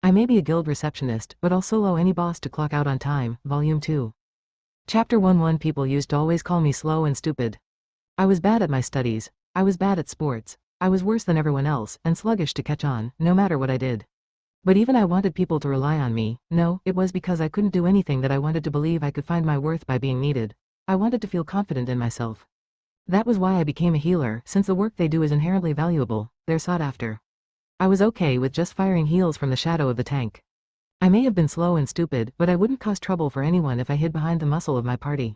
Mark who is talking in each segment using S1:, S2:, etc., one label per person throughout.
S1: I may be a guild receptionist, but I'll solo any boss to clock out on time. Volume 2. Chapter 1. People used to always call me slow and stupid. I was bad at my studies. I was bad at sports. I was worse than everyone else, and sluggish to catch on, no matter what I did. But even I wanted people to rely on me. No, it was because I couldn't do anything that I wanted to believe I could find my worth by being needed. I wanted to feel confident in myself. That was why I became a healer, since the work they do is inherently valuable. They're sought after. I was okay with just firing heals from the shadow of the tank. I may have been slow and stupid, but I wouldn't cause trouble for anyone if I hid behind the muscle of my party.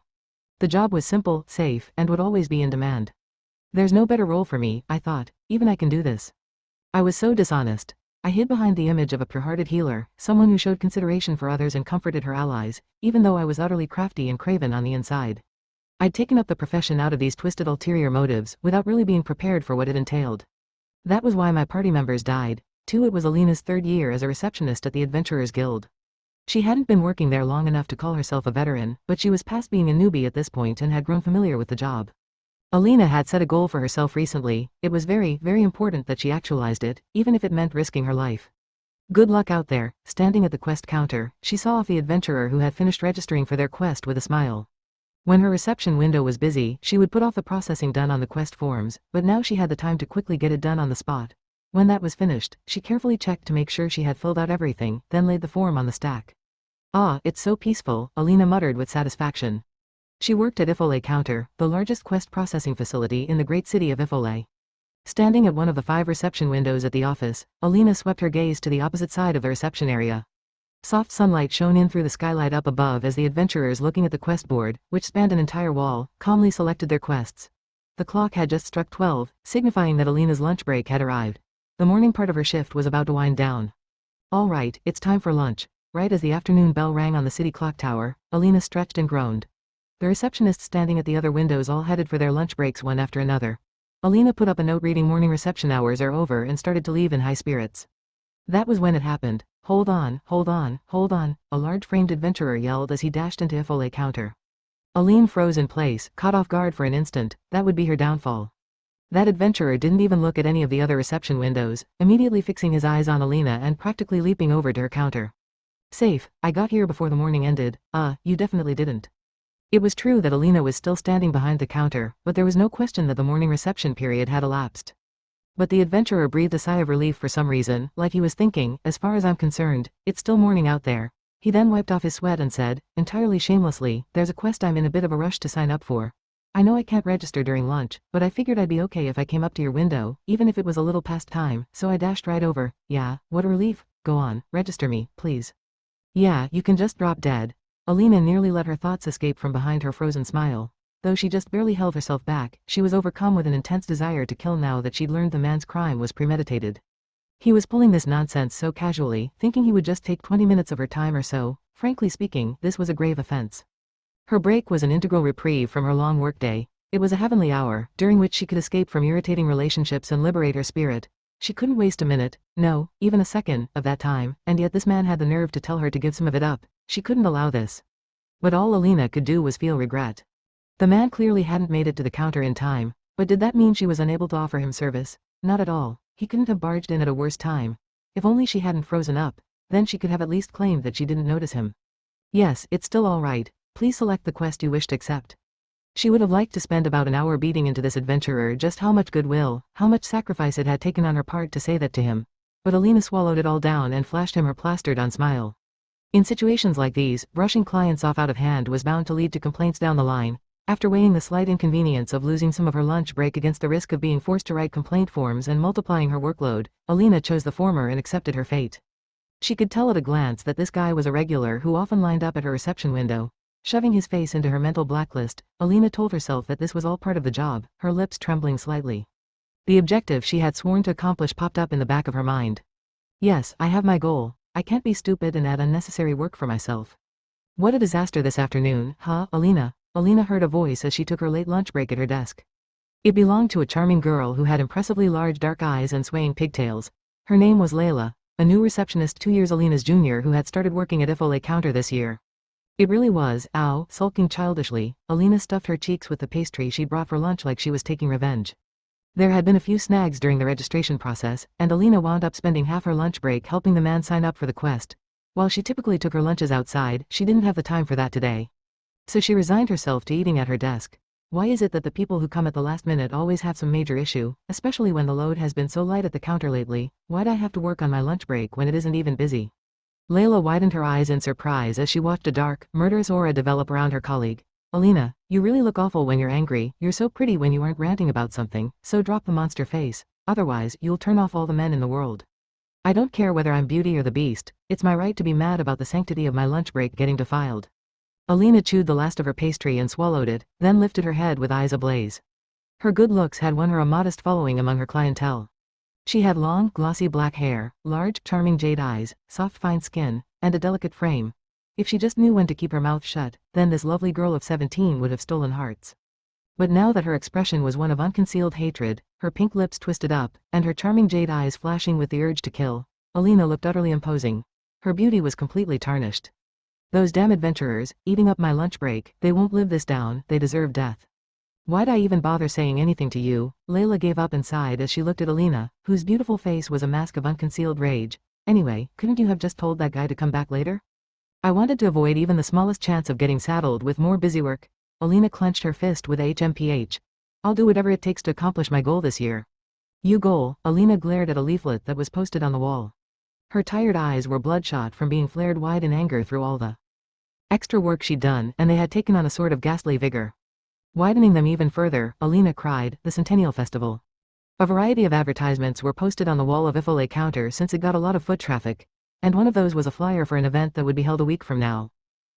S1: The job was simple, safe, and would always be in demand. There's no better role for me, I thought. Even I can do this. I was so dishonest. I hid behind the image of a pure-hearted healer, someone who showed consideration for others and comforted her allies, even though I was utterly crafty and craven on the inside. I'd taken up the profession out of these twisted ulterior motives, without really being prepared for what it entailed. That was why my party members died. Too, it was Alina's 3rd year as a receptionist at the Adventurers Guild. She hadn't been working there long enough to call herself a veteran, but she was past being a newbie at this point and had grown familiar with the job. Alina had set a goal for herself recently. It was very, very important that she actualized it, even if it meant risking her life. Good luck out there. Standing at the quest counter, she saw off the adventurer who had finished registering for their quest with a smile. When her reception window was busy, she would put off the processing done on the quest forms, but now she had the time to quickly get it done on the spot. When that was finished, she carefully checked to make sure she had filled out everything, then laid the form on the stack. Ah, it's so peaceful, Alina muttered with satisfaction. She worked at Ifole Counter, the largest quest processing facility in the great city of Ifole. Standing at one of the 5 reception windows at the office, Alina swept her gaze to the opposite side of the reception area. Soft sunlight shone in through the skylight up above as the adventurers looking at the quest board, which spanned an entire wall, calmly selected their quests. The clock had just struck 12, signifying that Alina's lunch break had arrived. The morning part of her shift was about to wind down. All right, it's time for lunch. Right as the afternoon bell rang on the city clock tower, Alina stretched and groaned. The receptionists standing at the other windows all headed for their lunch breaks one after another. Alina put up a note reading morning reception hours are over and started to leave in high spirits. That was when it happened. Hold on, hold on, hold on, a large-framed adventurer yelled as he dashed into Ifole Counter. Alina froze in place, caught off guard for an instant. That would be her downfall. That adventurer didn't even look at any of the other reception windows, immediately fixing his eyes on Alina and practically leaping over to her counter. Safe, I got here before the morning ended. You definitely didn't. It was true that Alina was still standing behind the counter, but there was no question that the morning reception period had elapsed. But the adventurer breathed a sigh of relief for some reason, like he was thinking, as far as I'm concerned, it's still morning out there. He then wiped off his sweat and said, entirely shamelessly, there's a quest I'm in a bit of a rush to sign up for. I know I can't register during lunch, but I figured I'd be okay if I came up to your window, even if it was a little past time, so I dashed right over. Yeah, what a relief. Go on, register me, please. Yeah, you can just drop dead. Alina nearly let her thoughts escape from behind her frozen smile. Though she just barely held herself back, she was overcome with an intense desire to kill now that she'd learned the man's crime was premeditated. He was pulling this nonsense so casually, thinking he would just take 20 minutes of her time or so. Frankly speaking, this was a grave offense. Her break was an integral reprieve from her long workday. It was a heavenly hour, during which she could escape from irritating relationships and liberate her spirit. She couldn't waste a minute, no, even a second, of that time, and yet this man had the nerve to tell her to give some of it up. She couldn't allow this. But all Alina could do was feel regret. The man clearly hadn't made it to the counter in time, but did that mean she was unable to offer him service? Not at all. He couldn't have barged in at a worse time. If only she hadn't frozen up, then she could have at least claimed that she didn't notice him. Yes, it's still all right. Please select the quest you wish to accept. She would have liked to spend about an hour beating into this adventurer just how much goodwill, how much sacrifice it had taken on her part to say that to him. But Alina swallowed it all down and flashed him her plastered-on smile. In situations like these, brushing clients off out of hand was bound to lead to complaints down the line. After weighing the slight inconvenience of losing some of her lunch break against the risk of being forced to write complaint forms and multiplying her workload, Alina chose the former and accepted her fate. She could tell at a glance that this guy was a regular who often lined up at her reception window. Shoving his face into her mental blacklist, Alina told herself that this was all part of the job, her lips trembling slightly. The objective she had sworn to accomplish popped up in the back of her mind. Yes, I have my goal. I can't be stupid and add unnecessary work for myself. What a disaster this afternoon, huh, Alina? Alina heard a voice as she took her late lunch break at her desk. It belonged to a charming girl who had impressively large dark eyes and swaying pigtails. Her name was Layla, a new receptionist 2 years Alina's junior who had started working at Ifole Counter this year. It really was. Sulking childishly, Alina stuffed her cheeks with the pastry she'd brought for lunch like she was taking revenge. There had been a few snags during the registration process, and Alina wound up spending half her lunch break helping the man sign up for the quest. While she typically took her lunches outside, she didn't have the time for that today. So she resigned herself to eating at her desk. Why is it that the people who come at the last minute always have some major issue, especially when the load has been so light at the counter lately? Why'd I have to work on my lunch break when it isn't even busy? Layla widened her eyes in surprise as she watched a dark, murderous aura develop around her colleague. Alina, you really look awful when you're angry. You're so pretty when you aren't ranting about something, so drop the monster face. Otherwise, you'll turn off all the men in the world. I don't care whether I'm Beauty or the Beast. It's my right to be mad about the sanctity of my lunch break getting defiled. Alina chewed the last of her pastry and swallowed it, then lifted her head with eyes ablaze. Her good looks had won her a modest following among her clientele. She had long, glossy black hair, large, charming jade eyes, soft fine skin, and a delicate frame. If she just knew when to keep her mouth shut, then this lovely girl of 17 would have stolen hearts. But now that her expression was one of unconcealed hatred, her pink lips twisted up, and her charming jade eyes flashing with the urge to kill, Alina looked utterly imposing. Her beauty was completely tarnished. Those damn adventurers, eating up my lunch break, they won't live this down, they deserve death. Why'd I even bother saying anything to you? Layla gave up and sighed as she looked at Alina, whose beautiful face was a mask of unconcealed rage. Anyway, couldn't you have just told that guy to come back later? I wanted to avoid even the smallest chance of getting saddled with more busywork. Alina clenched her fist with HMPH. I'll do whatever it takes to accomplish my goal this year. You goal, Alina glared at a leaflet that was posted on the wall. Her tired eyes were bloodshot from being flared wide in anger through all the extra work she'd done, and they had taken on a sort of ghastly vigor. Widening them even further, Alina cried, the Centennial Festival. A variety of advertisements were posted on the wall of Ifole counter since it got a lot of foot traffic, and one of those was a flyer for an event that would be held a week from now.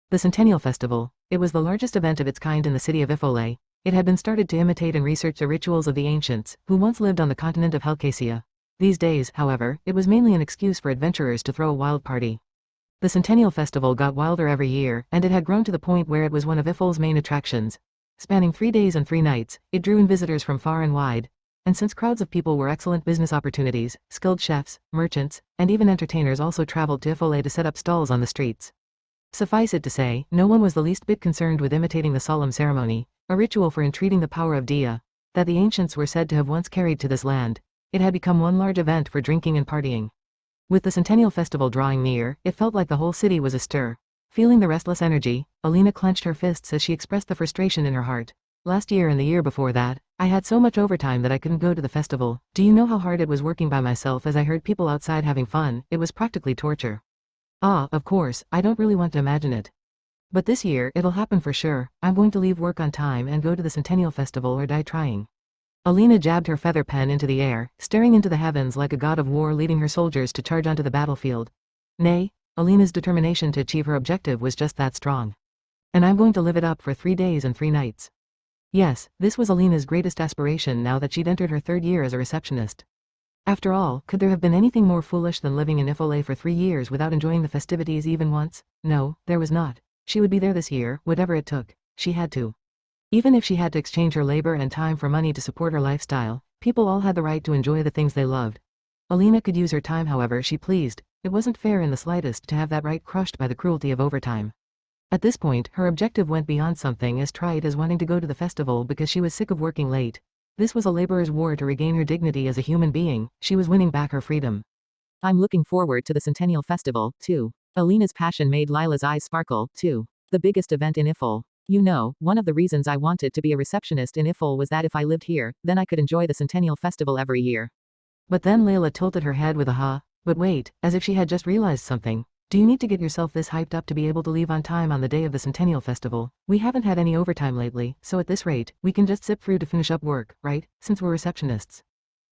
S1: The Centennial Festival. It was the largest event of its kind in the city of Ifole. It had been started to imitate and research the rituals of the ancients, who once lived on the continent of Helcasia. These days, however, it was mainly an excuse for adventurers to throw a wild party. The Centennial Festival got wilder every year, and it had grown to the point where it was one of Ifole's main attractions. Spanning 3 days and 3 nights, it drew in visitors from far and wide. And since crowds of people were excellent business opportunities, skilled chefs, merchants, and even entertainers also traveled to Ifole to set up stalls on the streets. Suffice it to say, no one was the least bit concerned with imitating the solemn ceremony, a ritual for entreating the power of Dia, that the ancients were said to have once carried to this land. It had become one large event for drinking and partying. With the Centennial Festival drawing near, it felt like the whole city was astir. Feeling the restless energy, Alina clenched her fists as she expressed the frustration in her heart. Last year and the year before that, I had so much overtime that I couldn't go to the festival. Do you know how hard it was working by myself as I heard people outside having fun? It was practically torture. Ah, of course, I don't really want to imagine it. But this year, it'll happen for sure. I'm going to leave work on time and go to the Centennial Festival or die trying. Alina jabbed her feather pen into the air, staring into the heavens like a god of war leading her soldiers to charge onto the battlefield. Nay, Alina's determination to achieve her objective was just that strong. And I'm going to live it up for 3 days and 3 nights. Yes, this was Alina's greatest aspiration now that she'd entered her 3rd year as a receptionist. After all, could there have been anything more foolish than living in Ifole for 3 years without enjoying the festivities even once? No, there was not. She would be there this year, whatever it took. She had to. Even if she had to exchange her labor and time for money to support her lifestyle, people all had the right to enjoy the things they loved. Alina could use her time however she pleased. It wasn't fair in the slightest to have that right crushed by the cruelty of overtime. At this point, her objective went beyond something as trite as wanting to go to the festival because she was sick of working late. This was a laborer's war to regain her dignity as a human being. She was winning back her freedom. I'm looking forward to the Centennial Festival, too. Alina's passion made Lila's eyes sparkle, too. The biggest event in Ifole. You know, one of the reasons I wanted to be a receptionist in Ifole was that if I lived here, then I could enjoy the Centennial Festival every year. But then Layla tilted her head with a huh. But wait, as if she had just realized something. Do you need to get yourself this hyped up to be able to leave on time on the day of the Centennial Festival? We haven't had any overtime lately, so at this rate, we can just zip through to finish up work, right? Since we're receptionists.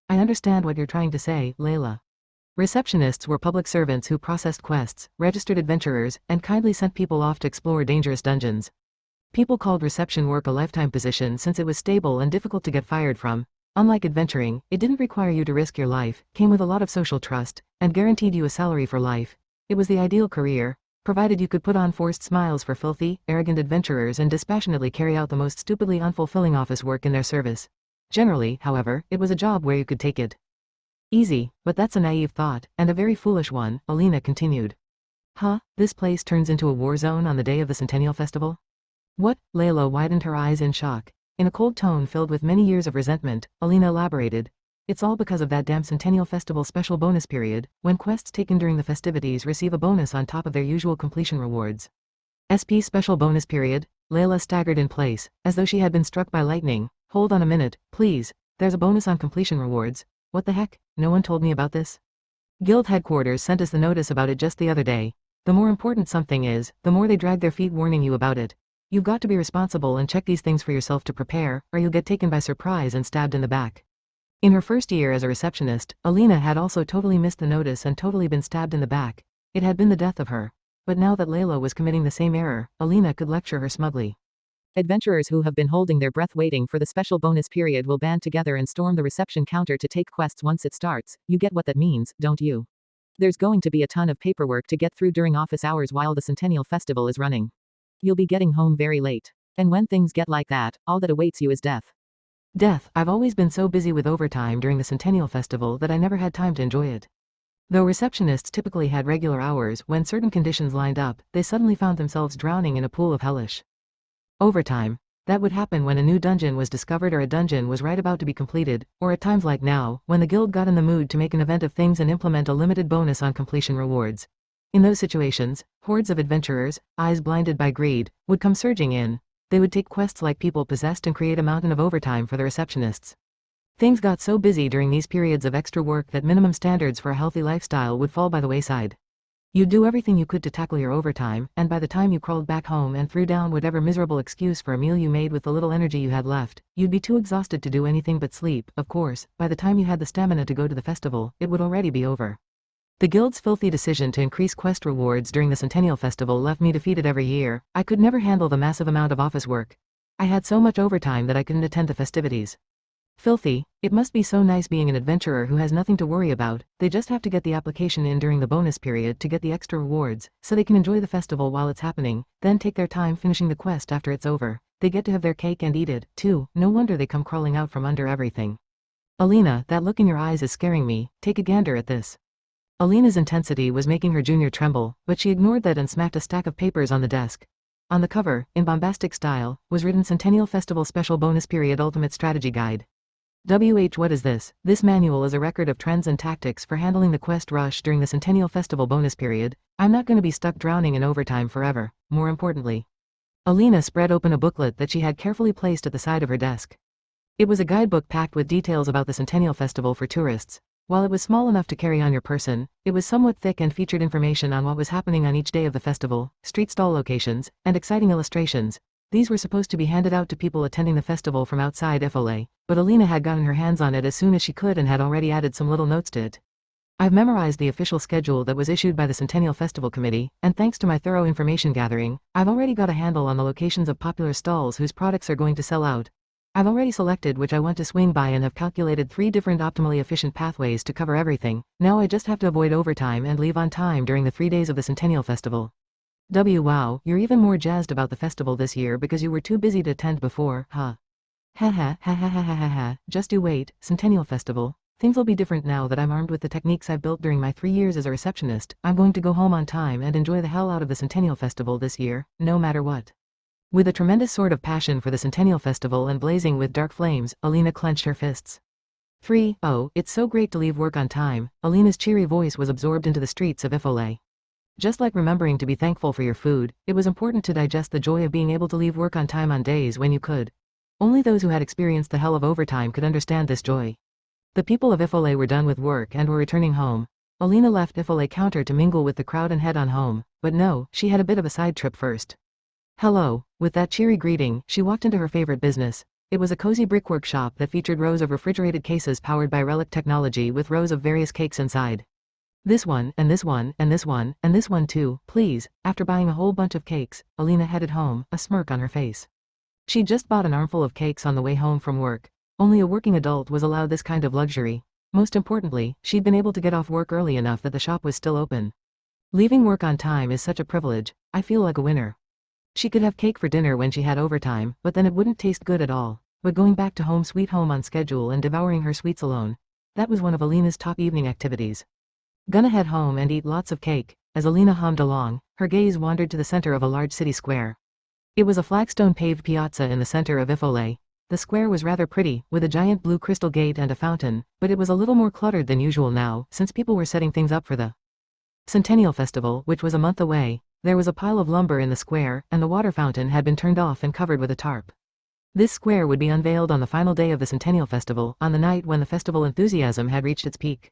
S1: I understand what you're trying to say, Layla. Receptionists were public servants who processed quests, registered adventurers, and kindly sent people off to explore dangerous dungeons. People called reception work a lifetime position since it was stable and difficult to get fired from. Unlike adventuring, it didn't require you to risk your life, came with a lot of social trust, and guaranteed you a salary for life. It was the ideal career, provided you could put on forced smiles for filthy, arrogant adventurers and dispassionately carry out the most stupidly unfulfilling office work in their service. Generally, however, it was a job where you could take it easy, but that's a naive thought, and a very foolish one, Alina continued. Huh, this place turns into a war zone on the day of the Centennial Festival? What? Layla widened her eyes in shock. In a cold tone filled with many years of resentment, Alina elaborated. It's all because of that damn Centennial Festival special bonus period, when quests taken during the festivities receive a bonus on top of their usual completion rewards. SP special bonus period? Layla staggered in place, as though she had been struck by lightning. Hold on a minute, please. There's a bonus on completion rewards. What the heck? No one told me about this? Guild headquarters sent us the notice about it just the other day. The more important something is, the more they drag their feet warning you about it. You've got to be responsible and check these things for yourself to prepare, or you'll get taken by surprise and stabbed in the back. In her first year as a receptionist, Alina had also totally missed the notice and totally been stabbed in the back. It had been the death of her. But now that Layla was committing the same error, Alina could lecture her smugly. Adventurers who have been holding their breath waiting for the special bonus period will band together and storm the reception counter to take quests once it starts. You get what that means, don't you? There's going to be a ton of paperwork to get through during office hours while the Centennial Festival is running. You'll be getting home very late. And when things get like that, all that awaits you is death. Death. I've always been so busy with overtime during the Centennial Festival that I never had time to enjoy it. Though receptionists typically had regular hours, when certain conditions lined up, they suddenly found themselves drowning in a pool of hellish overtime. That would happen when a new dungeon was discovered or a dungeon was right about to be completed, or at times like now, when the guild got in the mood to make an event of things and implement a limited bonus on completion rewards. In those situations, hordes of adventurers, eyes blinded by greed, would come surging in. They would take quests like people possessed and create a mountain of overtime for the receptionists. Things got so busy during these periods of extra work that minimum standards for a healthy lifestyle would fall by the wayside. You'd do everything you could to tackle your overtime, and by the time you crawled back home and threw down whatever miserable excuse for a meal you made with the little energy you had left, you'd be too exhausted to do anything but sleep. Of course, by the time you had the stamina to go to the festival, it would already be over. The guild's filthy decision to increase quest rewards during the Centennial Festival left me defeated every year. I could never handle the massive amount of office work. I had so much overtime that I couldn't attend the festivities. Filthy. It must be so nice being an adventurer who has nothing to worry about. They just have to get the application in during the bonus period to get the extra rewards, so they can enjoy the festival while it's happening, then take their time finishing the quest after it's over. They get to have their cake and eat it, too. No wonder they come crawling out from under everything. Alina, that look in your eyes is scaring me. Take a gander at this. Alina's intensity was making her junior tremble, but she ignored that and smacked a stack of papers on the desk. On the cover, in bombastic style, was written Centennial Festival Special Bonus Period Ultimate Strategy Guide. What is this? This manual is a record of trends and tactics for handling the quest rush during the Centennial Festival bonus period. I'm not going to be stuck drowning in overtime forever, more importantly. Alina spread open a booklet that she had carefully placed at the side of her desk. It was a guidebook packed with details about the Centennial Festival for tourists. While it was small enough to carry on your person, it was somewhat thick and featured information on what was happening on each day of the festival, street stall locations, and exciting illustrations. These were supposed to be handed out to people attending the festival from outside FOLA, but Alina had gotten her hands on it as soon as she could and had already added some little notes to it. I've memorized the official schedule that was issued by the Centennial Festival Committee, and thanks to my thorough information gathering, I've already got a handle on the locations of popular stalls whose products are going to sell out. I've already selected which I want to swing by and have calculated 3 different optimally efficient pathways to cover everything. Now I just have to avoid overtime and leave on time during the 3 days of the Centennial Festival. Wow, you're even more jazzed about the festival this year because you were too busy to attend before, huh? Ha ha ha ha ha ha ha ha, just you wait, Centennial Festival. Things will be different now that I'm armed with the techniques I've built during my 3 years as a receptionist. I'm going to go home on time and enjoy the hell out of the Centennial Festival this year, no matter what. With a tremendous sort of passion for the Centennial Festival and blazing with dark flames, Alina clenched her fists. Oh, it's so great to leave work on time. Alina's cheery voice was absorbed into the streets of FOLA. Just like remembering to be thankful for your food, it was important to digest the joy of being able to leave work on time on days when you could. Only those who had experienced the hell of overtime could understand this joy. The people of FOLA were done with work and were returning home. Alina left FOLA counter to mingle with the crowd and head on home, but no, she had a bit of a side trip first. Hello. With that cheery greeting, she walked into her favorite business. It was a cozy brickwork shop that featured rows of refrigerated cases powered by relic technology with rows of various cakes inside. This one, and this one, and this one, and this one too, please. After buying a whole bunch of cakes, Alina headed home, a smirk on her face. She'd just bought an armful of cakes on the way home from work. Only a working adult was allowed this kind of luxury. Most importantly, she'd been able to get off work early enough that the shop was still open. Leaving work on time is such a privilege. I feel like a winner. She could have cake for dinner when she had overtime, but then it wouldn't taste good at all. But going back to home sweet home on schedule and devouring her sweets alone, that was one of Alina's top evening activities. Gonna head home and eat lots of cake. As Alina hummed along, her gaze wandered to the center of a large city square. It was a flagstone paved piazza in the center of FOLA. The square was rather pretty, with a giant blue crystal gate and a fountain, but it was a little more cluttered than usual now, since people were setting things up for the Centennial Festival, which was a month away. There was a pile of lumber in the square, and the water fountain had been turned off and covered with a tarp. This square would be unveiled on the final day of the Centennial Festival, on the night when the festival enthusiasm had reached its peak.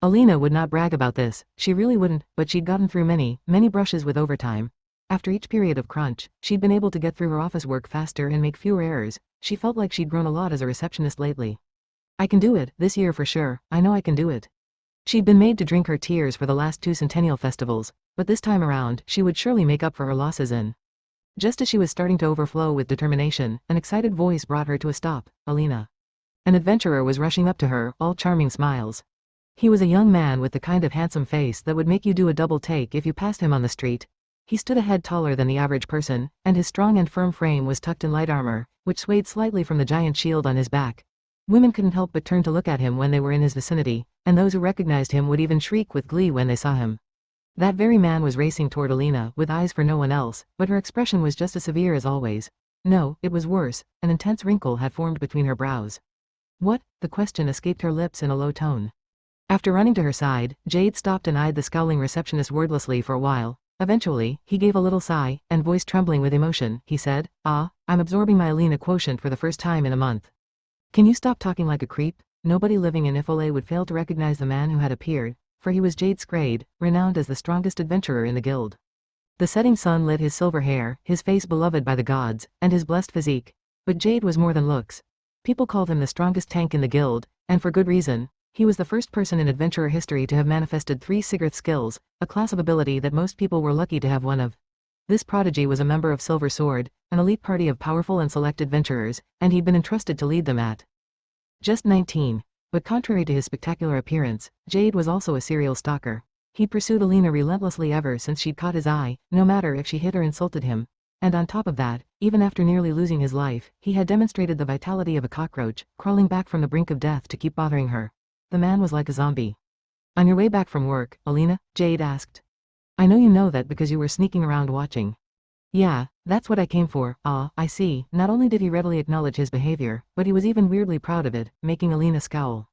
S1: Alina would not brag about this, she really wouldn't, but she'd gotten through many brushes with overtime. After each period of crunch, she'd been able to get through her office work faster and make fewer errors. She felt like she'd grown a lot as a receptionist lately. I can do it, this year for sure, I know I can do it. She'd been made to drink her tears for the last 2 Centennial festivals, but this time around, she would surely make up for her losses in. Just as she was starting to overflow with determination, an excited voice brought her to a stop. Alina. An adventurer was rushing up to her, all charming smiles. He was a young man with the kind of handsome face that would make you do a double take if you passed him on the street. He stood a head taller than the average person, and his strong and firm frame was tucked in light armor, which swayed slightly from the giant shield on his back. Women couldn't help but turn to look at him when they were in his vicinity, and those who recognized him would even shriek with glee when they saw him. That very man was racing toward Alina, with eyes for no one else, but her expression was just as severe as always. No, it was worse, an intense wrinkle had formed between her brows. What? The question escaped her lips in a low tone. After running to her side, Jade stopped and eyed the scowling receptionist wordlessly for a while. Eventually, he gave a little sigh, and voice trembling with emotion, he said, I'm absorbing my Alina quotient for the first time in a month. Can you stop talking like a creep? Nobody living in Ifole would fail to recognize the man who had appeared, for he was Jade Scrade, renowned as the strongest adventurer in the guild. The setting sun lit his silver hair, his face beloved by the gods, and his blessed physique. But Jade was more than looks. People called him the strongest tank in the guild, and for good reason. He was the first person in adventurer history to have manifested 3 Sigarth skills, a class of ability that most people were lucky to have one of. This prodigy was a member of Silver Sword, an elite party of powerful and select adventurers, and he'd been entrusted to lead them at just 19. But contrary to his spectacular appearance, Jade was also a serial stalker. He'd pursued Alina relentlessly ever since she'd caught his eye, no matter if she hit or insulted him. And on top of that, even after nearly losing his life, he had demonstrated the vitality of a cockroach, crawling back from the brink of death to keep bothering her. The man was like a zombie. On your way back from work, Alina? Jade asked. I know you know that because you were sneaking around watching. Yeah, that's what I came for. I see. Not only did he readily acknowledge his behavior, but he was even weirdly proud of it, making Alina scowl.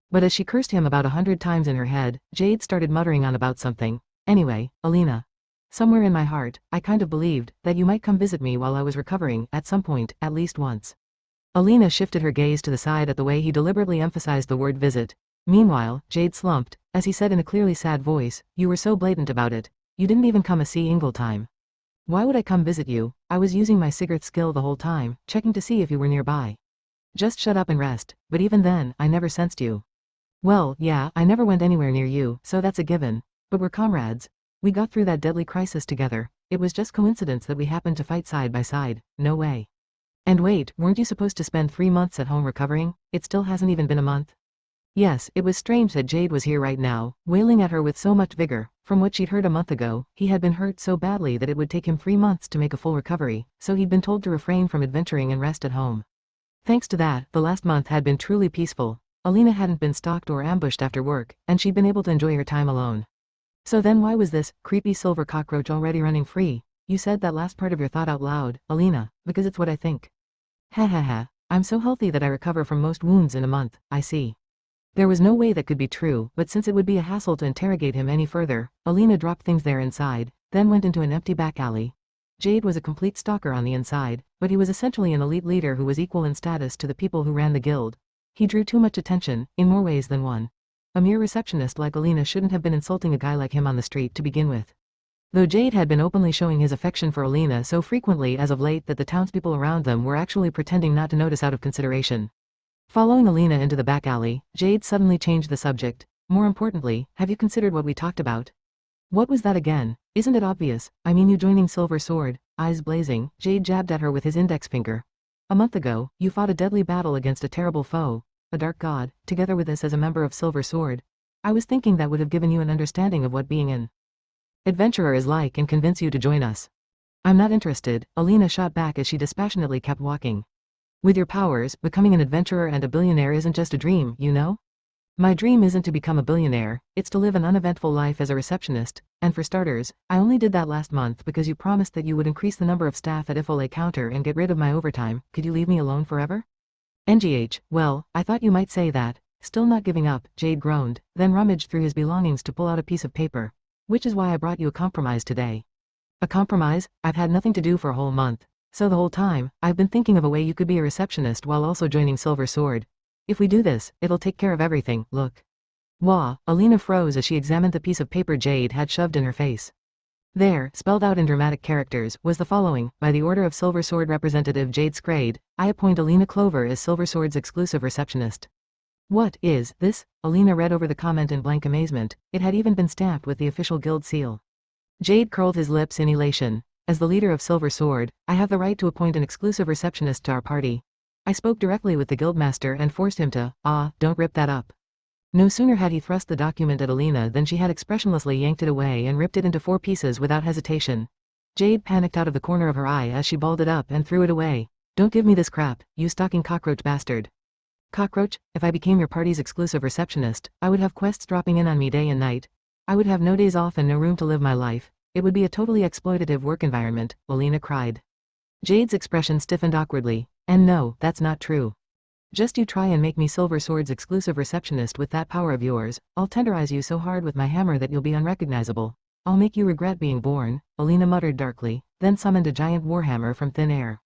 S1: But as she cursed him about 100 times in her head, Jade started muttering on about something. Anyway, Alina. Somewhere in my heart, I kind of believed that you might come visit me while I was recovering, at some point, at least once. Alina shifted her gaze to the side at the way he deliberately emphasized the word visit. Meanwhile, Jade slumped, as he said in a clearly sad voice, you were so blatant about it. You didn't even come a single time. Why would I come visit you? I was using my Sigarth skill the whole time, checking to see if you were nearby. Just shut up and rest, but even then, I never sensed you. Well, yeah, I never went anywhere near you, so that's a given. But we're comrades. We got through that deadly crisis together. It was just coincidence that we happened to fight side by side, no way. And wait, weren't you supposed to spend 3 months at home recovering? It still hasn't even been a month. Yes, it was strange that Jade was here right now, wailing at her with so much vigor. From what she'd heard a month ago, he had been hurt so badly that it would take him 3 months to make a full recovery, so he'd been told to refrain from adventuring and rest at home. Thanks to that, the last month had been truly peaceful. Alina hadn't been stalked or ambushed after work, and she'd been able to enjoy her time alone. So then why was this creepy silver cockroach already running free? You said that last part of your thought out loud, Alina, because it's what I think. Ha ha ha, I'm so healthy that I recover from most wounds in a month, I see. There was no way that could be true, but since it would be a hassle to interrogate him any further, Alina dropped things there inside, then went into an empty back alley. Jade was a complete stalker on the inside, but he was essentially an elite leader who was equal in status to the people who ran the guild. He drew too much attention, in more ways than one. A mere receptionist like Alina shouldn't have been insulting a guy like him on the street to begin with. Though Jade had been openly showing his affection for Alina so frequently as of late that the townspeople around them were actually pretending not to notice out of consideration. Following Alina into the back alley, Jade suddenly changed the subject. More importantly, have you considered what we talked about? What was that again? Isn't it obvious? I mean you joining Silver Sword. Eyes blazing, Jade jabbed at her with his index finger. A month ago, you fought a deadly battle against a terrible foe, a dark god, together with us as a member of Silver Sword. I was thinking that would have given you an understanding of what being an adventurer is like and convince you to join us. I'm not interested, Alina shot back as she dispassionately kept walking. With your powers, becoming an adventurer and a billionaire isn't just a dream, you know? My dream isn't to become a billionaire, it's to live an uneventful life as a receptionist, and for starters, I only did that last month because you promised that you would increase the number of staff at Ifole counter and get rid of my overtime. Could you leave me alone forever? NGH, well, I thought you might say that. Still not giving up, Jade groaned, then rummaged through his belongings to pull out a piece of paper. Which is why I brought you a compromise today. A compromise? I've had nothing to do for a whole month. So the whole time, I've been thinking of a way you could be a receptionist while also joining Silver Sword. If we do this, it'll take care of everything, look. Wah, Alina froze as she examined the piece of paper Jade had shoved in her face. There, spelled out in dramatic characters, was the following: by the order of Silver Sword Representative Jade Scrade, I appoint Alina Clover as Silver Sword's exclusive receptionist. What is this? Alina read over the comment in blank amazement. It had even been stamped with the official guild seal. Jade curled his lips in elation. As the leader of Silver Sword, I have the right to appoint an exclusive receptionist to our party. I spoke directly with the guildmaster and forced him to, don't rip that up. No sooner had he thrust the document at Alina than she had expressionlessly yanked it away and ripped it into 4 pieces without hesitation. Jade panicked out of the corner of her eye as she balled it up and threw it away. Don't give me this crap, you stalking cockroach bastard. Cockroach, if I became your party's exclusive receptionist, I would have quests dropping in on me day and night. I would have no days off and no room to live my life. It would be a totally exploitative work environment, Alina cried. Jade's expression stiffened awkwardly. And no, that's not true. Just you try and make me Silver Sword's exclusive receptionist with that power of yours. I'll tenderize you so hard with my hammer that you'll be unrecognizable. I'll make you regret being born, Alina muttered darkly, then summoned a giant warhammer from thin air.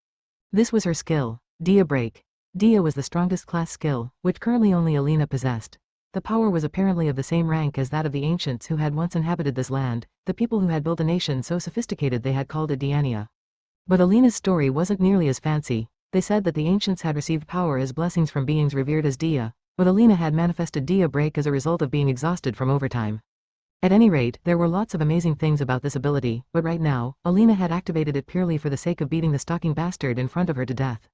S1: This was her skill, Dia Break. Dia was the strongest class skill, which currently only Alina possessed. The power was apparently of the same rank as that of the ancients who had once inhabited this land, the people who had built a nation so sophisticated they had called it Diania. But Alina's story wasn't nearly as fancy. They said that the ancients had received power as blessings from beings revered as Dia, but Alina had manifested Dia Break as a result of being exhausted from overtime. At any rate, there were lots of amazing things about this ability, but right now, Alina had activated it purely for the sake of beating the stalking bastard in front of her to death.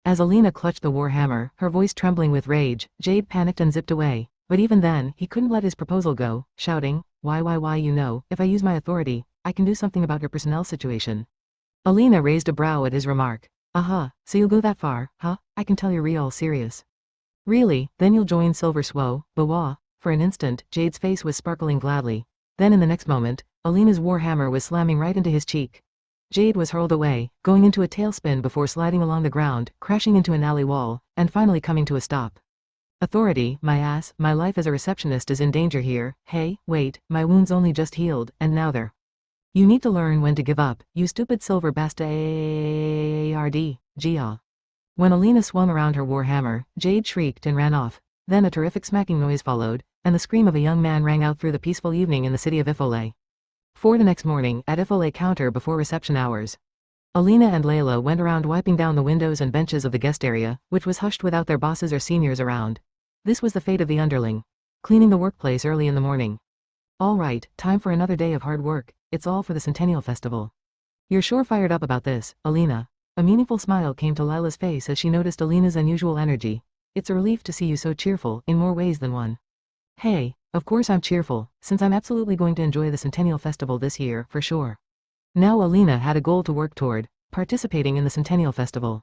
S1: As Alina clutched the warhammer, her voice trembling with rage, Jade panicked and zipped away, but even then, he couldn't let his proposal go, shouting, why, you know, if I use my authority, I can do something about your personnel situation. Alina raised a brow at his remark. Aha, so you'll go that far, huh? I can tell you're real serious. Really, then you'll join Silver Swo, Bawa. For an instant, Jade's face was sparkling gladly. Then in the next moment, Alina's warhammer was slamming right into his cheek. Jade was hurled away, going into a tailspin before sliding along the ground, crashing into an alley wall, and finally coming to a stop. Authority, my ass, my life as a receptionist is in danger here. Hey, wait, my wounds only just healed, and now they're... You need to learn when to give up, you stupid silver bastard. Gia. When Alina swung around her warhammer, Jade shrieked and ran off. Then a terrific smacking noise followed, and the scream of a young man rang out through the peaceful evening in the city of Ifole. For the next morning, at Ifole counter before reception hours, Alina and Layla went around wiping down the windows and benches of the guest area, which was hushed without their bosses or seniors around. This was the fate of the underling. Cleaning the workplace early in the morning. All right, time for another day of hard work. It's all for the Centennial Festival. You're sure fired up about this, Alina. A meaningful smile came to Lila's face as she noticed Alina's unusual energy. It's a relief to see you so cheerful, in more ways than one. Hey, of course I'm cheerful, since I'm absolutely going to enjoy the Centennial Festival this year, for sure. Now Alina had a goal to work toward, participating in the Centennial Festival.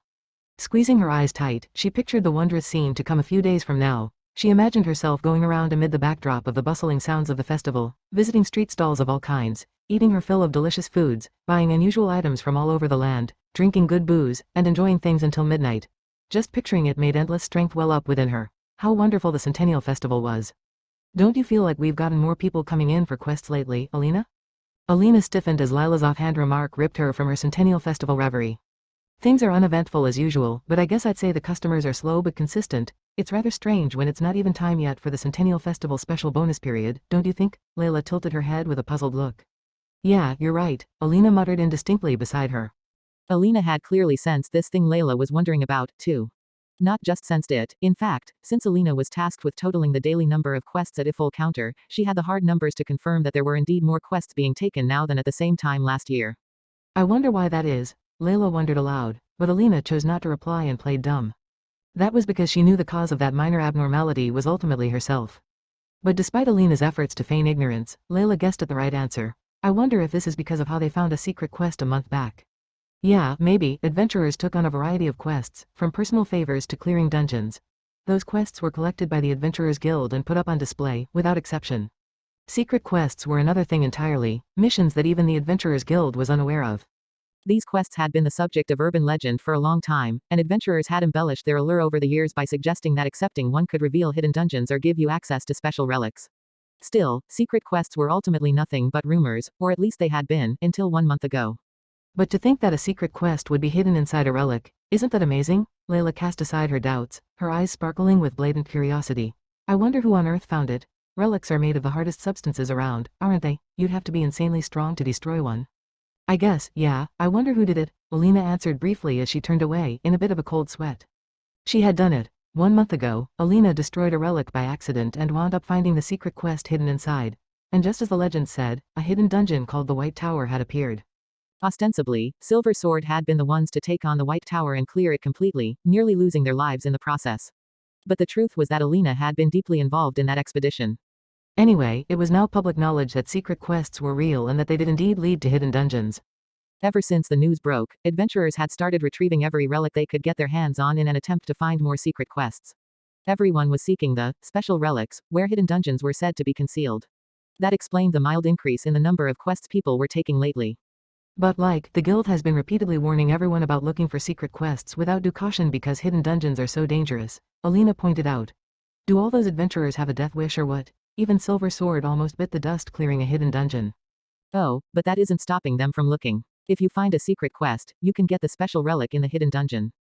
S1: Squeezing her eyes tight, she pictured the wondrous scene to come a few days from now. She imagined herself going around amid the backdrop of the bustling sounds of the festival, visiting street stalls of all kinds, eating her fill of delicious foods, buying unusual items from all over the land, drinking good booze, and enjoying things until midnight. Just picturing it made endless strength well up within her. How wonderful the Centennial Festival was. Don't you feel like we've gotten more people coming in for quests lately, Alina? Alina stiffened as Lila's offhand remark ripped her from her Centennial Festival reverie. Things are uneventful as usual, but I guess I'd say the customers are slow but consistent. It's rather strange when it's not even time yet for the Centennial Festival special bonus period, don't you think? Layla tilted her head with a puzzled look. Yeah, you're right, Alina muttered indistinctly beside her. Alina had clearly sensed this thing Layla was wondering about, too. Not just sensed it, in fact, since Alina was tasked with totaling the daily number of quests at Ifol counter, she had the hard numbers to confirm that there were indeed more quests being taken now than at the same time last year. I wonder why that is, Layla wondered aloud, but Alina chose not to reply and played dumb. That was because she knew the cause of that minor abnormality was ultimately herself. But despite Alina's efforts to feign ignorance, Layla guessed at the right answer. I wonder if this is because of how they found a secret quest a month back. Yeah, maybe, adventurers took on a variety of quests, from personal favors to clearing dungeons. Those quests were collected by the Adventurers Guild and put up on display, without exception. Secret quests were another thing entirely, missions that even the Adventurers Guild was unaware of.
S2: These quests had been the subject of urban legend for a long time, and adventurers had embellished their allure over the years by suggesting that accepting one could reveal hidden dungeons or give you access to special relics. Still, secret quests were ultimately nothing but rumors, or at least they had been, until 1 month ago.
S1: But to think that a secret quest would be hidden inside a relic, isn't that amazing? Layla cast aside her doubts, her eyes sparkling with blatant curiosity. I wonder who on earth found it. Relics are made of the hardest substances around, aren't they? You'd have to be insanely strong to destroy one. I guess, yeah, I wonder who did it, Alina answered briefly as she turned away in a bit of a cold sweat. She had done it. 1 month ago, Alina destroyed a relic by accident and wound up finding the secret quest hidden inside. And just as the legend said, a hidden dungeon called the White Tower had appeared.
S2: Ostensibly, Silver Sword had been the ones to take on the White Tower and clear it completely, nearly losing their lives in the process. But the truth was that Alina had been deeply involved in that expedition.
S1: Anyway, it was now public knowledge that secret quests were real and that they did indeed lead to hidden dungeons.
S2: Ever since the news broke, adventurers had started retrieving every relic they could get their hands on in an attempt to find more secret quests. Everyone was seeking the special relics, where hidden dungeons were said to be concealed. That explained the mild increase in the number of quests people were taking lately.
S1: But the guild has been repeatedly warning everyone about looking for secret quests without due caution because hidden dungeons are so dangerous, Alina pointed out. Do all those adventurers have a death wish or what? Even Silver Sword almost bit the dust clearing a hidden dungeon.
S2: Oh, but that isn't stopping them from looking. If you find a secret quest, you can get the special relic in the hidden dungeon.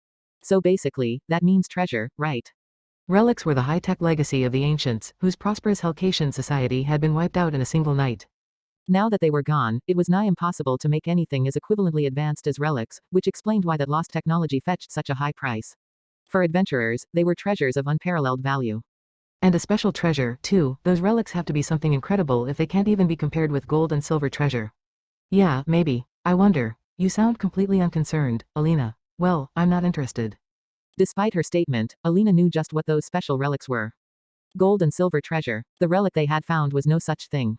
S2: So basically, that means treasure, right?
S1: Relics were the high-tech legacy of the ancients, whose prosperous Helcatian society had been wiped out in a single night.
S2: Now that they were gone, it was nigh impossible to make anything as equivalently advanced as relics, which explained why that lost technology fetched such a high price. For adventurers, they were treasures of unparalleled value.
S1: And a special treasure, too. Those relics have to be something incredible if they can't even be compared with gold and silver treasure. Yeah, maybe. I wonder. You sound completely unconcerned, Alina. Well, I'm not interested.
S2: Despite her statement, Alina knew just what those special relics were. Gold and silver treasure. The relic they had found was no such thing.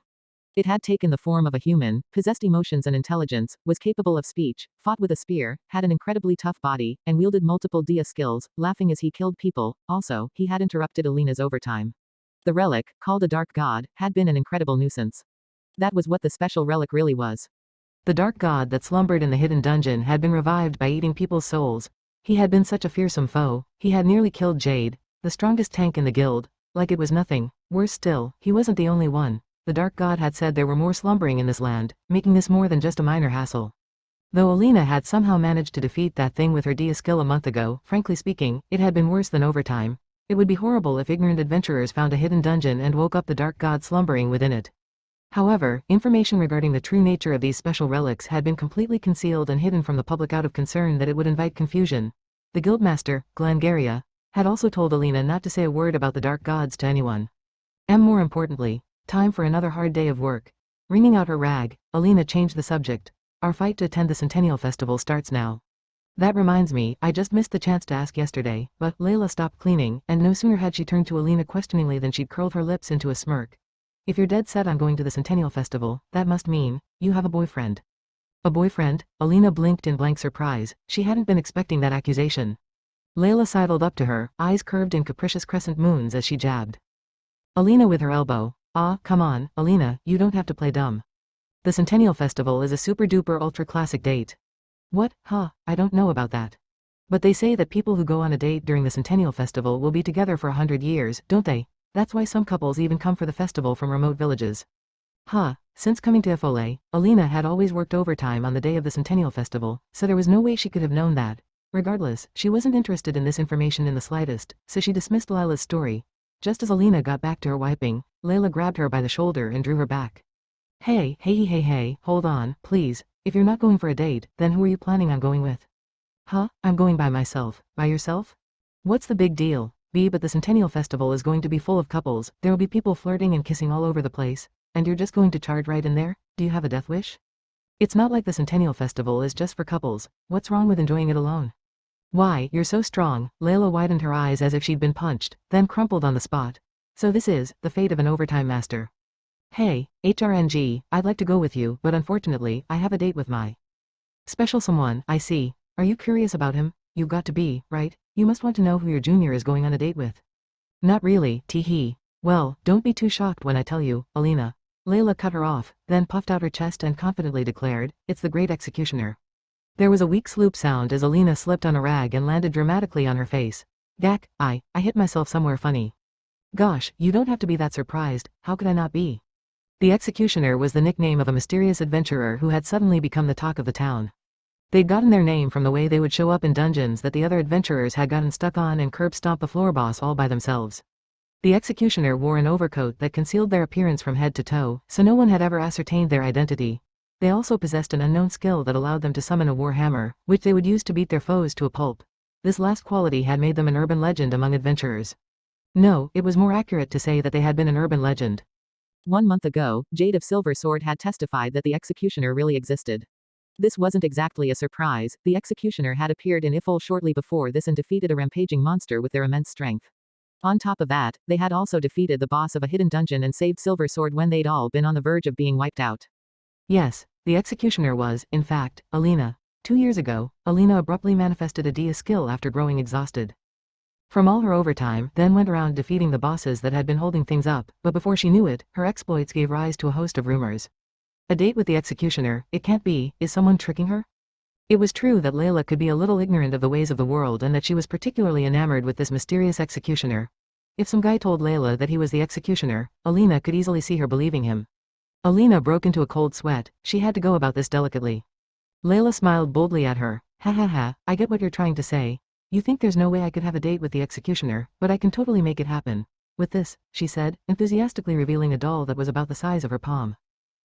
S2: It had taken the form of a human, possessed emotions and intelligence, was capable of speech, fought with a spear, had an incredibly tough body, and wielded multiple dia skills, laughing as he killed people. Also, he had interrupted Alina's overtime. The relic, called a dark god, had been an incredible nuisance. That was what the special relic really was.
S1: The dark god that slumbered in the hidden dungeon had been revived by eating people's souls. He had been such a fearsome foe. He had nearly killed Jade, the strongest tank in the guild, like it was nothing. Worse still, he wasn't the only one. The dark god had said there were more slumbering in this land, making this more than just a minor hassle. Though Alina had somehow managed to defeat that thing with her dia skill a month ago, frankly speaking, it had been worse than overtime. It would be horrible if ignorant adventurers found a hidden dungeon and woke up the dark god slumbering within it. However, information regarding the true nature of these special relics had been completely concealed and hidden from the public out of concern that it would invite confusion. The guildmaster, Glangaria, had also told Alina not to say a word about the dark gods to anyone. And more importantly, time for another hard day of work. Wringing out her rag, Alina changed the subject. Our fight to attend the Centennial Festival starts now. That reminds me, I just missed the chance to ask yesterday, but Layla stopped cleaning, and no sooner had she turned to Alina questioningly than she'd curled her lips into a smirk. If you're dead set on going to the Centennial Festival, that must mean you have a boyfriend. A boyfriend? Alina blinked in blank surprise. She hadn't been expecting that accusation. Layla sidled up to her, eyes curved in capricious crescent moons as she jabbed. Alina with her elbow. Ah, come on, Alina, you don't have to play dumb. The Centennial Festival is a super-duper ultra-classic date. What? Huh, I don't know about that. But they say that people who go on a date during the Centennial Festival will be together for 100 years, don't they? That's why some couples even come for the festival from remote villages. Since coming to Efole, Alina had always worked overtime on the day of the Centennial Festival, so there was no way she could have known that. Regardless, she wasn't interested in this information in the slightest, so she dismissed Lila's story. Just as Alina got back to her wiping, Layla grabbed her by the shoulder and drew her back. Hey, hold on, please. If you're not going for a date, then who are you planning on going with? I'm going by myself. By yourself? What's the big deal? But the Centennial Festival is going to be full of couples, there'll be people flirting and kissing all over the place, and you're just going to charge right in there? Do you have a death wish? It's not like the Centennial Festival is just for couples. What's wrong with enjoying it alone? Why, you're so strong. Layla widened her eyes as if she'd been punched, then crumpled on the spot. So this is the fate of an overtime master. Hey, HRNG, I'd like to go with you, but unfortunately, I have a date with my special someone. I see. Are you curious about him? You've got to be, right? You must want to know who your junior is going on a date with. Not really, tee-hee. Well, don't be too shocked when I tell you, Alina. Layla cut her off, then puffed out her chest and confidently declared, it's the great executioner. There was a weak sloop sound as Alina slipped on a rag and landed dramatically on her face. Gack, I hit myself somewhere funny. Gosh, you don't have to be that surprised, how could I not be? The Executioner was the nickname of a mysterious adventurer who had suddenly become the talk of the town. They'd gotten their name from the way they would show up in dungeons that the other adventurers had gotten stuck on and curb stomp the floor boss all by themselves. The Executioner wore an overcoat that concealed their appearance from head to toe, so no one had ever ascertained their identity. They also possessed an unknown skill that allowed them to summon a war hammer, which they would use to beat their foes to a pulp. This last quality had made them an urban legend among adventurers. No, it was more accurate to say that they had been an urban legend.
S2: 1 month ago, Jade of Silver Sword had testified that the Executioner really existed. This wasn't exactly a surprise, the Executioner had appeared in Ifol shortly before this and defeated a rampaging monster with their immense strength. On top of that, they had also defeated the boss of a hidden dungeon and saved Silver Sword when they'd all been on the verge of being wiped out.
S1: Yes, the Executioner was, in fact, Alina. 2 years ago, Alina abruptly manifested a Dia skill after growing exhausted. From all her overtime, then went around defeating the bosses that had been holding things up, but before she knew it, her exploits gave rise to a host of rumors. A date with the Executioner, it can't be, is someone tricking her? It was true that Layla could be a little ignorant of the ways of the world and that she was particularly enamored with this mysterious Executioner. If some guy told Layla that he was the Executioner, Alina could easily see her believing him. Alina broke into a cold sweat, she had to go about this delicately. Layla smiled boldly at her. Ha ha ha, I get what you're trying to say. You think there's no way I could have a date with the Executioner, but I can totally make it happen. With this, she said, enthusiastically revealing a doll that was about the size of her palm.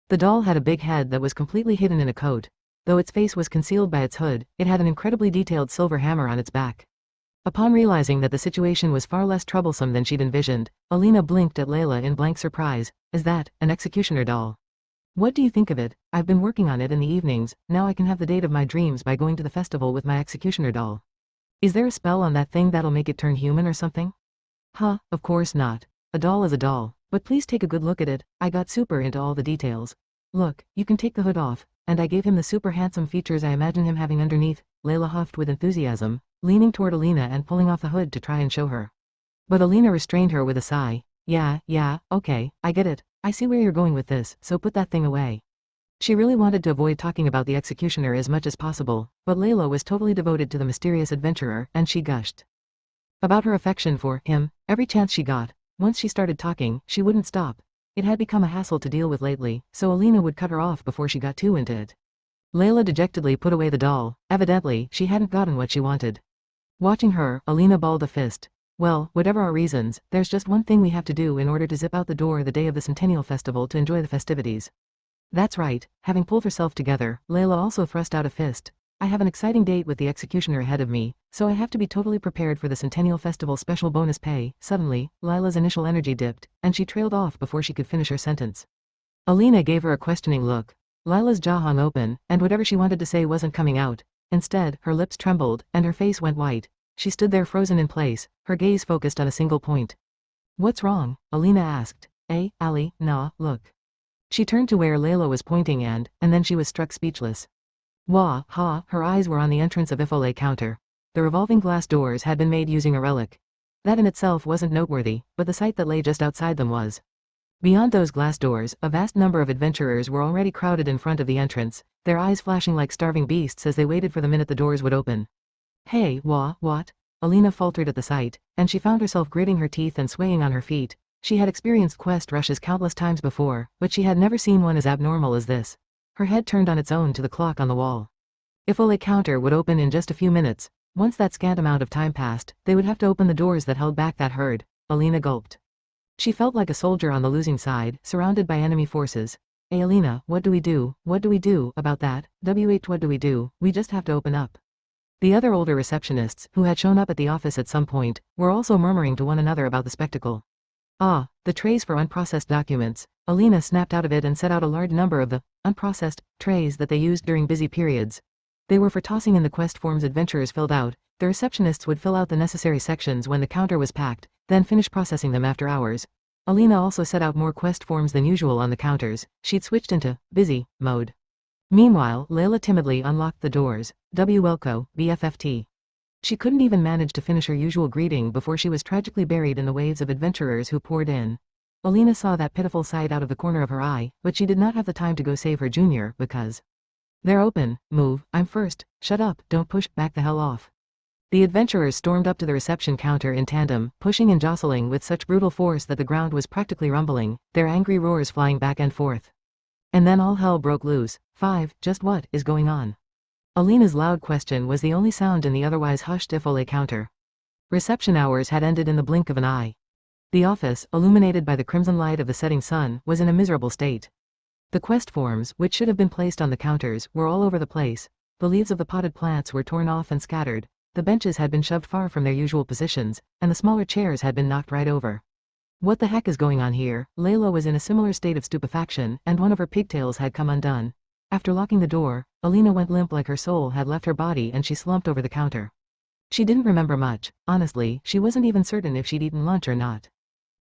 S1: The doll had a big head that was completely hidden in a coat. Though its face was concealed by its hood, it had an incredibly detailed silver hammer on its back. Upon realizing that the situation was far less troublesome than she'd envisioned, Alina blinked at Layla in blank surprise. Is that an Executioner doll? What do you think of it? I've been working on it in the evenings, now I can have the date of my dreams by going to the festival with my Executioner doll. Is there a spell on that thing that'll make it turn human or something? Huh, of course not. A doll is a doll, but please take a good look at it. I got super into all the details. Look, you can take the hood off, and I gave him the super handsome features I imagine him having underneath, Layla huffed with enthusiasm, leaning toward Alina and pulling off the hood to try and show her. But Alina restrained her with a sigh. Yeah, okay, I get it. I see where you're going with this, so put that thing away. She really wanted to avoid talking about the Executioner as much as possible, but Layla was totally devoted to the mysterious adventurer, and she gushed about her affection for him every chance she got. Once she started talking, she wouldn't stop. It had become a hassle to deal with lately, so Alina would cut her off before she got too into it. Layla dejectedly put away the doll. Evidently, she hadn't gotten what she wanted. Watching her, Alina balled a fist. Well, whatever our reasons, there's just one thing we have to do in order to zip out the door the day of the Centennial Festival to enjoy the festivities. That's right, having pulled herself together, Layla also thrust out a fist. I have an exciting date with the Executioner ahead of me, so I have to be totally prepared for the Centennial Festival special bonus pay. Suddenly, Layla's initial energy dipped, and she trailed off before she could finish her sentence. Alina gave her a questioning look. Layla's jaw hung open, and whatever she wanted to say wasn't coming out. Instead, her lips trembled, and her face went white. She stood there frozen in place, her gaze focused on a single point. What's wrong? Alina asked. Ali, nah, look. She turned to where Layla was pointing and then she was struck speechless. Wah, ha, her eyes were on the entrance of Ifole counter. The revolving glass doors had been made using a relic. That in itself wasn't noteworthy, but the sight that lay just outside them was. Beyond those glass doors, a vast number of adventurers were already crowded in front of the entrance, their eyes flashing like starving beasts as they waited for the minute the doors would open. Hey, what? Alina faltered at the sight, and she found herself gritting her teeth and swaying on her feet. She had experienced quest rushes countless times before, but she had never seen one as abnormal as this. Her head turned on its own to the clock on the wall. Ifole counter would open in just a few minutes. Once that scant amount of time passed, they would have to open the doors that held back that herd. Alina gulped. She felt like a soldier on the losing side, surrounded by enemy forces. Hey Alina, what do we do? What do we do about that? What do we do? We just have to open up. The other older receptionists, who had shown up at the office at some point, were also murmuring to one another about the spectacle. Ah, the trays for unprocessed documents. Alina snapped out of it and set out a large number of the unprocessed trays that they used during busy periods. They were for tossing in the quest forms adventurers filled out. The receptionists would fill out the necessary sections when the counter was packed, then finish processing them after hours. Alina also set out more quest forms than usual on the counters. She'd switched into busy mode. Meanwhile, Layla timidly unlocked the doors. Welco, BFFT. She couldn't even manage to finish her usual greeting before she was tragically buried in the waves of adventurers who poured in. Alina saw that pitiful sight out of the corner of her eye, but she did not have the time to go save her junior, because They're open. Move. I'm first. Shut up. Don't push. Back the hell off. The adventurers stormed up to the reception counter in tandem, pushing and jostling with such brutal force that the ground was practically rumbling, their angry roars flying back and forth. And then all hell broke loose. Just what is going on? Alina's loud question was the only sound in the otherwise hushed Ifole counter. Reception hours had ended in the blink of an eye. The office, illuminated by the crimson light of the setting sun, was in a miserable state. The quest forms, which should have been placed on the counters, were all over the place. The leaves of the potted plants were torn off and scattered. The benches had been shoved far from their usual positions, and the smaller chairs had been knocked right over. What the heck is going on here? Layla was in a similar state of stupefaction, and one of her pigtails had come undone. After locking the door, Alina went limp like her soul had left her body and she slumped over the counter. She didn't remember much. Honestly, she wasn't even certain if she'd eaten lunch or not.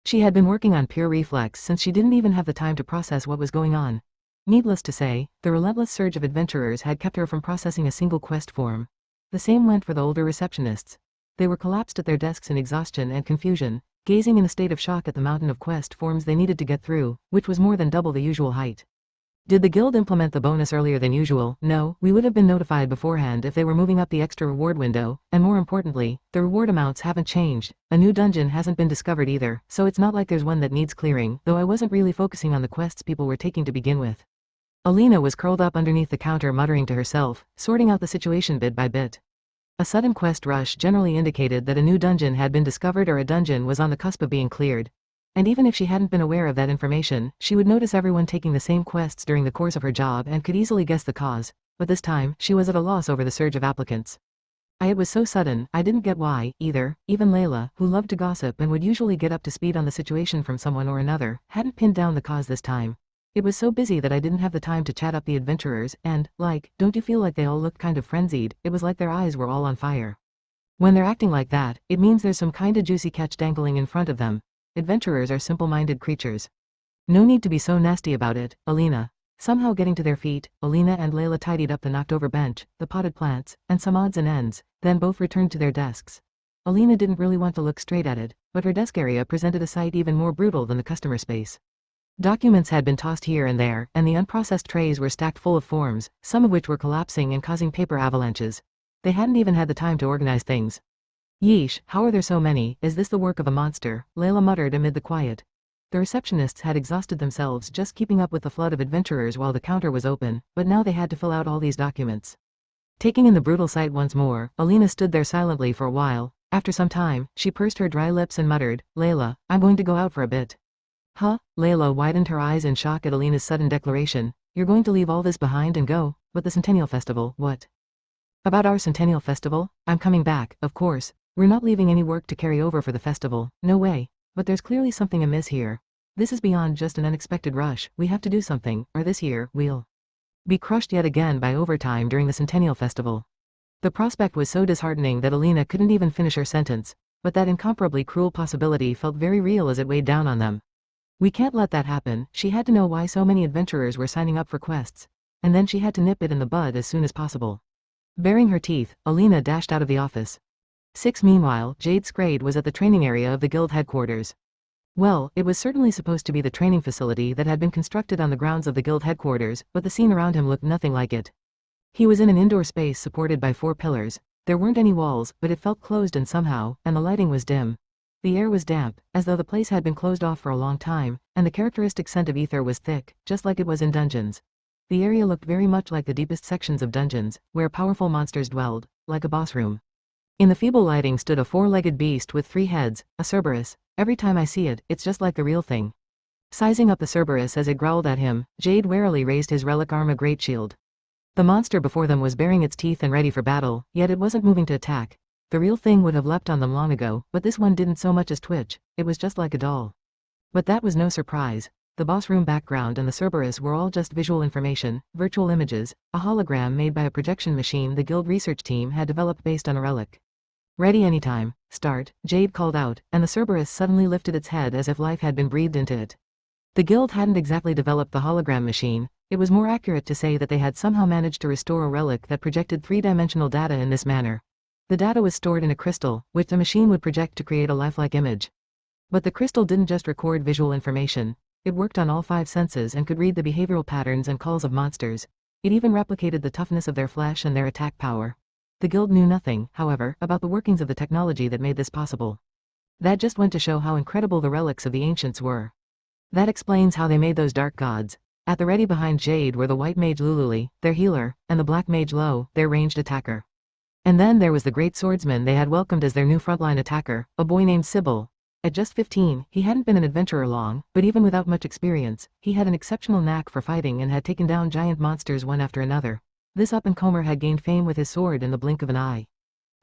S1: She had been working on pure reflex since she didn't even have the time to process what was going on. Needless to say, the relentless surge of adventurers had kept her from processing a single quest form. The same went for the older receptionists. They were collapsed at their desks in exhaustion and confusion, gazing in a state of shock at the mountain of quest forms they needed to get through, which was more than double the usual height. Did the guild implement the bonus earlier than usual? No, we would have been notified beforehand if they were moving up the extra reward window, and more importantly, the reward amounts haven't changed. A new dungeon hasn't been discovered either, so it's not like there's one that needs clearing, though I wasn't really focusing on the quests people were taking to begin with. Alina was curled up underneath the counter muttering to herself, sorting out the situation bit by bit. A sudden quest rush generally indicated that a new dungeon had been discovered or a dungeon was on the cusp of being cleared. And even if she hadn't been aware of that information, she would notice everyone taking the same quests during the course of her job and could easily guess the cause, but this time, she was at a loss over the surge of applicants. It was so sudden, I didn't get why, either. Even Layla, who loved to gossip and would usually get up to speed on the situation from someone or another, hadn't pinned down the cause this time. It was so busy that I didn't have the time to chat up the adventurers, and, don't you feel like they all looked kind of frenzied? It was like their eyes were all on fire. When they're acting like that, it means there's some kinda juicy catch dangling in front of them. Adventurers are simple-minded creatures. No need to be so nasty about it, Alina. Somehow getting to their feet, Alina and Layla tidied up the knocked-over bench, the potted plants, and some odds and ends, then both returned to their desks. Alina didn't really want to look straight at it, but her desk area presented a sight even more brutal than the customer space. Documents had been tossed here and there, and the unprocessed trays were stacked full of forms, some of which were collapsing and causing paper avalanches. They hadn't even had the time to organize things. Yeesh, how are there so many? Is this the work of a monster? Layla muttered amid the quiet. The receptionists had exhausted themselves just keeping up with the flood of adventurers while the counter was open, but now they had to fill out all these documents. Taking in the brutal sight once more, Alina stood there silently for a while. After some time, she pursed her dry lips and muttered, Layla, I'm going to go out for a bit. Huh? Layla widened her eyes in shock at Alina's sudden declaration. You're going to leave all this behind and go? But the Centennial Festival, what? About our Centennial Festival? I'm coming back, of course. We're not leaving any work to carry over for the festival, no way. But there's clearly something amiss here. This is beyond just an unexpected rush. We have to do something, or this year, we'll be crushed yet again by overtime during the Centennial Festival. The prospect was so disheartening that Alina couldn't even finish her sentence, but that incomparably cruel possibility felt very real as it weighed down on them. We can't let that happen. She had to know why so many adventurers were signing up for quests, and then she had to nip it in the bud as soon as possible. Baring her teeth, Alina dashed out of the office. Meanwhile, Jade Scrade was at the training area of the guild headquarters. Well, it was certainly supposed to be the training facility that had been constructed on the grounds of the guild headquarters, but the scene around him looked nothing like it. He was in an indoor space supported by 4 pillars. There weren't any walls, but it felt closed and somehow, and the lighting was dim. The air was damp, as though the place had been closed off for a long time, and the characteristic scent of ether was thick, just like it was in dungeons. The area looked very much like the deepest sections of dungeons, where powerful monsters dwelled, like a boss room. In the feeble lighting stood a 4-legged beast with 3 heads, a Cerberus. Every time I see it, it's just like the real thing. Sizing up the Cerberus as it growled at him, Jade warily raised his relic arm, a great shield. The monster before them was baring its teeth and ready for battle, yet it wasn't moving to attack. The real thing would have leapt on them long ago, but this one didn't so much as twitch. It was just like a doll. But that was no surprise. The boss room background and the Cerberus were all just visual information, virtual images, a hologram made by a projection machine the guild research team had developed based on a relic. Ready anytime. Start, Jade called out, and the Cerberus suddenly lifted its head as if life had been breathed into it. The guild hadn't exactly developed the hologram machine. It was more accurate to say that they had somehow managed to restore a relic that projected 3-dimensional data in this manner. The data was stored in a crystal, which the machine would project to create a lifelike image. But the crystal didn't just record visual information. It worked on all 5 senses and could read the behavioral patterns and calls of monsters. It even replicated the toughness of their flesh and their attack power. The guild knew nothing, however, about the workings of the technology that made this possible. That just went to show how incredible the relics of the ancients were. That explains how they made those dark gods. At the ready behind Jade were the white mage Lululi, their healer, and the black mage Lo, their ranged attacker. And then there was the great swordsman they had welcomed as their new frontline attacker, a boy named Sybil. At just 15, he hadn't been an adventurer long, but even without much experience, he had an exceptional knack for fighting and had taken down giant monsters one after another. This up-and-comer had gained fame with his sword in the blink of an eye.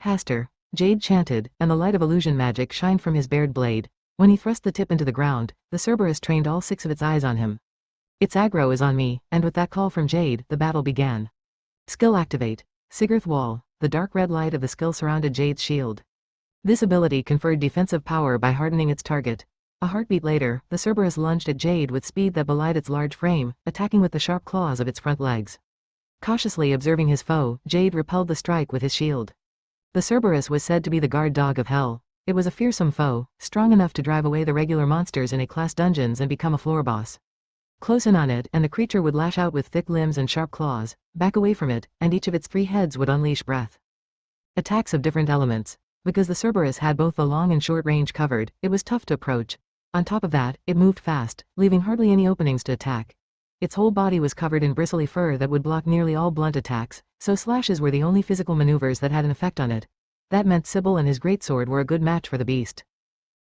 S1: Haster, Jade chanted, and the light of illusion magic shined from his bared blade. When he thrust the tip into the ground, the Cerberus trained all 6 of its eyes on him. Its aggro is on me, and with that call from Jade, the battle began. Skill activate. Sigurth Wall. The dark red light of the skill surrounded Jade's shield. This ability conferred defensive power by hardening its target. A heartbeat later, the Cerberus lunged at Jade with speed that belied its large frame, attacking with the sharp claws of its front legs. Cautiously observing his foe, Jade repelled the strike with his shield. The Cerberus was said to be the guard dog of hell. It was a fearsome foe, strong enough to drive away the regular monsters in A-class dungeons and become a floor boss. Close in on it, and the creature would lash out with thick limbs and sharp claws, back away from it, and each of its 3 heads would unleash breath. Attacks of different elements. Because the Cerberus had both the long and short range covered, it was tough to approach. On top of that, it moved fast, leaving hardly any openings to attack. Its whole body was covered in bristly fur that would block nearly all blunt attacks, so slashes were the only physical maneuvers that had an effect on it. That meant Sybil and his greatsword were a good match for the beast.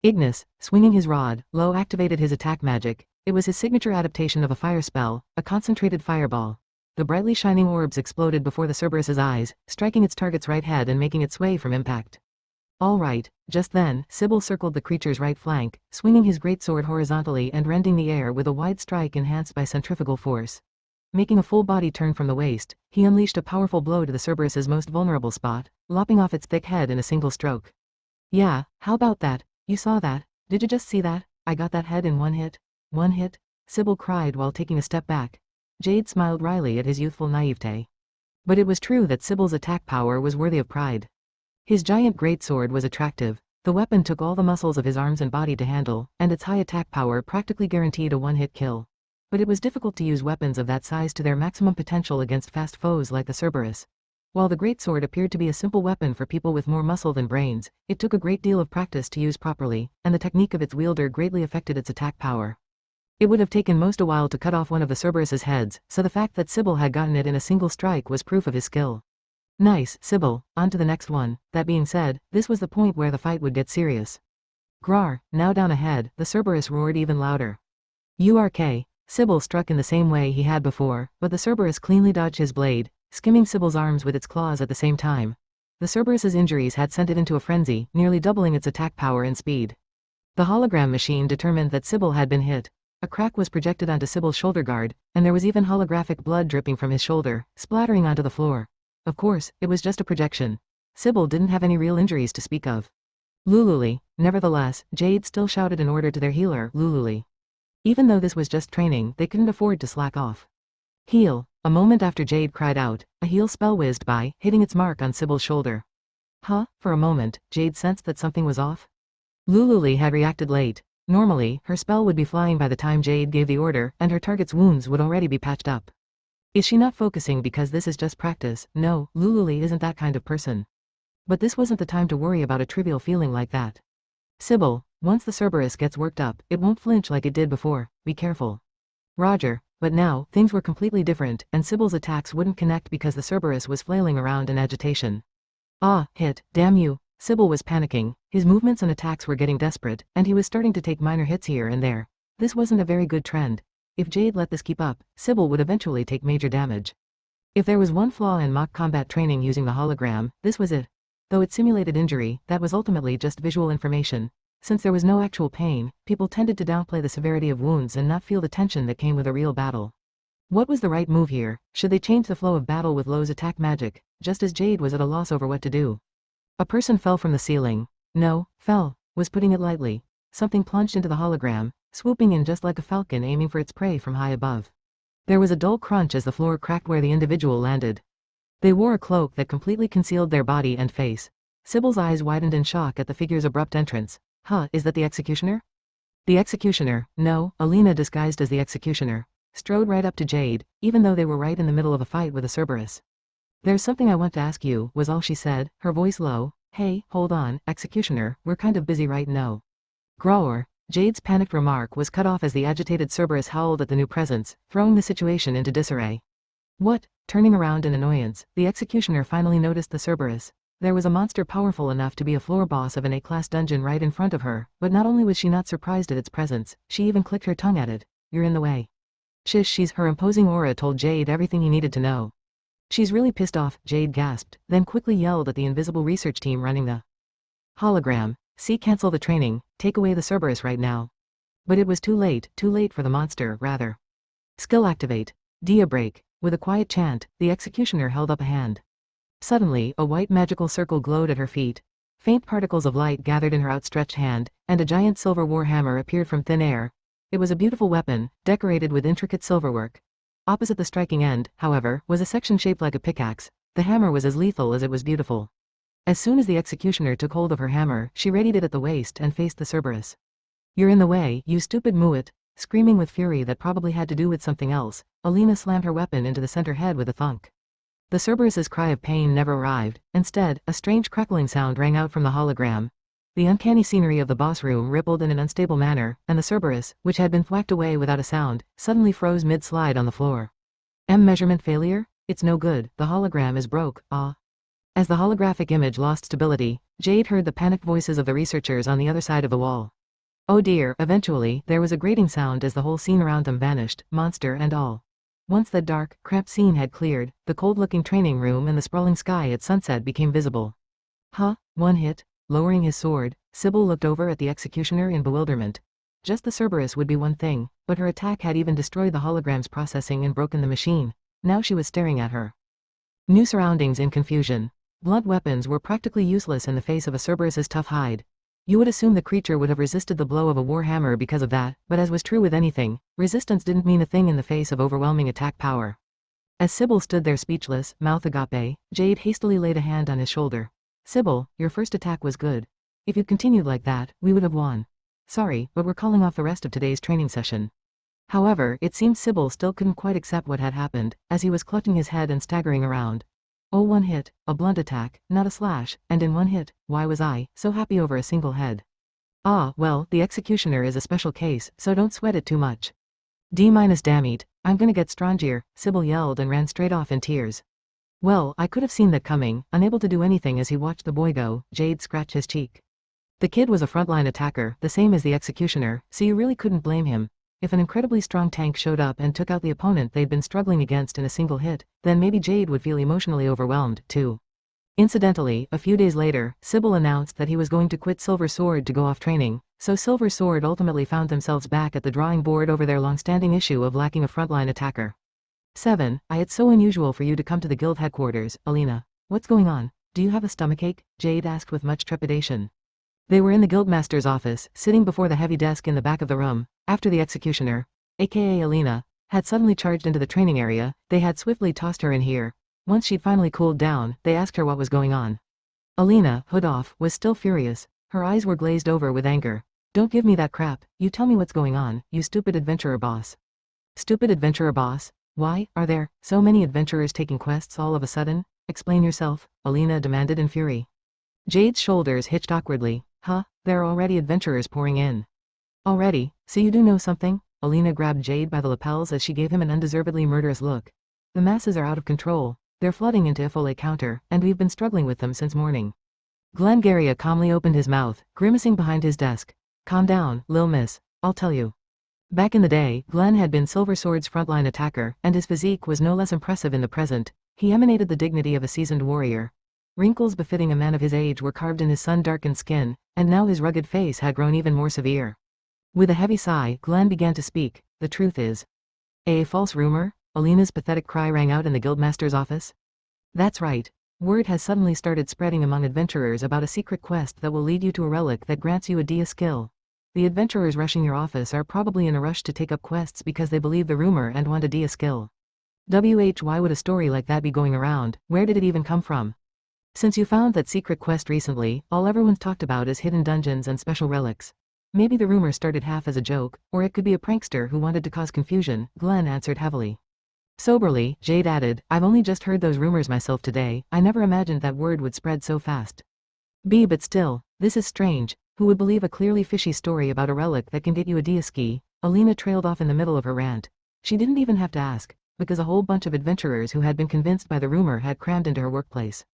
S1: Ignis, swinging his rod, Lo activated his attack magic. It was his signature adaptation of a fire spell, a concentrated fireball. The brightly shining orbs exploded before the Cerberus's eyes, striking its target's right head and making it sway from impact. All right, just then, Sybil circled the creature's right flank, swinging his greatsword horizontally and rending the air with a wide strike enhanced by centrifugal force. Making a full body turn from the waist, he unleashed a powerful blow to the Cerberus's most vulnerable spot, lopping off its thick head in a single stroke. Yeah, how about that? You saw that? Did you just see that? I got that head in one hit. One hit? Sybil cried while taking a step back. Jade smiled wryly at his youthful naivete. But it was true that Sybil's attack power was worthy of pride. His giant greatsword was attractive. The weapon took all the muscles of his arms and body to handle, and its high attack power practically guaranteed a one-hit kill. But it was difficult to use weapons of that size to their maximum potential against fast foes like the Cerberus. While the greatsword appeared to be a simple weapon for people with more muscle than brains, it took a great deal of practice to use properly, and the technique of its wielder greatly affected its attack power. It would have taken most a while to cut off one of the Cerberus's heads, so the fact that Sybil had gotten it in a single strike was proof of his skill. Nice, Sybil, on to the next one. That being said, this was the point where the fight would get serious. Grar, now down ahead, the Cerberus roared even louder. URK. Sybil struck in the same way he had before, but the Cerberus cleanly dodged his blade, skimming Sybil's arms with its claws at the same time. The Cerberus's injuries had sent it into a frenzy, nearly doubling its attack power and speed. The hologram machine determined that Sybil had been hit. A crack was projected onto Sybil's shoulder guard, and there was even holographic blood dripping from his shoulder, splattering onto the floor. Of course, it was just a projection. Sybil didn't have any real injuries to speak of. Lululi. Nevertheless, Jade still shouted an order to their healer, Lululi. Even though this was just training, they couldn't afford to slack off. Heal. A moment after Jade cried out, a heal spell whizzed by, hitting its mark on Sybil's shoulder. Huh? For a moment, Jade sensed that something was off. Lululi had reacted late. Normally, her spell would be flying by the time Jade gave the order, and her target's wounds would already be patched up. Is she not focusing because this is just practice? No, Lululi isn't that kind of person. But this wasn't the time to worry about a trivial feeling like that. Sybil, once the Cerberus gets worked up, it won't flinch like it did before. Be careful. Roger. But now, things were completely different, and Sybil's attacks wouldn't connect because the Cerberus was flailing around in agitation. Ah, hit, damn you. Sybil was panicking. His movements and attacks were getting desperate, and he was starting to take minor hits here and there. This wasn't a very good trend. If Jade let this keep up, Sybil would eventually take major damage. If there was one flaw in mock combat training using the hologram, this was it. Though it simulated injury, that was ultimately just visual information. Since there was no actual pain, people tended to downplay the severity of wounds and not feel the tension that came with a real battle. What was the right move here? Should they change the flow of battle with Lo's attack magic, just as Jade was at a loss over what to do? A person fell from the ceiling. No, fell, was putting it lightly. Something plunged into the hologram, swooping in just like a falcon aiming for its prey from high above. There was a dull crunch as the floor cracked where the individual landed. They wore a cloak that completely concealed their body and face. Sybil's eyes widened in shock at the figure's abrupt entrance. Huh, is that the executioner? The executioner, no, Alina disguised as the executioner. strode right up to Jade, even though they were right in the middle of a fight with a Cerberus. "There's something I want to ask you," was all she said, her voice low. "Hey, hold on, Executioner, we're kind of busy right now." Grower. Jade's panicked remark was cut off as the agitated Cerberus howled at the new presence, throwing the situation into disarray. "What?" Turning around in annoyance, the Executioner finally noticed the Cerberus. There was a monster powerful enough to be a floor boss of an A-class dungeon right in front of her, but not only was she not surprised at its presence, she even clicked her tongue at it. "You're in the way." She's her imposing aura told Jade everything he needed to know. "She's really pissed off," Jade gasped, then quickly yelled at the invisible research team running the hologram. "See, cancel the training, take away the Cerberus right now." But it was too late for the monster, rather. Skill activate. Dia break. With a quiet chant, the Executioner held up a hand. Suddenly, a white magical circle glowed at her feet. Faint particles of light gathered in her outstretched hand, and a giant silver warhammer appeared from thin air. It was a beautiful weapon, decorated with intricate silverwork. Opposite the striking end, however, was a section shaped like a pickaxe. The hammer was as lethal as it was beautiful. As soon as the Executioner took hold of her hammer, she readied it at the waist and faced the Cerberus. "You're in the way, you stupid muet." Screaming with fury that probably had to do with something else, Alina slammed her weapon into the center head with a thunk. The Cerberus's cry of pain never arrived. Instead, a strange crackling sound rang out from the hologram. The uncanny scenery of the boss room rippled in an unstable manner, and the Cerberus, which had been thwacked away without a sound, suddenly froze mid-slide on the floor. Measurement failure? It's no good, the hologram is broke, ah. As the holographic image lost stability, Jade heard the panicked voices of the researchers on the other side of the wall. Oh dear, eventually, there was a grating sound as the whole scene around them vanished, monster and all. Once that dark, cramped scene had cleared, the cold-looking training room and the sprawling sky at sunset became visible. Huh? One hit? Lowering his sword, Sybil looked over at the Executioner in bewilderment. Just the Cerberus would be one thing, but her attack had even destroyed the hologram's processing and broken the machine. Now she was staring at her. New surroundings in confusion. Blunt weapons were practically useless in the face of a Cerberus's tough hide. You would assume the creature would have resisted the blow of a warhammer because of that, but as was true with anything, resistance didn't mean a thing in the face of overwhelming attack power. As Sybil stood there speechless, mouth agape, Jade hastily laid a hand on his shoulder. "Sybil, your first attack was good. If you'd continued like that, we would have won. Sorry, but we're calling off the rest of today's training session." However, it seemed Sybil still couldn't quite accept what had happened, as he was clutching his head and staggering around. Oh, one hit, a blunt attack, not a slash, and in one hit, why was I so happy over a single head? Ah, well, the Executioner is a special case, so don't sweat it too much. D-damn, I'm gonna get strongier, Sybil yelled and ran straight off in tears. Well, I could have seen that coming, unable to do anything as he watched the boy go. Jade scratched his cheek. The kid was a frontline attacker, the same as the Executioner, so you really couldn't blame him. If an incredibly strong tank showed up and took out the opponent they'd been struggling against in a single hit, then maybe Jade would feel emotionally overwhelmed, too. Incidentally, a few days later, Sybil announced that he was going to quit Silver Sword to go off training, so Silver Sword ultimately found themselves back at the drawing board over their long-standing issue of lacking a frontline attacker. 7. It's so unusual for you to come to the guild headquarters, Alina. What's going on? Do you have a stomachache? Jade asked with much trepidation. They were in the guildmaster's office, sitting before the heavy desk in the back of the room, after the Executioner, aka Alina, had suddenly charged into the training area. They had swiftly tossed her in here. Once she'd finally cooled down, they asked her what was going on. Alina, hood off, was still furious. Her eyes were glazed over with anger. Don't give me that crap, you tell me what's going on, you stupid adventurer boss. Stupid adventurer boss? Why, are there so many adventurers taking quests all of a sudden? Explain yourself, Alina demanded in fury. Jade's shoulders hitched awkwardly. Huh, there are already adventurers pouring in. Already, so you do know something? Alina grabbed Jade by the lapels as she gave him an undeservedly murderous look. The masses are out of control. They're flooding into Ifole Counter, and we've been struggling with them since morning. Glengarria calmly opened his mouth, grimacing behind his desk. Calm down, Lil Miss, I'll tell you. Back in the day, Glenn had been Silver Sword's frontline attacker, and his physique was no less impressive in the present. He emanated the dignity of a seasoned warrior. Wrinkles befitting a man of his age were carved in his sun-darkened skin, and now his rugged face had grown even more severe. With a heavy sigh, Glenn began to speak. The truth is. A false rumor? Alina's pathetic cry rang out in the guildmaster's office. That's right. Word has suddenly started spreading among adventurers about a secret quest that will lead you to a relic that grants you a Dia skill. The adventurers rushing your office are probably in a rush to take up quests because they believe the rumor and want a Dia skill. Why would a story like that be going around? Where did it even come from? Since you found that secret quest recently, all everyone's talked about is hidden dungeons and special relics. Maybe the rumor started half as a joke, or it could be a prankster who wanted to cause confusion, Glenn answered heavily. Soberly, Jade added, I've only just heard those rumors myself today, I never imagined that word would spread so fast. But still, this is strange. Who would believe a clearly fishy story about a relic that can get you a dia-ski? Alina trailed off in the middle of her rant. She didn't even have to ask, because a whole bunch of adventurers who had been convinced by the rumor had crammed into her workplace.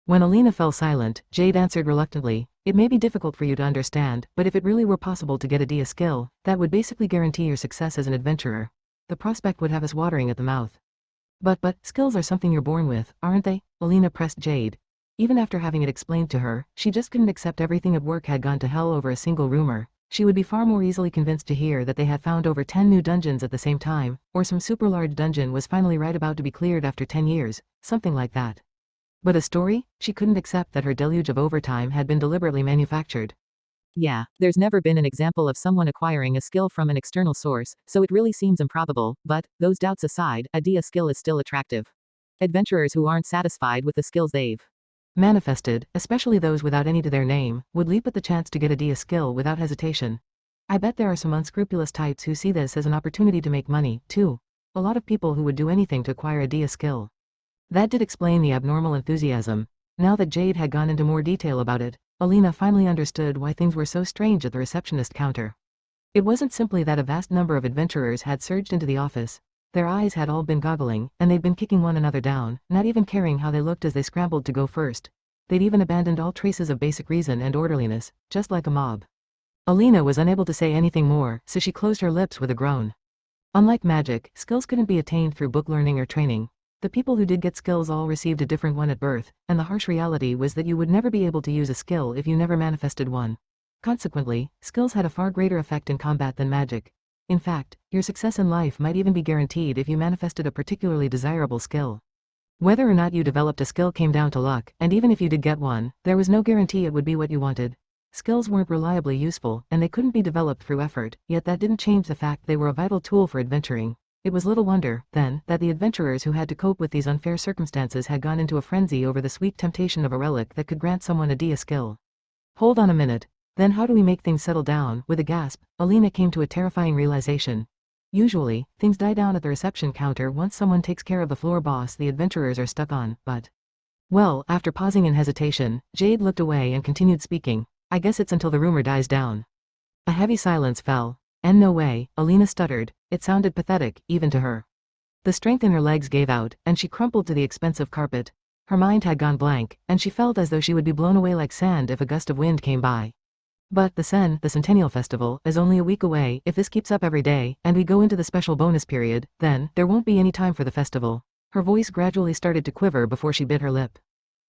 S1: When Alina fell silent, Jade answered reluctantly, it may be difficult for you to understand, but if it really were possible to get a dia skill, that would basically guarantee your success as an adventurer. The prospect would have us watering at the mouth. But skills are something you're born with, aren't they? Alina pressed Jade. Even after having it explained to her, she just couldn't accept everything at work had gone to hell over a single rumor. She would be far more easily convinced to hear that they had found over 10 new dungeons at the same time, or some super large dungeon was finally right about to be cleared after 10 years, something like that. But a story? She couldn't accept that her deluge of overtime had been deliberately manufactured.
S2: Yeah, there's never been an example of someone acquiring a skill from an external source, so it really seems improbable, but, those doubts aside, a dia skill is still attractive. Adventurers who aren't satisfied with the skills they've
S1: manifested, especially those without any to their name, would leap at the chance to get a dia skill without hesitation. I bet there are some unscrupulous types who see this as an opportunity to make money, too. A lot of people who would do anything to acquire a dia skill. That did explain the abnormal enthusiasm. Now that Jade had gone into more detail about it, Alina finally understood why things were so strange at the receptionist counter. It wasn't simply that a vast number of adventurers had surged into the office. Their eyes had all been goggling, and they'd been kicking one another down, not even caring how they looked as they scrambled to go first. They'd even abandoned all traces of basic reason and orderliness, just like a mob. Alina was unable to say anything more, so she closed her lips with a groan. Unlike magic, skills couldn't be attained through book learning or training. The people who did get skills all received a different one at birth, and the harsh reality was that you would never be able to use a skill if you never manifested one. Consequently, skills had a far greater effect in combat than magic. In fact, your success in life might even be guaranteed if you manifested a particularly desirable skill. Whether or not you developed a skill came down to luck, and even if you did get one, there was no guarantee it would be what you wanted. Skills weren't reliably useful, and they couldn't be developed through effort, yet that didn't change the fact they were a vital tool for adventuring. It was little wonder, then, that the adventurers who had to cope with these unfair circumstances had gone into a frenzy over the sweet temptation of a relic that could grant someone a dia skill. Hold on a minute. Then how do we make things settle down? With a gasp, Alina came to a terrifying realization. Usually, things die down at the reception counter once someone takes care of the floor boss the adventurers are stuck on, but... Well, after pausing in hesitation, Jade looked away and continued speaking. I guess it's until the rumor dies down. A heavy silence fell. And no way, Alina stuttered. It sounded pathetic, even to her. The strength in her legs gave out, and she crumpled to the expensive carpet. Her mind had gone blank, and she felt as though she would be blown away like sand if a gust of wind came by. But the Centennial Festival, is only a week away. If this keeps up every day, and we go into the special bonus period, then, there won't be any time for the festival. Her voice gradually started to quiver before she bit her lip.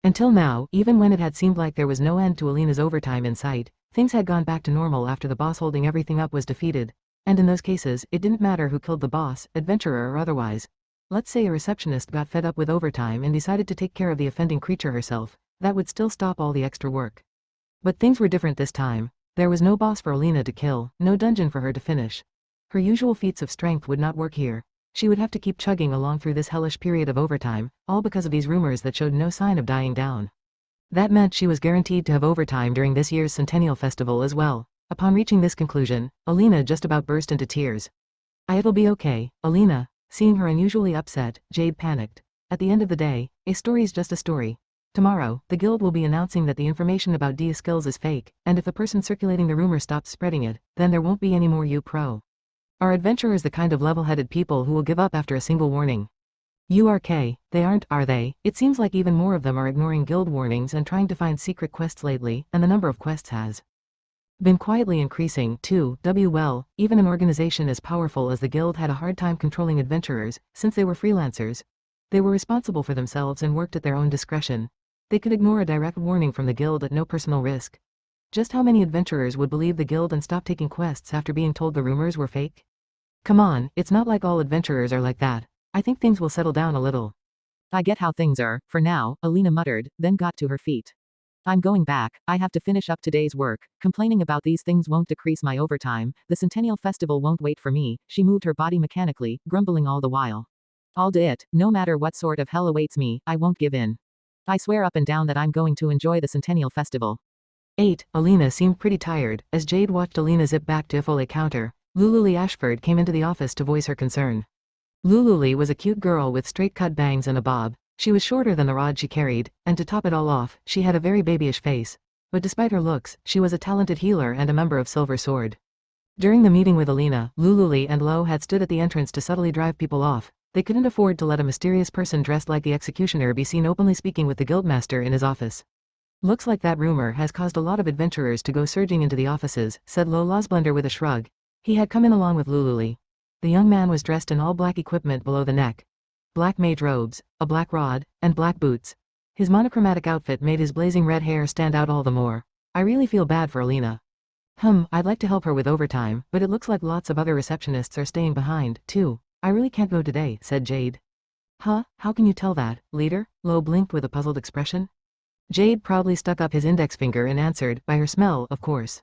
S1: Until now, even when it had seemed like there was no end to Alina's overtime in sight, things had gone back to normal after the boss holding everything up was defeated. And in those cases, it didn't matter who killed the boss, adventurer or otherwise. Let's say a receptionist got fed up with overtime and decided to take care of the offending creature herself. That would still stop all the extra work. But things were different this time. There was no boss for Alina to kill, no dungeon for her to finish. Her usual feats of strength would not work here. She would have to keep chugging along through this hellish period of overtime, all because of these rumors that showed no sign of dying down. That meant she was guaranteed to have overtime during this year's Centennial Festival as well. Upon reaching this conclusion, Alina just about burst into tears. It'll be okay, Alina. Seeing her unusually upset, Jade panicked. At the end of the day, a story's just a story. Tomorrow, the guild will be announcing that the information about dia skills is fake, and if the person circulating the rumor stops spreading it, then there won't be any more U-Pro. Are adventurers the kind of level-headed people who will give up after a single warning? URK, they aren't, are they? It seems like even more of them are ignoring guild warnings and trying to find secret quests lately, and the number of quests has been quietly increasing, too. Well, even an organization as powerful as the guild had a hard time controlling adventurers, since they were freelancers. They were responsible for themselves and worked at their own discretion. They could ignore a direct warning from the guild at no personal risk. Just how many adventurers would believe the guild and stop taking quests after being told the rumors were fake? Come on, it's not like all adventurers are like that. I think things will settle down a little.
S2: I get how things are, for now, Alina muttered, then got to her feet. I'm going back, I have to finish up today's work. Complaining about these things won't decrease my overtime. The Centennial Festival won't wait for me. She moved her body mechanically, grumbling all the while. I'll do it, no matter what sort of hell awaits me, I won't give in. I swear up and down that I'm going to enjoy the Centennial Festival.
S1: 8. Alina seemed pretty tired. As Jade watched Alina zip back to Ifole counter, Lululi Ashford came into the office to voice her concern. Lululi was a cute girl with straight-cut bangs and a bob. She was shorter than the rod she carried, and to top it all off, she had a very babyish face. But despite her looks, she was a talented healer and a member of Silver Sword. During the meeting with Alina, Lululi and Lo had stood at the entrance to subtly drive people off. They couldn't afford to let a mysterious person dressed like the executioner be seen openly speaking with the guildmaster in his office. Looks like that rumor has caused a lot of adventurers to go surging into the offices, said Lo Losblender with a shrug. He had come in along with Lululi. The young man was dressed in all black equipment below the neck. Black mage robes, a black rod, and black boots. His monochromatic outfit made his blazing red hair stand out all the more. I really feel bad for Alina. I'd like to help her with overtime, but it looks like lots of other receptionists are staying behind, too. I really can't go today, said Jade. Huh? How can you tell that, leader? Lo blinked with a puzzled expression. Jade proudly stuck up his index finger and answered, by her smell, of course.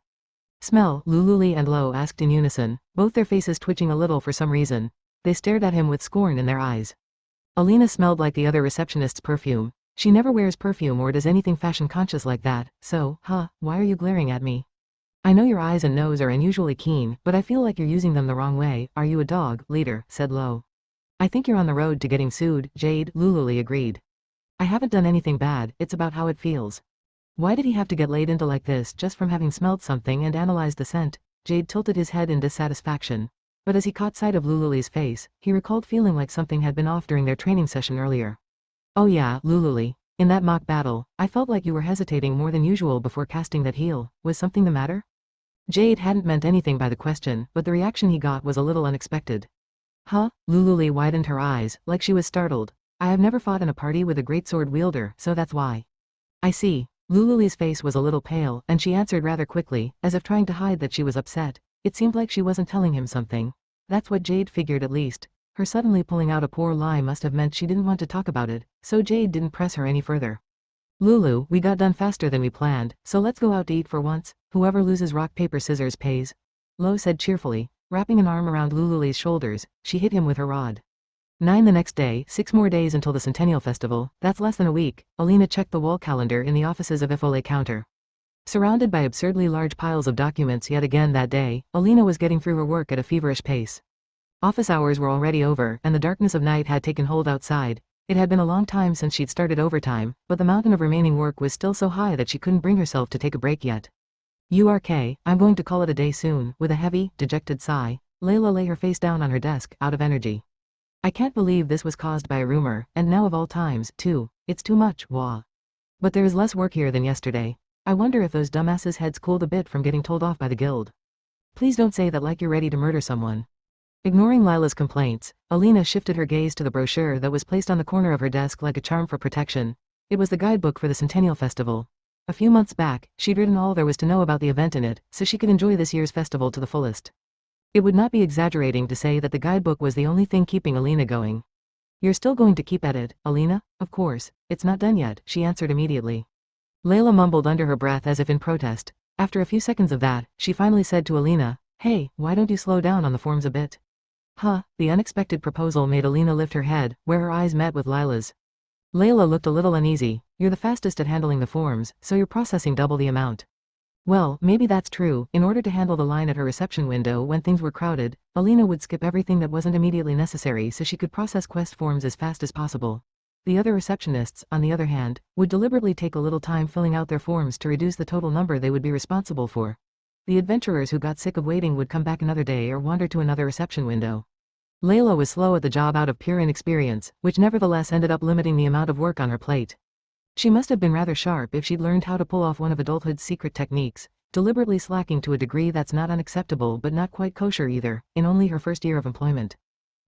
S1: Smell, Lululi and Lo asked in unison, both their faces twitching a little for some reason. They stared at him with scorn in their eyes. Alina smelled like the other receptionist's perfume. She never wears perfume or does anything fashion-conscious like that, so, why are you glaring at me? I know your eyes and nose are unusually keen, but I feel like you're using them the wrong way. Are you a dog, leader? Said Lo. I think you're on the road to getting sued, Jade, Lululi agreed. I haven't done anything bad, it's about how it feels. Why did he have to get laid into like this just from having smelled something and analyzed the scent? Jade tilted his head in dissatisfaction. But as he caught sight of Lululi's face, he recalled feeling like something had been off during their training session earlier. Oh yeah, Lululi. In that mock battle, I felt like you were hesitating more than usual before casting that heal. Was something the matter? Jade hadn't meant anything by the question, but the reaction he got was a little unexpected. Lululi widened her eyes, like she was startled. I have never fought in a party with a greatsword wielder, so that's why. I see. Lululi's face was a little pale, and she answered rather quickly, as if trying to hide that she was upset. It seemed like she wasn't telling him something. That's what Jade figured at least. Her suddenly pulling out a poor lie must have meant she didn't want to talk about it, so Jade didn't press her any further. Lulu, we got done faster than we planned, so let's go out to eat for once. Whoever loses rock paper scissors pays. Lo said cheerfully, wrapping an arm around Lululi's shoulders. She hit him with her rod. 9 the next day, 6 more days until the Centennial Festival. That's less than a week. Alina checked the wall calendar in the offices of Ifole counter. Surrounded by absurdly large piles of documents yet again that day, Alina was getting through her work at a feverish pace. Office hours were already over, and the darkness of night had taken hold outside. It had been a long time since she'd started overtime, but the mountain of remaining work was still so high that she couldn't bring herself to take a break yet. I'm going to call it a day soon. With a heavy, dejected sigh, Layla lay her face down on her desk, out of energy. I can't believe this was caused by a rumor, and now of all times, too. It's too much, wah. But there is less work here than yesterday. I wonder if those dumbasses' heads cooled a bit from getting told off by the guild. Please don't say that like you're ready to murder someone. Ignoring Lila's complaints, Alina shifted her gaze to the brochure that was placed on the corner of her desk like a charm for protection. It was the guidebook for the Centennial Festival. A few months back, she'd written all there was to know about the event in it, so she could enjoy this year's festival to the fullest. It would not be exaggerating to say that the guidebook was the only thing keeping Alina going. You're still going to keep at it, Alina? Of course, it's not done yet, she answered immediately. Layla mumbled under her breath as if in protest. After a few seconds of that, she finally said to Alina, Hey, why don't you slow down on the forms a bit? The unexpected proposal made Alina lift her head, where her eyes met with Lila's. Layla looked a little uneasy. You're the fastest at handling the forms, so you're processing double the amount. Well, maybe that's true. In order to handle the line at her reception window when things were crowded, Alina would skip everything that wasn't immediately necessary so she could process quest forms as fast as possible. The other receptionists, on the other hand, would deliberately take a little time filling out their forms to reduce the total number they would be responsible for. The adventurers who got sick of waiting would come back another day or wander to another reception window. Layla was slow at the job out of pure inexperience, which nevertheless ended up limiting the amount of work on her plate. She must have been rather sharp if she'd learned how to pull off one of adulthood's secret techniques, deliberately slacking to a degree that's not unacceptable but not quite kosher either, in only her first year of employment.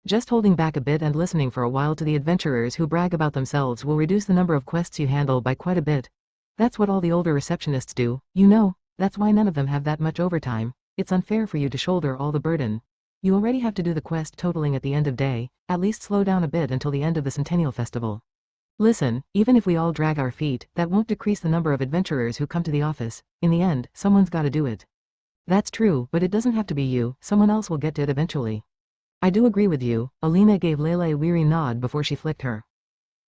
S1: Just holding back a bit and listening for a while to the adventurers who brag about themselves will reduce the number of quests you handle by quite a bit. That's what all the older receptionists do, you know. That's why none of them have that much overtime. It's unfair for you to shoulder all the burden. You already have to do the quest totaling at the end of day. At least slow down a bit until the end of the Centennial Festival. Listen, even if we all drag our feet, that won't decrease the number of adventurers who come to the office. In the end, someone's gotta do it. That's true, but it doesn't have to be you. Someone else will get to it eventually. I do agree with you. Alina gave Layla a weary nod before she flicked her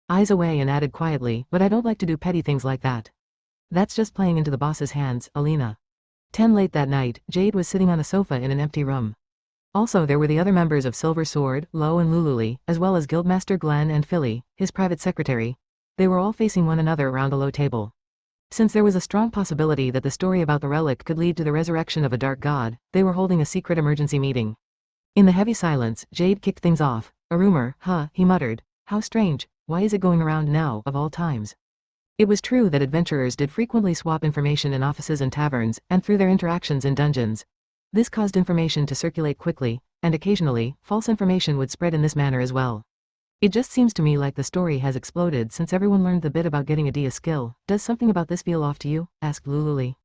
S1: eyes away and added quietly, but I don't like to do petty things like that. That's just playing into the boss's hands, Alina. 10 late that night, Jade was sitting on a sofa in an empty room. Also there were the other members of Silver Sword, Lo and Lululi, as well as Guildmaster Glenn and Philly, his private secretary. They were all facing one another around a low table. Since there was a strong possibility that the story about the relic could lead to the resurrection of a dark god, they were holding a secret emergency meeting. In the heavy silence, Jade kicked things off. A rumor, huh, he muttered. How strange, why is it going around now, of all times? It was true that adventurers did frequently swap information in offices and taverns, and through their interactions in dungeons. This caused information to circulate quickly, and occasionally, false information would spread in this manner as well. It just seems to me like the story has exploded since everyone learned the bit about getting a dia skill. Does something about this feel off to you? Asked Lululi.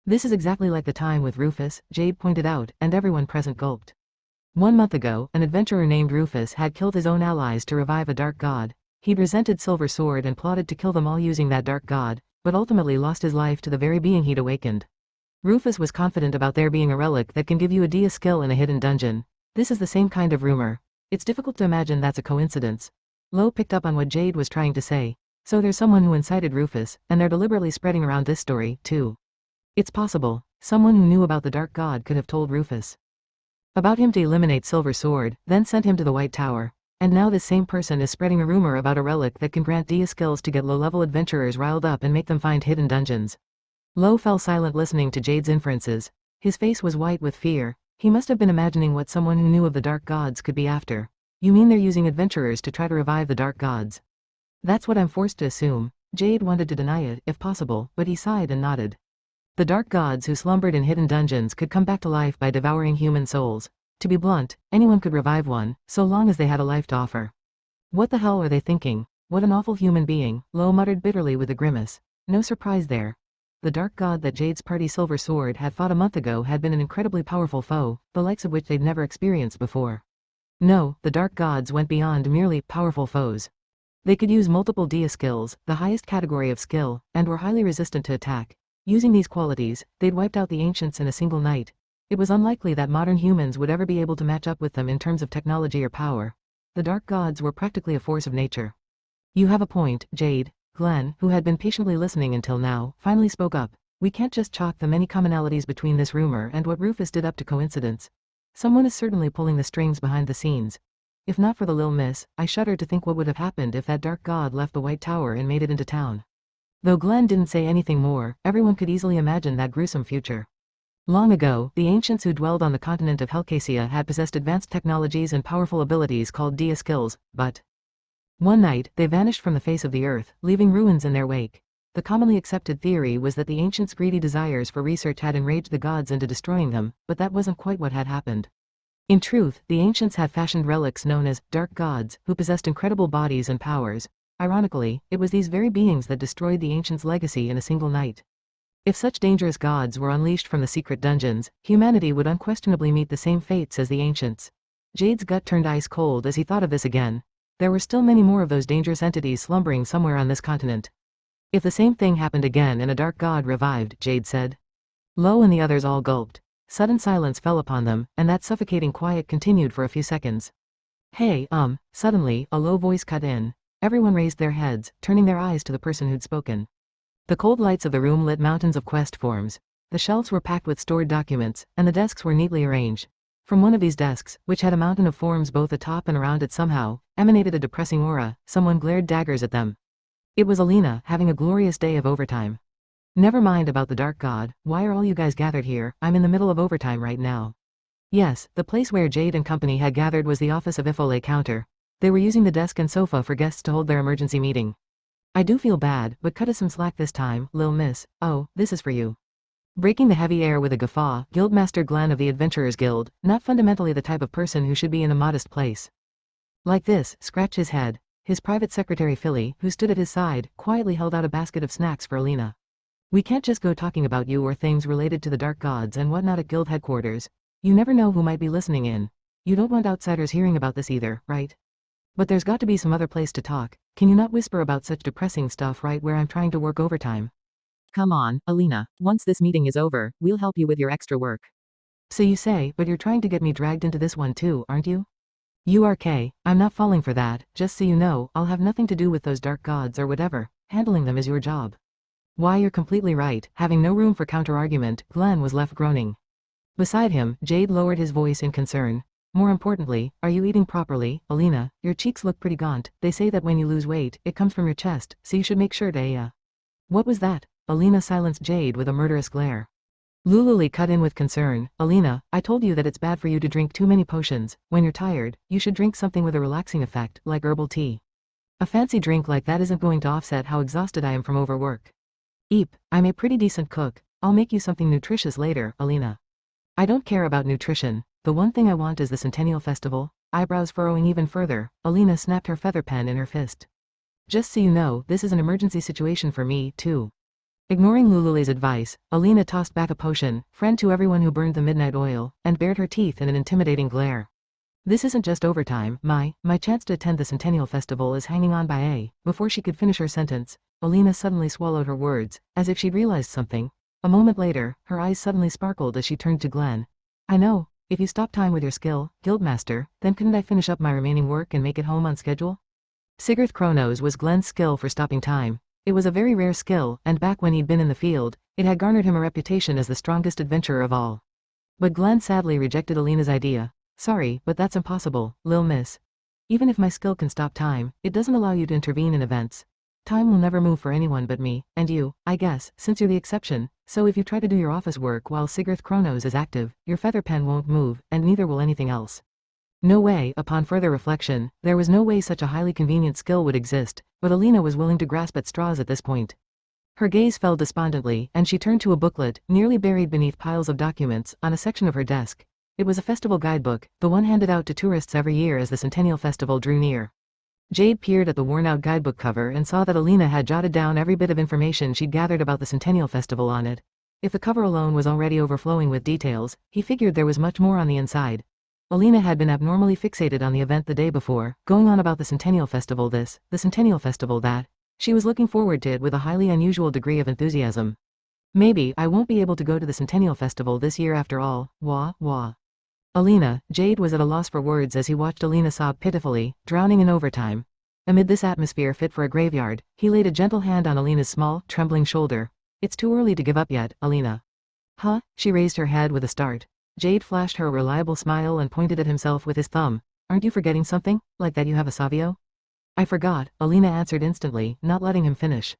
S1: This is exactly like the time with Rufus, Jade pointed out, and everyone present gulped. 1 month ago, an adventurer named Rufus had killed his own allies to revive a dark god. He'd resented Silver Sword and plotted to kill them all using that dark god, but ultimately lost his life to the very being he'd awakened. Rufus was confident about there being a relic that can give you a dia skill in a hidden dungeon. This is the same kind of rumor. It's difficult to imagine that's a coincidence. Lo picked up on what Jade was trying to say. So there's someone who incited Rufus, and they're deliberately spreading around this story, too. It's possible. Someone who knew about the dark god could have told Rufus about him to eliminate Silver Sword, then sent him to the White Tower. And now this same person is spreading a rumor about a relic that can grant dia skills to get low-level adventurers riled up and make them find hidden dungeons. Lo fell silent listening to Jade's inferences. His face was white with fear. He must have been imagining what someone who knew of the dark gods could be after. You mean they're using adventurers to try to revive the dark gods? That's what I'm forced to assume. Jade wanted to deny it, if possible, but he sighed and nodded. The dark gods who slumbered in hidden dungeons could come back to life by devouring human souls. To be blunt, anyone could revive one, so long as they had a life to offer. What the hell are they thinking? What an awful human being, Lo muttered bitterly with a grimace. No surprise there. The dark god that Jade's party Silver Sword had fought a month ago had been an incredibly powerful foe, the likes of which they'd never experienced before. No, the dark gods went beyond merely powerful foes. They could use multiple dia skills, the highest category of skill, and were highly resistant to attack. Using these qualities, they'd wiped out the ancients in a single night. It was unlikely that modern humans would ever be able to match up with them in terms of technology or power. The dark gods were practically a force of nature. You have a point, Jade. Glenn, who had been patiently listening until now, finally spoke up. We can't just chalk the many commonalities between this rumor and what Rufus did up to coincidence. Someone is certainly pulling the strings behind the scenes. If not for the Lil Miss, I shudder to think what would have happened if that dark god left the White Tower and made it into town. Though Glenn didn't say anything more, everyone could easily imagine that gruesome future. Long ago, the ancients who dwelled on the continent of Helcasia had possessed advanced technologies and powerful abilities called dia skills, but one night, they vanished from the face of the earth, leaving ruins in their wake. The commonly accepted theory was that the ancients' greedy desires for research had enraged the gods into destroying them, but that wasn't quite what had happened. In truth, the ancients had fashioned relics known as dark gods, who possessed incredible bodies and powers. Ironically, it was these very beings that destroyed the ancients' legacy in a single night. If such dangerous gods were unleashed from the secret dungeons, humanity would unquestionably meet the same fates as the ancients. Jade's gut turned ice cold as he thought of this again. There were still many more of those dangerous entities slumbering somewhere on this continent. If the same thing happened again and a dark god revived, Jade said. Lo and the others all gulped. Sudden silence fell upon them, and that suffocating quiet continued for a few seconds. Hey, suddenly, a low voice cut in. Everyone raised their heads, turning their eyes to the person who'd spoken. The cold lights of the room lit mountains of quest forms. The shelves were packed with stored documents, and the desks were neatly arranged. From one of these desks, which had a mountain of forms both atop and around it somehow, emanated a depressing aura. Someone glared daggers at them. It was Alina, having a glorious day of overtime. Never mind about the dark god, why are all you guys gathered here? I'm in the middle of overtime right now. Yes, the place where Jade and company had gathered was the office of Ifole Counter. They were using the desk and sofa for guests to hold their emergency meeting. I do feel bad, but cut us some slack this time, Lil Miss. Oh, this is for you. Breaking the heavy air with a guffaw, Guildmaster Glenn of the Adventurers Guild, not fundamentally the type of person who should be in a modest place like this, scratched his head. His private secretary Philly, who stood at his side, quietly held out a basket of snacks for Alina. We can't just go talking about you or things related to the dark gods and whatnot at guild headquarters. You never know who might be listening in. You don't want outsiders hearing about this either, right? But there's got to be some other place to talk. Can you not whisper about such depressing stuff right where I'm trying to work overtime?
S2: Come on, Alina. Once this meeting is over, we'll help you with your extra work.
S1: So you say, but you're trying to get me dragged into this one too, aren't you? URK, I'm not falling for that. Just so you know, I'll have nothing to do with those dark gods or whatever. Handling them is your job. Why, you're completely right. Having no room for counter-argument, Glenn was left groaning. Beside him, Jade lowered his voice in concern. More importantly, are you eating properly, Alina? Your cheeks look pretty gaunt. They say that when you lose weight, it comes from your chest, so you should make sure to, What was that? Alina silenced Jade with a murderous glare. Lululi cut in with concern. Alina, I told you that it's bad for you to drink too many potions. When you're tired, you should drink something with a relaxing effect, like herbal tea. A fancy drink like that isn't going to offset how exhausted I am from overwork. Eep, I'm a pretty decent cook. I'll make you something nutritious later, Alina. I don't care about nutrition. The one thing I want is the Centennial Festival. Eyebrows furrowing even further, Alina snapped her feather pen in her fist. Just so you know, this is an emergency situation for me, too. Ignoring Lululi's advice, Alina tossed back a potion, friend to everyone who burned the midnight oil, and bared her teeth in an intimidating glare. This isn't just overtime, my chance to attend the Centennial Festival is hanging on by a. Before she could finish her sentence, Alina suddenly swallowed her words, as if she'd realized something. A moment later, her eyes suddenly sparkled as she turned to Glenn. I know, if you stop time with your skill, Guildmaster, then couldn't I finish up my remaining work and make it home on schedule? Sigurth Chronos was Glenn's skill for stopping time. It was a very rare skill, and back when he'd been in the field, it had garnered him a reputation as the strongest adventurer of all. But Glenn sadly rejected Alina's idea. Sorry, but that's impossible, Lil Miss. Even if my skill can stop time, it doesn't allow you to intervene in events. Time will never move for anyone but me, and you, I guess, since you're the exception, so if you try to do your office work while Sigurth Chronos is active, your feather pen won't move, and neither will anything else. No way. Upon further reflection, there was no way such a highly convenient skill would exist, but Alina was willing to grasp at straws at this point. Her gaze fell despondently, and she turned to a booklet, nearly buried beneath piles of documents, on a section of her desk. It was a festival guidebook, the one handed out to tourists every year as the Centennial Festival drew near. Jade peered at the worn-out guidebook cover and saw that Alina had jotted down every bit of information she'd gathered about the Centennial Festival on it. If the cover alone was already overflowing with details, he figured there was much more on the inside. Alina had been abnormally fixated on the event the day before, going on about the Centennial Festival this, the Centennial Festival that. She was looking forward to it with a highly unusual degree of enthusiasm. Maybe I won't be able to go to the Centennial Festival this year after all, wah, wah. Alina, Jade was at a loss for words as he watched Alina sob pitifully, drowning in overtime. Amid this atmosphere fit for a graveyard, he laid a gentle hand on Alina's small, trembling shoulder. It's too early to give up yet, Alina. Huh? She raised her head with a start. Jade flashed her a reliable smile and pointed at himself with his thumb. Aren't you forgetting something? Like that you have a Savio? I forgot, Alina answered instantly, not letting him finish.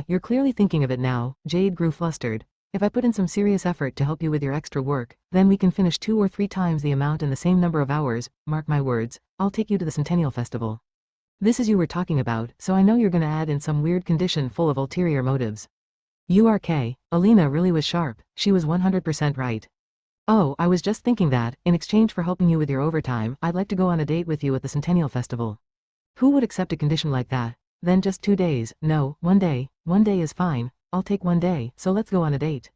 S1: You're clearly thinking of it now. Jade grew flustered. If I put in some serious effort to help you with your extra work, then we can finish 2 or 3 times the amount in the same number of hours. Mark my words, I'll take you to the Centennial Festival. This is you we're talking about, so I know you're gonna add in some weird condition full of ulterior motives. URK, Alina really was sharp, she was 100% right. Oh, I was just thinking that, in exchange for helping you with your overtime, I'd like to go on a date with you at the Centennial Festival. Who would accept a condition like that? Then just 2 days, no, 1 day. 1 day is fine, I'll take 1 day, so let's go on a date.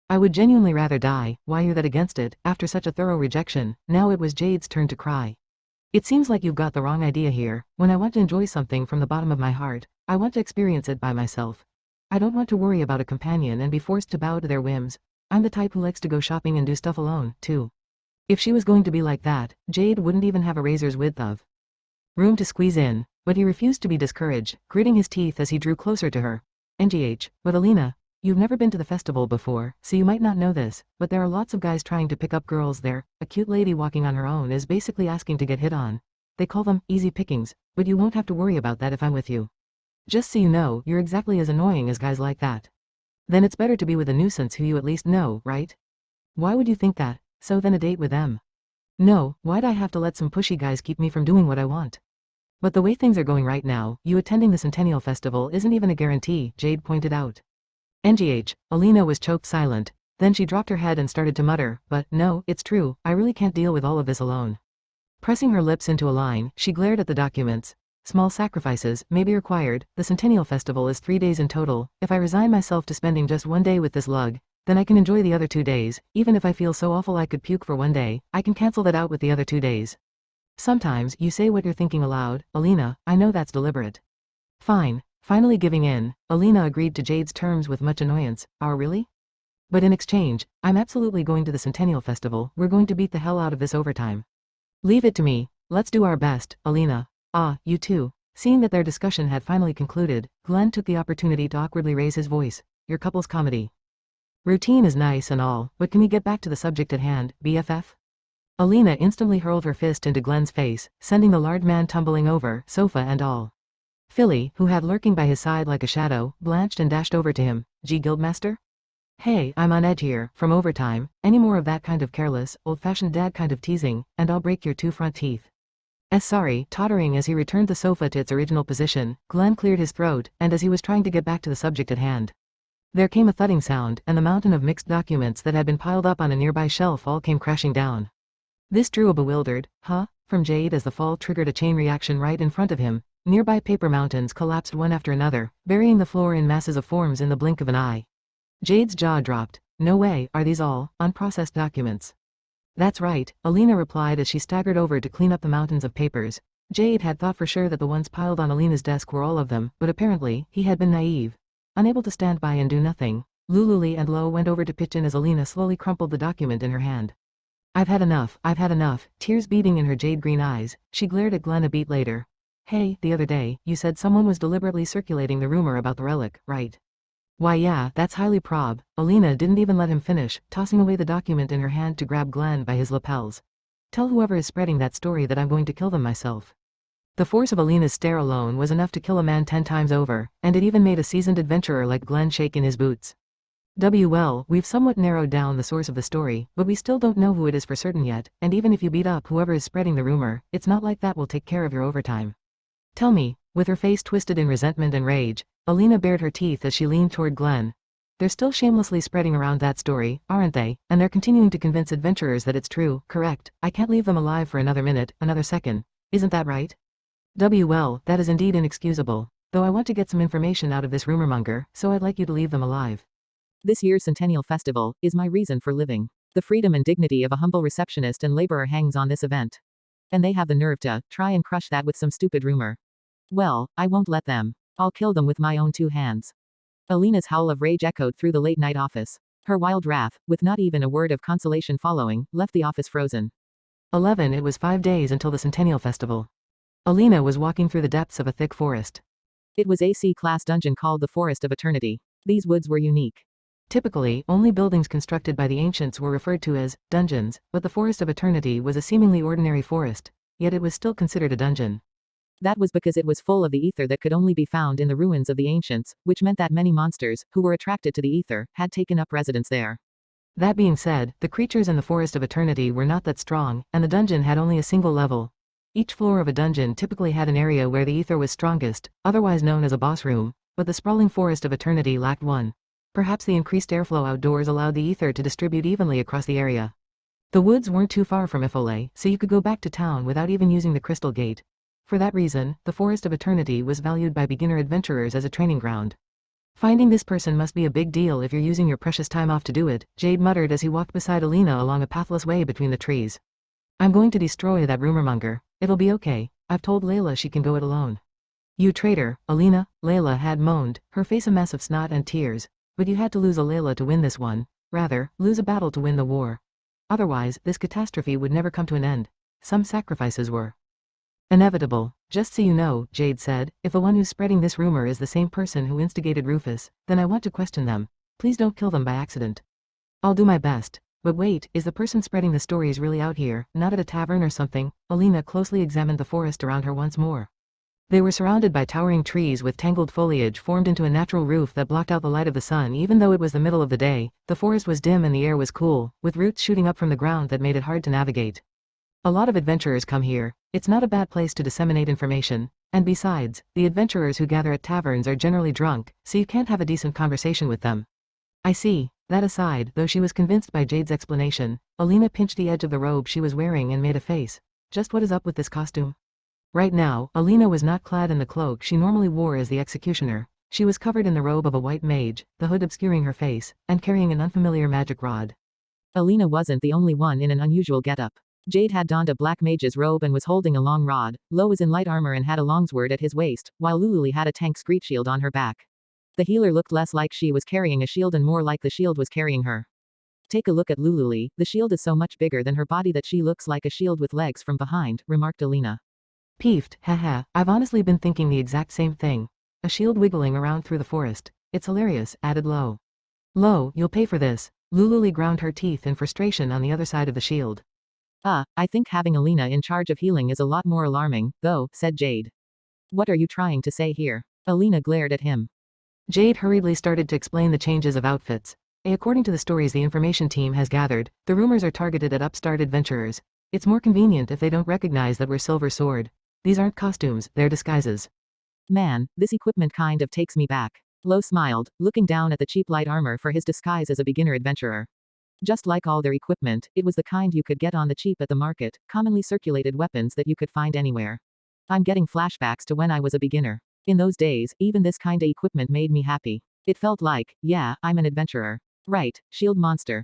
S1: I would genuinely rather die. Why you're that against it, after such a thorough rejection? Now it was Jade's turn to cry. It seems like you've got the wrong idea here. When I want to enjoy something from the bottom of my heart, I want to experience it by myself. I don't want to worry about a companion and be forced to bow to their whims. I'm the type who likes to go shopping and do stuff alone, too. If she was going to be like that, Jade wouldn't even have a razor's width of room to squeeze in, but he refused to be discouraged, gritting his teeth as he drew closer to her. NGH, but Alina, you've never been to the festival before, so you might not know this, but there are lots of guys trying to pick up girls there. A cute lady walking on her own is basically asking to get hit on. They call them easy pickings, but you won't have to worry about that if I'm with you. Just so you know, you're exactly as annoying as guys like that. Then it's better to be with a nuisance who you at least know, right? Why would you think that? So then a date with them? No, why'd I have to let some pushy guys keep me from doing what I want? But the way things are going right now, you attending the Centennial Festival isn't even a guarantee, Jade pointed out. NGH, Alina was choked silent. Then she dropped her head and started to mutter, but no, it's true, I really can't deal with all of this alone. Pressing her lips into a line, she glared at the documents. Small sacrifices may be required. The Centennial Festival is 3 days in total. If I resign myself to spending just 1 day with this lug, then I can enjoy the other 2 days. Even if I feel so awful I could puke for 1 day, I can cancel that out with the other 2 days. Sometimes you say what you're thinking aloud, Alina, I know that's deliberate. Fine. Finally giving in, Alina agreed to Jade's terms with much annoyance. Really? But in exchange, I'm absolutely going to the Centennial Festival. We're going to beat the hell out of this overtime. Leave it to me. Let's do our best, Alina. You too. Seeing that their discussion had finally concluded, Glenn took the opportunity to awkwardly raise his voice. Your couple's comedy routine is nice and all, but can we get back to the subject at hand, BFF? Alina instantly hurled her fist into Glenn's face, sending the large man tumbling over, sofa and all. Philly, who had lurking by his side like a shadow, blanched and dashed over to him. Guildmaster? Hey, I'm on edge here, from overtime, any more of that kind of careless, old-fashioned dad kind of teasing, and I'll break your two front teeth. Sorry, tottering as he returned the sofa to its original position, Glenn cleared his throat, and as he was trying to get back to the subject at hand, there came a thudding sound, and the mountain of mixed documents that had been piled up on a nearby shelf all came crashing down. This drew a bewildered, huh, from Jade as the fall triggered a chain reaction right in front of him. Nearby paper mountains collapsed one after another, burying the floor in masses of forms in the blink of an eye. Jade's jaw dropped. No way, are these all unprocessed documents? That's right, Alina replied as she staggered over to clean up the mountains of papers. Jade had thought for sure that the ones piled on Alina's desk were all of them, but apparently, he had been naive. Unable to stand by and do nothing, Lululi and Lo went over to pitch in as Alina slowly crumpled the document in her hand. I've had enough, tears beating in her jade green eyes, she glared at Glenn a beat later. Hey, the other day, you said someone was deliberately circulating the rumor about the relic, right? Why yeah, that's highly prob. Alina didn't even let him finish, tossing away the document in her hand to grab Glenn by his lapels. Tell whoever is spreading that story that I'm going to kill them myself. The force of Alina's stare alone was enough to kill a man 10 times over, and it even made a seasoned adventurer like Glenn shake in his boots. Well, we've somewhat narrowed down the source of the story, but we still don't know who it is for certain yet, and even if you beat up whoever is spreading the rumor, it's not like that will take care of your overtime. Tell me, with her face twisted in resentment and rage, Alina bared her teeth as she leaned toward Glenn. They're still shamelessly spreading around that story, aren't they, and they're continuing to convince adventurers that it's true, correct? I can't leave them alive for another minute, another second. Isn't that right? Well, that is indeed inexcusable, though I want to get some information out of this rumormonger, so I'd like you to leave them alive.
S2: This year's Centennial Festival is my reason for living. The freedom and dignity of a humble receptionist and laborer hangs on this event. And they have the nerve to try and crush that with some stupid rumor. Well, I won't let them. I'll kill them with my own 2 hands. Alina's howl of rage echoed through the late-night office. Her wild wrath, with not even a word of consolation following, left the office frozen.
S1: 11 It was 5 days until the Centennial Festival. Alina was walking through the depths of a thick forest.
S2: It was a C-class dungeon called the Forest of Eternity. These woods were unique.
S1: Typically, only buildings constructed by the ancients were referred to as dungeons, but the Forest of Eternity was a seemingly ordinary forest, yet it was still considered a dungeon.
S2: That was because it was full of the ether that could only be found in the ruins of the ancients, which meant that many monsters, who were attracted to the ether, had taken up residence there.
S1: That being said, the creatures in the Forest of Eternity were not that strong, and the dungeon had only a single level. Each floor of a dungeon typically had an area where the ether was strongest, otherwise known as a boss room, but the sprawling Forest of Eternity lacked one. Perhaps the increased airflow outdoors allowed the ether to distribute evenly across the area. The woods weren't too far from Ifole, so you could go back to town without even using the Crystal Gate. For that reason, the Forest of Eternity was valued by beginner adventurers as a training ground. Finding this person must be a big deal if you're using your precious time off to do it, Jade muttered as he walked beside Alina along a pathless way between the trees. I'm going to destroy that rumormonger. It'll be okay. I've told Layla she can go it alone. You traitor, Alina, Layla had moaned, her face a mess of snot and tears. But you had to lose a Layla to win this one. Rather, lose a battle to win the war. Otherwise, this catastrophe would never come to an end. Some sacrifices were inevitable. Just so you know, Jade said, if the one who's spreading this rumor is the same person who instigated Rufus, then I want to question them. Please don't kill them by accident. I'll do my best. But wait, is the person spreading the stories really out here, not at a tavern or something? Alina closely examined the forest around her once more. They were surrounded by towering trees with tangled foliage formed into a natural roof that blocked out the light of the sun even though it was the middle of the day. The forest was dim and the air was cool, with roots shooting up from the ground that made it hard to navigate. A lot of adventurers come here. It's not a bad place to disseminate information, and besides, the adventurers who gather at taverns are generally drunk, so you can't have a decent conversation with them. I see. That aside, though she was convinced by Jade's explanation, Alina pinched the edge of the robe she was wearing and made a face. Just what is up with this costume? Right now, Alina was not clad in the cloak she normally wore as the executioner. She was covered in the robe of a white mage, the hood obscuring her face, and carrying an unfamiliar magic rod.
S2: Alina wasn't the only one in an unusual getup. Jade had donned a black mage's robe and was holding a long rod. Lo was in light armor and had a longsword at his waist, while Lululi had a tank screech shield on her back. The healer looked less like she was carrying a shield and more like the shield was carrying her. Take a look at Lululi, the shield is so much bigger than her body that she looks like a shield with legs from behind, remarked Alina.
S1: Peeved, haha, I've honestly been thinking the exact same thing. A shield wiggling around through the forest. It's hilarious, added Lo. Lo, you'll pay for this. Lululi ground her teeth in frustration on the other side of the shield.
S2: I think having Alina in charge of healing is a lot more alarming, though, said Jade. What are you trying to say here? Alina glared at him.
S1: Jade hurriedly started to explain the changes of outfits. According to the stories the information team has gathered, the rumors are targeted at upstart adventurers. It's more convenient if they don't recognize that we're Silver Sword. These aren't costumes, they're disguises.
S2: Man, this equipment kind of takes me back. Lo smiled, looking down at the cheap light armor for his disguise as a beginner adventurer. Just like all their equipment, it was the kind you could get on the cheap at the market, commonly circulated weapons that you could find anywhere. I'm getting flashbacks to when I was a beginner. In those days, even this kinda equipment made me happy. It felt like, yeah, I'm an adventurer. Right, shield monster.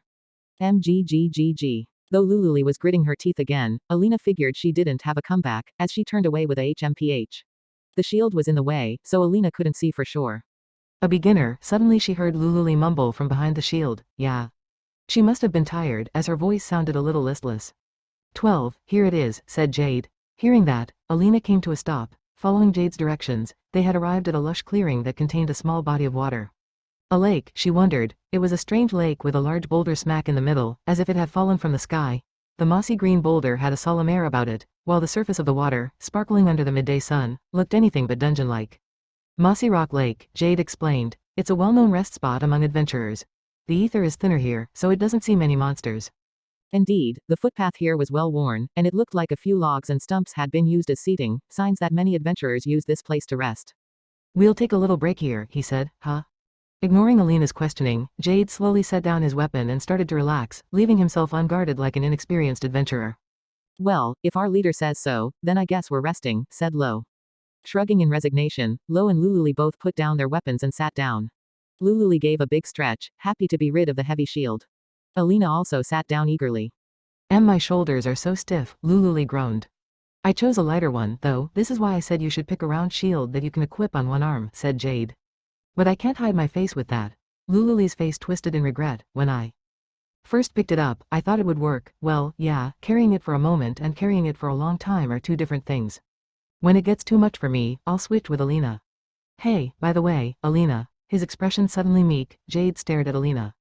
S2: MGGGG. Though Lululi was gritting her teeth again, Alina figured she didn't have a comeback, as she turned away with a HMPH. The shield was in the way, so Alina couldn't see for sure.
S1: A beginner, suddenly she heard Lululi mumble from behind the shield, yeah. She must have been tired, as her voice sounded a little listless. 12, here it is, said Jade. Hearing that, Alina came to a stop. Following Jade's directions, they had arrived at a lush clearing that contained a small body of water. A lake, she wondered. It was a strange lake with a large boulder smack in the middle, as if it had fallen from the sky. The mossy green boulder had a solemn air about it, while the surface of the water, sparkling under the midday sun, looked anything but dungeon-like. Mossy Rock Lake, Jade explained. It's a well-known rest spot among adventurers. The ether is thinner here, so it doesn't see many monsters.
S2: Indeed, the footpath here was well worn, and it looked like a few logs and stumps had been used as seating, signs that many adventurers use this place to rest.
S1: We'll take a little break here, he said, huh? Ignoring Alina's questioning, Jade slowly set down his weapon and started to relax, leaving himself unguarded like an inexperienced adventurer.
S2: Well, if our leader says so, then I guess we're resting, said Lo. Shrugging in resignation, Lo and Lululi both put down their weapons and sat down. Lululi gave a big stretch, happy to be rid of the heavy shield. Alina also sat down eagerly.
S1: My shoulders are so stiff, Lululi groaned. I chose a lighter one, though, this is why I said you should pick a round shield that you can equip on one arm, said Jade. But I can't hide my face with that. Lululi's face twisted in regret. When I first picked it up, I thought it would work. Well, yeah, carrying it for a moment and carrying it for a long time are two different things. When it gets too much for me, I'll switch with Alina. Hey, by the way, Alina. His expression suddenly meek, Jade stared at Alina.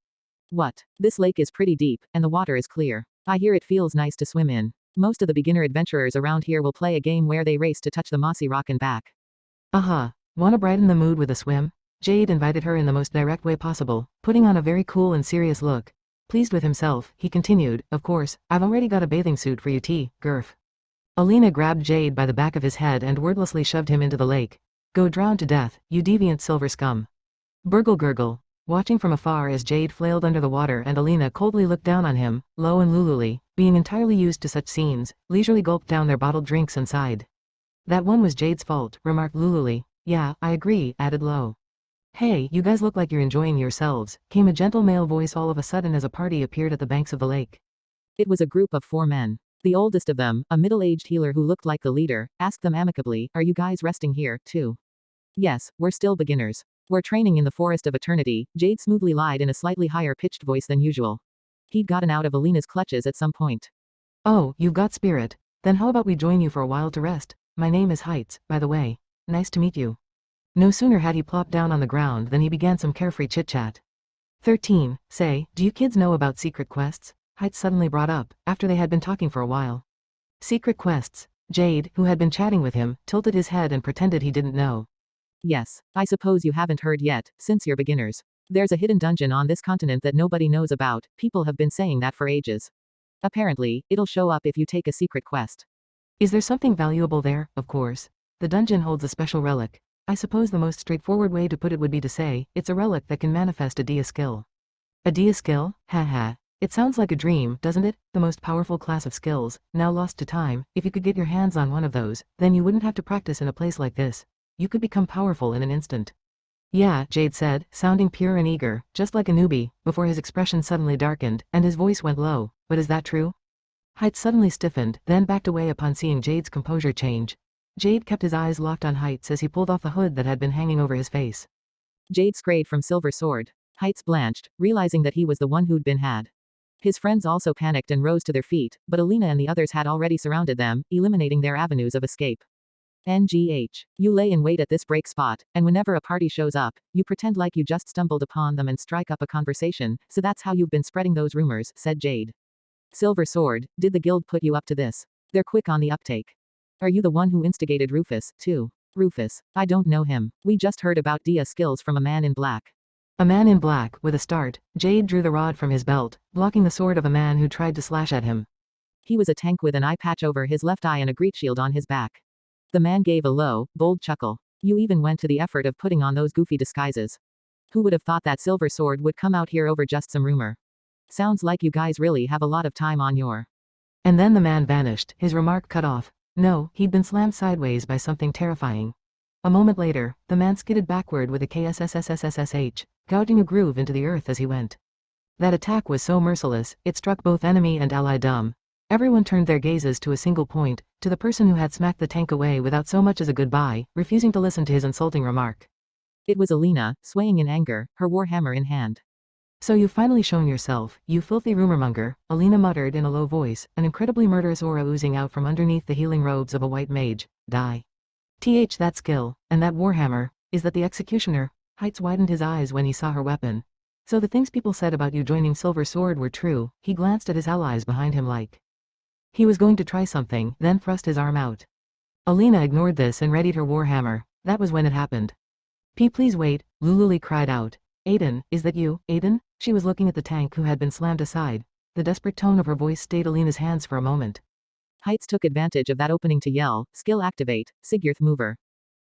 S2: What? This lake is pretty deep, and the water is clear. I hear it feels nice to swim in. Most of the beginner adventurers around here will play a game where they race to touch the mossy rock and back.
S1: Wanna brighten the mood with a swim? Jade invited her in the most direct way possible, putting on a very cool and serious look. Pleased with himself, he continued, of course, I've already got a bathing suit for you Gurf. Alina grabbed Jade by the back of his head and wordlessly shoved him into the lake. Go drown to death, you deviant silver scum. Burgle gurgle. Watching from afar as Jade flailed under the water and Alina coldly looked down on him, Lo and Lululi, being entirely used to such scenes, leisurely gulped down their bottled drinks and sighed. That one was Jade's fault, remarked Lululi. Yeah, I agree, added Lo. Hey, you guys look like you're enjoying yourselves, came a gentle male voice all of a sudden as a party appeared at the banks of the lake.
S2: It was a group of 4 men. The oldest of them, a middle-aged healer who looked like the leader, asked them amicably, are you guys resting here, too? Yes, we're still beginners. We're training in the Forest of Eternity, Jade smoothly lied in a slightly higher-pitched voice than usual. He'd gotten out of Alina's clutches at some point.
S1: Oh, you've got spirit. Then how about we join you for a while to rest? My name is Heights, by the way. Nice to meet you. No sooner had he plopped down on the ground than he began some carefree chit-chat. 13, say, do you kids know about secret quests? Heights suddenly brought up, after they had been talking for a while. Secret quests. Jade, who had been chatting with him, tilted his head and pretended he didn't know.
S2: Yes, I suppose you haven't heard yet, since you're beginners. There's a hidden dungeon on this continent that nobody knows about, people have been saying that for ages. Apparently, it'll show up if you take a secret quest.
S1: Is there something valuable there? Of course. The dungeon holds a special relic. I suppose the most straightforward way to put it would be to say, it's a relic that can manifest a Dia skill. A Dia skill? Haha. It sounds like a dream, doesn't it? The most powerful class of skills, now lost to time. If you could get your hands on one of those, then you wouldn't have to practice in a place like this. You could become powerful in an instant. Yeah, Jade said, sounding pure and eager, just like a newbie, before his expression suddenly darkened, and his voice went low. But is that true? Heights suddenly stiffened, then backed away upon seeing Jade's composure change. Jade kept his eyes locked on Heights as he pulled off the hood that had been hanging over his face.
S2: Jade scrayed from Silver Sword. Heights blanched, realizing that he was the one who'd been had. His friends also panicked and rose to their feet, but Alina and the others had already surrounded them, eliminating their avenues of escape. NGH. You lay in wait at this break spot, and whenever a party shows up, you pretend like you just stumbled upon them and strike up a conversation, so that's how you've been spreading those rumors, said Jade. Silver Sword, did the guild put you up to this? They're quick on the uptake. Are you the one who instigated Rufus, too? Rufus. I don't know him. We just heard about Dia's skills from a man in black.
S1: A man in black, with a start, Jade drew the rod from his belt, blocking the sword of a man who tried to slash at him.
S2: He was a tank with an eye patch over his left eye and a great shield on his back. The man gave a low, bold chuckle. You even went to the effort of putting on those goofy disguises. Who would have thought that Silver Sword would come out here over just some rumor? Sounds like you guys really have a lot of time on your...
S1: And then the man vanished, his remark cut off. No, he'd been slammed sideways by something terrifying. A moment later, the man skidded backward with a KSSSSSSH, gouging a groove into the earth as he went. That attack was so merciless, it struck both enemy and ally dumb. Everyone turned their gazes to a single point, to the person who had smacked the tank away without so much as a goodbye, refusing to listen to his insulting remark.
S2: It was Alina, swaying in anger, her warhammer in hand.
S1: So you've finally shown yourself, you filthy rumormonger, Alina muttered in a low voice, an incredibly murderous aura oozing out from underneath the healing robes of a white mage. Die. That skill, and that warhammer, is that the executioner? Heights widened his eyes when he saw her weapon. So the things people said about you joining Silver Sword were true. He glanced at his allies behind him like he was going to try something, then thrust his arm out. Alina ignored this and readied her warhammer. That was when it happened. Please wait, Lululi cried out. Aiden, is that you, Aiden? She was looking at the tank who had been slammed aside. The desperate tone of her voice stayed Alina's hands for a moment.
S2: Heights took advantage of that opening to yell, skill activate, Sigurth mover.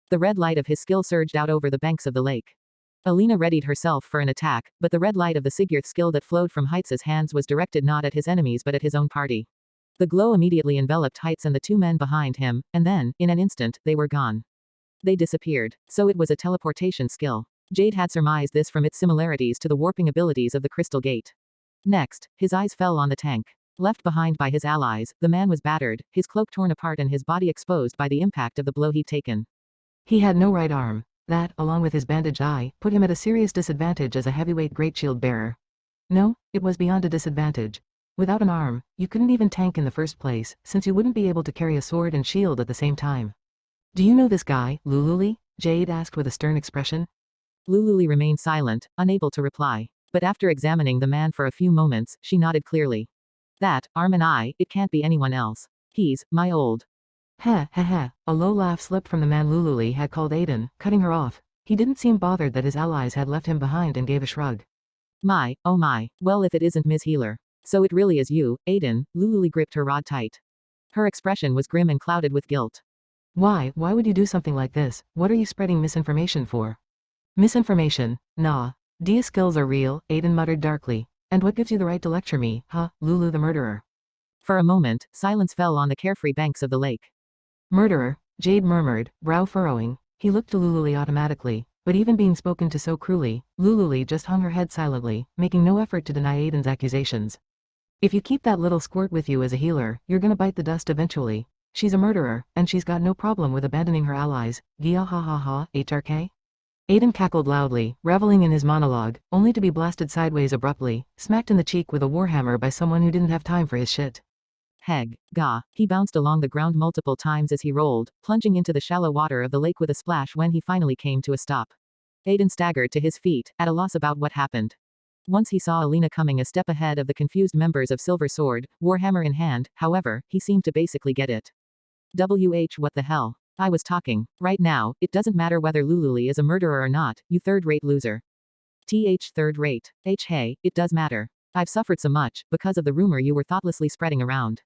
S2: The red light of his skill surged out over the banks of the lake. Alina readied herself for an attack, but the red light of the Sigurth skill that flowed from Heights' hands was directed not at his enemies but at his own party. The glow immediately enveloped Heights and the two men behind him, and then, in an instant, they were gone. They disappeared. So it was a teleportation skill. Jade had surmised this from its similarities to the warping abilities of the Crystal Gate. Next, his eyes fell on the tank. Left behind by his allies, the man was battered, his cloak torn apart and his body exposed by the impact of the blow he'd taken.
S1: He had no right arm. That, along with his bandaged eye, put him at a serious disadvantage as a heavyweight great shield bearer. No, it was beyond a disadvantage. Without an arm, you couldn't even tank in the first place, since you wouldn't be able to carry a sword and shield at the same time. Do you know this guy, Lululi? Jade asked with a stern expression.
S2: Lululi remained silent, unable to reply. But after examining the man for a few moments, she nodded clearly. That, arm and eye, it can't be anyone else. He's my old.
S1: Heh. A low laugh slipped from the man Lululi had called Aiden, cutting her off. He didn't seem bothered that his allies had left him behind and gave a shrug.
S2: My, oh my, well if it isn't Ms. Healer. So it really is you, Aiden. Lululi gripped her rod tight. Her expression was grim and clouded with guilt.
S1: Why would you do something like this? What are you spreading misinformation for? Misinformation? Nah. Dia's skills are real, Aiden muttered darkly. And what gives you the right to lecture me, huh, Lulu the murderer?
S2: For a moment, silence fell on the carefree banks of the lake.
S1: Murderer, Jade murmured, brow furrowing. He looked to Lululi automatically, but even being spoken to so cruelly, Lululi just hung her head silently, making no effort to deny Aiden's accusations. If you keep that little squirt with you as a healer, you're gonna bite the dust eventually. She's a murderer, and she's got no problem with abandoning her allies. Gia ha ha ha, HRK? Aiden cackled loudly, reveling in his monologue, only to be blasted sideways abruptly, smacked in the cheek with a warhammer by someone who didn't have time for his shit.
S2: Heg, gah. He bounced along the ground multiple times as he rolled, plunging into the shallow water of the lake with a splash when he finally came to a stop. Aiden staggered to his feet, at a loss about what happened. Once he saw Alina coming a step ahead of the confused members of Silver Sword, warhammer in hand, however, he seemed to basically get it. What the hell? I was talking. Right now, it doesn't matter whether Lululi is a murderer or not, you third-rate loser. Third-rate. Hey, it does matter. I've suffered so much, because of the rumor you were thoughtlessly spreading around.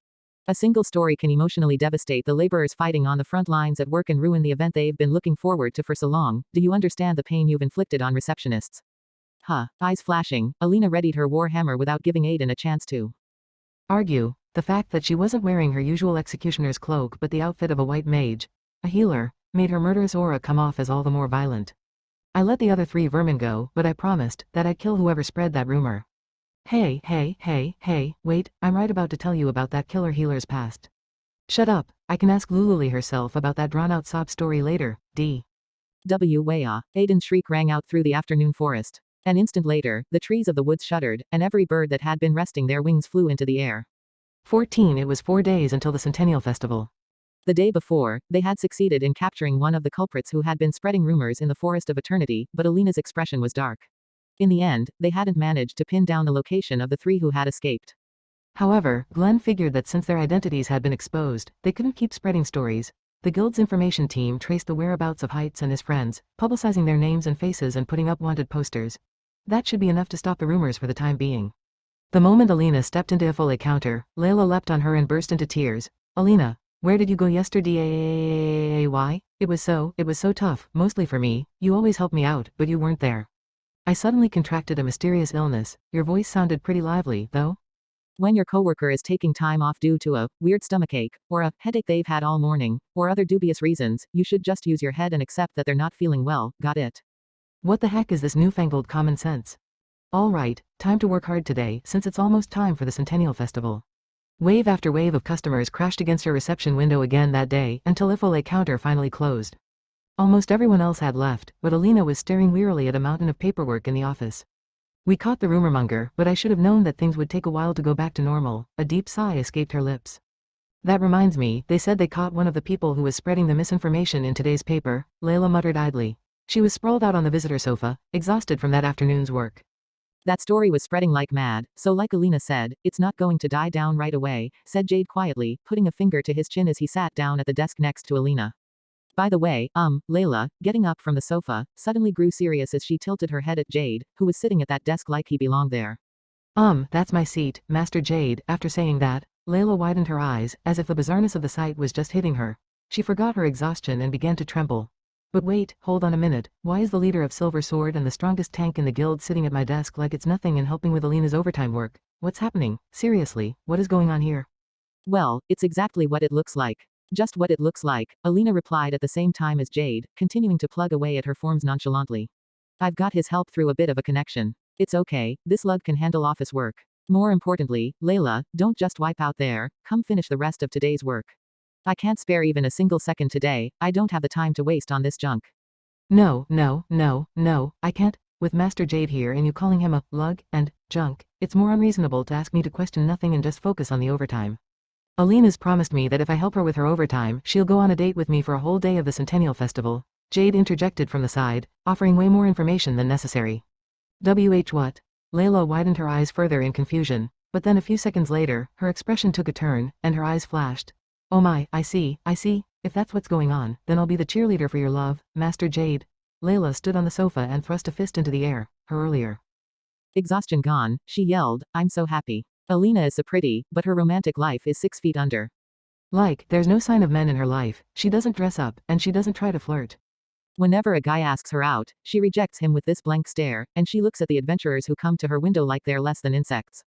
S2: A single story can emotionally devastate the laborers fighting on the front lines at work and ruin the event they've been looking forward to for so long. Do you understand the pain you've inflicted on receptionists? Huh. Eyes flashing, Alina readied her warhammer without giving Aiden a chance to
S1: argue. The fact that she wasn't wearing her usual executioner's cloak but the outfit of a white mage, a healer, made her murderous aura come off as all the more violent. I let the other 3 vermin go, but I promised that I'd kill whoever spread that rumor. Hey, wait, I'm right about to tell you about that killer healer's past. Shut up, I can ask Lululi herself about that drawn-out sob story later,
S2: Aiden's shriek rang out through the afternoon forest. An instant later, the trees of the woods shuddered, and every bird that had been resting their wings flew into the air.
S1: 14 It was 4 days until the Centennial Festival.
S2: The day before, they had succeeded in capturing one of the culprits who had been spreading rumors in the Forest of Eternity, but Alina's expression was dark. In the end, they hadn't managed to pin down the location of the three who had escaped.
S1: However, Glenn figured that since their identities had been exposed, they couldn't keep spreading stories. The Guild's information team traced the whereabouts of Heights and his friends, publicizing their names and faces and putting up wanted posters. That should be enough to stop the rumors for the time being. The moment Alina stepped into Ifole counter, Layla leapt on her and burst into tears. Alina, where did you go yesterday? Why? It was so tough, mostly for me. You always help me out, but you weren't there. I suddenly contracted a mysterious illness. Your voice sounded pretty lively, though.
S2: When your coworker is taking time off due to a weird stomachache, or a headache they've had all morning, or other dubious reasons, you should just use your head and accept that they're not feeling well, got it?
S1: What the heck is this newfangled common sense? All right, time to work hard today since it's almost time for the Centennial Festival. Wave after wave of customers crashed against her reception window again that day until Ifole counter finally closed. Almost everyone else had left, but Alina was staring wearily at a mountain of paperwork in the office. We caught the rumormonger, but I should have known that things would take a while to go back to normal. A deep sigh escaped her lips. That reminds me, they said they caught one of the people who was spreading the misinformation in today's paper, Layla muttered idly. She was sprawled out on the visitor sofa, exhausted from that afternoon's work.
S2: That story was spreading like mad, so like Alina said, it's not going to die down right away, said Jade quietly, putting a finger to his chin as he sat down at the desk next to Alina. By the way, Layla, getting up from the sofa, suddenly grew serious as she tilted her head at Jade, who was sitting at that desk like he belonged there.
S1: That's my seat, Master Jade. After saying that, Layla widened her eyes, as if the bizarreness of the sight was just hitting her. She forgot her exhaustion and began to tremble. But wait, hold on a minute, why is the leader of Silver Sword and the strongest tank in the guild sitting at my desk like it's nothing and helping with Alina's overtime work? What's happening? Seriously, what is going on here?
S2: Well, it's exactly what it looks like. Just what it looks like, Alina replied at the same time as Jade, continuing to plug away at her forms nonchalantly. I've got his help through a bit of a connection. It's okay, this lug can handle office work. More importantly, Layla, don't just wipe out there, come finish the rest of today's work. I can't spare even a single second today, I don't have the time to waste on this junk.
S1: No, I can't. With Master Jade here and you calling him a lug and junk, it's more unreasonable to ask me to question nothing and just focus on the overtime. Alina's promised me that if I help her with her overtime, she'll go on a date with me for a whole day of the Centennial Festival. Jade interjected from the side, offering way more information than necessary. What? Layla widened her eyes further in confusion, but then a few seconds later, her expression took a turn, and her eyes flashed. Oh my, I see. If that's what's going on, then I'll be the cheerleader for your love, Master Jade. Layla stood on the sofa and thrust a fist into the air, her earlier
S2: exhaustion gone, she yelled, I'm so happy. Alina is so pretty, but her romantic life is 6 feet under.
S1: Like, there's no sign of men in her life, she doesn't dress up, and she doesn't try to flirt.
S2: Whenever a guy asks her out, she rejects him with this blank stare, and she looks at the adventurers who come to her window like they're less than insects.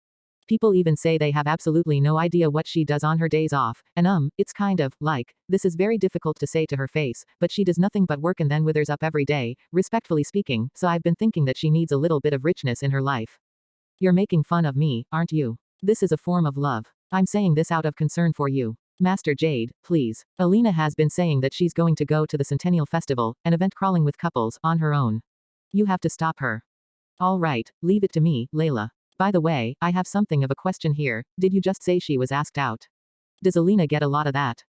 S2: People even say they have absolutely no idea what she does on her days off, and it's kind of, like, this is very difficult to say to her face, but she does nothing but work and then withers up every day, respectfully speaking, so I've been thinking that she needs a little bit of richness in her life. You're making fun of me, aren't you? This is a form of love. I'm saying this out of concern for you. Master Jade, please. Alina has been saying that she's going to go to the Centennial Festival, an event crawling with couples, on her own. You have to stop her. All right, leave it to me, Layla. By the way, I have something of a question here. Did you just say she was asked out? Does Alina get a lot of that?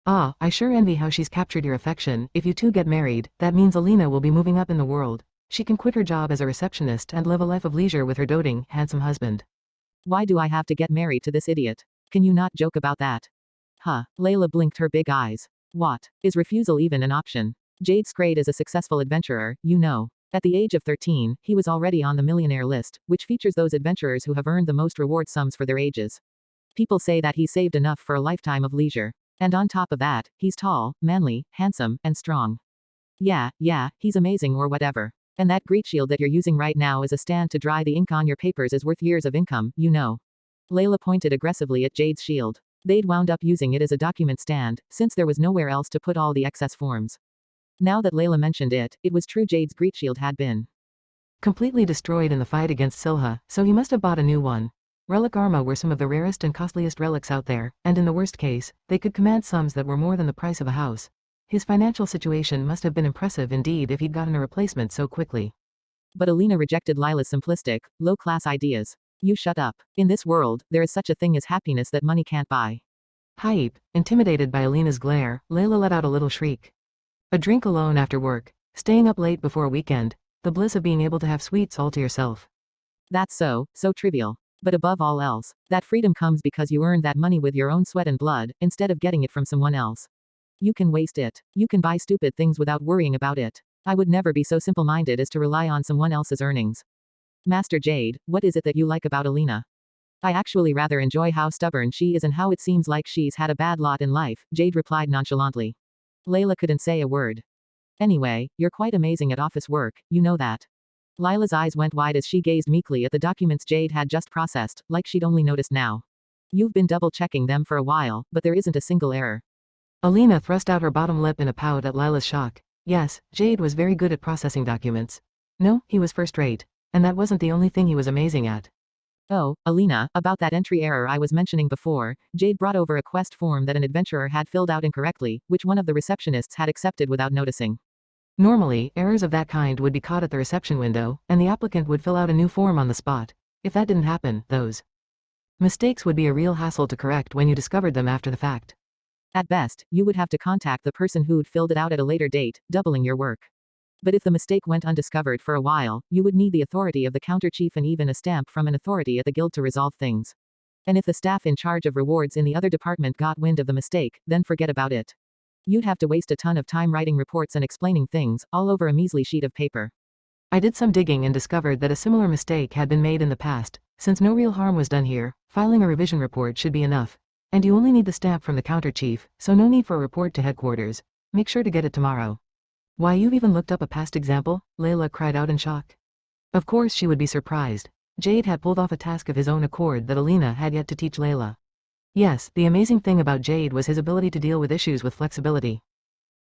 S1: I sure envy how she's captured your affection. If you two get married, that means Alina will be moving up in the world. She can quit her job as a receptionist and live a life of leisure with her doting, handsome husband.
S2: Why do I have to get married to this idiot? Can you not joke about that? Layla blinked her big eyes. What? Is refusal even an option? Jade Scrade is a successful adventurer, you know. At the age of 13, he was already on the millionaire list, which features those adventurers who have earned the most reward sums for their ages. People say that he saved enough for a lifetime of leisure. And on top of that, he's tall, manly, handsome, and strong. Yeah, he's amazing or whatever. And that great shield that you're using right now as a stand to dry the ink on your papers is worth years of income, you know. Layla pointed aggressively at Jade's shield. They'd wound up using it as a document stand, since there was nowhere else to put all the excess forms. Now that Layla mentioned it, it was true Jade's great shield had been
S1: completely destroyed in the fight against Silha, so he must have bought a new one. Relic Arma were some of the rarest and costliest relics out there, and in the worst case, they could command sums that were more than the price of a house. His financial situation must have been impressive indeed if he'd gotten a replacement so quickly.
S2: But Alina rejected Lila's simplistic, low-class ideas. You shut up. In this world, there is such a thing as happiness that money can't buy.
S1: Hype, intimidated by Alina's glare, Layla let out a little shriek. A drink alone after work, staying up late before a weekend, the bliss of being able to have sweets all to yourself.
S2: That's so trivial. But above all else, that freedom comes because you earned that money with your own sweat and blood, instead of getting it from someone else. You can waste it. You can buy stupid things without worrying about it. I would never be so simple-minded as to rely on someone else's earnings. Master Jade, what is it that you like about Alina? I actually rather enjoy how stubborn she is and how it seems like she's had a bad lot in life, Jade replied nonchalantly. Layla couldn't say a word. Anyway, you're quite amazing at office work, you know that. Lila's eyes went wide as she gazed meekly at the documents Jade had just processed, like she'd only noticed now. You've been double-checking them for a while, but there isn't a single error.
S1: Alina thrust out her bottom lip in a pout at Lila's shock. Yes, Jade was very good at processing documents. No, he was first-rate. And that wasn't the only thing he was amazing at.
S2: Oh, Alina, about that entry error I was mentioning before, Jade brought over a quest form that an adventurer had filled out incorrectly, which one of the receptionists had accepted without noticing.
S1: Normally, errors of that kind would be caught at the reception window, and the applicant would fill out a new form on the spot. If that didn't happen, those mistakes would be a real hassle to correct when you discovered them after the fact.
S2: At best, you would have to contact the person who'd filled it out at a later date, doubling your work. But if the mistake went undiscovered for a while, you would need the authority of the counter chief and even a stamp from an authority at the guild to resolve things. And if the staff in charge of rewards in the other department got wind of the mistake, then forget about it. You'd have to waste a ton of time writing reports and explaining things, all over a measly sheet of paper.
S1: I did some digging and discovered that a similar mistake had been made in the past. Since no real harm was done here, filing a revision report should be enough. And you only need the stamp from the counter chief, so no need for a report to headquarters. Make sure to get it tomorrow. Why, you've even looked up a past example? Layla cried out in shock. Of course she would be surprised. Jade had pulled off a task of his own accord that Alina had yet to teach Layla. Yes, the amazing thing about Jade was his ability to deal with issues with flexibility.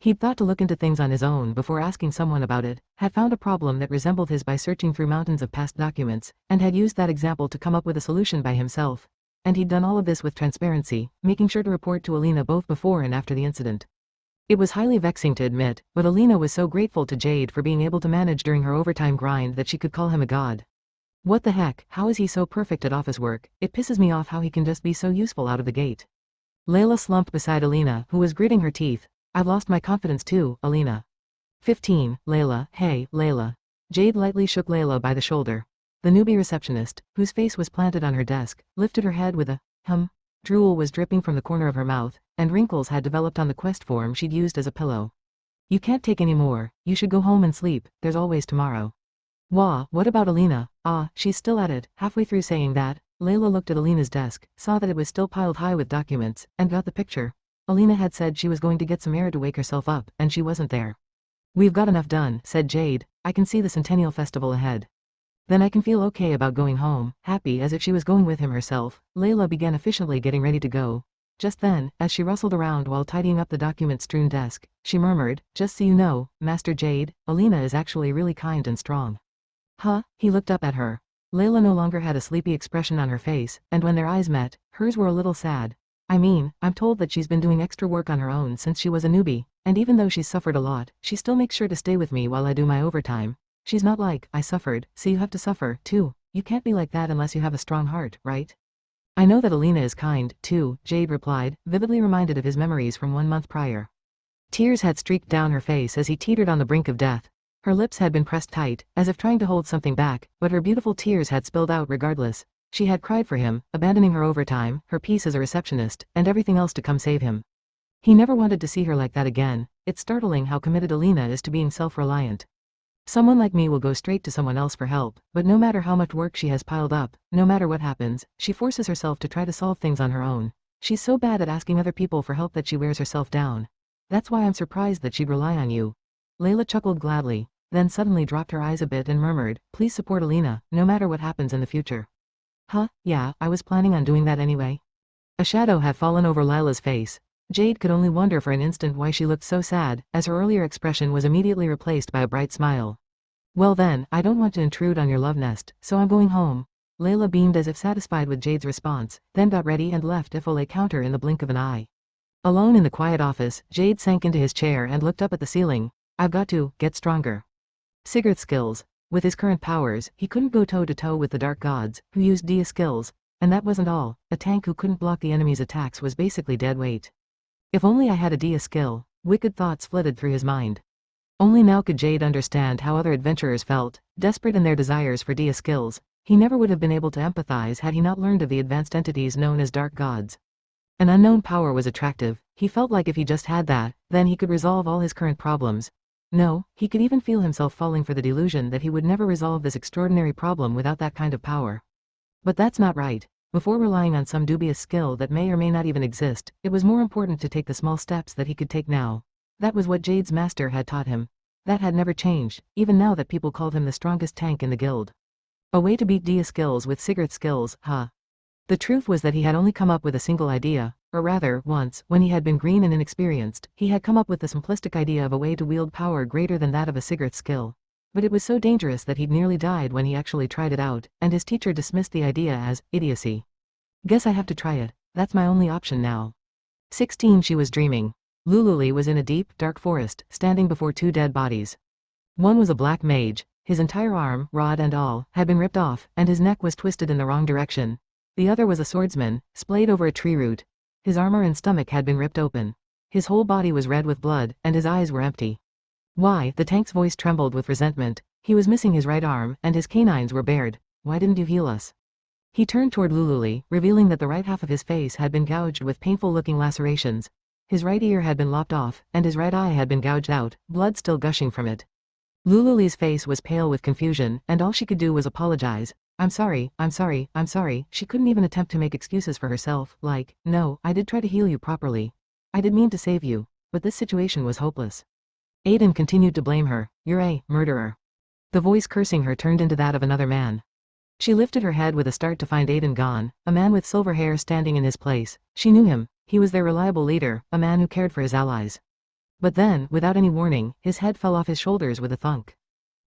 S1: He'd thought to look into things on his own before asking someone about it, had found a problem that resembled his by searching through mountains of past documents, and had used that example to come up with a solution by himself. And he'd done all of this with transparency, making sure to report to Alina both before and after the incident. It was highly vexing to admit, but Alina was so grateful to Jade for being able to manage during her overtime grind that she could call him a god. What the heck, how is he so perfect at office work? It pisses me off how he can just be so useful out of the gate. Layla slumped beside Alina, who was gritting her teeth. I've lost my confidence too, Alina. 15, Layla, hey, Layla. Jade lightly shook Layla by the shoulder. The newbie receptionist, whose face was planted on her desk, lifted her head with a, Drool was dripping from the corner of her mouth, and wrinkles had developed on the quest form she'd used as a pillow. You can't take any more, you should go home and sleep, there's always tomorrow. Wah, what about Alina? Ah, she's still at it. Halfway through saying that, Layla looked at Alina's desk, saw that it was still piled high with documents, and got the picture. Alina had said she was going to get some air to wake herself up, and she wasn't there. We've got enough done, said Jade. I can see the Centennial Festival ahead. Then I can feel okay about going home. Happy as if she was going with him herself, Layla began efficiently getting ready to go. Just then, as she rustled around while tidying up the document-strewn desk, she murmured, just so you know, Master Jade, Alina is actually really kind and strong. Huh? He looked up at her. Layla no longer had a sleepy expression on her face, and when their eyes met, hers were a little sad. I mean, I'm told that she's been doing extra work on her own since she was a newbie, and even though she's suffered a lot, she still makes sure to stay with me while I do my overtime. She's not like, I suffered, so you have to suffer, too. You can't be like that unless you have a strong heart, right? I know that Alina is kind, too, Jade replied, vividly reminded of his memories from 1 month prior. Tears had streaked down her face as he teetered on the brink of death. Her lips had been pressed tight, as if trying to hold something back, but her beautiful tears had spilled out regardless. She had cried for him, abandoning her overtime, her peace as a receptionist, and everything else to come save him. He never wanted to see her like that again. It's startling how committed Alina is to being self-reliant. Someone like me will go straight to someone else for help, but no matter how much work she has piled up, no matter what happens, she forces herself to try to solve things on her own. She's so bad at asking other people for help that she wears herself down. That's why I'm surprised that she'd rely on you. Layla chuckled gladly, then suddenly dropped her eyes a bit and murmured, please support Alina, no matter what happens in the future. Huh, yeah, I was planning on doing that anyway. A shadow had fallen over Lila's face. Jade could only wonder for an instant why she looked so sad, as her earlier expression was immediately replaced by a bright smile. Well then, I don't want to intrude on your love nest, so I'm going home. Layla beamed as if satisfied with Jade's response, then got ready and left FOLA counter in the blink of an eye. Alone in the quiet office, Jade sank into his chair and looked up at the ceiling. I've got to get stronger. Sigurd skills. With his current powers, he couldn't go toe-to-toe with the dark gods, who used Dia skills, And that wasn't all, a tank who couldn't block the enemy's attacks was basically dead weight. If only I had a Dia skill, wicked thoughts flitted through his mind. Only now could Jade understand how other adventurers felt, desperate in their desires for Dia skills. He never would have been able to empathize had he not learned of the advanced entities known as dark gods. An unknown power was attractive. He felt like if he just had that, then he could resolve all his current problems. No, he could even feel himself falling for the delusion that he would never resolve this extraordinary problem without that kind of power. But that's not right. Before relying on some dubious skill that may or may not even exist, it was more important to take the small steps that he could take now. That was what Jade's master had taught him. That had never changed, even now that people called him the strongest tank in the guild. A way to beat Dia skills with Sigurth's skills, huh? The truth was that he had only come up with a single idea, or rather, once, when he had been green and inexperienced, he had come up with the simplistic idea of a way to wield power greater than that of a Sigurth skill. But it was so dangerous that he'd nearly died when he actually tried it out, and his teacher dismissed the idea as idiocy. Guess I have to try it, that's my only option now. 16 She was dreaming. Lululi was in a deep, dark forest, standing before two dead bodies. One was a black mage. His entire arm, rod and all, had been ripped off, and his neck was twisted in the wrong direction. The other was a swordsman, splayed over a tree root. His armor and stomach had been ripped open. His whole body was red with blood, and his eyes were empty. Why? The tank's voice trembled with resentment. He was missing his right arm, and his canines were bared. Why didn't you heal us? He turned toward Lululi, revealing that the right half of his face had been gouged with painful-looking lacerations. His right ear had been lopped off, and his right eye had been gouged out, blood still gushing from it. Lululi's face was pale with confusion, and all she could do was apologize. I'm sorry, I'm sorry, I'm sorry. She couldn't even attempt to make excuses for herself, like, no, I did try to heal you properly. I did mean to save you, but this situation was hopeless. Aiden continued to blame her. You're a murderer. The voice cursing her turned into that of another man. She lifted her head with a start to find Aiden gone, a man with silver hair standing in his place. She knew him. He was their reliable leader, a man who cared for his allies. But then, without any warning, his head fell off his shoulders with a thunk.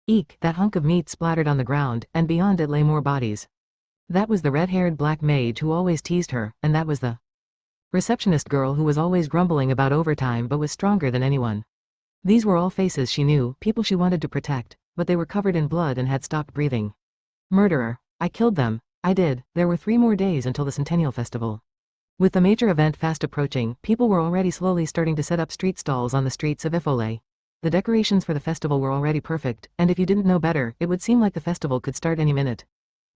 S1: Eek! That hunk of meat splattered on the ground, and beyond it lay more bodies. That was the red-haired black mage who always teased her, and that was the receptionist girl who was always grumbling about overtime but was stronger than anyone. These were all faces she knew, people she wanted to protect, but they were covered in blood and had stopped breathing. Murderer. I killed them. I did. There were 3 more days until the Centennial Festival. With the major event fast approaching, people were already slowly starting to set up street stalls on the streets of Ifole. The decorations for the festival were already perfect, and if you didn't know better, it would seem like the festival could start any minute.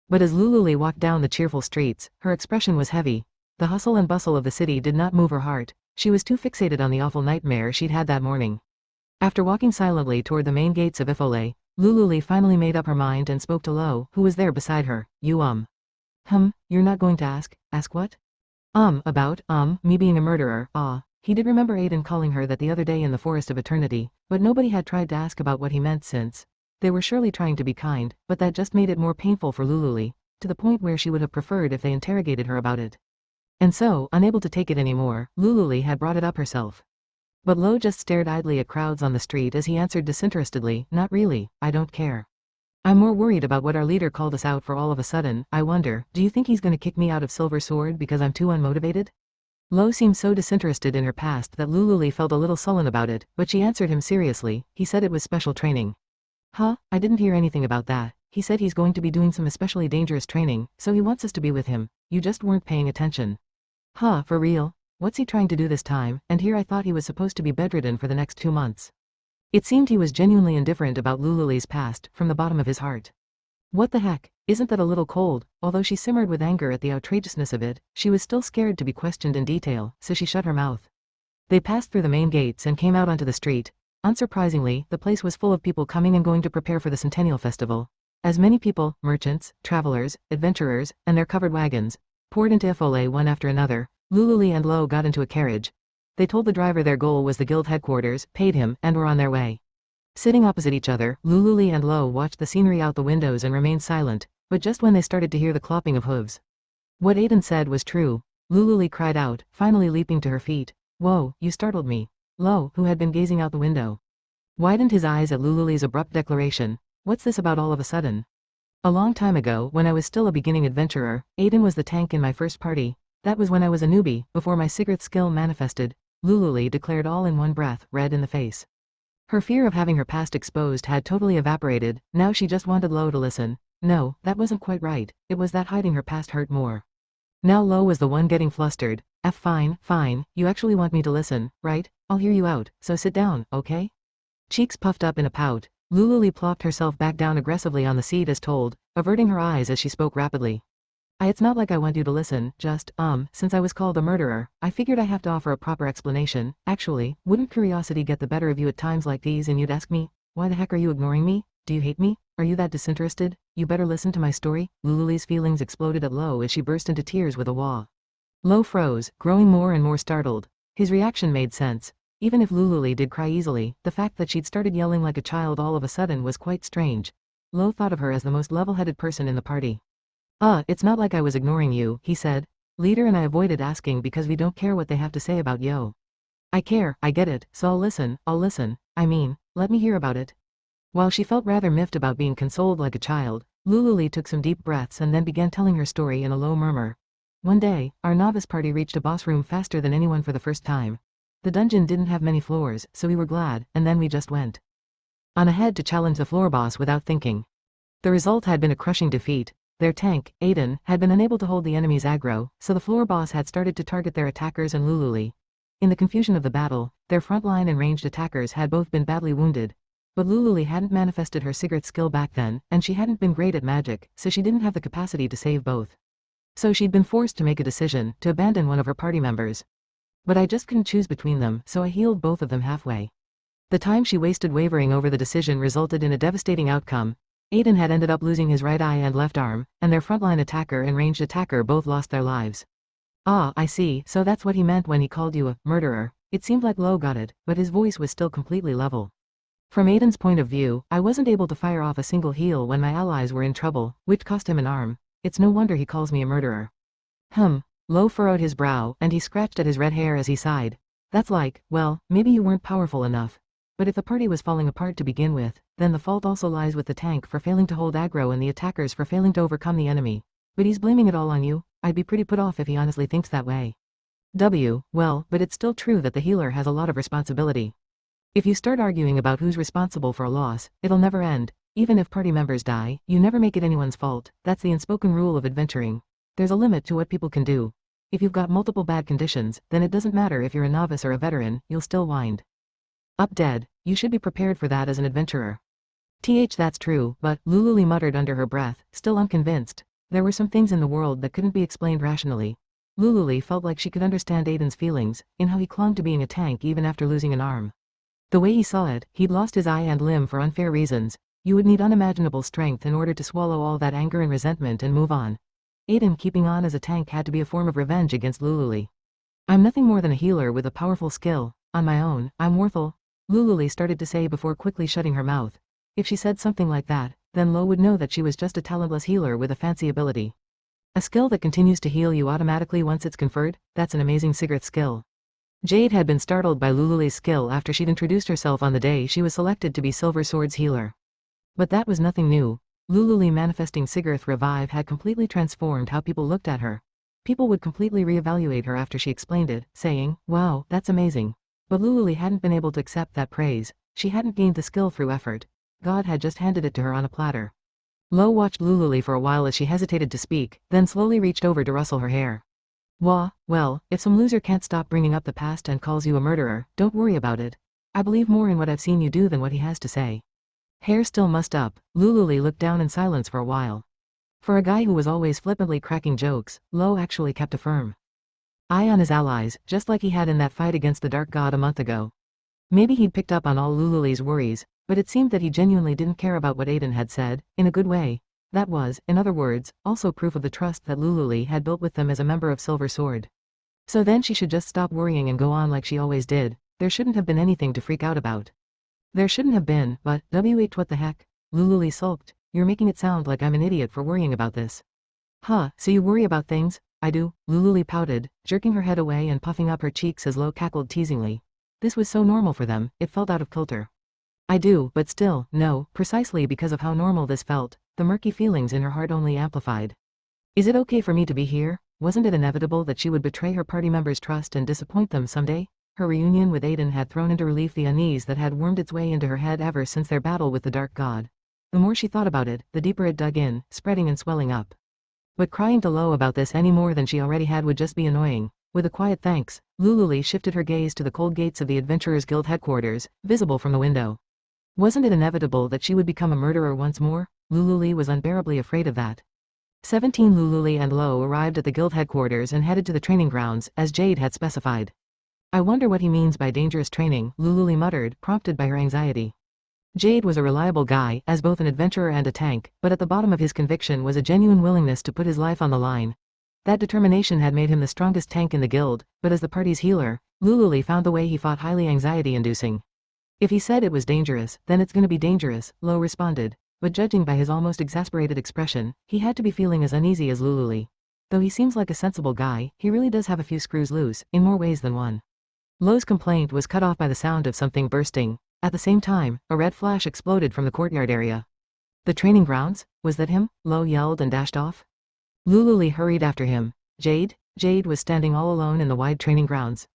S1: But as Lululi walked down the cheerful streets, her expression was heavy. The hustle and bustle of the city did not move her heart. She was too fixated on the awful nightmare she'd had that morning. After walking silently toward the main gates of Ifole, Lululi finally made up her mind and spoke to Lo, who was there beside her. You you're not going to ask? Ask what? About, me being a murderer, He did remember Aiden calling her that the other day in the Forest of Eternity, but nobody had tried to ask about what he meant since. They were surely trying to be kind, but that just made it more painful for Lululi, to the point where she would have preferred if they interrogated her about it. And so, unable to take it anymore, Lululi had brought it up herself. But Lo just stared idly at crowds on the street as he answered disinterestedly, not really, I don't care. I'm more worried about what our leader called us out for all of a sudden. I wonder, do you think he's going to kick me out of Silver Sword because I'm too unmotivated? Lo seemed so disinterested in her past that Lululi felt a little sullen about it, but she answered him seriously. He said it was special training. Huh? I didn't hear anything about that. He said he's going to be doing some especially dangerous training, so he wants us to be with him. You just weren't paying attention. Huh, for real? What's he trying to do this time? And here I thought he was supposed to be bedridden for the next 2 months. It seemed he was genuinely indifferent about Lululi's past, from the bottom of his heart. What the heck? Isn't that a little cold? Although she simmered with anger at the outrageousness of it, she was still scared to be questioned in detail, so she shut her mouth. They passed through the main gates and came out onto the street. Unsurprisingly, the place was full of people coming and going to prepare for the Centennial Festival. As many people, merchants, travelers, adventurers, and their covered wagons, poured into Ifole one after another, Lululi and Lo got into a carriage. They told the driver their goal was the guild headquarters, paid him, and were on their way. Sitting opposite each other, Lululi and Lo watched the scenery out the windows and remained silent, but just when they started to hear the clopping of hooves. What Aiden said was true. Lululi cried out, finally leaping to her feet. Whoa, you startled me. Lo, who had been gazing out the window, widened his eyes at Lululi's abrupt declaration. What's this about all of a sudden? A long time ago, when I was still a beginning adventurer, Aiden was the tank in my first party. That was when I was a newbie, before my Sigurth skill manifested, Lululi declared all in one breath, red in the face. Her fear of having her past exposed had totally evaporated. Now she just wanted Lo to listen. No, that wasn't quite right. It was that hiding her past hurt more. Now Lo was the one getting flustered. Fine, fine, you actually want me to listen, right? I'll hear you out, so sit down, okay? Cheeks puffed up in a pout, Lululi plopped herself back down aggressively on the seat as told, averting her eyes as she spoke rapidly. It's not like I want you to listen, just, since I was called a murderer, I figured I have to offer a proper explanation. Actually, wouldn't curiosity get the better of you at times like these and you'd ask me, why the heck are you ignoring me? Do you hate me? Are you that disinterested? You better listen to my story. Lululi's feelings exploded at Lo as she burst into tears with a wah. Lo froze, growing more and more startled. His reaction made sense. Even if Lululi did cry easily, the fact that she'd started yelling like a child all of a sudden was quite strange. Lo thought of her as the most level-headed person in the party. It's not like I was ignoring you, he said. Leader and I avoided asking because we don't care what they have to say about Yo. I care, I get it, so I'll listen, I mean, let me hear about it. While she felt rather miffed about being consoled like a child, Lululi took some deep breaths and then began telling her story in a low murmur. One day, our novice party reached a boss room faster than anyone for the first time. The dungeon didn't have many floors, so we were glad, and then we just went on ahead to challenge the floor boss without thinking. The result had been a crushing defeat. Their tank, Aiden, had been unable to hold the enemy's aggro, so the floor boss had started to target their attackers and Lululi. In the confusion of the battle, their frontline and ranged attackers had both been badly wounded. But Lululi hadn't manifested her cigarette skill back then, and she hadn't been great at magic, so she didn't have the capacity to save both. So she'd been forced to make a decision, to abandon one of her party members. But I just couldn't choose between them, so I healed both of them halfway. The time she wasted wavering over the decision resulted in a devastating outcome. Aiden had ended up losing his right eye and left arm, and their frontline attacker and ranged attacker both lost their lives. I see, so that's what he meant when he called you a murderer. It seemed like Lo got it, but his voice was still completely level. From Aiden's point of view, I wasn't able to fire off a single heal when my allies were in trouble, which cost him an arm. It's no wonder he calls me a murderer. Lo furrowed his brow, and he scratched at his red hair as he sighed. That's like, well, maybe you weren't powerful enough. But if the party was falling apart to begin with, then the fault also lies with the tank for failing to hold aggro and the attackers for failing to overcome the enemy. But he's blaming it all on you. I'd be pretty put off if he honestly thinks that way. Well, but it's still true that the healer has a lot of responsibility. If you start arguing about who's responsible for a loss, it'll never end. Even if party members die, you never make it anyone's fault. That's the unspoken rule of adventuring. There's a limit to what people can do. If you've got multiple bad conditions, then it doesn't matter if you're a novice or a veteran, you'll still wind up dead. You should be prepared for that as an adventurer. That's true, but, Lululi muttered under her breath, still unconvinced. There were some things in the world that couldn't be explained rationally. Lululi felt like she could understand Aiden's feelings, in how he clung to being a tank even after losing an arm. The way he saw it, he'd lost his eye and limb for unfair reasons. You would need unimaginable strength in order to swallow all that anger and resentment and move on. Aiden keeping on as a tank had to be a form of revenge against Lululi. I'm nothing more than a healer with a powerful skill. On my own, I'm worthwhile. Lululi started to say before quickly shutting her mouth. If she said something like that, then Lo would know that she was just a talentless healer with a fancy ability. A skill that continues to heal you automatically once it's conferred, that's an amazing cigarette skill. Jade had been startled by Lululi's skill after she'd introduced herself on the day she was selected to be Silver Sword's healer. But that was nothing new. Lululi manifesting Sigarth Revive had completely transformed how people looked at her. People would completely reevaluate her after she explained it, saying, wow, that's amazing. But Lululi hadn't been able to accept that praise. She hadn't gained the skill through effort. God had just handed it to her on a platter. Lo watched Lululi for a while as she hesitated to speak, then slowly reached over to rustle her hair. Well, if some loser can't stop bringing up the past and calls you a murderer, don't worry about it. I believe more in what I've seen you do than what he has to say. Hair still mussed up, Lululi looked down in silence for a while. For a guy who was always flippantly cracking jokes, Lo actually kept a firm eye on his allies, just like he had in that fight against the Dark God a month ago. Maybe he'd picked up on all Lululi's worries, but it seemed that he genuinely didn't care about what Aiden had said, in a good way. That was, in other words, also proof of the trust that Lululi had built with them as a member of Silver Sword. So then she should just stop worrying and go on like she always did. There shouldn't have been anything to freak out about. There shouldn't have been, but, what the heck? Lululi sulked. You're making it sound like I'm an idiot for worrying about this. So you worry about things? I do, Lululi pouted, jerking her head away and puffing up her cheeks as Lo cackled teasingly. This was so normal for them, it felt out of kilter. I do, but still, no, precisely because of how normal this felt, the murky feelings in her heart only amplified. Is it okay for me to be here? Wasn't it inevitable that she would betray her party members' trust and disappoint them someday? Her reunion with Aiden had thrown into relief the unease that had wormed its way into her head ever since their battle with the Dark God. The more she thought about it, the deeper it dug in, spreading and swelling up. But crying to Lo about this any more than she already had would just be annoying. With a quiet thanks, Lululi shifted her gaze to the cold gates of the Adventurers Guild headquarters, visible from the window. Wasn't it inevitable that she would become a murderer once more? Lululi was unbearably afraid of that. 17 Lululi and Lo arrived at the guild headquarters and headed to the training grounds, as Jade had specified. I wonder what he means by dangerous training, Lululi muttered, prompted by her anxiety. Jade was a reliable guy, as both an adventurer and a tank, but at the bottom of his conviction was a genuine willingness to put his life on the line. That determination had made him the strongest tank in the guild, but as the party's healer, Lululi found the way he fought highly anxiety-inducing. If he said it was dangerous, then it's gonna be dangerous, Lo responded, but judging by his almost exasperated expression, he had to be feeling as uneasy as Lululi. Though he seems like a sensible guy, he really does have a few screws loose, in more ways than one. Lo's complaint was cut off by the sound of something bursting. At the same time, a red flash exploded from the courtyard area. The training grounds? Was that him? Lo yelled and dashed off. Lululi hurried after him. Jade? Jade was standing all alone in the wide training grounds.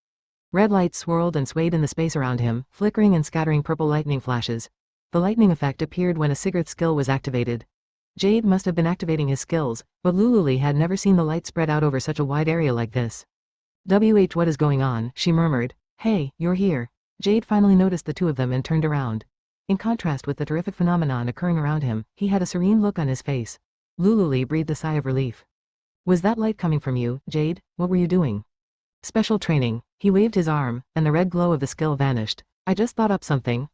S1: Red lights swirled and swayed in the space around him, flickering and scattering purple lightning flashes. The lightning effect appeared when a Sigurth skill was activated. Jade must have been activating his skills, but Lululi had never seen the light spread out over such a wide area like this. What is going on? She murmured. Hey, you're here. Jade finally noticed the two of them and turned around. In contrast with the terrific phenomenon occurring around him, he had a serene look on his face. Lululi breathed a sigh of relief. Was that light coming from you, Jade? What were you doing? Special training. He waved his arm, and the red glow of the skill vanished. I just thought up something,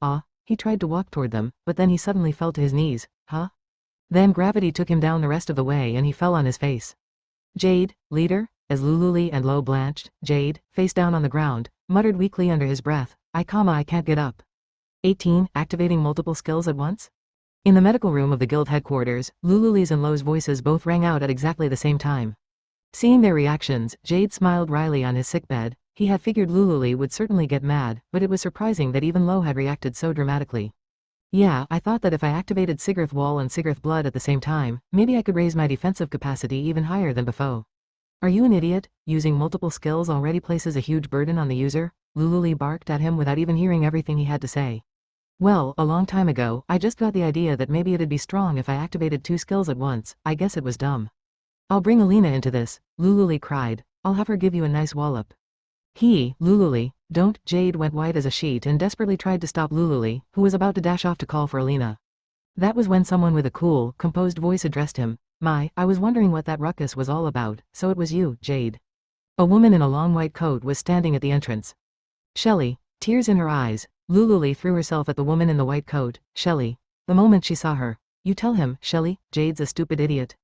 S1: He tried to walk toward them, but then he suddenly fell to his knees. Huh? Then gravity took him down the rest of the way and he fell on his face. Jade, leader? As Lululi and Lo blanched, Jade, face down on the ground, muttered weakly under his breath, I can't get up. 18. Activating multiple skills at once? In the medical room of the guild headquarters, Lululi's and Lo's voices both rang out at exactly the same time. Seeing their reactions, Jade smiled wryly on his sickbed. He had figured Lululi would certainly get mad, but it was surprising that even Lo had reacted so dramatically. Yeah, I thought that if I activated Sigurth Wall and Sigurth Blood at the same time, maybe I could raise my defensive capacity even higher than before. Are you an idiot? Using multiple skills already places a huge burden on the user? Lululi barked at him without even hearing everything he had to say. Well, a long time ago, I just got the idea that maybe it'd be strong if I activated 2 skills at once. I guess it was dumb. I'll bring Alina into this, Lululi cried. I'll have her give you a nice wallop. Lululi, don't. Jade went white as a sheet and desperately tried to stop Lululi, who was about to dash off to call for Alina. That was when someone with a cool, composed voice addressed him. I was wondering what that ruckus was all about, so it was you, Jade. A woman in a long white coat was standing at the entrance. Shelley, tears in her eyes, Lululi threw herself at the woman in the white coat. Shelley. The moment she saw her. You tell him, Shelley, Jade's a stupid idiot.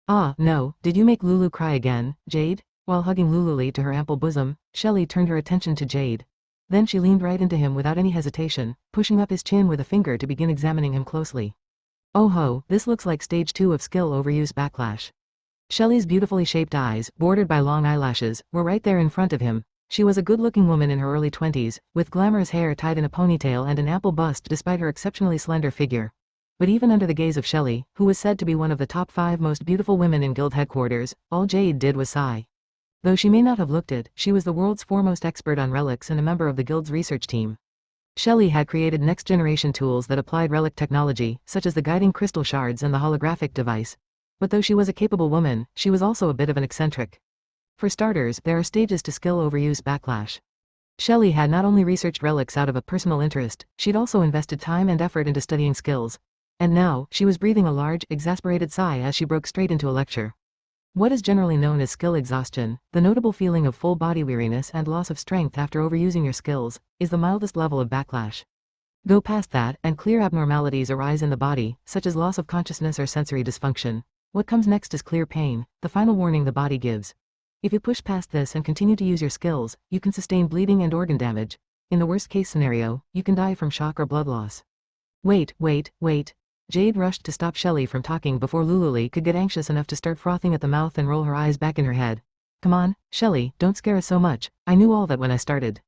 S1: No, did you make Lulu cry again, Jade? While hugging Lululi to her ample bosom, Shelley turned her attention to Jade. Then she leaned right into him without any hesitation, pushing up his chin with a finger to begin examining him closely. Oh ho, this looks like stage 2 of skill overuse backlash. Shelley's beautifully shaped eyes, bordered by long eyelashes, were right there in front of him. She was a good-looking woman in her early 20s, with glamorous hair tied in a ponytail and an ample bust despite her exceptionally slender figure. But even under the gaze of Shelley, who was said to be one of the top 5 most beautiful women in guild headquarters, all Jade did was sigh. Though she may not have looked it, she was the world's foremost expert on relics and a member of the guild's research team. Shelley had created next-generation tools that applied relic technology, such as the guiding crystal shards and the holographic device. But though she was a capable woman, she was also a bit of an eccentric. For starters, there are stages to skill overuse backlash. Shelley had not only researched relics out of a personal interest, she'd also invested time and effort into studying skills. And now, she was breathing a large, exasperated sigh as she broke straight into a lecture. What is generally known as skill exhaustion, the notable feeling of full body weariness and loss of strength after overusing your skills, is the mildest level of backlash. Go past that, and clear abnormalities arise in the body, such as loss of consciousness or sensory dysfunction. What comes next is clear pain, the final warning the body gives. If you push past this and continue to use your skills, you can sustain bleeding and organ damage. In the worst-case scenario, you can die from shock or blood loss. Wait. Jade rushed to stop Shelley from talking before Lululi could get anxious enough to start frothing at the mouth and roll her eyes back in her head. Come on, Shelley, don't scare us so much. I knew all that when I started.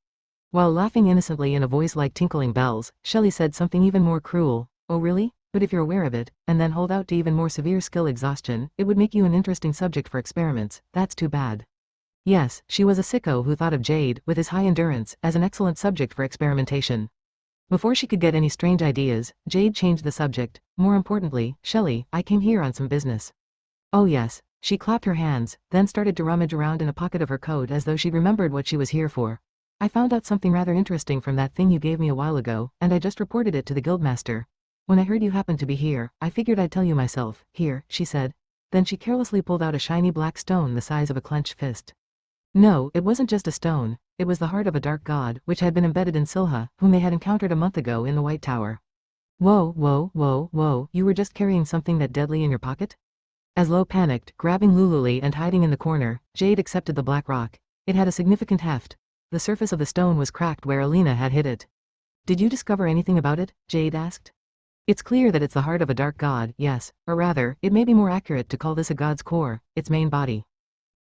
S1: While laughing innocently in a voice like tinkling bells, Shelley said something even more cruel. Oh really? But if you're aware of it, and then hold out to even more severe skill exhaustion, it would make you an interesting subject for experiments. That's too bad. Yes, she was a sicko who thought of Jade, with his high endurance, as an excellent subject for experimentation. Before she could get any strange ideas, Jade changed the subject. More importantly, Shelley, I came here on some business. Oh yes, She clapped her hands, then started to rummage around in a pocket of her coat as though she remembered what she was here for. I found out something rather interesting from that thing you gave me a while ago, and I just reported it to the guildmaster. When I heard you happened to be here, I figured I'd tell you myself. Here, she said. Then she carelessly pulled out a shiny black stone the size of a clenched fist. No, it wasn't just a stone, it was the heart of a dark god, which had been embedded in Silha, whom they had encountered a month ago in the White Tower. Whoa, whoa, whoa, whoa, you were just carrying something that deadly in your pocket? As Lo panicked, grabbing Lululi and hiding in the corner, Jade accepted the black rock. It had a significant heft. The surface of the stone was cracked where Alina had hit it. Did you discover anything about it? Jade asked. It's clear that it's the heart of a dark god, yes, or rather, it may be more accurate to call this a god's core, its main body.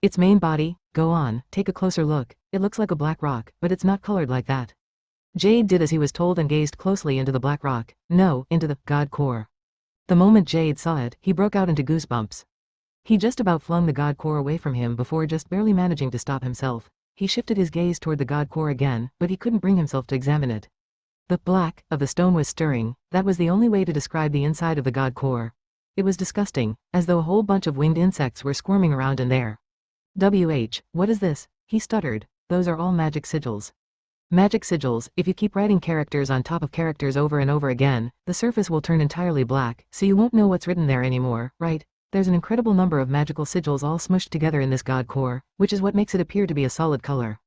S1: Its main body? Go on, take a closer look. It looks like a black rock, but it's not colored like that. Jade did as he was told and gazed closely into the black rock. No, into the god core. The moment Jade saw it, he broke out into goosebumps. He just about flung the god core away from him before just barely managing to stop himself. He shifted his gaze toward the god core again, but he couldn't bring himself to examine it. The black of the stone was stirring. That was the only way to describe the inside of the god core. It was disgusting, as though a whole bunch of winged insects were squirming around in there. What is this? He stuttered. Those are all magic sigils. Magic sigils, if you keep writing characters on top of characters over and over again, the surface will turn entirely black, so you won't know what's written there anymore, right? There's an incredible number of magical sigils all smushed together in this god core, which is what makes it appear to be a solid color.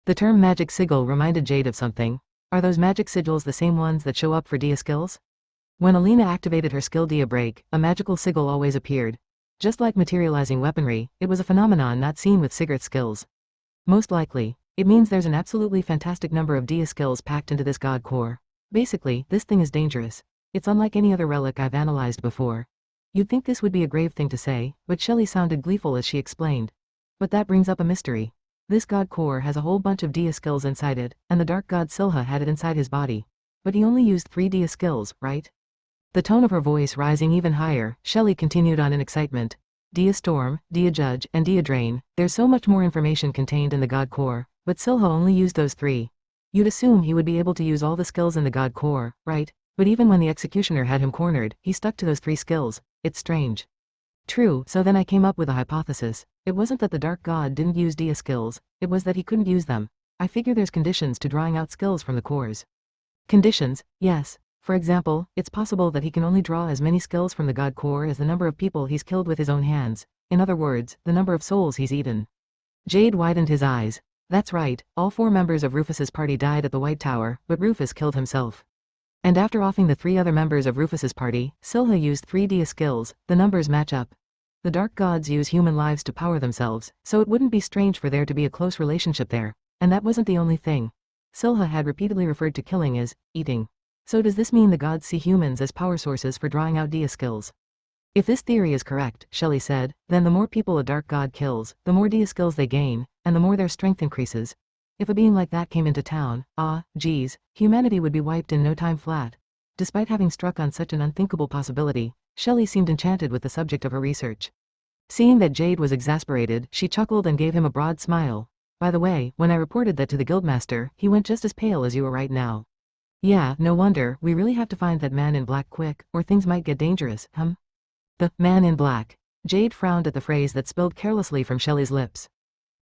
S1: The term magic sigil reminded Jade of something. Are those magic sigils the same ones that show up for Dia skills? When Alina activated her skill Dia break, a magical sigil always appeared. Just like materializing weaponry, it was a phenomenon not seen with Sigurth's skills. Most likely, it means there's an absolutely fantastic number of Dia skills packed into this god core. Basically, this thing is dangerous. It's unlike any other relic I've analyzed before. You'd think this would be a grave thing to say, but Shelley sounded gleeful as she explained. But that brings up a mystery. This god core has a whole bunch of Dia skills inside it, and the dark god Silha had it inside his body. But he only used 3 Dia skills, right? The tone of her voice rising even higher, Shelley continued on in excitement. Dia Storm, Dia Judge, and Dia Drain, there's so much more information contained in the god core, but Silha only used those 3. You'd assume he would be able to use all the skills in the god core, right? But even when the executioner had him cornered, he stuck to those 3 skills. It's strange. True, so then I came up with a hypothesis. It wasn't that the dark god didn't use Dia skills, it was that he couldn't use them. I figure there's conditions to drawing out skills from the cores. Conditions, yes. For example, it's possible that he can only draw as many skills from the god core as the number of people he's killed with his own hands. In other words, the number of souls he's eaten. Jade widened his eyes. That's right, all 4 members of Rufus's party died at the White Tower, but Rufus killed himself. And after offing the 3 other members of Rufus's party, Silha used 3 Dia skills. The numbers match up. The dark gods use human lives to power themselves, so it wouldn't be strange for there to be a close relationship there. And that wasn't the only thing. Silha had repeatedly referred to killing as eating. So does this mean the gods see humans as power sources for drawing out Dia skills? If this theory is correct, Shelley said, then the more people a dark god kills, the more Dia skills they gain, and the more their strength increases. If a being like that came into town, geez, humanity would be wiped in no time flat. Despite having struck on such an unthinkable possibility, Shelley seemed enchanted with the subject of her research. Seeing that Jade was exasperated, she chuckled and gave him a broad smile. By the way, when I reported that to the guildmaster, he went just as pale as you are right now. Yeah, no wonder, we really have to find that man in black quick, or things might get dangerous, The man in black. Jade frowned at the phrase that spilled carelessly from Shelley's lips.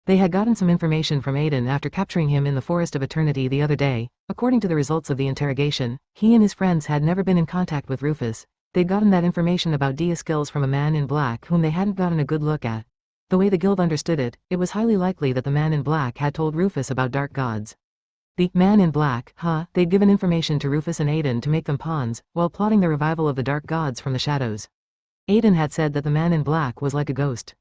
S1: They had gotten some information from Aiden after capturing him in the Forest of Eternity the other day. According to the results of the interrogation, he and his friends had never been in contact with Rufus. They'd gotten that information about Dia skills from a man in black whom they hadn't gotten a good look at. The way the guild understood it, it was highly likely that the man in black had told Rufus about dark gods. The man in black, they'd given information to Rufus and Aiden to make them pawns, while plotting the revival of the dark gods from the shadows. Aiden had said that the man in black was like a ghost.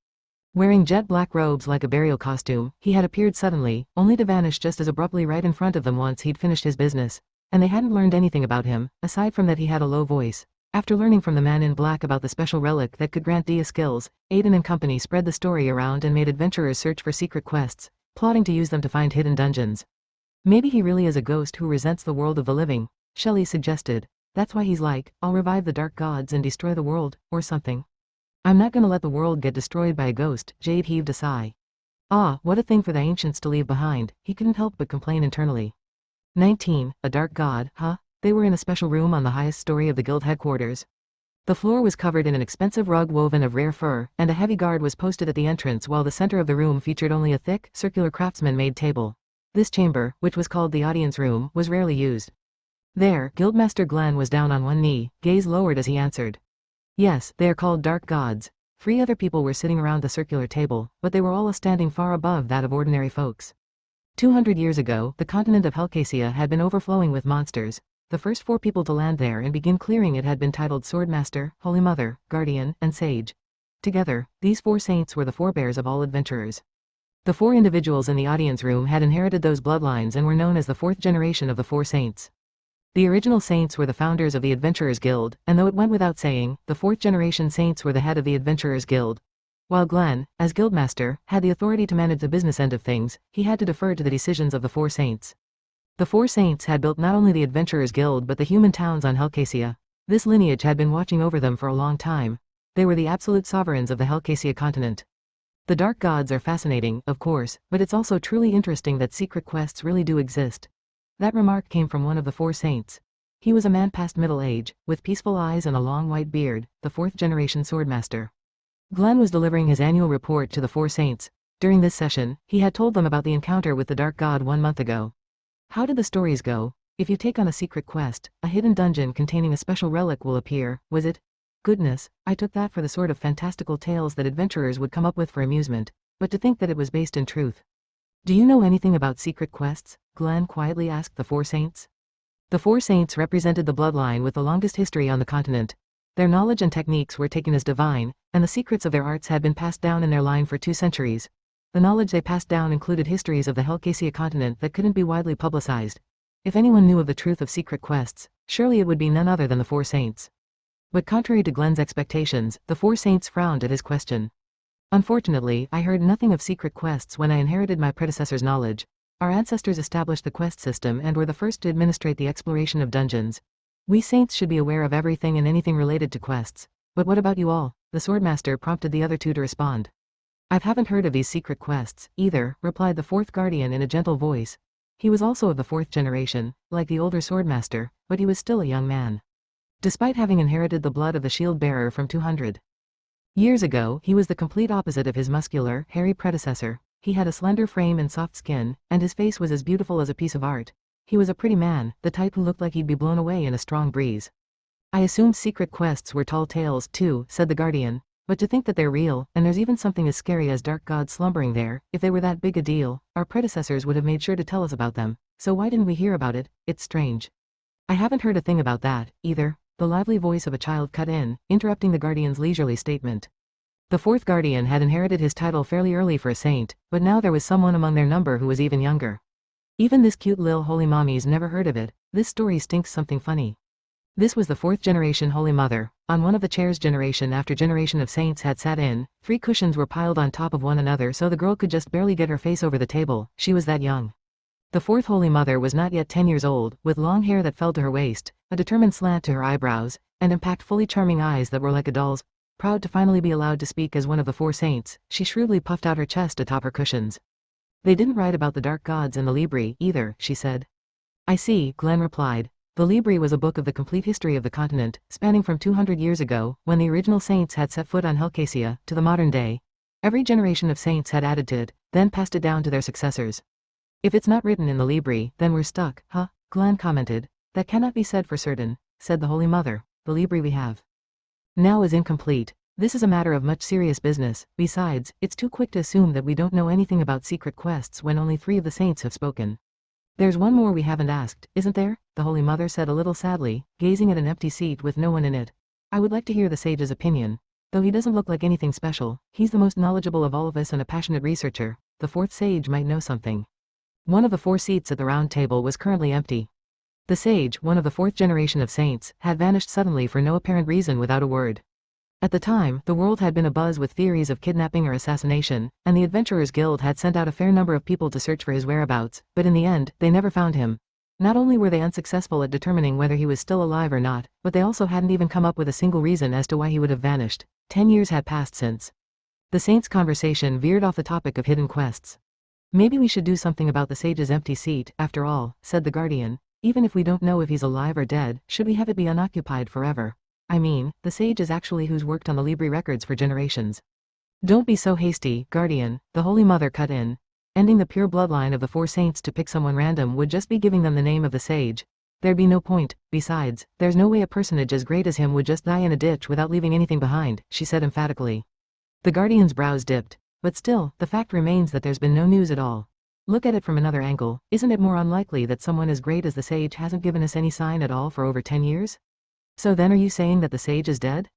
S1: Wearing jet black robes like a burial costume, he had appeared suddenly, only to vanish just as abruptly right in front of them once he'd finished his business. And they hadn't learned anything about him, aside from that he had a low voice. After learning from the man in black about the special relic that could grant Dia skills, Aiden and company spread the story around and made adventurers search for secret quests, plotting to use them to find hidden dungeons. Maybe he really is a ghost who resents the world of the living, Shelley suggested. That's why he's like, I'll revive the dark gods and destroy the world, or something. I'm not gonna let the world get destroyed by a ghost, Jade heaved a sigh. What a thing for the ancients to leave behind, he couldn't help but complain internally. 19, a dark god, They were in a special room on the highest story of the guild headquarters. The floor was covered in an expensive rug woven of rare fur, and a heavy guard was posted at the entrance while the center of the room featured only a thick, circular craftsman-made table. This chamber, which was called the audience room, was rarely used. There, Guildmaster Glenn was down on one knee, gaze lowered as he answered. Yes, they are called dark gods. 3 other people were sitting around the circular table, but they were all standing far above that of ordinary folks. 200 years ago, the continent of Helcasia had been overflowing with monsters. The first 4 people to land there and begin clearing it had been titled Swordmaster, Holy Mother, Guardian, and Sage. Together, these 4 saints were the forebears of all adventurers. The 4 individuals in the audience room had inherited those bloodlines and were known as the 4th generation of the 4 saints. The original saints were the founders of the Adventurers Guild, and though it went without saying, the 4th generation saints were the head of the Adventurers Guild. While Glenn, as Guildmaster, had the authority to manage the business end of things, he had to defer to the decisions of the 4 saints. The 4 saints had built not only the Adventurers Guild but the human towns on Helcasia. This lineage had been watching over them for a long time. They were the absolute sovereigns of the Helcasia continent. The dark gods are fascinating, of course, but it's also truly interesting that secret quests really do exist. That remark came from one of the 4 saints. He was a man past middle age, with peaceful eyes and a long white beard, the 4th generation swordmaster. Glenn was delivering his annual report to the 4 saints. During this session, he had told them about the encounter with the dark god 1 month ago. How did the stories go? If you take on a secret quest, a hidden dungeon containing a special relic will appear, was it? Goodness, I took that for the sort of fantastical tales that adventurers would come up with for amusement, but to think that it was based in truth. Do you know anything about secret quests? Glenn quietly asked the 4 saints. The 4 saints represented the bloodline with the longest history on the continent. Their knowledge and techniques were taken as divine, and the secrets of their arts had been passed down in their line for 2 centuries. The knowledge they passed down included histories of the Helcasia continent that couldn't be widely publicized. If anyone knew of the truth of secret quests, surely it would be none other than the 4 saints. But contrary to Glenn's expectations, the 4 saints frowned at his question. Unfortunately, I heard nothing of secret quests when I inherited my predecessor's knowledge. Our ancestors established the quest system and were the first to administrate the exploration of dungeons. We saints should be aware of everything and anything related to quests. But what about you all? The swordmaster prompted the other 2 to respond. I haven't heard of these secret quests, either, replied the 4th guardian in a gentle voice. He was also of the 4th generation, like the older swordmaster, but he was still a young man. Despite having inherited the blood of the shield bearer from 200 years ago, he was the complete opposite of his muscular, hairy predecessor. He had a slender frame and soft skin, and his face was as beautiful as a piece of art. He was a pretty man, the type who looked like he'd be blown away in a strong breeze. I assumed secret quests were tall tales too, said the guardian. But to think that they're real, and there's even something as scary as dark gods slumbering there, if they were that big a deal, our predecessors would have made sure to tell us about them. So why didn't we hear about it? It's strange. I haven't heard a thing about that, either. The lively voice of a child cut in, interrupting the guardian's leisurely statement. The 4th guardian had inherited his title fairly early for a saint, but now there was someone among their number who was even younger. Even this cute lil holy mommy's never heard of it. This story stinks something funny. This was the 4th generation Holy Mother. On one of the chairs generation after generation of saints had sat in, 3 cushions were piled on top of one another so the girl could just barely get her face over the table. She was that young. The 4th Holy Mother was not yet 10 years old, with long hair that fell to her waist, a determined slant to her eyebrows, and impactfully charming eyes that were like a doll's. Proud to finally be allowed to speak as one of the 4 saints, she shrewdly puffed out her chest atop her cushions. They didn't write about the dark gods in the Libri, either, she said. I see, Glenn replied. The Libri was a book of the complete history of the continent, spanning from 200 years ago, when the original saints had set foot on Helcasia, to the modern day. Every generation of saints had added to it, then passed it down to their successors. If it's not written in the Libri, then we're stuck, huh? Glenn commented. That cannot be said for certain, said the Holy Mother. The Libri we have now is incomplete. This is a matter of much serious business. Besides, it's too quick to assume that we don't know anything about secret quests when only 3 of the saints have spoken. There's one more we haven't asked, isn't there? The Holy Mother said a little sadly, gazing at an empty seat with no one in it. I would like to hear the sage's opinion. Though he doesn't look like anything special, he's the most knowledgeable of all of us and a passionate researcher. The 4th sage might know something. One of the 4 seats at the round table was currently empty. The sage, one of the 4th generation of saints, had vanished suddenly for no apparent reason without a word. At the time, the world had been abuzz with theories of kidnapping or assassination, and the Adventurers Guild had sent out a fair number of people to search for his whereabouts, but in the end, they never found him. Not only were they unsuccessful at determining whether he was still alive or not, but they also hadn't even come up with a single reason as to why he would have vanished. 10 years had passed since. The saints' conversation veered off the topic of hidden quests. Maybe we should do something about the sage's empty seat, after all, said the guardian. Even if we don't know if he's alive or dead, should we have it be unoccupied forever? I mean, the sage is actually who's worked on the Libri records for generations. Don't be so hasty, Guardian, the Holy Mother cut in. Ending the pure bloodline of the four saints to pick someone random would just be giving them the name of the sage. There'd be no point. Besides, there's no way a personage as great as him would just die in a ditch without leaving anything behind, she said emphatically. The Guardian's brows dipped. But still, the fact remains that there's been no news at all. Look at it from another angle, isn't it more unlikely that someone as great as the sage hasn't given us any sign at all for over 10 years? So then are you saying that the sage is dead?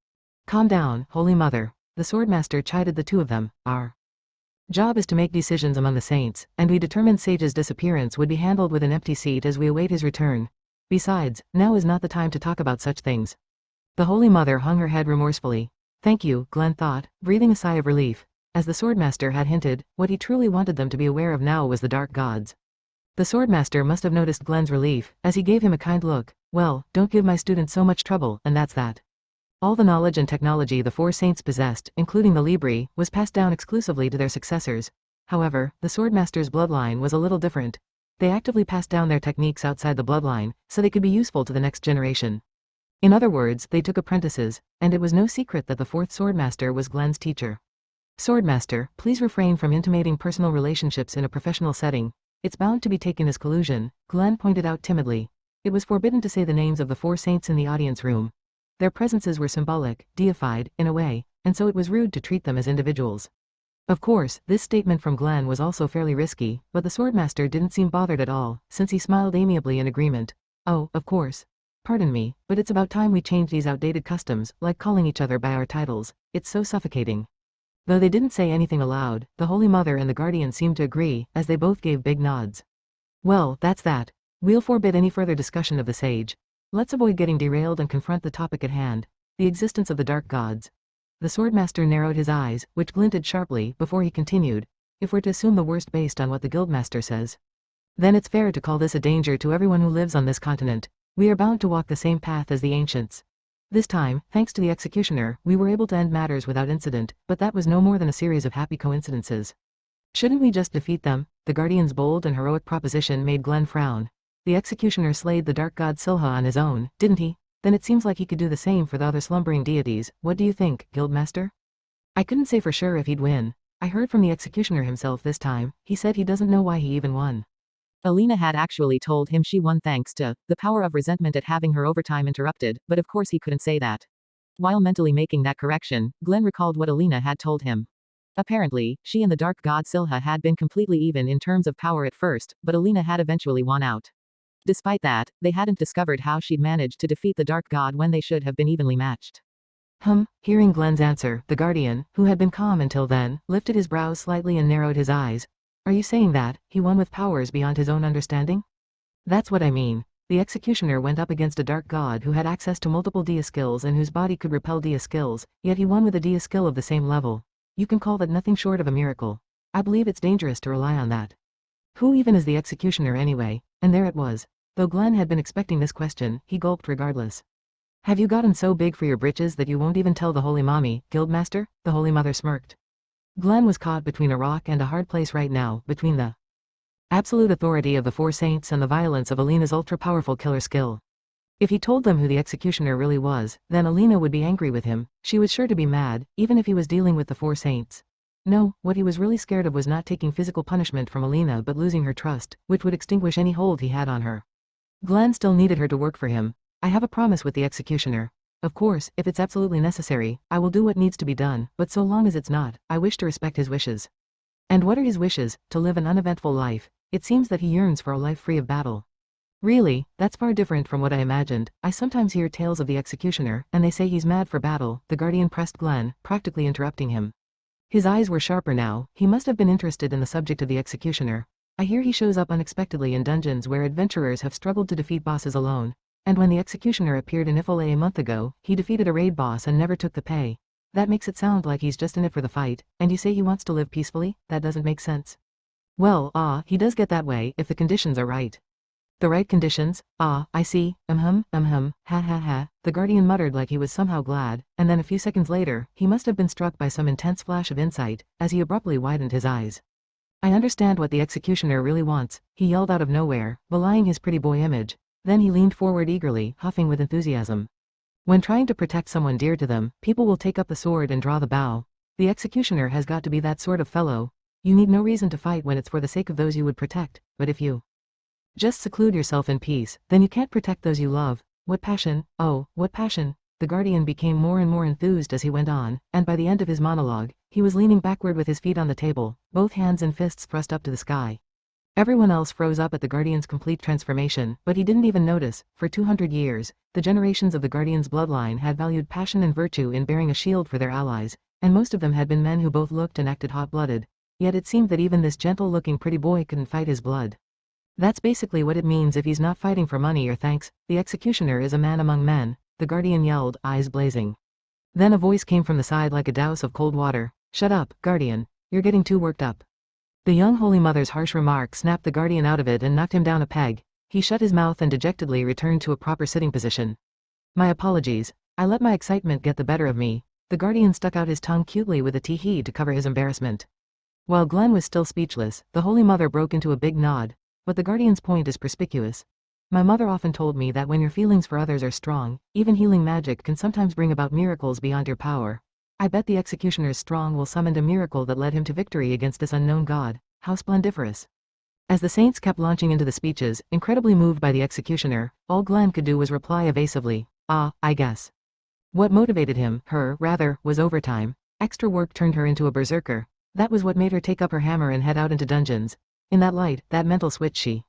S1: Calm down, Holy Mother. The Swordmaster chided the two of them. Our job is to make decisions among the saints, and we determined Sage's disappearance would be handled with an empty seat as we await his return. Besides, now is not the time to talk about such things. The Holy Mother hung her head remorsefully. Thank you, Glenn thought, breathing a sigh of relief. As the Swordmaster had hinted, what he truly wanted them to be aware of now was the dark gods. The Swordmaster must have noticed Glenn's relief, as he gave him a kind look. Well, don't give my students so much trouble, and that's that. All the knowledge and technology the four saints possessed, including the Libri, was passed down exclusively to their successors. However, the Swordmaster's bloodline was a little different. They actively passed down their techniques outside the bloodline, so they could be useful to the next generation. In other words, they took apprentices, and it was no secret that the fourth Swordmaster was Glenn's teacher. Swordmaster, please refrain from intimating personal relationships in a professional setting. It's bound to be taken as collusion, Glenn pointed out timidly. It was forbidden to say the names of the four saints in the audience room. Their presences were symbolic, deified, in a way, and so it was rude to treat them as individuals. Of course, this statement from Glenn was also fairly risky, but the Swordmaster didn't seem bothered at all, since he smiled amiably in agreement. Oh, of course. Pardon me, but it's about time we change these outdated customs, like calling each other by our titles. It's so suffocating. Though they didn't say anything aloud, the Holy Mother and the Guardian seemed to agree, as they both gave big nods. Well, that's that. We'll forbid any further discussion of the sage. Let's avoid getting derailed and confront the topic at hand, the existence of the dark gods. The Swordmaster narrowed his eyes, which glinted sharply, before he continued. If we're to assume the worst based on what the Guildmaster says, then it's fair to call this a danger to everyone who lives on this continent. We are bound to walk the same path as the ancients. This time, thanks to the executioner, we were able to end matters without incident, but that was no more than a series of happy coincidences. Shouldn't we just defeat them? The Guardian's bold and heroic proposition made Glenn frown. The executioner slayed the dark god Silha on his own, didn't he? Then it seems like he could do the same for the other slumbering deities. What do you think, Guildmaster? I couldn't say for sure if he'd win. I heard from the executioner himself this time. He said he doesn't know why he even won.
S2: Alina had actually told him she won thanks to the power of resentment at having her overtime interrupted, but of course he couldn't say that. While mentally making that correction, Glenn recalled what Alina had told him. Apparently, she and the dark god Silha had been completely even in terms of power at first, but Alina had eventually won out. Despite that, they hadn't discovered how she'd managed to defeat the dark god when they should have been evenly matched.
S1: Hearing Glenn's answer, the Guardian, who had been calm until then, lifted his brows slightly and narrowed his eyes. Are you saying that he won with powers beyond his own understanding? That's what I mean. The executioner went up against a dark god who had access to multiple Dia skills and whose body could repel Dia skills, yet he won with a Dia skill of the same level. You can call that nothing short of a miracle. I believe it's dangerous to rely on that. Who even is the executioner anyway? And there it was. Though Glenn had been expecting this question, he gulped regardless. Have you gotten so big for your britches that you won't even tell the Holy Mommy, Guildmaster? The Holy Mother smirked. Glenn was caught between a rock and a hard place right now, between the absolute authority of the four saints and the violence of Alina's ultra-powerful killer skill. If he told them who the executioner really was, then Alina would be angry with him. She was sure to be mad, even if he was dealing with the four saints. No, what he was really scared of was not taking physical punishment from Alina but losing her trust, which would extinguish any hold he had on her. Glenn still needed her to work for him. I have a promise with the executioner. Of course, if it's absolutely necessary, I will do what needs to be done, but so long as it's not, I wish to respect his wishes. And what are his wishes? To live an uneventful life. It seems that he yearns for a life free of battle. Really, that's far different from what I imagined. I sometimes hear tales of the executioner, and they say he's mad for battle. The Guardian pressed Glenn, practically interrupting him. His eyes were sharper now. He must have been interested in the subject of the executioner. I hear he shows up unexpectedly in dungeons where adventurers have struggled to defeat bosses alone. And when the executioner appeared in Ifole a month ago, he defeated a raid boss and never took the pay. That makes it sound like he's just in it for the fight, and you say he wants to live peacefully? That doesn't make sense. Well, he does get that way, if the conditions are right. The right conditions? I see, ha ha ha. The Guardian muttered like he was somehow glad, and then a few seconds later, he must have been struck by some intense flash of insight, as he abruptly widened his eyes. I understand what the executioner really wants, he yelled out of nowhere, belying his pretty boy image. Then he leaned forward eagerly, huffing with enthusiasm. When trying to protect someone dear to them, people will take up the sword and draw the bow. The executioner has got to be that sort of fellow. You need no reason to fight when it's for the sake of those you would protect, but if you just seclude yourself in peace, then you can't protect those you love. What passion, oh, what passion! The guardian became more and more enthused as he went on, and by the end of his monologue, he was leaning backward with his feet on the table, both hands and fists thrust up to the sky. Everyone else froze up at the guardian's complete transformation, but he didn't even notice. For 200 years, the generations of the guardian's bloodline had valued passion and virtue in bearing a shield for their allies, and most of them had been men who both looked and acted hot-blooded. Yet it seemed that even this gentle-looking pretty boy couldn't fight his blood. That's basically what it means if he's not fighting for money or thanks. The executioner is a man among men, the guardian yelled, eyes blazing. Then a voice came from the side like a douse of cold water. Shut up, guardian. You're getting too worked up. The young Holy Mother's harsh remark snapped the guardian out of it and knocked him down a peg. He shut his mouth and dejectedly returned to a proper sitting position. My apologies. I let my excitement get the better of me. The guardian stuck out his tongue cutely with a tee-hee to cover his embarrassment. While Glenn was still speechless, the Holy Mother broke into a big nod. But the guardian's point is perspicuous. My mother often told me that when your feelings for others are strong, even healing magic can sometimes bring about miracles beyond your power. I bet the executioner's strong will summoned a miracle that led him to victory against this unknown god. How splendiferous. As the saints kept launching into the speeches, incredibly moved by the executioner, all Glenn could do was reply evasively, I guess. What motivated him, rather, was overtime. Extra work turned her into a berserker. That was what made her take up her hammer and head out into dungeons. In that light, that mental switch she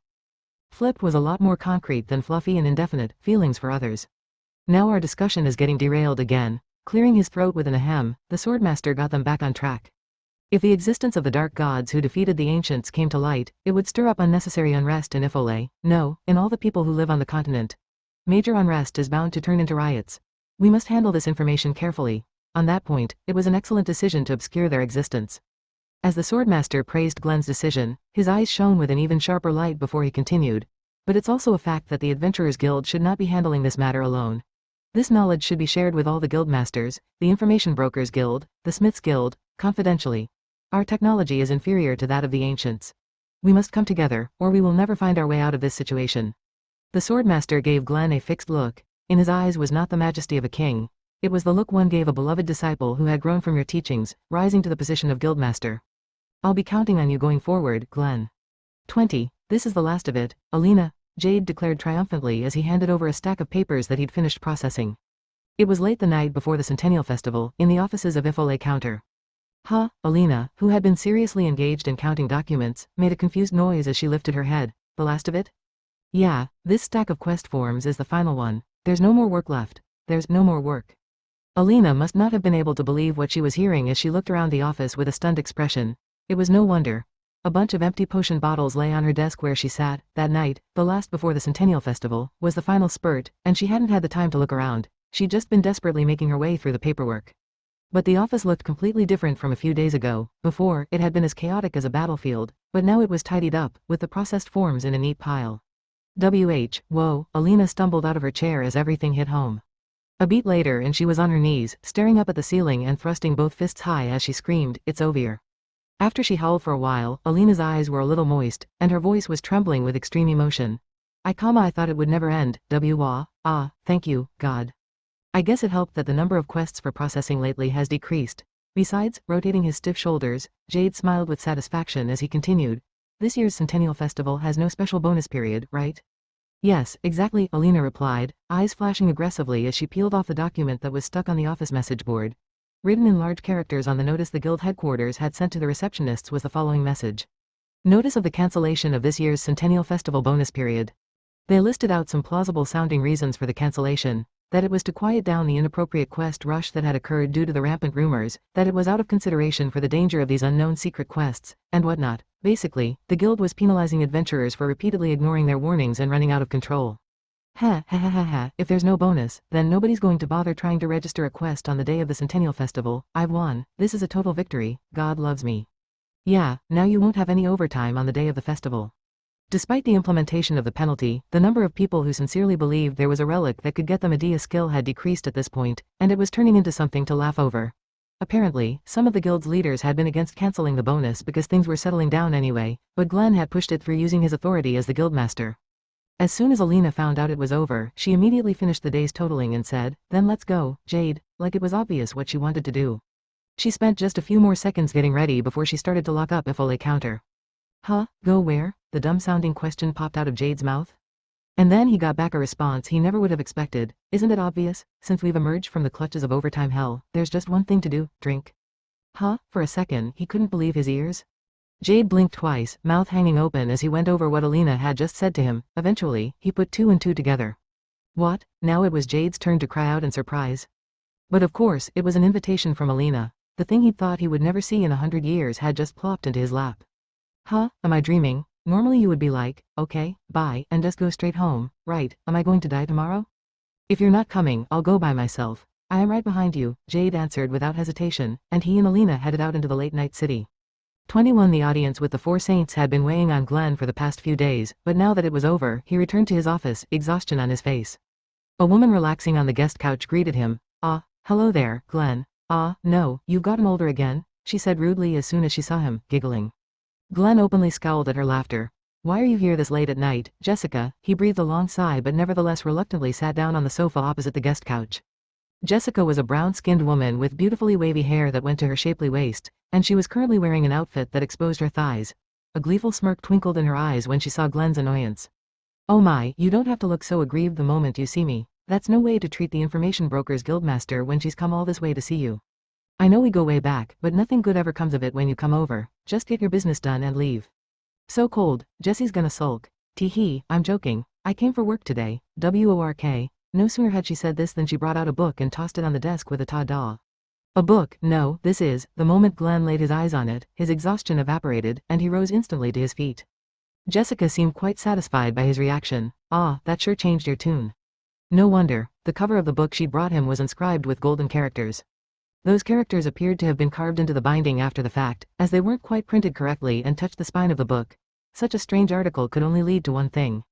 S1: flipped was a lot more concrete than fluffy and indefinite feelings for others. Now our discussion is getting derailed again. Clearing his throat with an ahem, the swordmaster got them back on track. If the existence of the dark gods who defeated the ancients came to light, it would stir up unnecessary unrest in Ifole, no, in all the people who live on the continent. Major unrest is bound to turn into riots. We must handle this information carefully. On that point, it was an excellent decision to obscure their existence. As the swordmaster praised Glenn's decision, his eyes shone with an even sharper light before he continued. But it's also a fact that the Adventurers Guild should not be handling this matter alone. This knowledge should be shared with all the guildmasters, the Information Brokers Guild, the Smiths Guild, confidentially. Our technology is inferior to that of the ancients. We must come together, or we will never find our way out of this situation. The swordmaster gave Glenn a fixed look. In his eyes was not the majesty of a king. It was the look one gave a beloved disciple who had grown from your teachings, rising to the position of guildmaster. I'll be counting on you going forward, Glenn. 20. This is the last of it, Alina, Jade declared triumphantly as he handed over a stack of papers that he'd finished processing. It was late the night before the Centennial Festival, in the offices of Ifole Counter. Alina, who had been seriously engaged in counting documents, made a confused noise as she lifted her head. The last of it? Yeah, this stack of quest forms is the final one. There's no more work left. There's no more work. Alina must not have been able to believe what she was hearing as she looked around the office with a stunned expression. It was no wonder. A bunch of empty potion bottles lay on her desk where she sat. That night, the last before the Centennial Festival, was the final spurt, and she hadn't had the time to look around. She'd just been desperately making her way through the paperwork. But the office looked completely different from a few days ago. Before, it had been as chaotic as a battlefield, but now it was tidied up, with the processed forms in a neat pile. Whoa, Alina stumbled out of her chair as everything hit home. A beat later and she was on her knees, staring up at the ceiling and thrusting both fists high as she screamed, it's over. After she howled for a while, Alina's eyes were a little moist, and her voice was trembling with extreme emotion. I thought it would never end. Thank you, God. I guess it helped that the number of quests for processing lately has decreased. Besides, rotating his stiff shoulders, Jade smiled with satisfaction as he continued. This year's Centennial Festival has no special bonus period, right? Yes, exactly, Alina replied, eyes flashing aggressively as she peeled off the document that was stuck on the office message board. Written in large characters on the notice the guild headquarters had sent to the receptionists was the following message. Notice of the cancellation of this year's Centennial Festival bonus period. They listed out some plausible-sounding reasons for the cancellation, that it was to quiet down the inappropriate quest rush that had occurred due to the rampant rumors, that it was out of consideration for the danger of these unknown secret quests, and whatnot. Basically, the guild was penalizing adventurers for repeatedly ignoring their warnings and running out of control. If there's no bonus, then nobody's going to bother trying to register a quest on the day of the Centennial Festival. I've won. This is a total victory. God loves me. Yeah, now you won't have any overtime on the day of the festival. Despite the implementation of the penalty, the number of people who sincerely believed there was a relic that could get them a dia skill had decreased at this point, and it was turning into something to laugh over. Apparently, some of the guild's leaders had been against cancelling the bonus because things were settling down anyway, but Glenn had pushed it through using his authority as the guildmaster. As soon as Alina found out it was over, she immediately finished the day's totaling and said, "Then let's go, Jade," like it was obvious what she wanted to do. She spent just a few more seconds getting ready before she started to lock up Ifole counter. Huh? Go where? The dumb-sounding question popped out of Jade's mouth. And then he got back a response he never would have expected. Isn't it obvious? Since we've emerged from the clutches of overtime hell, there's just one thing to do, drink. Huh? For a second, he couldn't believe his ears. Jade blinked twice, mouth hanging open as he went over what Alina had just said to him. Eventually, he put two and two together. What? Now it was Jade's turn to cry out in surprise. But of course, it was an invitation from Alina. The thing he'd thought he would never see in 100 years had just plopped into his lap. Huh? Am I dreaming? Normally you would be like, okay, bye, and just go straight home, right? Am I going to die tomorrow? If you're not coming, I'll go by myself. I am right behind you, Jade answered without hesitation, and he and Alina headed out into the late-night city. 21 The audience with the four saints had been weighing on Glenn for the past few days, but now that it was over, he returned to his office, exhaustion on his face. A woman relaxing on the guest couch greeted him. Hello there, Glenn. No, you've gotten older again, she said rudely as soon as she saw him, giggling. Glenn openly scowled at her laughter. Why are you here this late at night, Jessica? He breathed a long sigh but nevertheless reluctantly sat down on the sofa opposite the guest couch. Jessica was a brown-skinned woman with beautifully wavy hair that went to her shapely waist, and she was currently wearing an outfit that exposed her thighs. A gleeful smirk twinkled in her eyes when she saw Glenn's annoyance. Oh my, you don't have to look so aggrieved the moment you see me. That's no way to treat the information broker's guildmaster when she's come all this way to see you. I know we go way back, but nothing good ever comes of it when you come over. Just get your business done and leave. So cold, Jessie's gonna sulk. Tee-hee, I'm joking. I came for work today. WORK. No sooner had she said this than she brought out a book and tossed it on the desk with a ta-da. A book? No, this is. The moment Glenn laid his eyes on it, his exhaustion evaporated, and he rose instantly to his feet. Jessica seemed quite satisfied by his reaction. That sure changed your tune. No wonder. The cover of the book she'd brought him was inscribed with golden characters. Those characters appeared to have been carved into the binding after the fact, as they weren't quite printed correctly and touched the spine of the book. Such a strange article could only lead to one thing.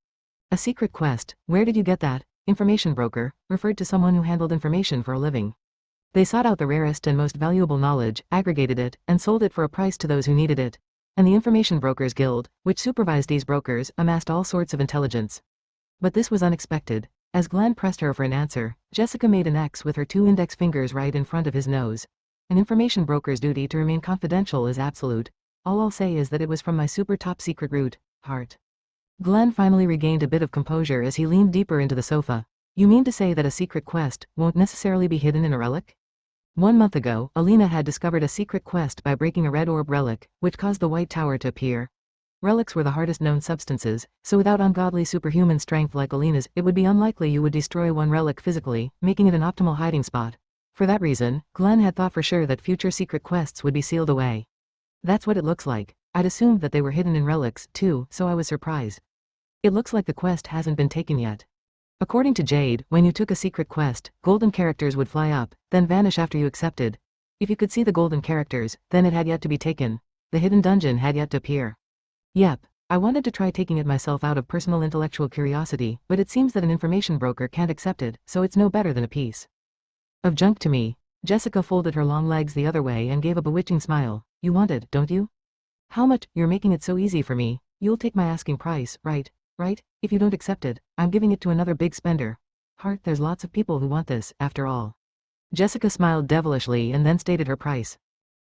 S1: A secret quest. Where did you get that? Information broker, referred to someone who handled information for a living. They sought out the rarest and most valuable knowledge, aggregated it, and sold it for a price to those who needed it. And the Information Brokers Guild, which supervised these brokers, amassed all sorts of intelligence. But this was unexpected. As Glenn pressed her for an answer, Jessica made an X with her two index fingers right in front of his nose. An information broker's duty to remain confidential is absolute. All I'll say is that it was from my super top secret route, heart. Glenn finally regained a bit of composure as he leaned deeper into the sofa. You mean to say that a secret quest won't necessarily be hidden in a relic? 1 month ago, Alina had discovered a secret quest by breaking a red orb relic, which caused the White Tower to appear. Relics were the hardest known substances, so without ungodly superhuman strength like Alina's, it would be unlikely you would destroy one relic physically, making it an optimal hiding spot. For that reason, Glenn had thought for sure that future secret quests would be sealed away. That's what it looks like. I'd assumed that they were hidden in relics, too, so I was surprised. It looks like the quest hasn't been taken yet. According to Jade, when you took a secret quest, golden characters would fly up, then vanish after you accepted. If you could see the golden characters, then it had yet to be taken. The hidden dungeon had yet to appear. Yep, I wanted to try taking it myself out of personal intellectual curiosity, but it seems that an information broker can't accept it, so it's no better than a piece of junk to me. Jessica folded her long legs the other way and gave a bewitching smile. You want it, don't you? How much? You're making it so easy for me. You'll take my asking price, right? Right? If you don't accept it, I'm giving it to another big spender. Heart, there's lots of people who want this, after all. Jessica smiled devilishly and then stated her price.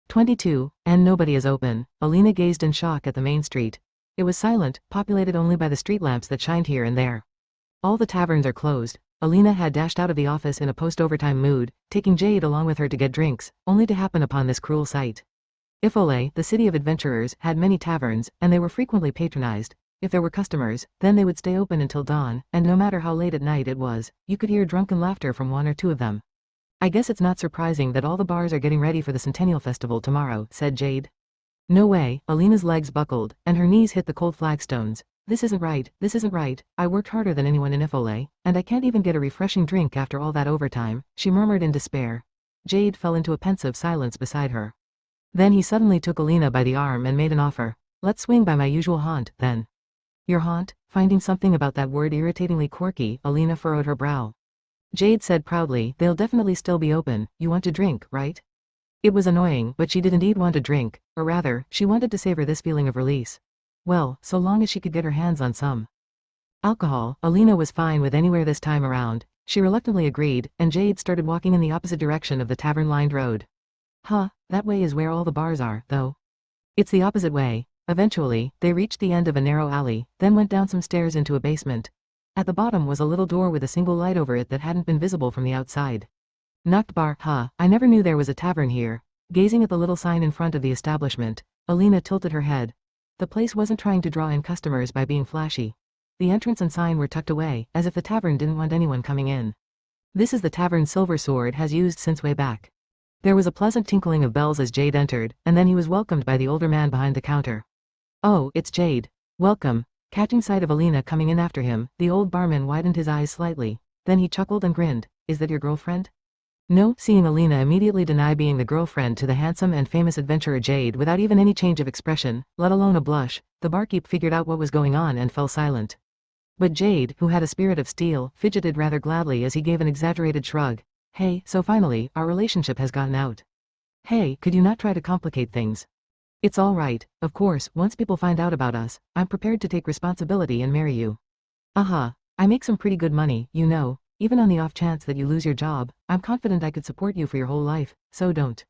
S1: 22, and nobody is open. Alina gazed in shock at the main street. It was silent, populated only by the street lamps that shined here and there. All the taverns are closed. Alina had dashed out of the office in a post-overtime mood, taking Jade along with her to get drinks, only to happen upon this cruel sight. Ifole, the city of adventurers, had many taverns, and they were frequently patronized. If there were customers, then they would stay open until dawn, and no matter how late at night it was, you could hear drunken laughter from one or two of them. I guess it's not surprising that all the bars are getting ready for the Centennial Festival tomorrow, said Jade. No way. Alina's legs buckled, and her knees hit the cold flagstones. This isn't right, this isn't right. I worked harder than anyone in Ifole, and I can't even get a refreshing drink after all that overtime, she murmured in despair. Jade fell into a pensive silence beside her. Then he suddenly took Alina by the arm and made an offer. Let's swing by my usual haunt, then. Your haunt? Finding something about that word irritatingly quirky, Alina furrowed her brow. Jade said proudly, they'll definitely still be open. You want to drink, right? It was annoying, but she did indeed want to drink, or rather, she wanted to savor this feeling of release. Well, so long as she could get her hands on some. Alcohol, Alina was fine with anywhere this time around. She reluctantly agreed, and Jade started walking in the opposite direction of the tavern-lined road. Huh, that way is where all the bars are, though. It's the opposite way. Eventually, they reached the end of a narrow alley, then went down some stairs into a basement. At the bottom was a little door with a single light over it that hadn't been visible from the outside. Nacht Bar, huh, I never knew there was a tavern here. Gazing at the little sign in front of the establishment, Alina tilted her head. The place wasn't trying to draw in customers by being flashy. The entrance and sign were tucked away, as if the tavern didn't want anyone coming in. This is the tavern Silver Sword has used since way back. There was a pleasant tinkling of bells as Jade entered, and then he was welcomed by the older man behind the counter. Oh, it's Jade. Welcome. Catching sight of Alina coming in after him, the old barman widened his eyes slightly. Then he chuckled and grinned. Is that your girlfriend? No, seeing Alina immediately deny being the girlfriend to the handsome and famous adventurer Jade without even any change of expression, let alone a blush, the barkeep figured out what was going on and fell silent. But Jade, who had a spirit of steel, fidgeted rather gladly as he gave an exaggerated shrug. Hey, so finally, our relationship has gotten out. Hey, could you not try to complicate things? It's all right, of course, once people find out about us, I'm prepared to take responsibility and marry you. I make some pretty good money, you know. Even on the off chance that you lose your job, I'm confident I could support you for your whole life, so don't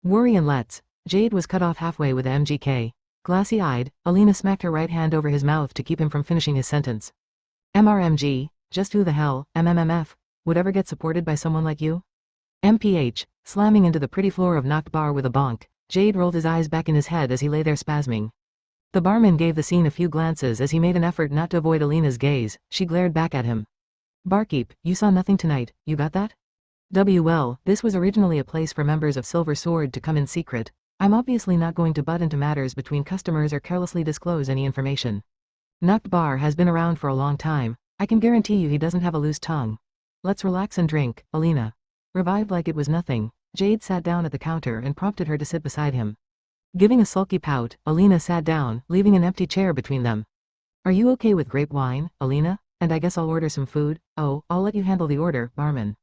S1: worry and let's. Jade was cut off halfway with MGK. Glassy-eyed, Alina smacked her right hand over his mouth to keep him from finishing his sentence. MRMG, just who the hell, MMMF, would ever get supported by someone like you? MPH, slamming into the pretty floor of Nacht Bar with a bonk, Jade rolled his eyes back in his head as he lay there spasming. The barman gave the scene a few glances as he made an effort not to avoid Alina's gaze. She glared back at him. Barkeep, you saw nothing tonight, you got that? Well, this was originally a place for members of Silver Sword to come in secret. I'm obviously not going to butt into matters between customers or carelessly disclose any information. Nacht Bar has been around for a long time. I can guarantee you he doesn't have a loose tongue. Let's relax and drink, Alina. Revived like it was nothing, Jade sat down at the counter and prompted her to sit beside him. Giving a sulky pout, Alina sat down, leaving an empty chair between them. Are you okay with grape wine, Alina? And I guess I'll order some food. Oh, I'll let you handle the order, barman.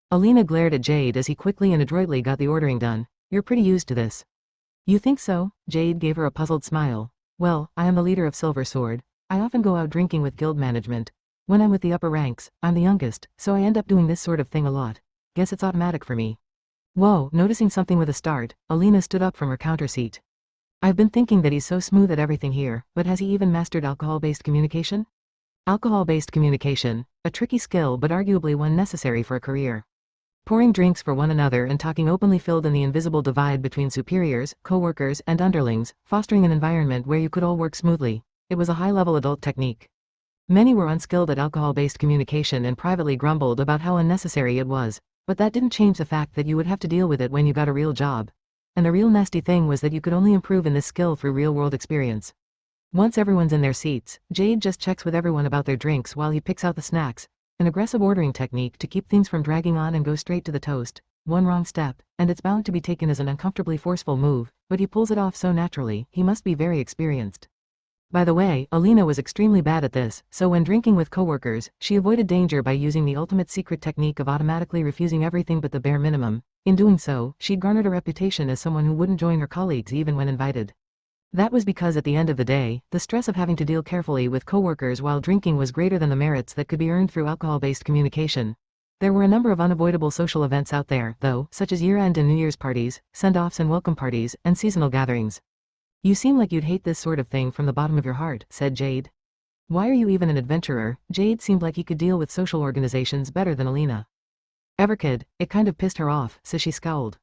S1: Alina glared at Jade as he quickly and adroitly got the ordering done. You're pretty used to this. You think so? Jade gave her a puzzled smile. Well, I am the leader of Silver Sword. I often go out drinking with guild management. When I'm with the upper ranks, I'm the youngest, so I end up doing this sort of thing a lot. Guess it's automatic for me. Whoa, noticing something with a start, Alina stood up from her counter seat. I've been thinking that he's so smooth at everything here, but has he even mastered alcohol-based communication? Alcohol-based communication, a tricky skill but arguably one necessary for a career. Pouring drinks for one another and talking openly filled in the invisible divide between superiors, co-workers, and underlings, fostering an environment where you could all work smoothly. It was a high-level adult technique. Many were unskilled at alcohol-based communication and privately grumbled about how unnecessary it was, but that didn't change the fact that you would have to deal with it when you got a real job. And the real nasty thing was that you could only improve in this skill through real-world experience. Once everyone's in their seats, Jade just checks with everyone about their drinks while he picks out the snacks, an aggressive ordering technique to keep things from dragging on and go straight to the toast. One wrong step, and it's bound to be taken as an uncomfortably forceful move, but he pulls it off so naturally, he must be very experienced. By the way, Alina was extremely bad at this, so when drinking with coworkers, she avoided danger by using the ultimate secret technique of automatically refusing everything but the bare minimum. In doing so, she'd garnered a reputation as someone who wouldn't join her colleagues even when invited. That was because at the end of the day, the stress of having to deal carefully with coworkers while drinking was greater than the merits that could be earned through alcohol-based communication. There were a number of unavoidable social events out there, though, such as year-end and New Year's parties, send-offs and welcome parties, and seasonal gatherings. You seem like you'd hate this sort of thing from the bottom of your heart, said Jade. Why are you even an adventurer? Jade seemed like he could deal with social organizations better than Alina. Everkid, it kind of pissed her off, so she scowled.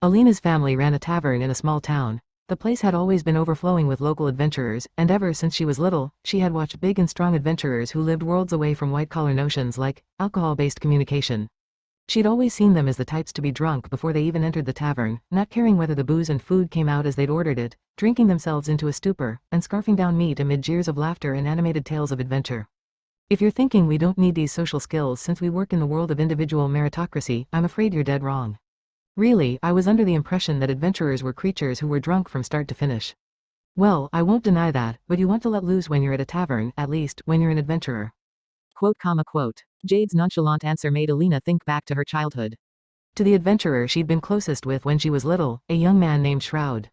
S1: Alina's family ran a tavern in a small town. The place had always been overflowing with local adventurers, and ever since she was little, she had watched big and strong adventurers who lived worlds away from white-collar notions like alcohol-based communication. She'd always seen them as the types to be drunk before they even entered the tavern, not caring whether the booze and food came out as they'd ordered it, drinking themselves into a stupor, and scarfing down meat amid jeers of laughter and animated tales of adventure. If you're thinking we don't need these social skills since we work in the world of individual meritocracy, I'm afraid you're dead wrong. Really, I was under the impression that adventurers were creatures who were drunk from start to finish. Well, I won't deny that, but you want to let loose when you're at a tavern, at least, when you're an adventurer.
S2: Quote. Jade's nonchalant answer made Alina think back to her childhood.
S1: To the adventurer she'd been closest with when she was little, a young man named Shroud.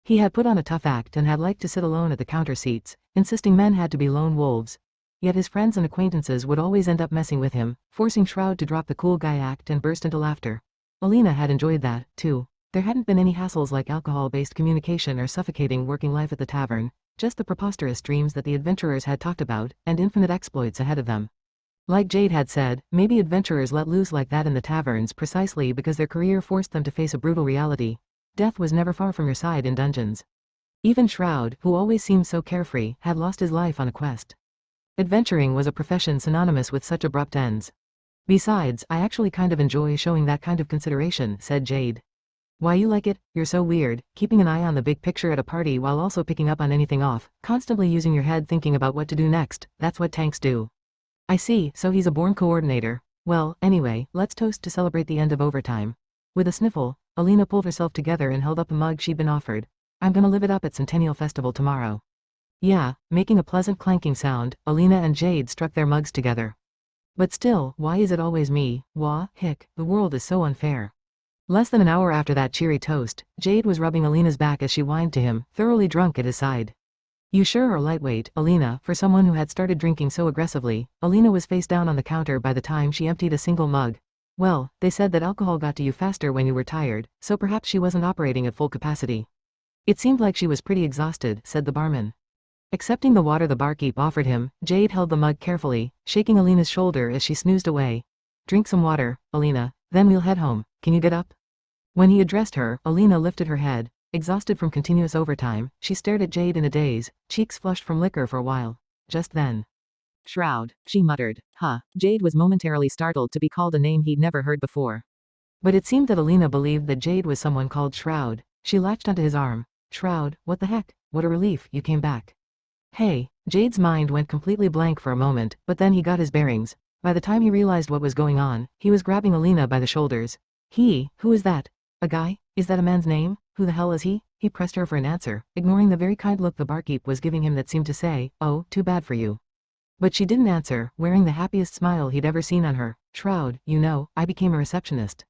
S1: He had put on a tough act and had liked to sit alone at the counter seats, insisting men had to be lone wolves. Yet his friends and acquaintances would always end up messing with him, forcing Shroud to drop the cool guy act and burst into laughter. Alina had enjoyed that, too. There hadn't been any hassles like alcohol-based communication or suffocating working life at the tavern, just the preposterous dreams that the adventurers had talked about, and infinite exploits ahead of them. Like Jade had said, maybe adventurers let loose like that in the taverns precisely because their career forced them to face a brutal reality. Death was never far from your side in dungeons. Even Shroud, who always seemed so carefree, had lost his life on a quest. Adventuring was a profession synonymous with such abrupt ends. Besides, I actually kind of enjoy showing that kind of consideration, said Jade. Why you like it? You're so weird, keeping an eye on the big picture at a party while also picking up on anything off, constantly using your head thinking about what to do next, that's what tanks do. I see, so he's a born coordinator. Well, anyway, let's toast to celebrate the end of overtime. With a sniffle, Alina pulled herself together and held up a mug she'd been offered. I'm gonna live it up at Centennial Festival tomorrow. Yeah, making a pleasant clanking sound, Alina and Jade struck their mugs together. But still, why is it always me? Wah, hick, the world is so unfair. Less than an hour after that cheery toast, Jade was rubbing Alina's back as she whined to him, thoroughly drunk at his side. You sure are lightweight, Alina. For someone who had started drinking so aggressively, Alina was face down on the counter by the time she emptied a single mug. Well, they said that alcohol got to you faster when you were tired, so perhaps she wasn't operating at full capacity. It seemed like she was pretty exhausted, said the barman. Accepting the water the barkeep offered him, Jade held the mug carefully, shaking Alina's shoulder as she snoozed away. Drink some water, Alina, then we'll head home. Can you get up? When he addressed her, Alina lifted her head. Exhausted from continuous overtime, she stared at Jade in a daze, cheeks flushed from liquor for a while. Just then.
S2: Shroud, she muttered. Huh. Jade was momentarily startled to be called a name he'd never heard before.
S1: But it seemed that Alina believed that Jade was someone called Shroud. She latched onto his arm. Shroud, what the heck? What a relief, you came back. Hey, Jade's mind went completely blank for a moment, but then he got his bearings. By the time he realized what was going on, he was grabbing Alina by the shoulders. Who is that? A guy? Is that a man's name? Who the hell is he? He pressed her for an answer, ignoring the very kind look the barkeep was giving him that seemed to say, oh, too bad for you. But she didn't answer, wearing the happiest smile he'd ever seen on her. Shroud, you know, I became a receptionist.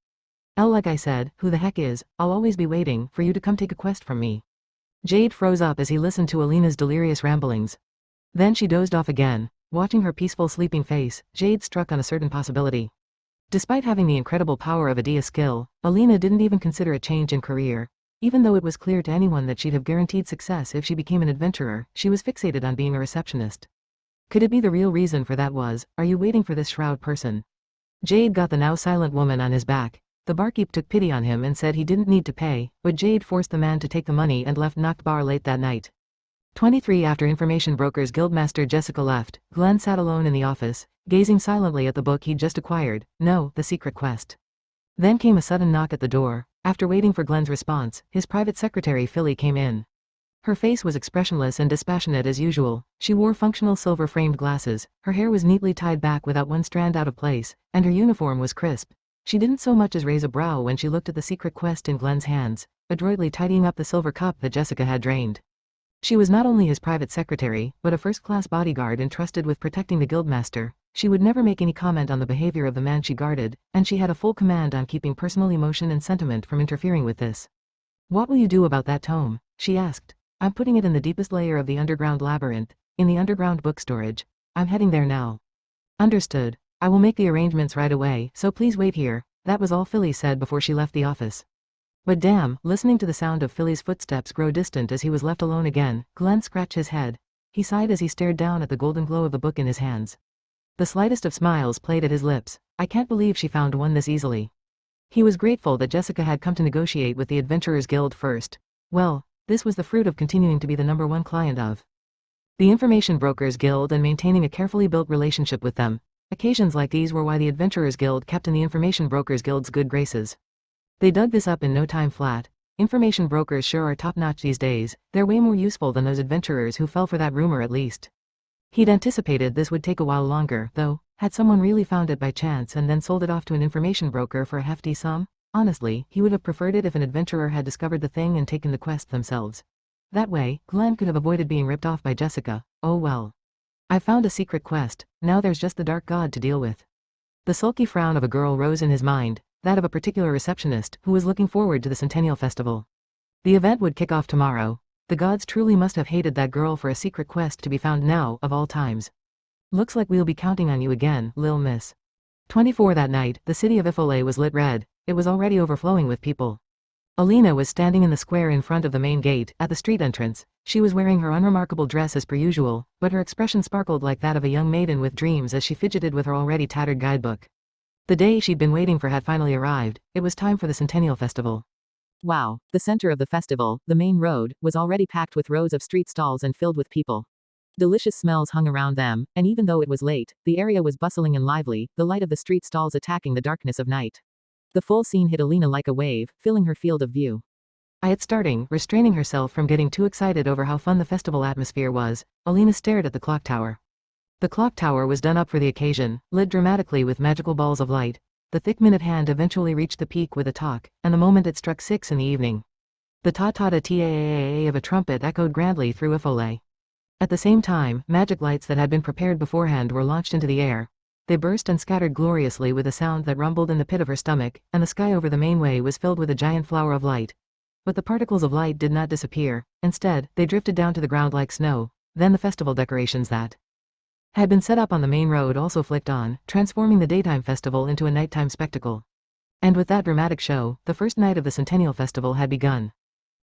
S1: Like I said, who the heck is, I'll always be waiting for you to come take a quest from me. Jade froze up as he listened to Alina's delirious ramblings. Then she dozed off again. Watching her peaceful sleeping face, Jade struck on a certain possibility. Despite having the incredible power of a Dia skill, Alina didn't even consider a change in career. Even though it was clear to anyone that she'd have guaranteed success if she became an adventurer, she was fixated on being a receptionist. Could it be the real reason for that was, are you waiting for this Shroud person? Jade got the now silent woman on his back. The barkeep took pity on him and said he didn't need to pay, but Jade forced the man to take the money and left Knocked Bar late that night. 23 After Information Brokers Guildmaster Jessica left, Glenn sat alone in the office, gazing silently at the book he'd just acquired. No, The Secret Quest. Then came a sudden knock at the door. After waiting for Glenn's response, his private secretary Philly came in. Her face was expressionless and dispassionate as usual. She wore functional silver-framed glasses, her hair was neatly tied back without one strand out of place, and her uniform was crisp. She didn't so much as raise a brow when she looked at the secret quest in Glenn's hands, adroitly tidying up the silver cup that Jessica had drained. She was not only his private secretary, but a first-class bodyguard entrusted with protecting the guildmaster. She would never make any comment on the behavior of the man she guarded, and she had a full command on keeping personal emotion and sentiment from interfering with this. What will you do about that tome? She asked. I'm putting it in the deepest layer of the underground labyrinth, in the underground book storage. I'm heading there now. Understood. I will make the arrangements right away, so please wait here. That was all Philly said before she left the office. But damn, listening to the sound of Philly's footsteps grow distant as he was left alone again, Glenn scratched his head. He sighed as he stared down at the golden glow of the book in his hands. The slightest of smiles played at his lips. I can't believe she found one this easily. He was grateful that Jessica had come to negotiate with the Adventurers Guild first. Well, this was the fruit of continuing to be the #1 client of the Information Brokers Guild and maintaining a carefully built relationship with them. Occasions like these were why the Adventurers Guild kept in the Information Brokers Guild's good graces. They dug this up in no time flat. Information brokers sure are top-notch these days. They're way more useful than those adventurers who fell for that rumor at least. He'd anticipated this would take a while longer, though. Had someone really found it by chance and then sold it off to an information broker for a hefty sum? Honestly, he would have preferred it if an adventurer had discovered the thing and taken the quest themselves. That way, Glenn could have avoided being ripped off by Jessica. Oh well. I found a secret quest, now there's just the dark god to deal with. The sulky frown of a girl rose in his mind, that of a particular receptionist who was looking forward to the Centennial Festival. The event would kick off tomorrow. The gods truly must have hated that girl for a secret quest to be found now, of all times. Looks like we'll be counting on you again, lil miss. 24 That night, the city of Ifole was lit red. It was already overflowing with people. Alina was standing in the square in front of the main gate, at the street entrance. She was wearing her unremarkable dress as per usual, but her expression sparkled like that of a young maiden with dreams as she fidgeted with her already tattered guidebook. The day she'd been waiting for had finally arrived. It was time for the Centennial Festival.
S2: Wow, the center of the festival, the main road, was already packed with rows of street stalls and filled with people. Delicious smells hung around them, and even though it was late, the area was bustling and lively, the light of the street stalls attacking the darkness of night. The full scene hit Alina like a wave, filling her field of view.
S1: Restraining herself from getting too excited over how fun the festival atmosphere was, Alina stared at the clock tower. The clock tower was done up for the occasion, lit dramatically with magical balls of light. The thick minute hand eventually reached the peak with a talk, and the moment it struck 6 in the evening, the ta-ta-da-ta-a-a-a of a trumpet echoed grandly through Ifole. At the same time, magic lights that had been prepared beforehand were launched into the air. They burst and scattered gloriously with a sound that rumbled in the pit of her stomach, and the sky over the main way was filled with a giant flower of light. But the particles of light did not disappear. Instead, they drifted down to the ground like snow. Then the festival decorations that had been set up on the main road also flicked on, transforming the daytime festival into a nighttime spectacle. And with that dramatic show, the first night of the Centennial Festival had begun.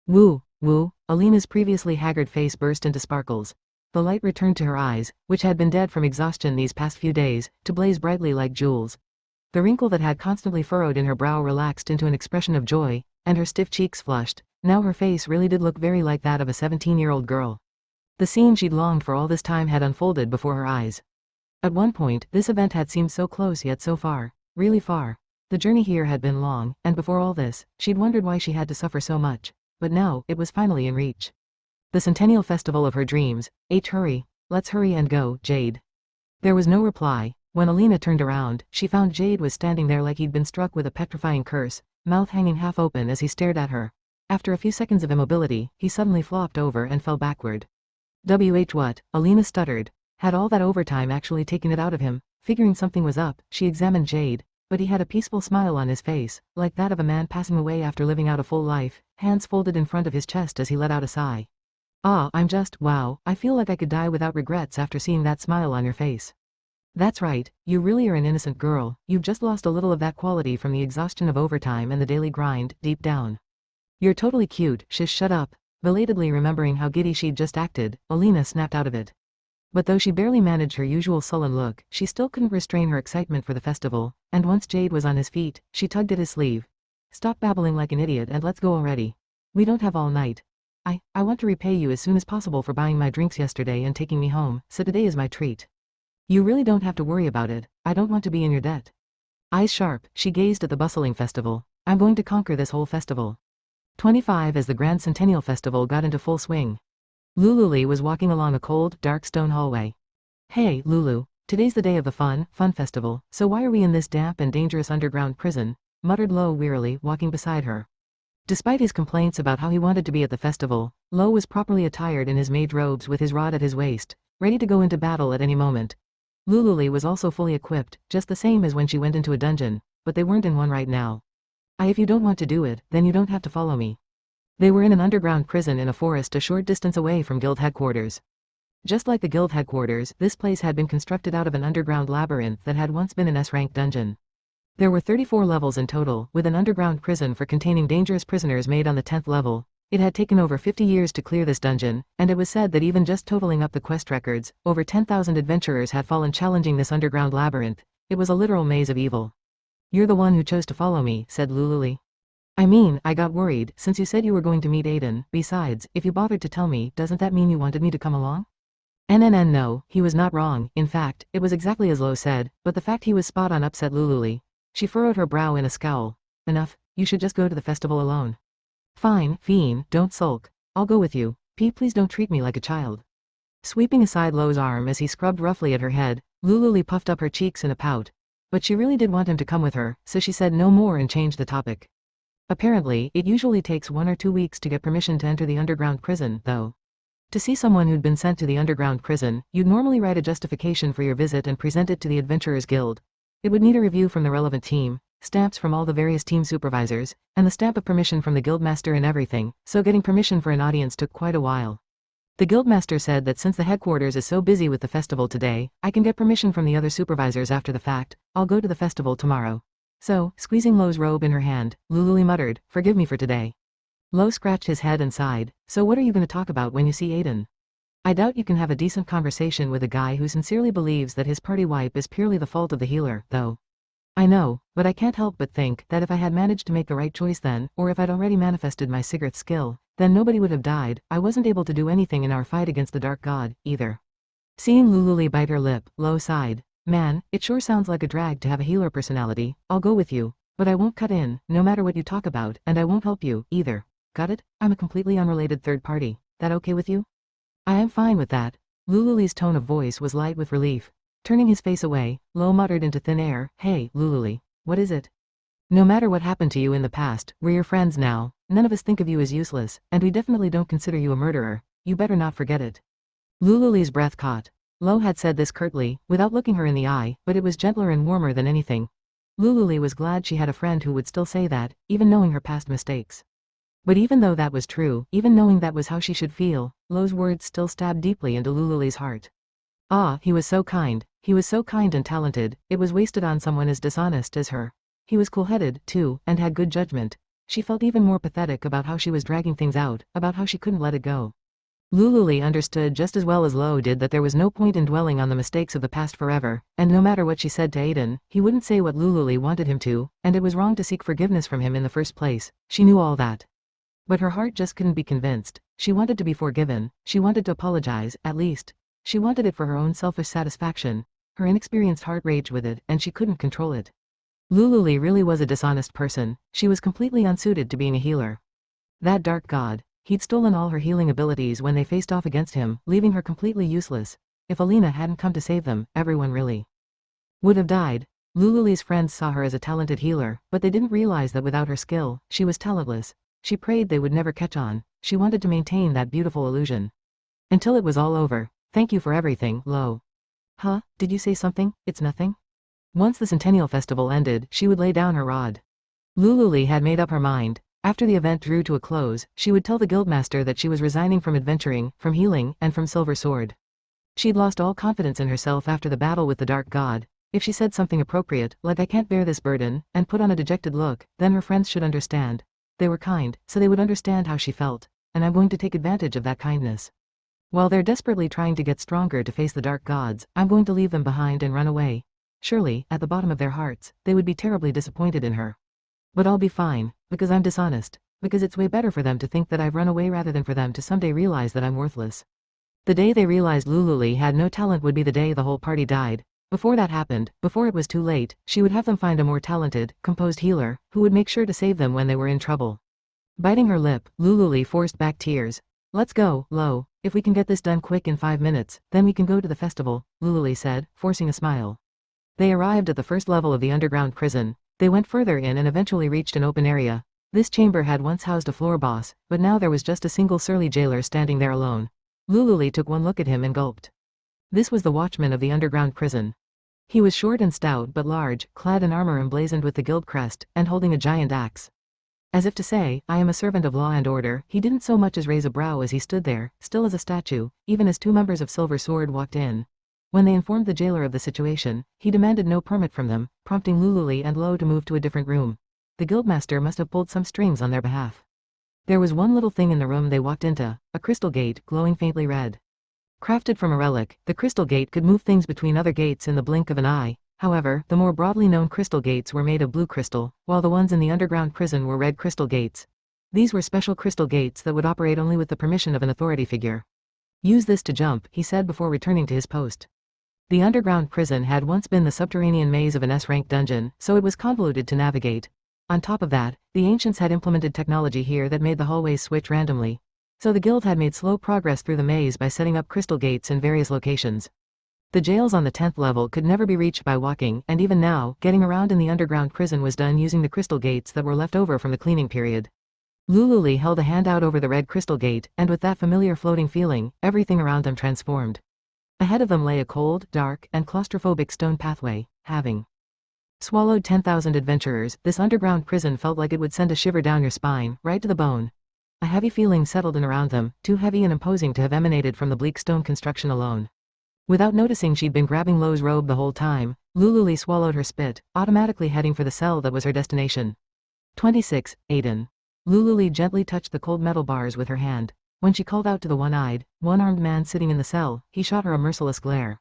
S1: Woo, woo, Alina's previously haggard face burst into sparkles. The light returned to her eyes, which had been dead from exhaustion these past few days, to blaze brightly like jewels. The wrinkle that had constantly furrowed in her brow relaxed into an expression of joy, and her stiff cheeks flushed. Now her face really did look very like that of a 17-year-old girl. The scene she'd longed for all this time had unfolded before her eyes. At one point, this event had seemed so close yet so far, really far. The journey here had been long, and before all this, she'd wondered why she had to suffer so much. But now, it was finally in reach. The Centennial Festival of her dreams. Hurry. Let's hurry and go, Jade. There was no reply. When Alina turned around, she found Jade was standing there like he'd been struck with a petrifying curse, mouth hanging half open as he stared at her. After a few seconds of immobility, he suddenly flopped over and fell backward. What? Alina stuttered. Had all that overtime actually taken it out of him? Figuring something was up, she examined Jade, but he had a peaceful smile on his face, like that of a man passing away after living out a full life, hands folded in front of his chest as he let out a sigh. Wow, I feel like I could die without regrets after seeing that smile on your face. That's right, you really are an innocent girl. You've just lost a little of that quality from the exhaustion of overtime and the daily grind, deep down. You're totally cute. Shut up. Belatedly remembering how giddy she'd just acted, Alina snapped out of it. But though she barely managed her usual sullen look, she still couldn't restrain her excitement for the festival, and once Jade was on his feet, she tugged at his sleeve. Stop babbling like an idiot and let's go already. We don't have all night. I want to repay you as soon as possible for buying my drinks yesterday and taking me home, so today is my treat. You really don't have to worry about it. I don't want to be in your debt. Eyes sharp, she gazed at the bustling festival. I'm going to conquer this whole festival. 25 As the Grand Centennial Festival got into full swing, Lulu was walking along a cold, dark stone hallway. Hey, Lulu, today's the day of the fun festival, so why are we in this damp and dangerous underground prison? Muttered Lo wearily, walking beside her. Despite his complaints about how he wanted to be at the festival, Lo was properly attired in his maid robes with his rod at his waist, ready to go into battle at any moment. Lulu was also fully equipped, just the same as when she went into a dungeon, but they weren't in one right now. If you don't want to do it, then you don't have to follow me. They were in an underground prison in a forest a short distance away from Guild headquarters. Just like the Guild headquarters, this place had been constructed out of an underground labyrinth that had once been an S-rank dungeon. There were 34 levels in total, with an underground prison for containing dangerous prisoners made on the 10th level. It had taken over 50 years to clear this dungeon, and it was said that even just totaling up the quest records, over 10,000 adventurers had fallen challenging this underground labyrinth. It was a literal maze of evil. You're the one who chose to follow me, said Lulu. I got worried, since you said you were going to meet Aiden. Besides, if you bothered to tell me, doesn't that mean you wanted me to come along? No, he was not wrong. In fact, it was exactly as Lo said, but the fact he was spot on upset Lulu. She furrowed her brow in a scowl. Enough, you should just go to the festival alone. Fine, Fiend, don't sulk. I'll go with you. Please don't treat me like a child. Sweeping aside Lo's arm as he scrubbed roughly at her head, Lulu puffed up her cheeks in a pout. But she really did want him to come with her, so she said no more and changed the topic. Apparently, it usually takes 1 or 2 weeks to get permission to enter the underground prison, though. To see someone who'd been sent to the underground prison, you'd normally write a justification for your visit and present it to the Adventurers Guild. It would need a review from the relevant team, stamps from all the various team supervisors, and the stamp of permission from the guildmaster and everything, so getting permission for an audience took quite a while. The guildmaster said that since the headquarters is so busy with the festival today, I can get permission from the other supervisors after the fact. I'll go to the festival tomorrow. So, squeezing Lo's robe in her hand, Lululi muttered, "Forgive me for today." Lo scratched his head and sighed. "So what are you going to talk about when you see Aiden? I doubt you can have a decent conversation with a guy who sincerely believes that his party wipe is purely the fault of the healer, though. I know, but I can't help but think that if I had managed to make the right choice then, or if I'd already manifested my Sigurth skill, then nobody would have died. I wasn't able to do anything in our fight against the Dark God, either." Seeing Lululi bite her lip, Lo sighed. "Man, it sure sounds like a drag to have a healer personality. I'll go with you, but I won't cut in, no matter what you talk about, and I won't help you, either. Got it? I'm a completely unrelated third party. That okay with you?" "I am fine with that." Lululi's tone of voice was light with relief. Turning his face away, Lo muttered into thin air, "Hey, Lululi. What is it? No matter what happened to you in the past, we're your friends now. None of us think of you as useless, and we definitely don't consider you a murderer. You better not forget it." Lululi's breath caught. Lo had said this curtly, without looking her in the eye, but it was gentler and warmer than anything. Lululi was glad she had a friend who would still say that, even knowing her past mistakes. But even though that was true, even knowing that was how she should feel, Lo's words still stabbed deeply into Lululi's heart. Ah, he was so kind. He was so kind and talented, it was wasted on someone as dishonest as her. He was cool-headed, too, and had good judgment. She felt even more pathetic about how she was dragging things out, about how she couldn't let it go. Lululi understood just as well as Lo did that there was no point in dwelling on the mistakes of the past forever, and no matter what she said to Aiden, he wouldn't say what Lululi wanted him to, and it was wrong to seek forgiveness from him in the first place. She knew all that. But her heart just couldn't be convinced. She wanted to be forgiven. She wanted to apologize, at least. She wanted it for her own selfish satisfaction. Her inexperienced heart raged with it, and she couldn't control it. Lululi really was a dishonest person. She was completely unsuited to being a healer. That dark god. He'd stolen all her healing abilities when they faced off against him, leaving her completely useless. If Alina hadn't come to save them, everyone really would have died. Lululi's friends saw her as a talented healer, but they didn't realize that without her skill, she was talentless. She prayed they would never catch on. She wanted to maintain that beautiful illusion. Until it was all over. "Thank you for everything, Lo." "Huh? Did you say something? It's nothing?" Once the Centennial Festival ended, she would lay down her rod. Lululi had made up her mind. After the event drew to a close, she would tell the guildmaster that she was resigning from adventuring, from healing, and from Silver Sword. She'd lost all confidence in herself after the battle with the Dark God. If she said something appropriate, like "I can't bear this burden," and put on a dejected look, then her friends should understand. They were kind, so they would understand how she felt, and I'm going to take advantage of that kindness. While they're desperately trying to get stronger to face the dark gods, I'm going to leave them behind and run away. Surely, at the bottom of their hearts, they would be terribly disappointed in her. But I'll be fine, because I'm dishonest, because it's way better for them to think that I've run away rather than for them to someday realize that I'm worthless. The day they realized Lululi had no talent would be the day the whole party died. Before that happened, before it was too late, she would have them find a more talented, composed healer, who would make sure to save them when they were in trouble. Biting her lip, Lululi forced back tears. "Let's go, Lo. If we can get this done quick in 5 minutes, then we can go to the festival," Lululi said, forcing a smile. They arrived at the first level of the underground prison. They went further in and eventually reached an open area. This chamber had once housed a floor boss, but now there was just a single surly jailer standing there alone. Lululi took one look at him and gulped. This was the watchman of the underground prison. He was short and stout but large, clad in armor emblazoned with the guild crest, and holding a giant axe. As if to say, "I am a servant of law and order," he didn't so much as raise a brow as he stood there, still as a statue, even as 2 members of Silver Sword walked in. When they informed the jailer of the situation, he demanded no permit from them, prompting Lululi and Lo to move to a different room. The guildmaster must have pulled some strings on their behalf. There was one little thing in the room they walked into, a crystal gate, glowing faintly red. Crafted from a relic, the crystal gate could move things between other gates in the blink of an eye. However, the more broadly known crystal gates were made of blue crystal, while the ones in the underground prison were red crystal gates. These were special crystal gates that would operate only with the permission of an authority figure. "Use this to jump," he said before returning to his post. The underground prison had once been the subterranean maze of an S-rank dungeon, so it was convoluted to navigate. On top of that, the ancients had implemented technology here that made the hallways switch randomly. So the guild had made slow progress through the maze by setting up crystal gates in various locations. The jails on the 10th level could never be reached by walking, and even now, getting around in the underground prison was done using the crystal gates that were left over from the cleaning period. Lululi held a hand out over the red crystal gate, and with that familiar floating feeling, everything around them transformed. Ahead of them lay a cold, dark, and claustrophobic stone pathway, having swallowed 10,000 adventurers. This underground prison felt like it would send a shiver down your spine, right to the bone. A heavy feeling settled in around them, too heavy and imposing to have emanated from the bleak stone construction alone. Without noticing she'd been grabbing Lo's robe the whole time, Lululi swallowed her spit, automatically heading for the cell that was her destination. 26. Aiden. Lululi gently touched the cold metal bars with her hand. When she called out to the one-eyed, one-armed man sitting in the cell, he shot her a merciless glare.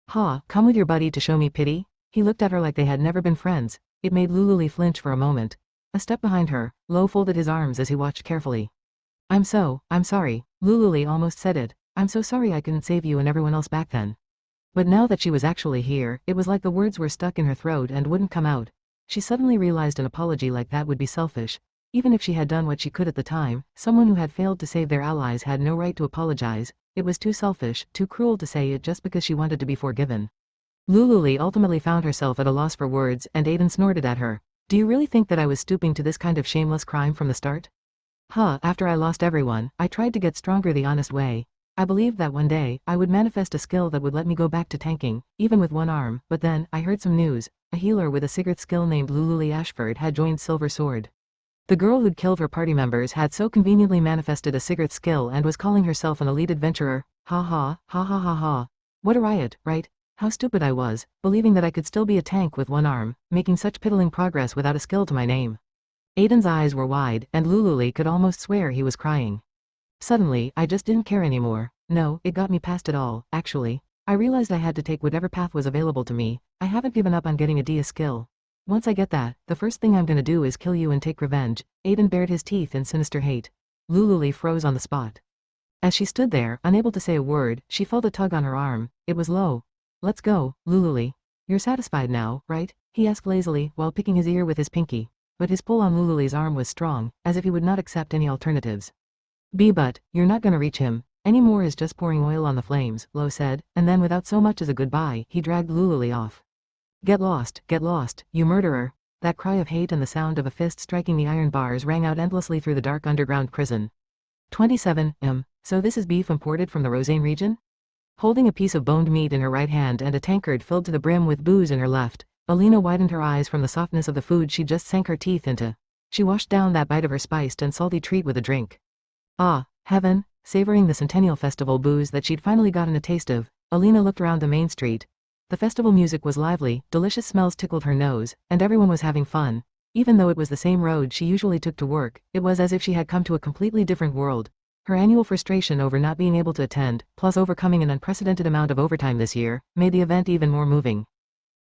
S1: "Ha, come with your buddy to show me pity?" He looked at her like they had never been friends. It made Lululi flinch for a moment. A step behind her, Lo folded his arms as he watched carefully. I'm sorry. Lululi almost said it. I'm so sorry I couldn't save you and everyone else back then. But now that she was actually here, it was like the words were stuck in her throat and wouldn't come out. She suddenly realized an apology like that would be selfish. Even if she had done what she could at the time, someone who had failed to save their allies had no right to apologize. It was too selfish, too cruel to say it just because she wanted to be forgiven. Lululi ultimately found herself at a loss for words, and Aiden snorted at her. Do you really think that I was stooping to this kind of shameless crime from the start? After I lost everyone, I tried to get stronger the honest way. I believed that one day, I would manifest a skill that would let me go back to tanking, even with one arm, but then, I heard some news. A healer with a Sigurd skill named Lululi Ashford had joined Silver Sword. The girl who'd killed her party members had so conveniently manifested a Sigurd skill and was calling herself an elite adventurer. Ha. What a riot, right? How stupid I was, believing that I could still be a tank with one arm, making such piddling progress without a skill to my name. Aiden's eyes were wide, and Lululi could almost swear he was crying. Suddenly, I just didn't care anymore. No, it got me past it all, actually. I realized I had to take whatever path was available to me. I haven't given up on getting a Dia skill. Once I get that, the first thing I'm gonna do is kill you and take revenge. Aiden bared his teeth in sinister hate. Lululi froze on the spot. As she stood there, unable to say a word, she felt a tug on her arm. It was Lo. Let's go, Lululi. You're satisfied now, right? He asked lazily, while picking his ear with his pinky. But his pull on Lululi's arm was strong, as if he would not accept any alternatives. But, you're not gonna reach him. Any more is just pouring oil on the flames, Lo said, and then without so much as a goodbye, he dragged Lululi off. Get lost, you murderer. That cry of hate and the sound of a fist striking the iron bars rang out endlessly through the dark underground prison. 27. So this is beef imported from the Rosane region? Holding a piece of boned meat in her right hand and a tankard filled to the brim with booze in her left, Alina widened her eyes from the softness of the food she just sank her teeth into. She washed down that bite of her spiced and salty treat with a drink. Ah, heaven, savoring the Centennial Festival booze that she'd finally gotten a taste of, Alina looked around the main street. The festival music was lively, delicious smells tickled her nose, and everyone was having fun. Even though it was the same road she usually took to work, it was as if she had come to a completely different world. Her annual frustration over not being able to attend, plus overcoming an unprecedented amount of overtime this year, made the event even more moving.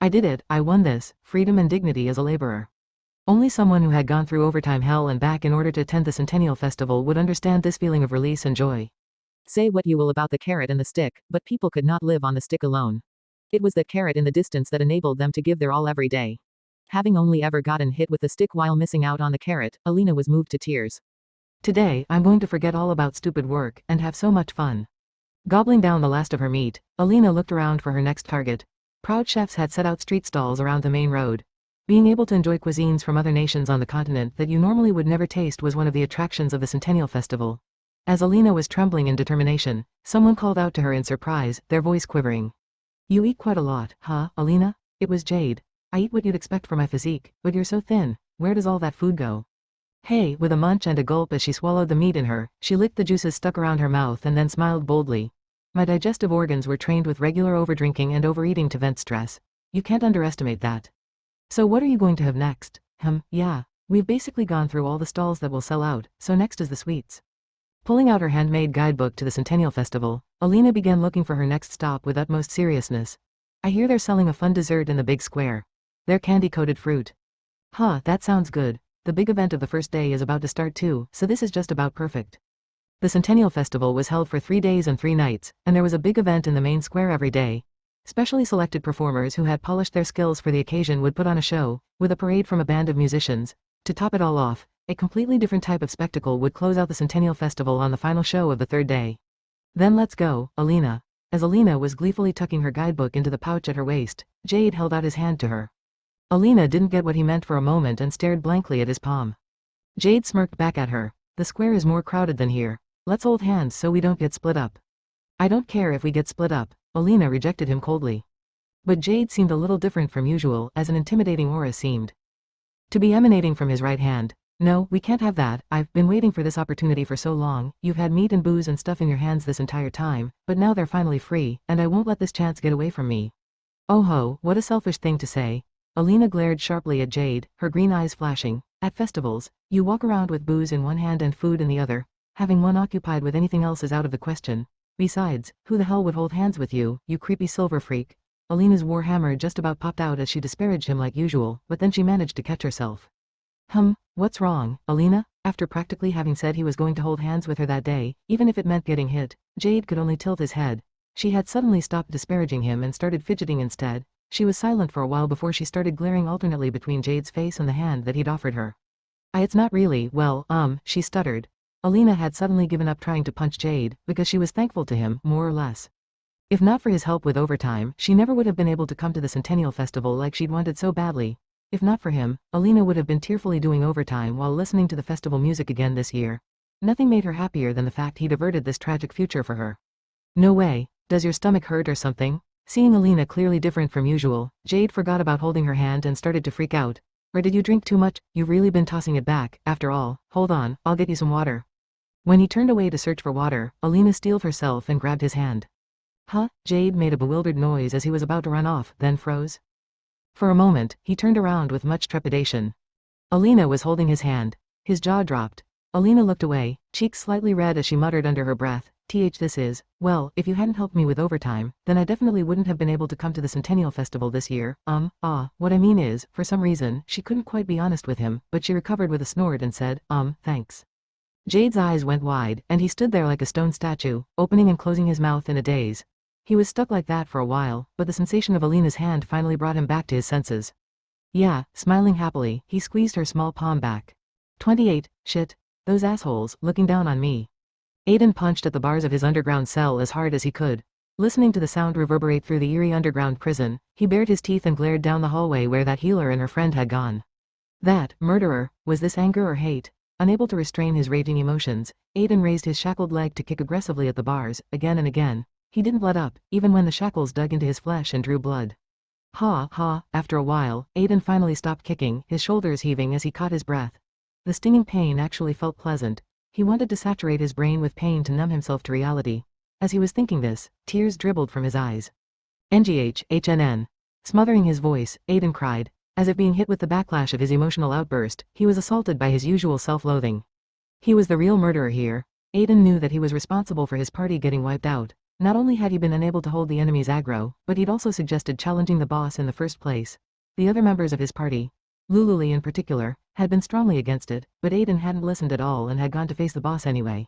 S1: I did it, I won this, freedom and dignity as a laborer. Only someone who had gone through overtime hell and back in order to attend the Centennial Festival would understand this feeling of release and joy.
S2: Say what you will about the carrot and the stick, but people could not live on the stick alone. It was the carrot in the distance that enabled them to give their all every day. Having only ever gotten hit with the stick while missing out on the carrot, Alina was moved to tears.
S1: Today, I'm going to forget all about stupid work, and have so much fun. Gobbling down the last of her meat, Alina looked around for her next target. Proud chefs had set out street stalls around the main road. Being able to enjoy cuisines from other nations on the continent that you normally would never taste was one of the attractions of the Centennial Festival. As Alina was trembling in determination, someone called out to her in surprise, their voice quivering. You eat quite a lot, huh, Alina? It was Jade. I eat what you'd expect for my physique, but you're so thin. Where does all that food go? Hey, with a munch and a gulp as she swallowed the meat in her, she licked the juices stuck around her mouth and then smiled boldly. My digestive organs were trained with regular overdrinking and overeating to vent stress. You can't underestimate that. So what are you going to have next? Yeah. We've basically gone through all the stalls that will sell out, so next is the sweets. Pulling out her handmade guidebook to the Centennial Festival, Alina began looking for her next stop with utmost seriousness. I hear they're selling a fun dessert in the big square. They're candy-coated fruit. That sounds good. The big event of the first day is about to start too, so this is just about perfect. The Centennial Festival was held for 3 days and 3 nights, and there was a big event in the main square every day. Specially selected performers who had polished their skills for the occasion would put on a show, with a parade from a band of musicians. To top it all off, a completely different type of spectacle would close out the Centennial Festival on the final show of the 3rd day. Then let's go, Alina. As Alina was gleefully tucking her guidebook into the pouch at her waist, Jade held out his hand to her. Alina didn't get what he meant for a moment and stared blankly at his palm. Jade smirked back at her. The square is more crowded than here. Let's hold hands so we don't get split up. I don't care if we get split up. Alina rejected him coldly. But Jade seemed a little different from usual, as an intimidating aura seemed to be emanating from his right hand. No, we can't have that. I've been waiting for this opportunity for so long. You've had meat and booze and stuff in your hands this entire time, but now they're finally free, and I won't let this chance get away from me. Oh ho, what a selfish thing to say. Alina glared sharply at Jade, her green eyes flashing. At festivals, you walk around with booze in one hand and food in the other. Having one occupied with anything else is out of the question. Besides, who the hell would hold hands with you, you creepy silver freak? Alina's warhammer just about popped out as she disparaged him like usual, but then she managed to catch herself. What's wrong, Alina? After practically having said he was going to hold hands with her that day, even if it meant getting hit, Jade could only tilt his head. She had suddenly stopped disparaging him and started fidgeting instead. She was silent for a while before she started glaring alternately between Jade's face and the hand that he'd offered her. It's not really, well, she stuttered. Alina had suddenly given up trying to punch Jade, because she was thankful to him, more or less. If not for his help with overtime, she never would have been able to come to the Centennial Festival like she'd wanted so badly. If not for him, Alina would have been tearfully doing overtime while listening to the festival music again this year. Nothing made her happier than the fact he'd averted this tragic future for her. No way. Does your stomach hurt or something? Seeing Alina clearly different from usual, Jade forgot about holding her hand and started to freak out. Or did you drink too much? You've really been tossing it back, after all. Hold on, I'll get you some water. When he turned away to search for water, Alina steeled herself and grabbed his hand. Jade made a bewildered noise as he was about to run off, then froze. For a moment, he turned around with much trepidation. Alina was holding his hand. His jaw dropped. Alina looked away, cheeks slightly red as she muttered under her breath, this is, well, if you hadn't helped me with overtime, then I definitely wouldn't have been able to come to the Centennial Festival this year. What I mean is, for some reason, she couldn't quite be honest with him, but she recovered with a snort and said, thanks. Jade's eyes went wide, and he stood there like a stone statue, opening and closing his mouth in a daze. He was stuck like that for a while, but the sensation of Alina's hand finally brought him back to his senses. Yeah, smiling happily, he squeezed her small palm back. 28, shit. Those assholes, looking down on me. Aiden punched at the bars of his underground cell as hard as he could. Listening to the sound reverberate through the eerie underground prison, he bared his teeth and glared down the hallway where that healer and her friend had gone. That, murderer, was this anger or hate? Unable to restrain his raging emotions, Aiden raised his shackled leg to kick aggressively at the bars, again and again. He didn't let up, even when the shackles dug into his flesh and drew blood. After a while, Aiden finally stopped kicking, his shoulders heaving as he caught his breath. The stinging pain actually felt pleasant. He wanted to saturate his brain with pain to numb himself to reality. As he was thinking this, tears dribbled from his eyes. HNN. Smothering his voice, Aiden cried. As if being hit with the backlash of his emotional outburst, he was assaulted by his usual self-loathing. He was the real murderer here. Aiden knew that he was responsible for his party getting wiped out. Not only had he been unable to hold the enemy's aggro, but he'd also suggested challenging the boss in the first place. The other members of his party, Lululi in particular, had been strongly against it, but Aiden hadn't listened at all and had gone to face the boss anyway.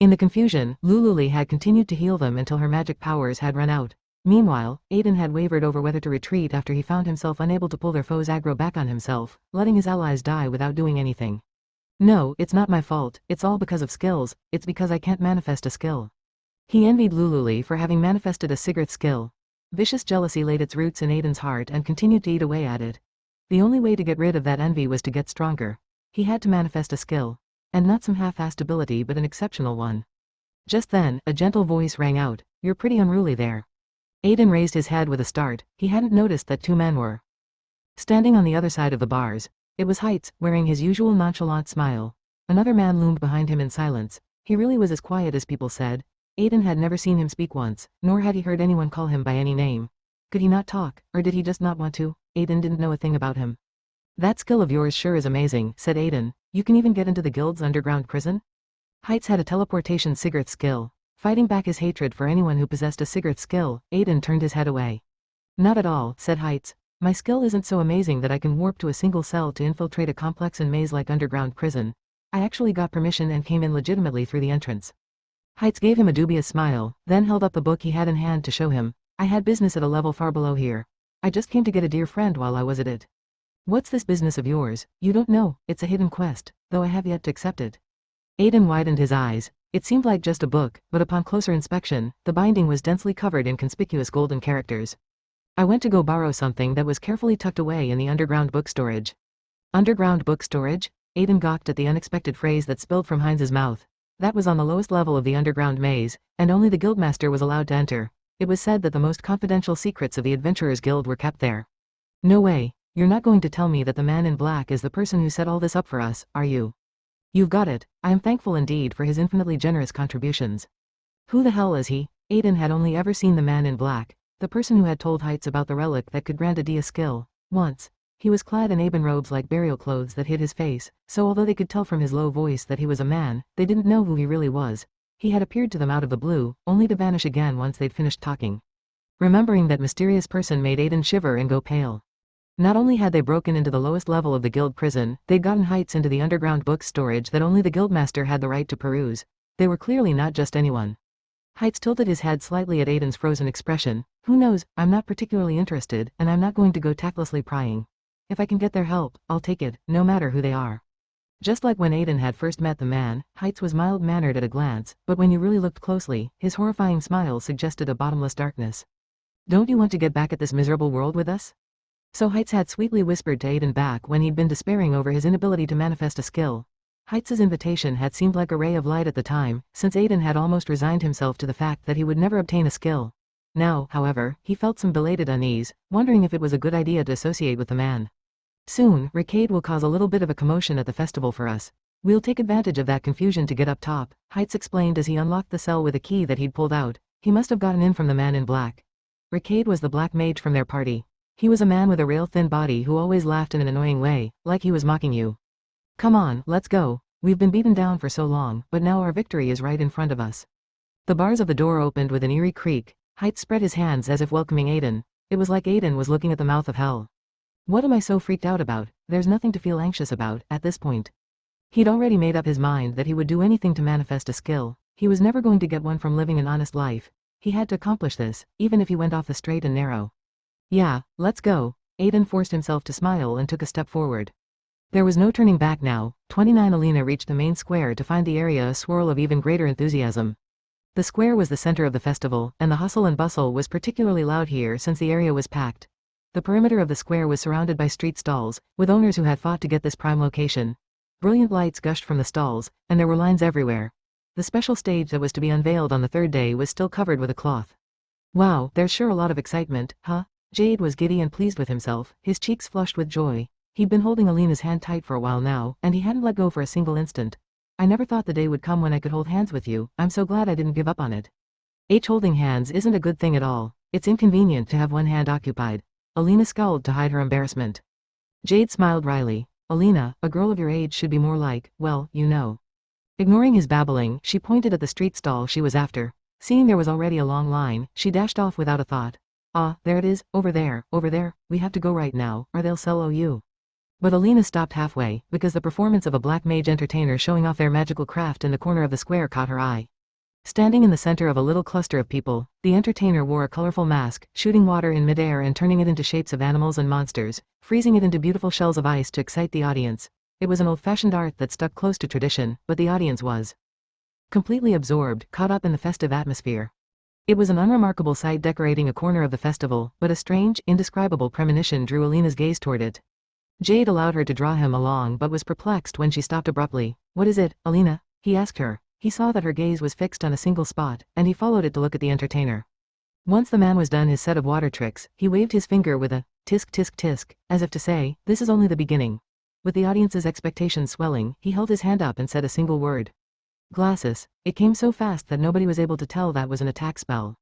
S1: In the confusion, Lululi had continued to heal them until her magic powers had run out. Meanwhile, Aiden had wavered over whether to retreat after he found himself unable to pull their foes' aggro back on himself, letting his allies die without doing anything. No, it's not my fault, it's all because of skills, it's because I can't manifest a skill. He envied Lululi for having manifested a Sigurth skill. Vicious jealousy laid its roots in Aiden's heart and continued to eat away at it. The only way to get rid of that envy was to get stronger. He had to manifest a skill. And not some half-assed ability but an exceptional one. Just then, a gentle voice rang out, "You're pretty unruly there." Aiden raised his head with a start. He hadn't noticed that two men were standing on the other side of the bars. It was Heights, wearing his usual nonchalant smile. Another man loomed behind him in silence. He really was as quiet as people said. Aiden had never seen him speak once, nor had he heard anyone call him by any name. Could he not talk, or did he just not want to? Aiden didn't know a thing about him. "That skill of yours sure is amazing," said Aiden. "You can even get into the guild's underground prison?" Heights had a teleportation Sigurth skill. Fighting back his hatred for anyone who possessed a Sigurth skill, Aiden turned his head away. "Not at all," said Heights. "My skill isn't so amazing that I can warp to a single cell to infiltrate a complex and maze-like underground prison. I actually got permission and came in legitimately through the entrance." Heights gave him a dubious smile, then held up the book he had in hand to show him. "I had business at a level far below here. I just came to get a dear friend while I was at it." "What's this business of yours?" "You don't know, it's a hidden quest, though I have yet to accept it." Aiden widened his eyes. It seemed like just a book, but upon closer inspection, the binding was densely covered in conspicuous golden characters. "I went to go borrow something that was carefully tucked away in the underground book storage." Underground book storage? Aiden gawked at the unexpected phrase that spilled from Heinz's mouth. That was on the lowest level of the underground maze, and only the guildmaster was allowed to enter. It was said that the most confidential secrets of the Adventurers Guild were kept there. "No way. You're not going to tell me that the man in black is the person who set all this up for us, are you? You've got it. I am thankful indeed for his infinitely generous contributions. Who the hell is he? Aiden had only ever seen the man in black, the person who had told Heights about the relic that could grant a skill, once. He was clad in Aben robes like burial clothes that hid his face, so although they could tell from his low voice that he was a man, they didn't know who he really was. He had appeared to them out of the blue, only to vanish again once they'd finished talking. Remembering that mysterious person made Aiden shiver and go pale. Not only had they broken into the lowest level of the guild prison, they'd gotten Heights into the underground book storage that only the guildmaster had the right to peruse. They were clearly not just anyone. Heights tilted his head slightly at Aiden's frozen expression. Who knows, I'm not particularly interested, and I'm not going to go tactlessly prying. If I can get their help, I'll take it, no matter who they are. Just like when Aiden had first met the man, Heights was mild-mannered at a glance, but when you really looked closely, his horrifying smile suggested a bottomless darkness. Don't you want to get back at this miserable world with us? So Heights had sweetly whispered to Aiden back when he'd been despairing over his inability to manifest a skill. Heights' invitation had seemed like a ray of light at the time, since Aiden had almost resigned himself to the fact that he would never obtain a skill. Now, however, he felt some belated unease, wondering if it was a good idea to associate with the man. Soon, Ricade will cause a little bit of a commotion at the festival for us. We'll take advantage of that confusion to get up top, Heights explained as he unlocked the cell with a key that he'd pulled out. He must have gotten in from the man in black. Ricade was the black mage from their party. He was a man with a rail-thin body who always laughed in an annoying way, like he was mocking you. Come on, let's go. We've been beaten down for so long, but now our victory is right in front of us. The bars of the door opened with an eerie creak. Heights spread his hands as if welcoming Aiden. It was like Aiden was looking at the mouth of hell. What am I so freaked out about? There's nothing to feel anxious about, at this point. He'd already made up his mind that he would do anything to manifest a skill. He was never going to get one from living an honest life. He had to accomplish this, even if he went off the straight and narrow. Yeah, let's go. Aiden forced himself to smile and took a step forward. There was no turning back now. 29 Alina reached the main square to find the area a swirl of even greater enthusiasm. The square was the center of the festival, and the hustle and bustle was particularly loud here since the area was packed. The perimeter of the square was surrounded by street stalls, with owners who had fought to get this prime location. Brilliant lights gushed from the stalls, and there were lines everywhere. The special stage that was to be unveiled on the third day was still covered with a cloth. Wow, there's sure a lot of excitement, huh? Jade was giddy and pleased with himself, his cheeks flushed with joy. He'd been holding Alina's hand tight for a while now, and he hadn't let go for a single instant. I never thought the day would come when I could hold hands with you. I'm so glad I didn't give up on it. Holding hands isn't a good thing at all. It's inconvenient to have one hand occupied. Alina scowled to hide her embarrassment. Jade smiled wryly. Alina, a girl of your age should be more like, well, you know. Ignoring his babbling, she pointed at the street stall she was after. Seeing there was already a long line, she dashed off without a thought. Ah, there it is, over there, we have to go right now, or they'll sell OU. But Alina stopped halfway, because the performance of a black mage entertainer showing off their magical craft in the corner of the square caught her eye. Standing in the center of a little cluster of people, the entertainer wore a colorful mask, shooting water in midair and turning it into shapes of animals and monsters, freezing it into beautiful shells of ice to excite the audience. It was an old-fashioned art that stuck close to tradition, but the audience was completely absorbed, caught up in the festive atmosphere. It was an unremarkable sight decorating a corner of the festival, but a strange, indescribable premonition drew Alina's gaze toward it. Jade allowed her to draw him along but was perplexed when she stopped abruptly. What is it, Alina? He asked her. He saw that her gaze was fixed on a single spot, and he followed it to look at the entertainer. Once the man was done his set of water tricks, he waved his finger with a tisk tisk tisk, as if to say, this is only the beginning. With the audience's expectations swelling, he held his hand up and said a single word. Glasses. It came so fast that nobody was able to tell that was an attack spell.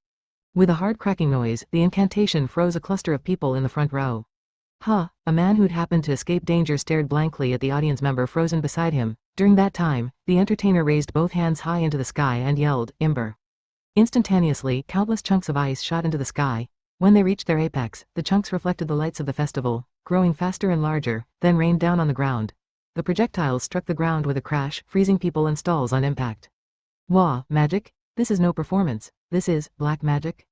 S1: With a hard cracking noise, the incantation froze a cluster of people in the front row. Huh, a man who'd happened to escape danger stared blankly at the audience member frozen beside him. During that time, the entertainer raised both hands high into the sky and yelled, Ember. Instantaneously, countless chunks of ice shot into the sky. When they reached their apex, the chunks reflected the lights of the festival, growing faster and larger, then rained down on the ground. The projectiles struck the ground with a crash, freezing people and stalls on impact. Wah, magic? This is no performance. This is black magic?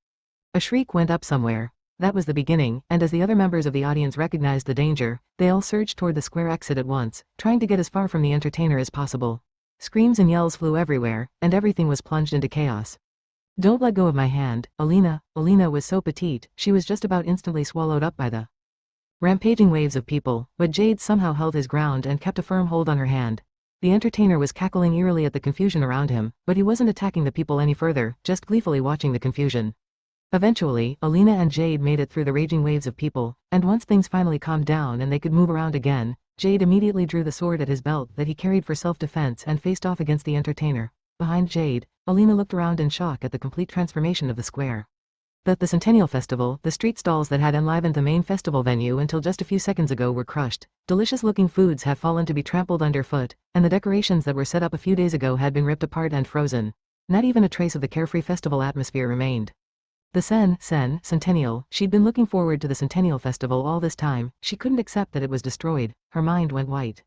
S1: A shriek went up somewhere. That was the beginning, and as the other members of the audience recognized the danger, they all surged toward the square exit at once, trying to get as far from the entertainer as possible. Screams and yells flew everywhere, and everything was plunged into chaos. Don't let go of my hand, Alina. Alina was so petite, she was just about instantly swallowed up by the rampaging waves of people, but Jade somehow held his ground and kept a firm hold on her hand. The entertainer was cackling eerily at the confusion around him, but he wasn't attacking the people any further, just gleefully watching the confusion. Eventually, Alina and Jade made it through the raging waves of people, and once things finally calmed down and they could move around again, Jade immediately drew the sword at his belt that he carried for self-defense and faced off against the entertainer. Behind Jade, Alina looked around in shock at the complete transformation of the square. The Centennial Festival, the street stalls that had enlivened the main festival venue until just a few seconds ago were crushed. Delicious-looking foods have fallen to be trampled underfoot, and the decorations that were set up a few days ago had been ripped apart and frozen. Not even a trace of the carefree festival atmosphere remained. The Centennial, she'd been looking forward to the Centennial Festival all this time, she couldn't accept that it was destroyed, her mind went white.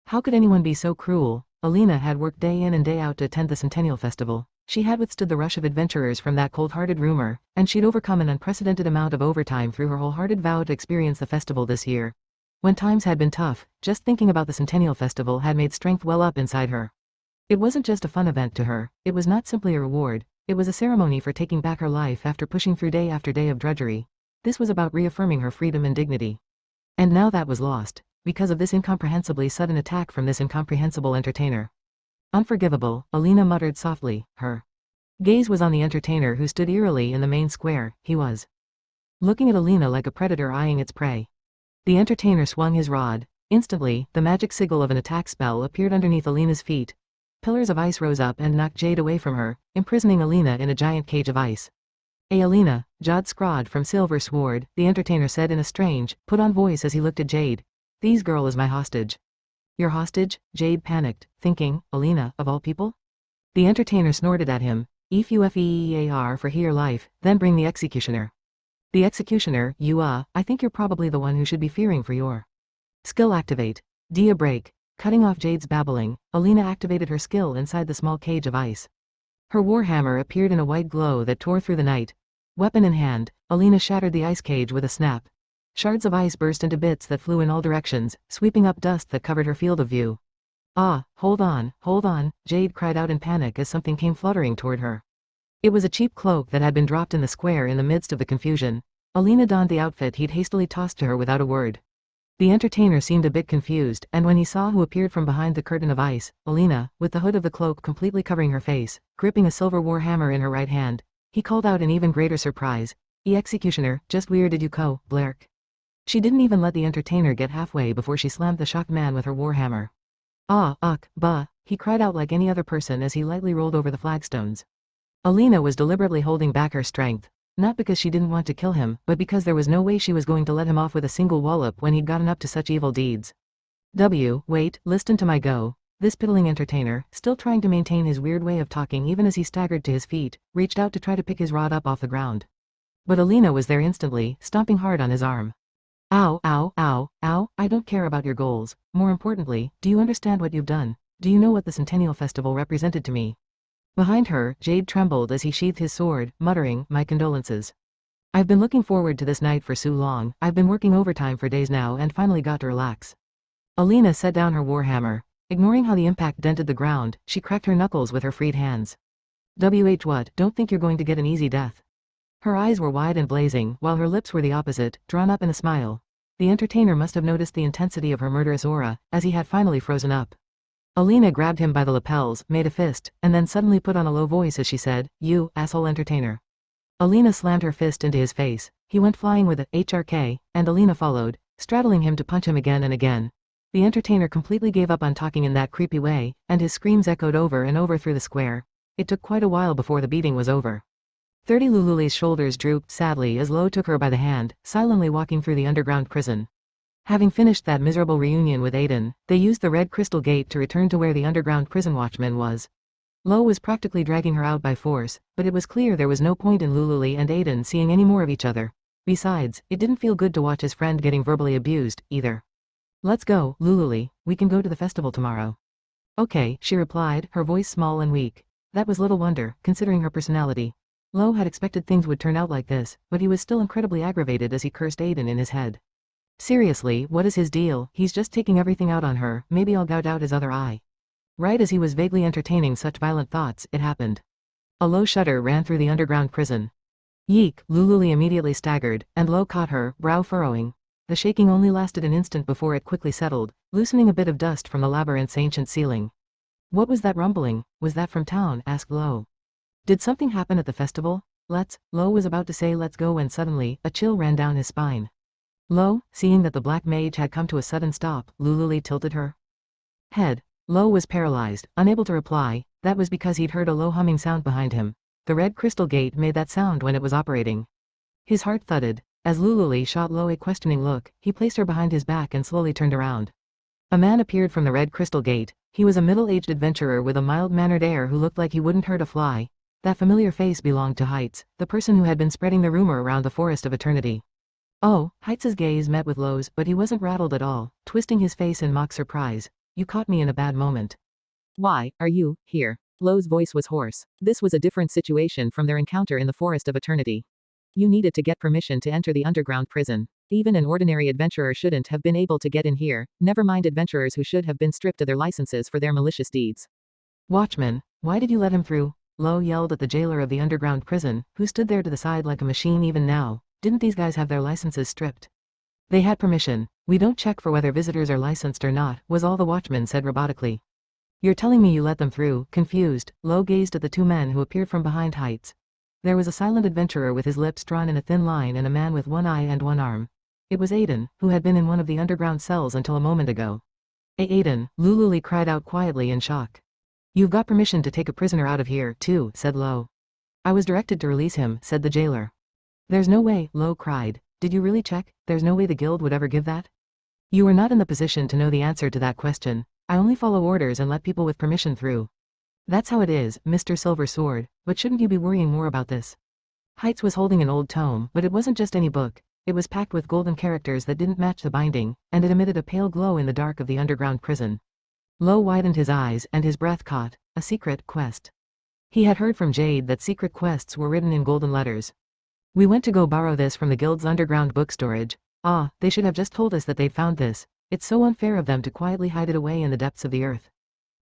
S1: How could anyone be so cruel? Alina had worked day in and day out to attend the Centennial Festival. She had withstood the rush of adventurers from that cold-hearted rumor, and she'd overcome an unprecedented amount of overtime through her wholehearted vow to experience the festival this year. When times had been tough, just thinking about the Centennial Festival had made strength well up inside her. It wasn't just a fun event to her, it was not simply a reward, it was a ceremony for taking back her life after pushing through day after day of drudgery. This was about reaffirming her freedom and dignity. And now that was lost, because of this incomprehensibly sudden attack from this incomprehensible entertainer. Unforgivable, Alina muttered softly. Her gaze was on the entertainer who stood eerily in the main square. He was looking at Alina like a predator eyeing its prey. The entertainer swung his rod. Instantly, the magic sigil of an attack spell appeared underneath Alina's feet. Pillars of ice rose up and knocked Jade away from her, imprisoning Alina in a giant cage of ice. Alina, Jod Scrod from Silver Sword, the entertainer said in a strange, put-on voice as he looked at Jade. This girl is my hostage. Your hostage? Jade panicked, thinking, Alina, of all people? The entertainer snorted at him. Fear for your life, then bring the executioner. The executioner, I think you're probably the one who should be fearing for your skill activate. Dia break. Cutting off Jade's babbling, Alina activated her skill inside the small cage of ice. Her warhammer appeared in a white glow that tore through the night. Weapon in hand, Alina shattered the ice cage with a snap. Shards of ice burst into bits that flew in all directions, sweeping up dust that covered her field of view. Ah, hold on, Jade cried out in panic as something came fluttering toward her. It was a cheap cloak that had been dropped in the square in the midst of the confusion. Alina donned the outfit he'd hastily tossed to her without a word. The entertainer seemed a bit confused, and when he saw who appeared from behind the curtain of ice, Alina, with the hood of the cloak completely covering her face, gripping a silver warhammer in her right hand, he called out in even greater surprise, Executioner, just where did you go, Blark? She didn't even let the entertainer get halfway before she slammed the shocked man with her warhammer. He cried out like any other person as he lightly rolled over the flagstones. Alina was deliberately holding back her strength, not because she didn't want to kill him, but because there was no way she was going to let him off with a single wallop when he'd gotten up to such evil deeds. Wait, listen to my go. This piddling entertainer, still trying to maintain his weird way of talking even as he staggered to his feet, reached out to try to pick his rod up off the ground. But Alina was there instantly, stomping hard on his arm. Ow, I don't care about your goals. More importantly, do you understand what you've done? Do you know what the Centennial Festival represented to me? Behind her, Jade trembled as he sheathed his sword, muttering, my condolences. I've been looking forward to this night for so long, I've been working overtime for days now and finally got to relax. Alina set down her warhammer. Ignoring how the impact dented the ground, she cracked her knuckles with her freed hands. What, don't think you're going to get an easy death. Her eyes were wide and blazing, while her lips were the opposite, drawn up in a smile. The entertainer must have noticed the intensity of her murderous aura, as he had finally frozen up. Alina grabbed him by the lapels, made a fist, and then suddenly put on a low voice as she said, you, asshole entertainer. Alina slammed her fist into his face. He went flying with a HRK, and Alina followed, straddling him to punch him again and again. The entertainer completely gave up on talking in that creepy way, and his screams echoed over and over through the square. It took quite a while before the beating was over. 30 Lululi's shoulders drooped sadly as Lo took her by the hand, silently walking through the underground prison. Having finished that miserable reunion with Aiden, they used the red crystal gate to return to where the underground prison watchman was. Lo was practically dragging her out by force, but it was clear there was no point in Lululi and Aiden seeing any more of each other. Besides, it didn't feel good to watch his friend getting verbally abused, either. Let's go, Lululi, we can go to the festival tomorrow. Okay, she replied, her voice small and weak. That was little wonder, considering her personality. Lo had expected things would turn out like this, but he was still incredibly aggravated as he cursed Aiden in his head. Seriously, what is his deal? He's just taking everything out on her, maybe I'll gouge out his other eye. Right as he was vaguely entertaining such violent thoughts, it happened. A low shudder ran through the underground prison. Yeek, Lululi immediately staggered, and Lo caught her, brow furrowing. The shaking only lasted an instant before it quickly settled, loosening a bit of dust from the labyrinth's ancient ceiling. What was that rumbling? Was that from town? Asked Lo. Did something happen at the festival? Lo was about to say let's go when suddenly, a chill ran down his spine. Lo, seeing that the black mage had come to a sudden stop, Lululi tilted her head. Lo was paralyzed, unable to reply. That was because he'd heard a low humming sound behind him. The red crystal gate made that sound when it was operating. His heart thudded. As Lululi shot Lo a questioning look, he placed her behind his back and slowly turned around. A man appeared from the red crystal gate. He was a middle-aged adventurer with a mild-mannered air who looked like he wouldn't hurt a fly. That familiar face belonged to Heights, the person who had been spreading the rumor around the Forest of Eternity. Oh, Heights' gaze met with Lo's, but he wasn't rattled at all, twisting his face in mock surprise. You caught me in a bad moment.
S2: Why are you here? Lo's voice was hoarse. This was a different situation from their encounter in the Forest of Eternity. You needed to get permission to enter the underground prison. Even an ordinary adventurer shouldn't have been able to get in here, never mind adventurers who should have been stripped of their licenses for their malicious deeds.
S1: Watchman, why did you let him through? Lo yelled at the jailer of the underground prison, who stood there to the side like a machine even now. Didn't these guys have their licenses stripped? They had permission. We don't check for whether visitors are licensed or not, was all the watchman said robotically. You're telling me you let them through? Confused, Lo gazed at the two men who appeared from behind Heights. There was a silent adventurer with his lips drawn in a thin line and a man with one eye and one arm. It was Aiden, who had been in one of the underground cells until a moment ago. Aiden, Lululi cried out quietly in shock. You've got permission to take a prisoner out of here, too, said Lo. I was directed to release him, said the jailer. There's no way, Lo cried. Did you really check? There's no way the guild would ever give that? You are not in the position to know the answer to that question. I only follow orders and let people with permission through. That's how it is, Mr. Silver Sword, but shouldn't you be worrying more about this? Heights was holding an old tome, but it wasn't just any book. It was packed with golden characters that didn't match the binding, and it emitted a pale glow in the dark of the underground prison. Lo widened his eyes and his breath caught. A secret quest. He had heard from Jade that secret quests were written in golden letters. We went to go borrow this from the guild's underground book storage. Ah, they should have just told us that they'd found this. It's so unfair of them to quietly hide it away in the depths of the earth.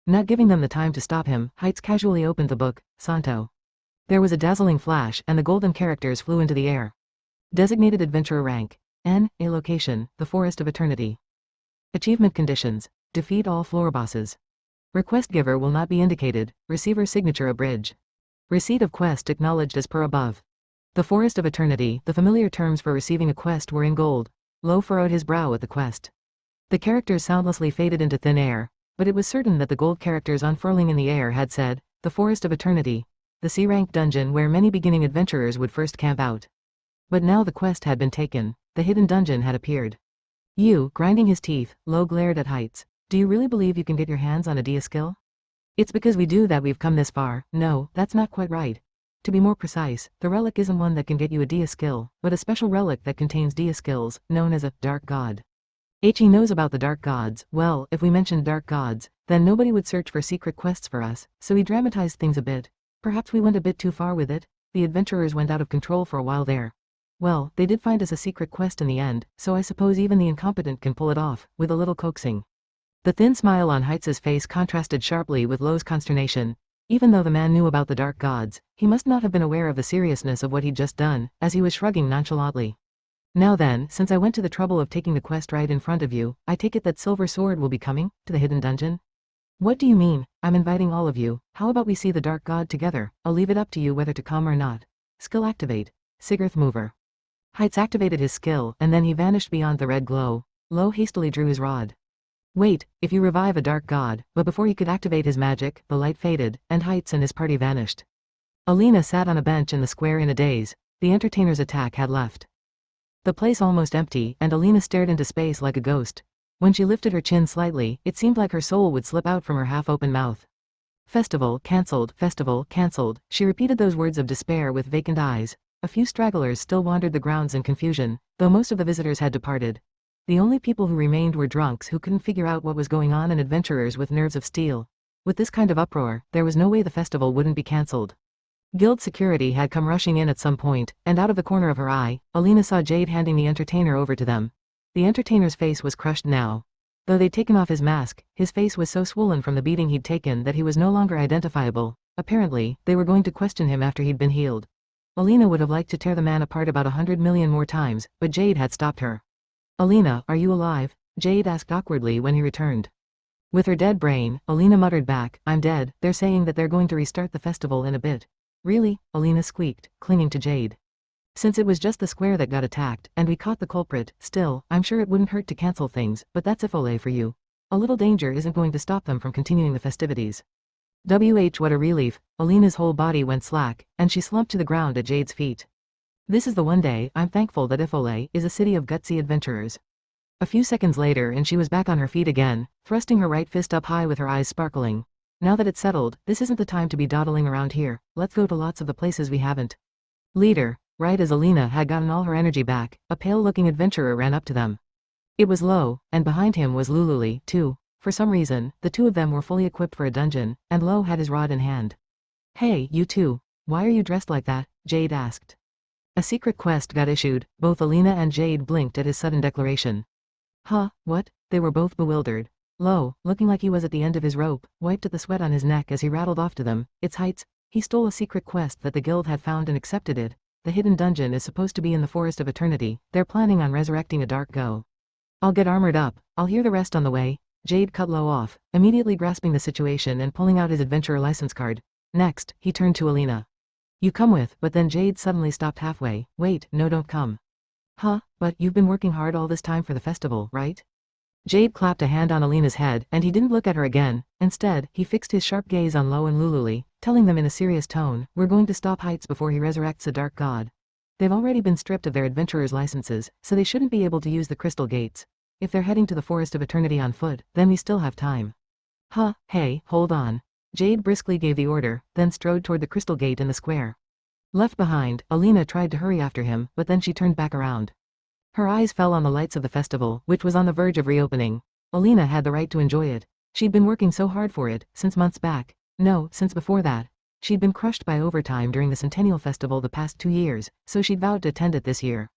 S1: Not giving them the time to stop him, Heights casually opened the book, Santo. There was a dazzling flash and the golden characters flew into the air. Designated adventurer rank. N. A location, the Forest of Eternity. Achievement conditions. Defeat all floor bosses. Request giver will not be indicated. Receiver signature abridged. Receipt of quest acknowledged as per above. The Forest of Eternity, the familiar terms for receiving a quest were in gold. Lo furrowed his brow at the quest. The characters soundlessly faded into thin air, but it was certain that the gold characters unfurling in the air had said, the Forest of Eternity, the C-rank dungeon where many beginning adventurers would first camp out. But now the quest had been taken. The hidden dungeon had appeared. You, grinding his teeth, Lo glared at Heights. Do you really believe you can get your hands on a Dia skill? It's because we do that we've come this far. No, that's not quite right. To be more precise, the relic isn't one that can get you a Dia skill, but a special relic that contains Dia skills, known as a Dark God. He knows about the Dark Gods. Well, if we mentioned Dark Gods, then nobody would search for secret quests for us, so he dramatized things a bit. Perhaps we went a bit too far with it. The adventurers went out of control for a while there. Well, they did find us a secret quest in the end, so I suppose even the incompetent can pull it off, with a little coaxing. The thin smile on Heights' face contrasted sharply with Lo's consternation. Even though the man knew about the Dark Gods, he must not have been aware of the seriousness of what he'd just done, as he was shrugging nonchalantly. Now then, since I went to the trouble of taking the quest right in front of you, I take it that Silver Sword will be coming to the hidden dungeon? What do you mean? I'm inviting all of you. How about we see the Dark God together? I'll leave it up to you whether to come or not. Skill activate. Sigurth Mover. Heights activated his skill, and then he vanished beyond the red glow. Lo hastily drew his rod. Wait, if you revive a Dark God, but before he could activate his magic, the light faded, and Heights and his party vanished. Alina sat on a bench in the square in a daze. The entertainer's attack had left the place almost empty, and Alina stared into space like a ghost. When she lifted her chin slightly, it seemed like her soul would slip out from her half-open mouth. Festival cancelled, she repeated those words of despair with vacant eyes. A few stragglers still wandered the grounds in confusion, though most of the visitors had departed. The only people who remained were drunks who couldn't figure out what was going on and adventurers with nerves of steel. With this kind of uproar, there was no way the festival wouldn't be cancelled. Guild security had come rushing in at some point, and out of the corner of her eye, Alina saw Jade handing the entertainer over to them. The entertainer's face was crushed now. Though they'd taken off his mask, his face was so swollen from the beating he'd taken that he was no longer identifiable. Apparently, they were going to question him after he'd been healed. Alina would have liked to tear the man apart about 100 million more times, but Jade had stopped her. Alina, are you alive? Jade asked awkwardly when he returned. With her dead brain, Alina muttered back, I'm dead. They're saying that they're going to restart the festival in a bit. Really? Alina squeaked, clinging to Jade. Since it was just the square that got attacked, and we caught the culprit, still, I'm sure it wouldn't hurt to cancel things, but that's Ifole for you. A little danger isn't going to stop them from continuing the festivities. What a relief. Alina's whole body went slack, and she slumped to the ground at Jade's feet. This is the one day I'm thankful that Ifole is a city of gutsy adventurers. A few seconds later and she was back on her feet again, thrusting her right fist up high with her eyes sparkling. Now that it's settled, this isn't the time to be dawdling around here, let's go to lots of the places we haven't. Leader. Right as Alina had gotten all her energy back, a pale-looking adventurer ran up to them. It was Lo, and behind him was Lululi, too. For some reason, the two of them were fully equipped for a dungeon, and Lo had his rod in hand. Hey, you two. Why are you dressed like that? Jade asked. A secret quest got issued. Both Alina and Jade blinked at his sudden declaration. Huh, what? They were both bewildered. Lo, looking like he was at the end of his rope, wiped at the sweat on his neck as he rattled off to them. It's Heights. He stole a secret quest that the guild had found and accepted it. The hidden dungeon is supposed to be in the Forest of Eternity. They're planning on resurrecting a dark go. I'll get armored up. I'll hear the rest on the way. Jade cut Lo off, immediately grasping the situation and pulling out his adventurer license card. Next, he turned to Alina. You come with, but then Jade suddenly stopped halfway. Wait, no, don't come. Huh, but you've been working hard all this time for the festival, right? Jade clapped a hand on Alina's head, and he didn't look at her again. Instead, he fixed his sharp gaze on Lo and Lululi, telling them in a serious tone, we're going to stop Heights before he resurrects a dark god. They've already been stripped of their adventurer's licenses, so they shouldn't be able to use the crystal gates. If they're heading to the Forest of Eternity on foot, then we still have time. Huh, hey, hold on. Jade briskly gave the order, then strode toward the crystal gate in the square. Left behind, Alina tried to hurry after him, but then she turned back around. Her eyes fell on the lights of the festival, which was on the verge of reopening. Alina had the right to enjoy it. She'd been working so hard for it, since months back. No, since before that. She'd been crushed by overtime during the Centennial Festival the past 2 years, so she'd vowed to attend it this year.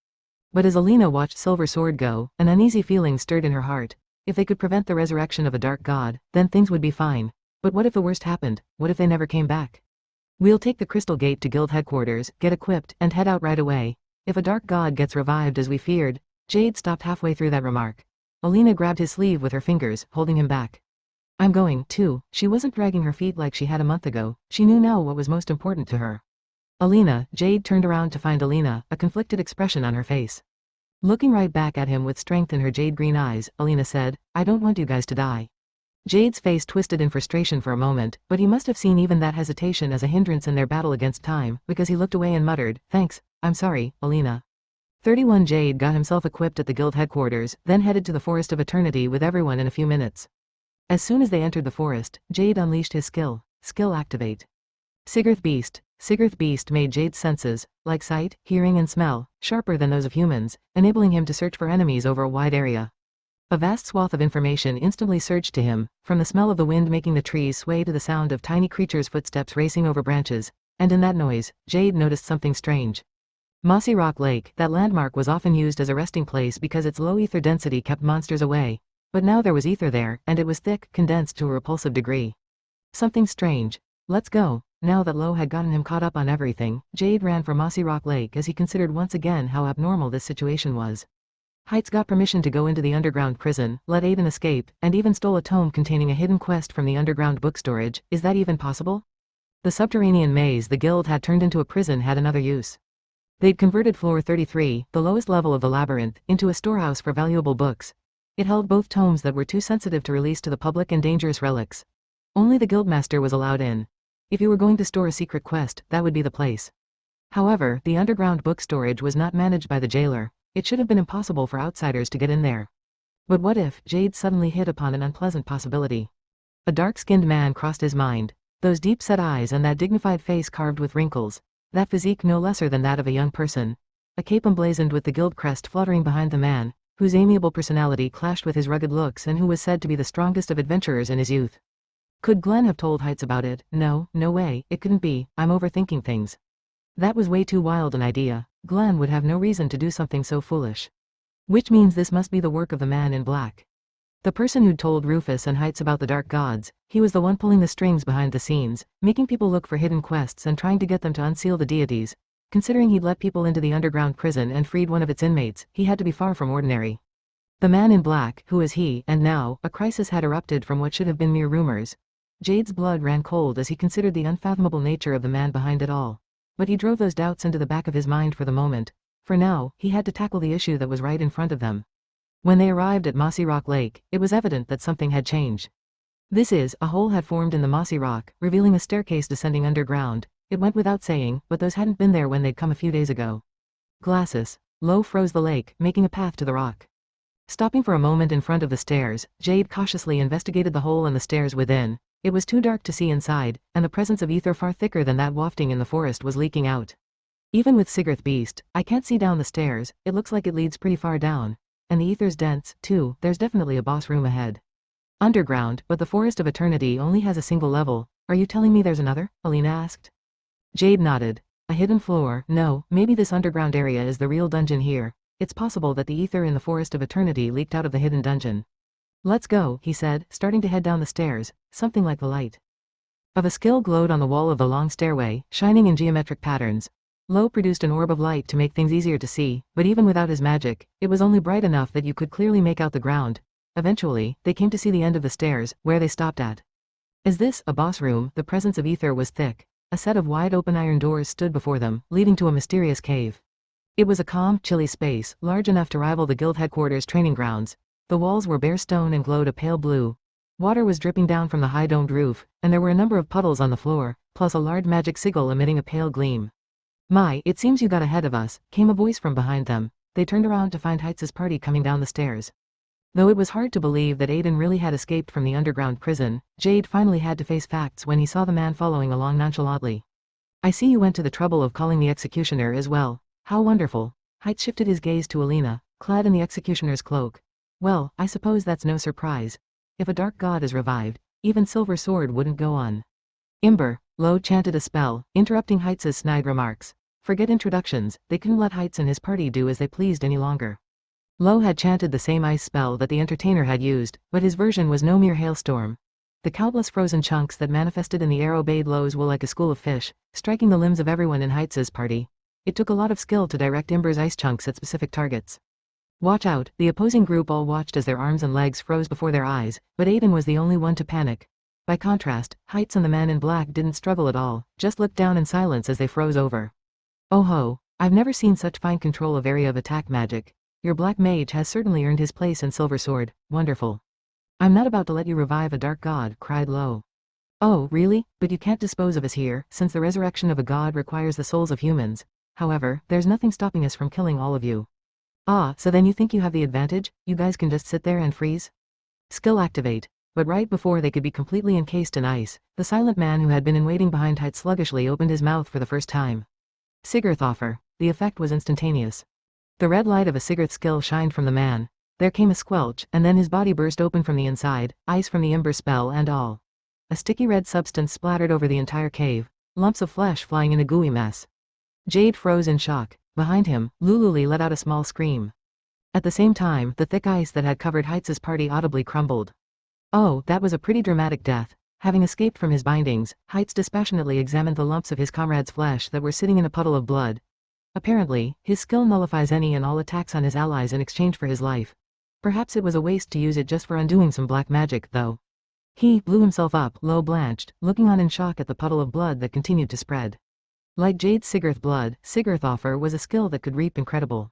S1: But as Alina watched Silver Sword go, an uneasy feeling stirred in her heart. If they could prevent the resurrection of a dark god, then things would be fine. But what if the worst happened? What if they never came back? We'll take the Crystal Gate to Guild headquarters, get equipped, and head out right away. If a dark god gets revived as we feared. Jade stopped halfway through that remark. Alina grabbed his sleeve with her fingers, holding him back. I'm going, too. She wasn't dragging her feet like she had a month ago. She knew now what was most important to her. Alina. Jade turned around to find Alina, a conflicted expression on her face. Looking right back at him with strength in her jade green eyes, Alina said, I don't want you guys to die. Jade's face twisted in frustration for a moment, but he must have seen even that hesitation as a hindrance in their battle against time, because he looked away and muttered, thanks, I'm sorry, Alina. 31 Jade got himself equipped at the guild headquarters, then headed to the Forest of Eternity with everyone in a few minutes. As soon as they entered the forest, Jade unleashed his skill. Skill activate. Sigurth Beast. Sigurth Beast made Jade's senses, like sight, hearing and smell, sharper than those of humans, enabling him to search for enemies over a wide area. A vast swath of information instantly surged to him, from the smell of the wind making the trees sway to the sound of tiny creatures' footsteps racing over branches, and in that noise, Jade noticed something strange. Mossy Rock Lake, that landmark was often used as a resting place because its low ether density kept monsters away. But now there was ether there, and it was thick, condensed to a repulsive degree. Something strange. Let's go. Now that Lo had gotten him caught up on everything, Jade ran for Mossy Rock Lake as he considered once again how abnormal this situation was. Heights got permission to go into the underground prison, let Aiden escape, and even stole a tome containing a hidden quest from the underground book storage. Is that even possible? The subterranean maze the guild had turned into a prison had another use. They'd converted floor 33, the lowest level of the labyrinth, into a storehouse for valuable books. It held both tomes that were too sensitive to release to the public and dangerous relics. Only the guildmaster was allowed in. If you were going to store a secret quest, that would be the place. However, the underground book storage was not managed by the jailer. It should have been impossible for outsiders to get in there. But what if Jade suddenly hit upon an unpleasant possibility? A dark-skinned man crossed his mind. Those deep-set eyes and that dignified face carved with wrinkles. That physique no lesser than that of a young person. A cape emblazoned with the guild crest fluttering behind the man, whose amiable personality clashed with his rugged looks and who was said to be the strongest of adventurers in his youth. Could Glenn have told Heights about it? No, no way, it couldn't be. I'm overthinking things. That was way too wild an idea. Glenn would have no reason to do something so foolish. Which means this must be the work of the man in black. The person who'd told Rufus and Heights about the dark gods. He was the one pulling the strings behind the scenes, making people look for hidden quests and trying to get them to unseal the deities. Considering he'd let people into the underground prison and freed one of its inmates, he had to be far from ordinary. The man in black, who is he, and now, a crisis had erupted from what should have been mere rumors. Jade's blood ran cold as he considered the unfathomable nature of the man behind it all. But he drove those doubts into the back of his mind for the moment. For now, he had to tackle the issue that was right in front of them. When they arrived at Mossy Rock Lake, it was evident that something had changed. A hole had formed in the mossy rock, revealing a staircase descending underground. It went without saying, but those hadn't been there when they'd come a few days ago. Glasses. Low froze the lake, making a path to the rock. Stopping for a moment in front of the stairs, Jade cautiously investigated the hole and the stairs within. It was too dark to see inside, and the presence of ether far thicker than that wafting in the forest was leaking out. Even with Sigurth Beast, I can't see down the stairs, it looks like it leads pretty far down. And the ether's dense, too, there's definitely a boss room ahead. Underground, but the Forest of Eternity only has a single level. Are you telling me there's another? Alina asked. Jade nodded. A hidden floor? No, maybe this underground area is the real dungeon here. It's possible that the ether in the Forest of Eternity leaked out of the hidden dungeon. Let's go, he said, starting to head down the stairs, something like the light of a skill glowed on the wall of the long stairway, shining in geometric patterns. Lo produced an orb of light to make things easier to see, but even without his magic, it was only bright enough that you could clearly make out the ground. Eventually, they came to see the end of the stairs, where they stopped at. Is this a boss room? The presence of ether was thick. A set of wide open iron doors stood before them, leading to a mysterious cave. It was a calm, chilly space, large enough to rival the guild headquarters training grounds. The walls were bare stone and glowed a pale blue. Water was dripping down from the high domed roof, and there were a number of puddles on the floor, plus a large magic sigil emitting a pale gleam. My, it seems you got ahead of us, came a voice from behind them. They turned around to find Heitz's party coming down the stairs. Though it was hard to believe that Aiden really had escaped from the underground prison, Jade finally had to face facts when he saw the man following along nonchalantly. I see you went to the trouble of calling the executioner as well. How wonderful. Heitz shifted his gaze to Alina, clad in the executioner's cloak. Well, I suppose that's no surprise. If a dark god is revived, even Silver Sword wouldn't go on. Imber, Lo chanted a spell, interrupting Heitz's snide remarks. Forget introductions, they couldn't let Heitz and his party do as they pleased any longer. Lo had chanted the same ice spell that the entertainer had used, but his version was no mere hailstorm. The countless frozen chunks that manifested in the air obeyed Lo's will like a school of fish, striking the limbs of everyone in Heitz's party. It took a lot of skill to direct Imber's ice chunks at specific targets. Watch out, the opposing group all watched as their arms and legs froze before their eyes, but Aiden was the only one to panic. By contrast, Heitz and the man in black didn't struggle at all, just looked down in silence as they froze over. Oh ho, I've never seen such fine control of area of attack magic. Your black mage has certainly earned his place in Silver Sword, wonderful. I'm not about to let you revive a dark god, cried Lo. Oh, really? But you can't dispose of us here, since the resurrection of a god requires the souls of humans. However, there's nothing stopping us from killing all of you. Ah, so then you think you have the advantage? You guys can just sit there and freeze? Skill activate. But right before they could be completely encased in ice, the silent man who had been in waiting behind Height sluggishly opened his mouth for the first time. Sigurth offer. The effect was instantaneous. The red light of a Sigurth skill shined from the man. There came a squelch, and then his body burst open from the inside, ice from the Imber spell and all. A sticky red substance splattered over the entire cave, lumps of flesh flying in a gooey mess. Jade froze in shock. Behind him, Lululi let out a small scream. At the same time, the thick ice that had covered Heitz's party audibly crumbled. Oh, that was a pretty dramatic death. Having escaped from his bindings, Heitz dispassionately examined the lumps of his comrade's flesh that were sitting in a puddle of blood. Apparently, his skill nullifies any and all attacks on his allies in exchange for his life. Perhaps it was a waste to use it just for undoing some black magic, though. He blew himself up, low blanched, looking on in shock at the puddle of blood that continued to spread. Like Jade's Sigurth blood, Sigurth offer was a skill that could reap incredible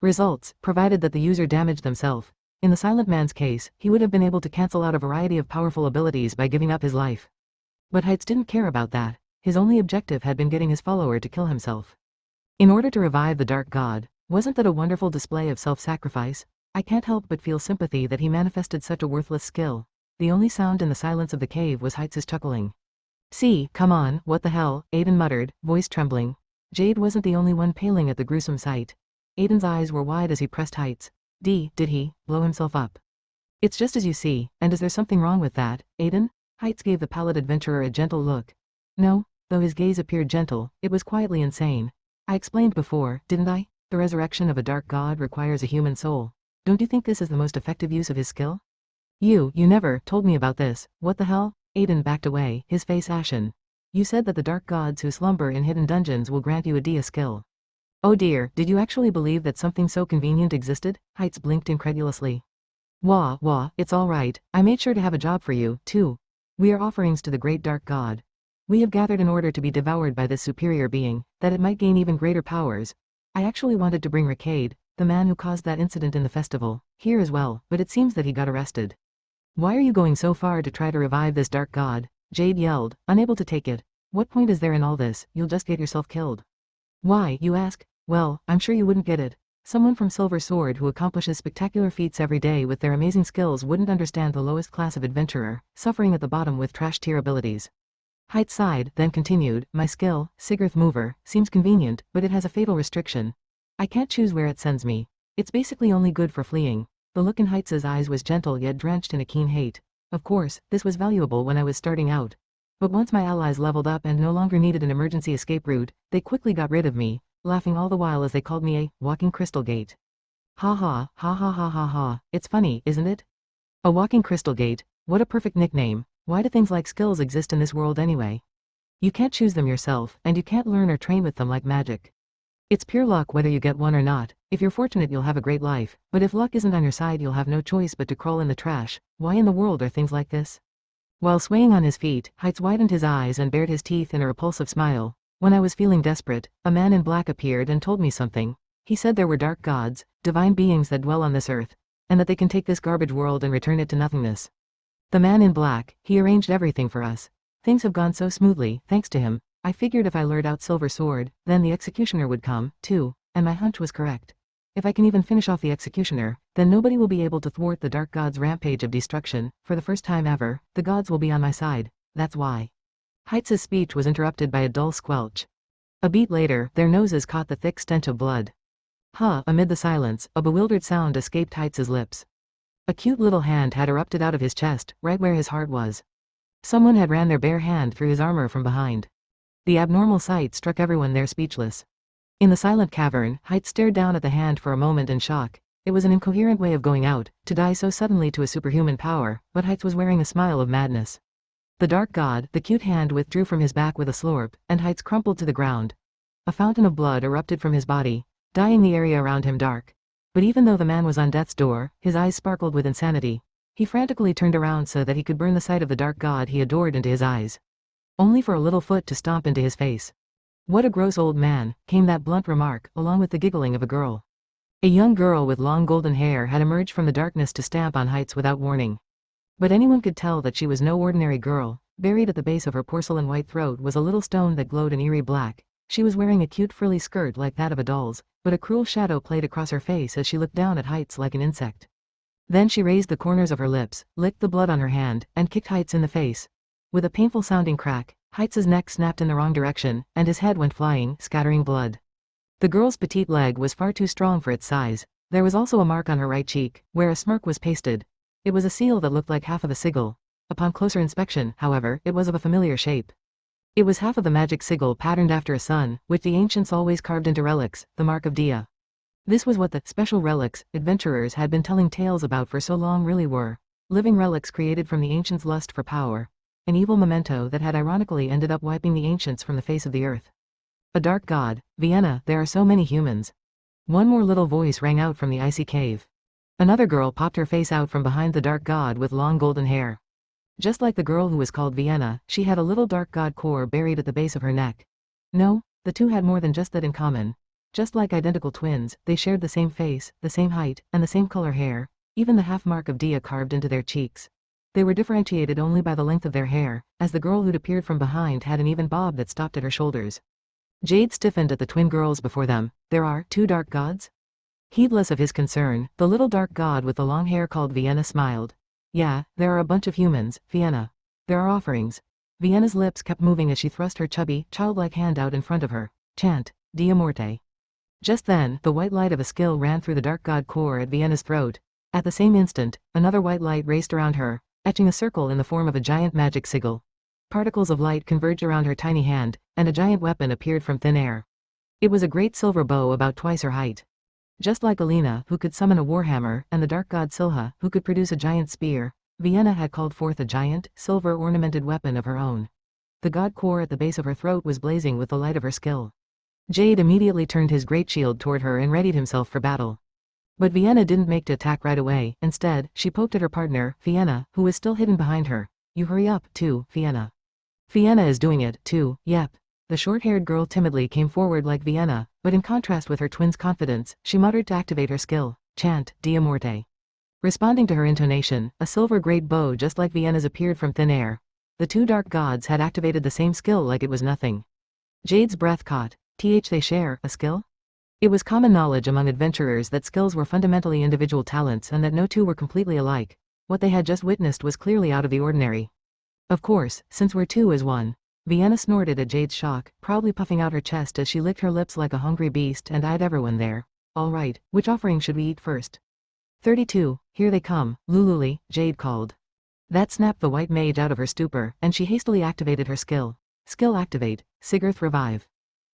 S1: results, provided that the user damaged themselves. In the silent man's case, he would have been able to cancel out a variety of powerful abilities by giving up his life. But Heitz didn't care about that. His only objective had been getting his follower to kill himself. In order to revive the dark god, wasn't that a wonderful display of self-sacrifice? I can't help but feel sympathy that he manifested such a worthless skill. The only sound in the silence of the cave was Heitz's chuckling. See, come on, what the hell, Aiden muttered, voice trembling. Jade wasn't the only one paling at the gruesome sight. Aiden's eyes were wide as he pressed Heights. Did he blow himself up? It's just as you see, and is there something wrong with that, Aiden? Heights gave the pallid adventurer a gentle look. No, though his gaze appeared gentle, it was quietly insane. I explained before, didn't I? The resurrection of a dark god requires a human soul. Don't you think this is the most effective use of his skill? You never told me about this. What the hell? Aiden backed away, his face ashen. You said that the dark gods who slumber in hidden dungeons will grant you a dia skill. Oh dear, did you actually believe that something so convenient existed? Heights blinked incredulously. Wah, it's all right. I made sure to have a job for you, too. We are offerings to the great dark god. We have gathered in order to be devoured by this superior being, that it might gain even greater powers. I actually wanted to bring Ricade, the man who caused that incident in the festival, here as well, but it seems that he got arrested. Why are you going so far to try to revive this dark god? Jade yelled, unable to take it. What point is there in all this? You'll just get yourself killed. Why, you ask? Well, I'm sure you wouldn't get it. Someone from Silver Sword who accomplishes spectacular feats every day with their amazing skills wouldn't understand the lowest class of adventurer, suffering at the bottom with trash tier abilities. Height sighed, then continued, my skill, Sigarth Mover, seems convenient, but it has a fatal restriction. I can't choose where it sends me. It's basically only good for fleeing. The look in Heights' eyes was gentle yet drenched in a keen hate. Of course, this was valuable when I was starting out. But once my allies leveled up and no longer needed an emergency escape route, they quickly got rid of me, laughing all the while as they called me a walking crystal gate. Ha ha, ha ha ha ha ha, it's funny, isn't it? A walking crystal gate, what a perfect nickname. Why do things like skills exist in this world anyway? You can't choose them yourself, and you can't learn or train with them like magic. It's pure luck whether you get one or not. If you're fortunate you'll have a great life, but if luck isn't on your side you'll have no choice but to crawl in the trash. Why in the world are things like this? While swaying on his feet, Heights widened his eyes and bared his teeth in a repulsive smile. When I was feeling desperate, a man in black appeared and told me something. He said there were dark gods, divine beings that dwell on this earth, and that they can take this garbage world and return it to nothingness. The man in black, he arranged everything for us. Things have gone so smoothly, thanks to him. I figured if I lured out Silver Sword, then the executioner would come, too, and my hunch was correct. If I can even finish off the executioner, then nobody will be able to thwart the dark god's rampage of destruction. For the first time ever, the gods will be on my side. That's why. Heights' speech was interrupted by a dull squelch. A beat later, their noses caught the thick stench of blood. Amid the silence, a bewildered sound escaped Heights' lips. A cute little hand had erupted out of his chest, right where his heart was. Someone had ran their bare hand through his armor from behind. The abnormal sight struck everyone there speechless. In the silent cavern, Heights stared down at the hand for a moment in shock. It was an incoherent way of going out, to die so suddenly to a superhuman power, but Heights was wearing a smile of madness. The dark god, the cute hand withdrew from his back with a slurp, and Heights crumpled to the ground. A fountain of blood erupted from his body, dyeing the area around him dark. But even though the man was on death's door, his eyes sparkled with insanity. He frantically turned around so that he could burn the sight of the dark god he adored into his eyes. Only for a little foot to stomp into his face. What a gross old man, came that blunt remark, along with the giggling of a girl. A young girl with long golden hair had emerged from the darkness to stamp on Heights without warning. But anyone could tell that she was no ordinary girl. Buried at the base of her porcelain white throat was a little stone that glowed an eerie black. She was wearing a cute frilly skirt like that of a doll's, but a cruel shadow played across her face as she looked down at Heights like an insect. Then she raised the corners of her lips, licked the blood on her hand, and kicked Heights in the face. With a painful sounding crack, Heights' neck snapped in the wrong direction, and his head went flying, scattering blood. The girl's petite leg was far too strong for its size. There was also a mark on her right cheek, where a smirk was pasted. It was a seal that looked like half of a sigil. Upon closer inspection, however, it was of a familiar shape. It was half of the magic sigil patterned after a sun, which the ancients always carved into relics, the mark of Dia. This was what the special relics adventurers had been telling tales about for so long really were. Living relics created from the ancients' lust for power. An evil memento that had ironically ended up wiping the ancients from the face of the earth. A dark god, Vienna, there are so many humans. One more little voice rang out from the icy cave. Another girl popped her face out from behind the dark god with long golden hair. Just like the girl who was called Vienna, she had a little dark god core buried at the base of her neck. No, the two had more than just that in common. Just like identical twins, they shared the same face, the same height, and the same color hair, even the half mark of Dia carved into their cheeks. They were differentiated only by the length of their hair, as the girl who'd appeared from behind had an even bob that stopped at her shoulders. Jade stiffened at the twin girls before them. There are two dark gods? Heedless of his concern, the little dark god with the long hair called Vienna smiled. Yeah, there are a bunch of humans, Vienna. There are offerings. Vienna's lips kept moving as she thrust her chubby, childlike hand out in front of her. Chant, Dia Morte. Just then, the white light of a skill ran through the dark god core at Vienna's throat. At the same instant, another white light raced around her, etching a circle in the form of a giant magic sigil. Particles of light converged around her tiny hand, and a giant weapon appeared from thin air. It was a great silver bow about twice her height. Just like Alina, who could summon a warhammer, and the dark god Silha, who could produce a giant spear, Vienna had called forth a giant, silver-ornamented weapon of her own. The god core at the base of her throat was blazing with the light of her skill. Jade immediately turned his great shield toward her and readied himself for battle. But Vienna didn't make to attack right away. Instead, she poked at her partner, Vienna, who was still hidden behind her. You hurry up, too, Vienna. Vienna is doing it, too, yep. The short-haired girl timidly came forward like Vienna, but in contrast with her twin's confidence, she muttered to activate her skill. Chant, Dia Morte. Responding to her intonation, a silver great bow just like Vienna's appeared from thin air. The two dark gods had activated the same skill like it was nothing. Jade's breath caught. They share a skill? It was common knowledge among adventurers that skills were fundamentally individual talents and that no two were completely alike. What they had just witnessed was clearly out of the ordinary. Of course, since we're two as one. Vienna snorted at Jade's shock, proudly puffing out her chest as she licked her lips like a hungry beast and eyed everyone there. All right, which offering should we eat first? 32, here they come, Lululi, Jade called. That snapped the white mage out of her stupor, and she hastily activated her skill. Skill activate, Sigurth Revive.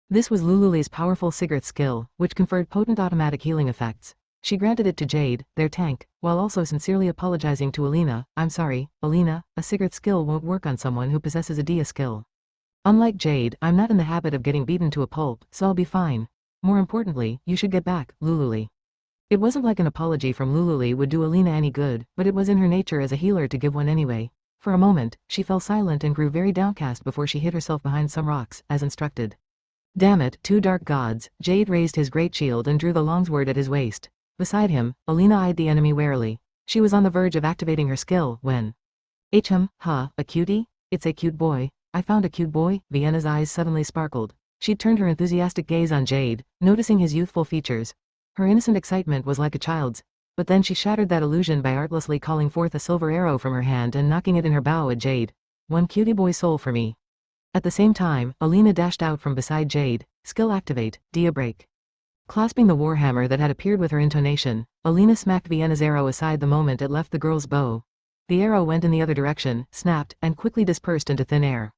S1: This was Lululi's powerful Sigurth skill, which conferred potent automatic healing effects. She granted it to Jade, their tank, while also sincerely apologizing to Alina. I'm sorry, Alina, a Sigurth skill won't work on someone who possesses a Dia skill. Unlike Jade, I'm not in the habit of getting beaten to a pulp, so I'll be fine. More importantly, you should get back, Lululi. It wasn't like an apology from Lululi would do Alina any good, but it was in her nature as a healer to give one anyway. For a moment, she fell silent and grew very downcast before she hid herself behind some rocks, as instructed. Damn it, two dark gods. Jade raised his great shield and drew the longsword at his waist. Beside him, Alina eyed the enemy warily. She was on the verge of activating her skill when... a cutie? It's a cute boy. I found a cute boy. Vienna's eyes suddenly sparkled. She'd turned her enthusiastic gaze on Jade, noticing his youthful features. Her innocent excitement was like a child's, but then she shattered that illusion by artlessly calling forth a silver arrow from her hand and knocking it in her bow at Jade. One cutie boy soul for me. At the same time, Alina dashed out from beside Jade. Skill activate, Dia Break. Clasping the warhammer that had appeared with her intonation, Alina smacked Vienna's arrow aside the moment it left the girl's bow. The arrow went in the other direction, snapped, and quickly dispersed into thin air.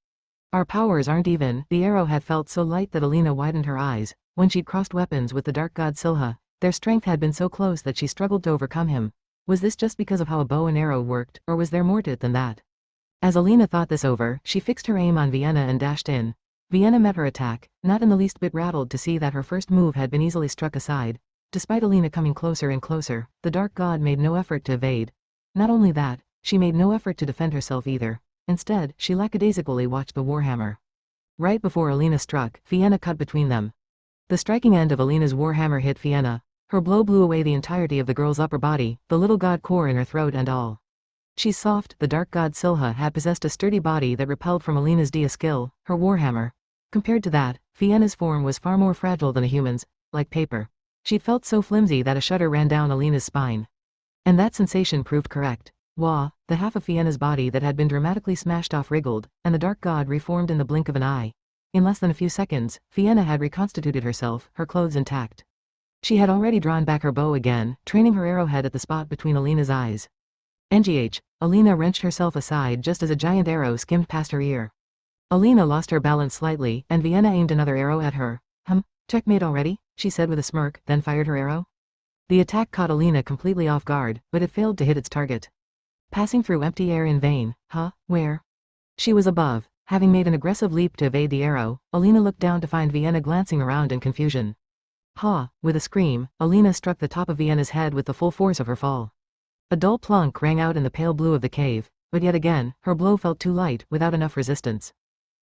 S1: Our powers aren't even. The arrow had felt so light that Alina widened her eyes. When she'd crossed weapons with the dark god Silha, their strength had been so close that she struggled to overcome him. Was this just because of how a bow and arrow worked, or was there more to it than that? As Alina thought this over, she fixed her aim on Vienna and dashed in. Vienna met her attack, not in the least bit rattled to see that her first move had been easily struck aside. Despite Alina coming closer and closer, the dark god made no effort to evade. Not only that, she made no effort to defend herself either. Instead, she lackadaisically watched the warhammer. Right before Alina struck, Vienna cut between them. The striking end of Alina's warhammer hit Vienna. Her blow blew away the entirety of the girl's upper body, the little god core in her throat and all. She's soft. The dark god Silha had possessed a sturdy body that repelled from Alina's Dia skill, her warhammer. Compared to that, Vienna's form was far more fragile than a human's, like paper. She'd felt so flimsy that a shudder ran down Alina's spine. And that sensation proved correct. Wah, the half of Vienna's body that had been dramatically smashed off wriggled, and the dark god reformed in the blink of an eye. In less than a few seconds, Vienna had reconstituted herself, her clothes intact. She had already drawn back her bow again, training her arrowhead at the spot between Alina's eyes. NGH, Alina wrenched herself aside just as a giant arrow skimmed past her ear. Alina lost her balance slightly, and Vienna aimed another arrow at her. Checkmate already? She said with a smirk, then fired her arrow. The attack caught Alina completely off guard, but it failed to hit its target. Passing through empty air in vain. Where? She was above. Having made an aggressive leap to evade the arrow, Alina looked down to find Vienna glancing around in confusion. With a scream, Alina struck the top of Vienna's head with the full force of her fall. A dull plunk rang out in the pale blue of the cave, but yet again, her blow felt too light, without enough resistance.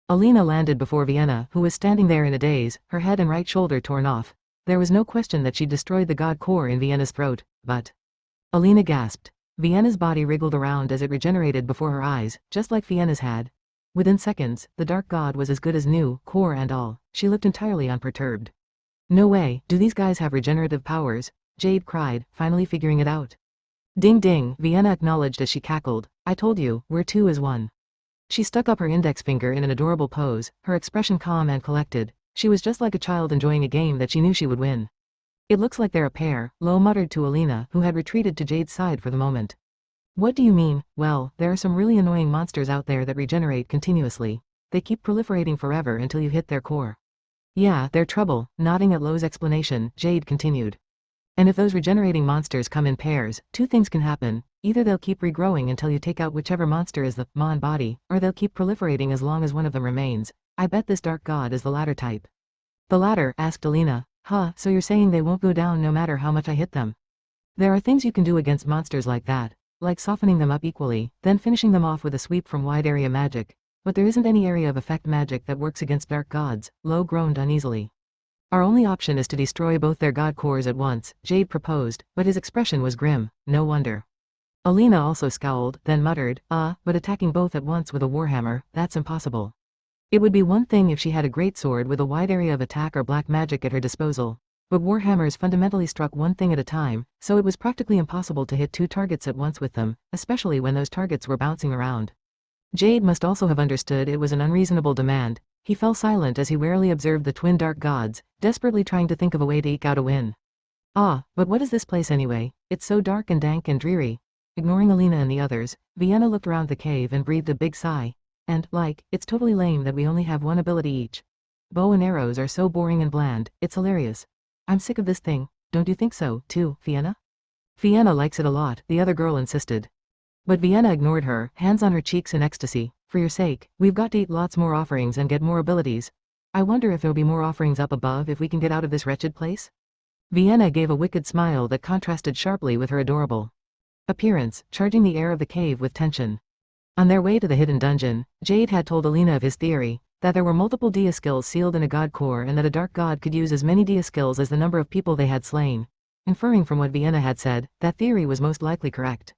S1: Alina landed before Vienna, who was standing there in a daze, her head and right shoulder torn off. There was no question that she'd destroyed the god core in Vienna's throat, but... Alina gasped. Vienna's body wriggled around as it regenerated before her eyes, just like Vienna's had. Within seconds, the dark god was as good as new, core and all. She looked entirely unperturbed. No way, do these guys have regenerative powers? Jade cried, finally figuring it out. Ding ding, Vienna acknowledged as she cackled. I told you, we're two as one. She stuck up her index finger in an adorable pose, her expression calm and collected. She was just like a child enjoying a game that she knew she would win. It looks like they're a pair, Lo muttered to Alina, who had retreated to Jade's side for the moment. What do you mean? Well, there are some really annoying monsters out there that regenerate continuously. They keep proliferating forever until you hit their core. Yeah, they're trouble. Nodding at Lo's explanation, Jade continued. And if those regenerating monsters come in pairs, two things can happen. Either they'll keep regrowing until you take out whichever monster is the mon body, or they'll keep proliferating as long as one of them remains. I bet this dark god is the latter type. The latter? Asked Alina. So you're saying they won't go down no matter how much I hit them? There are things you can do against monsters like that. like softening them up equally, then finishing them off with a sweep from wide area magic. But there isn't any area of effect magic that works against dark gods, Lo groaned uneasily. Our only option is to destroy both their god cores at once, Jade proposed, but his expression was grim, no wonder. Alina also scowled, then muttered, but attacking both at once with a warhammer, that's impossible. It would be one thing if she had a great sword with a wide area of attack or black magic at her disposal. But warhammers fundamentally struck one thing at a time, so it was practically impossible to hit two targets at once with them, especially when those targets were bouncing around. Jade must also have understood it was an unreasonable demand. He fell silent as he warily observed the twin dark gods, desperately trying to think of a way to eke out a win. But what is this place anyway? It's so dark and dank and dreary. Ignoring Alina and the others, Vienna looked around the cave and breathed a big sigh. And, it's totally lame that we only have one ability each. Bow and arrows are so boring and bland, it's hilarious. I'm sick of this thing, don't you think so, too, Vienna? Vienna likes it a lot, the other girl insisted. But Vienna ignored her, hands on her cheeks in ecstasy. For your sake, we've got to eat lots more offerings and get more abilities. I wonder if there'll be more offerings up above if we can get out of this wretched place? Vienna gave a wicked smile that contrasted sharply with her adorable appearance, charging the air of the cave with tension. On their way to the hidden dungeon, Jade had told Alina of his theory, that there were multiple Dia skills sealed in a god core and that a dark god could use as many Dia skills as the number of people they had slain. Inferring from what Vienna had said, that theory was most likely correct.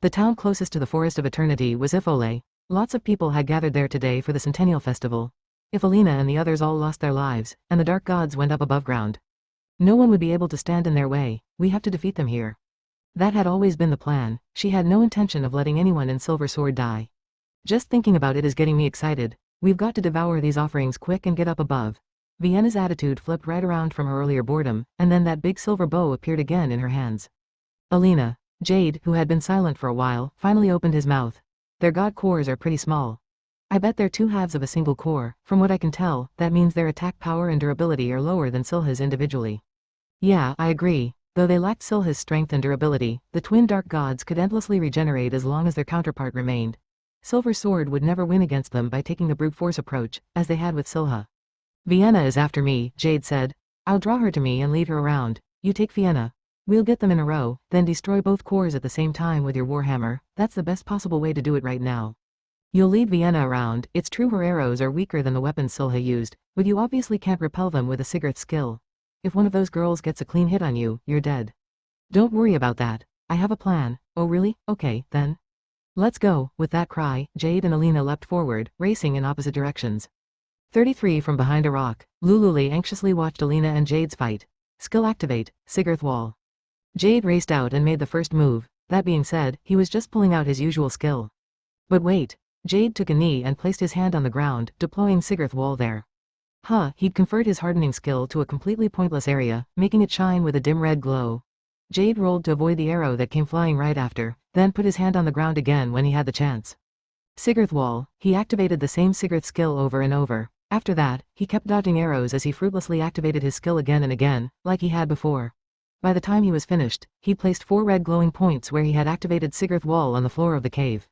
S1: The town closest to the Forest of Eternity was Ifole. Lots of people had gathered there today for the Centennial Festival. If Alina and the others all lost their lives, and the dark gods went up above ground, no one would be able to stand in their way. We have to defeat them here. That had always been the plan. She had no intention of letting anyone in Silver Sword die. Just thinking about it is getting me excited. We've got to devour these offerings quick and get up above. Vienna's attitude flipped right around from her earlier boredom, and then that big silver bow appeared again in her hands. Alina. Jade, who had been silent for a while, finally opened his mouth. Their god cores are pretty small. I bet they're two halves of a single core. From what I can tell, that means their attack power and durability are lower than Silha's individually. Yeah, I agree. Though they lacked Silha's strength and durability, the twin dark gods could endlessly regenerate as long as their counterpart remained. Silver Sword would never win against them by taking the brute force approach, as they had with Silha. Vienna is after me, Jade said. I'll draw her to me and lead her around. You take Vienna. We'll get them in a row, then destroy both cores at the same time with your warhammer. That's the best possible way to do it right now. You'll lead Vienna around. It's true her arrows are weaker than the weapons Silha used, but you obviously can't repel them with a Sigurth's skill. If one of those girls gets a clean hit on you, you're dead. Don't worry about that. I have a plan. Oh really? Okay, then. Let's go. With that cry, Jade and Alina leapt forward, racing in opposite directions. 33 From behind a rock, Lululi anxiously watched Alina and Jade's fight. Skill activate, Sigurth Wall. Jade raced out and made the first move. That being said, he was just pulling out his usual skill. But wait. Jade took a knee and placed his hand on the ground, deploying Sigurth Wall there. He'd conferred his hardening skill to a completely pointless area, making it shine with a dim red glow. Jade rolled to avoid the arrow that came flying right after, then put his hand on the ground again when he had the chance. Sigurth Wall. He activated the same Sigurth skill over and over. After that, he kept dodging arrows as he fruitlessly activated his skill again and again, like he had before. By the time he was finished, he'd placed 4 red glowing points where he had activated Sigurth Wall on the floor of the cave.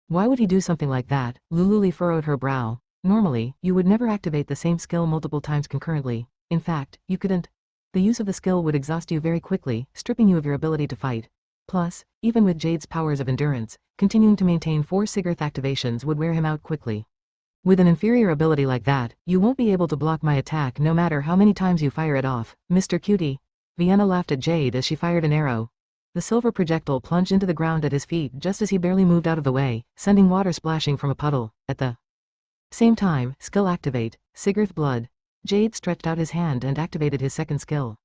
S1: Why would he do something like that? Lululi furrowed her brow. Normally, you would never activate the same skill multiple times concurrently. In fact, you couldn't. The use of the skill would exhaust you very quickly, stripping you of your ability to fight. Plus, even with Jade's powers of endurance, continuing to maintain 4 Sigurth activations would wear him out quickly. With an inferior ability like that, you won't be able to block my attack no matter how many times you fire it off, Mr. Cutie. Vienna laughed at Jade as she fired an arrow. The silver projectile plunged into the ground at his feet just as he barely moved out of the way, sending water splashing from a puddle. At the same time, skill activate, Sigurth Blood. Jade stretched out his hand and activated his second skill.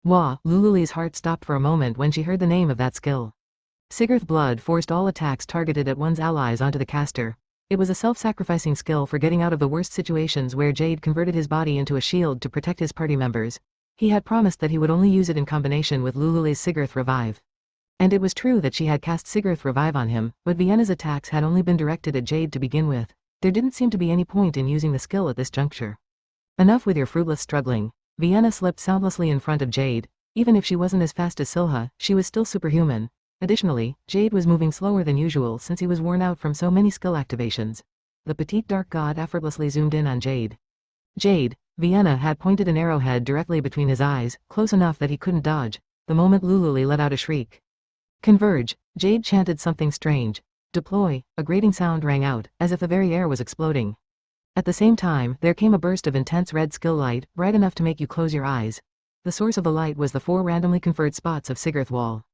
S1: Wah! Lululi's heart stopped for a moment when she heard the name of that skill. Sigurth Blood forced all attacks targeted at one's allies onto the caster. It was a self-sacrificing skill for getting out of the worst situations where Jade converted his body into a shield to protect his party members. He had promised that he would only use it in combination with Lululi's Sigurth Revive. And it was true that she had cast Sigurth Revive on him, but Vienna's attacks had only been directed at Jade to begin with. There didn't seem to be any point in using the skill at this juncture. Enough with your fruitless struggling. Vienna slipped soundlessly in front of Jade. Even if she wasn't as fast as Silha, she was still superhuman. Additionally, Jade was moving slower than usual since he was worn out from so many skill activations. The petite dark god effortlessly zoomed in on Jade. Jade. Vienna had pointed an arrowhead directly between his eyes, close enough that he couldn't dodge. The moment Lululi let out a shriek. Converge. Jade chanted something strange. Deploy, a grating sound rang out, as if the very air was exploding. At the same time, there came a burst of intense red skill light, bright enough to make you close your eyes. The source of the light was the 4 randomly conferred spots of Sigurth Wall.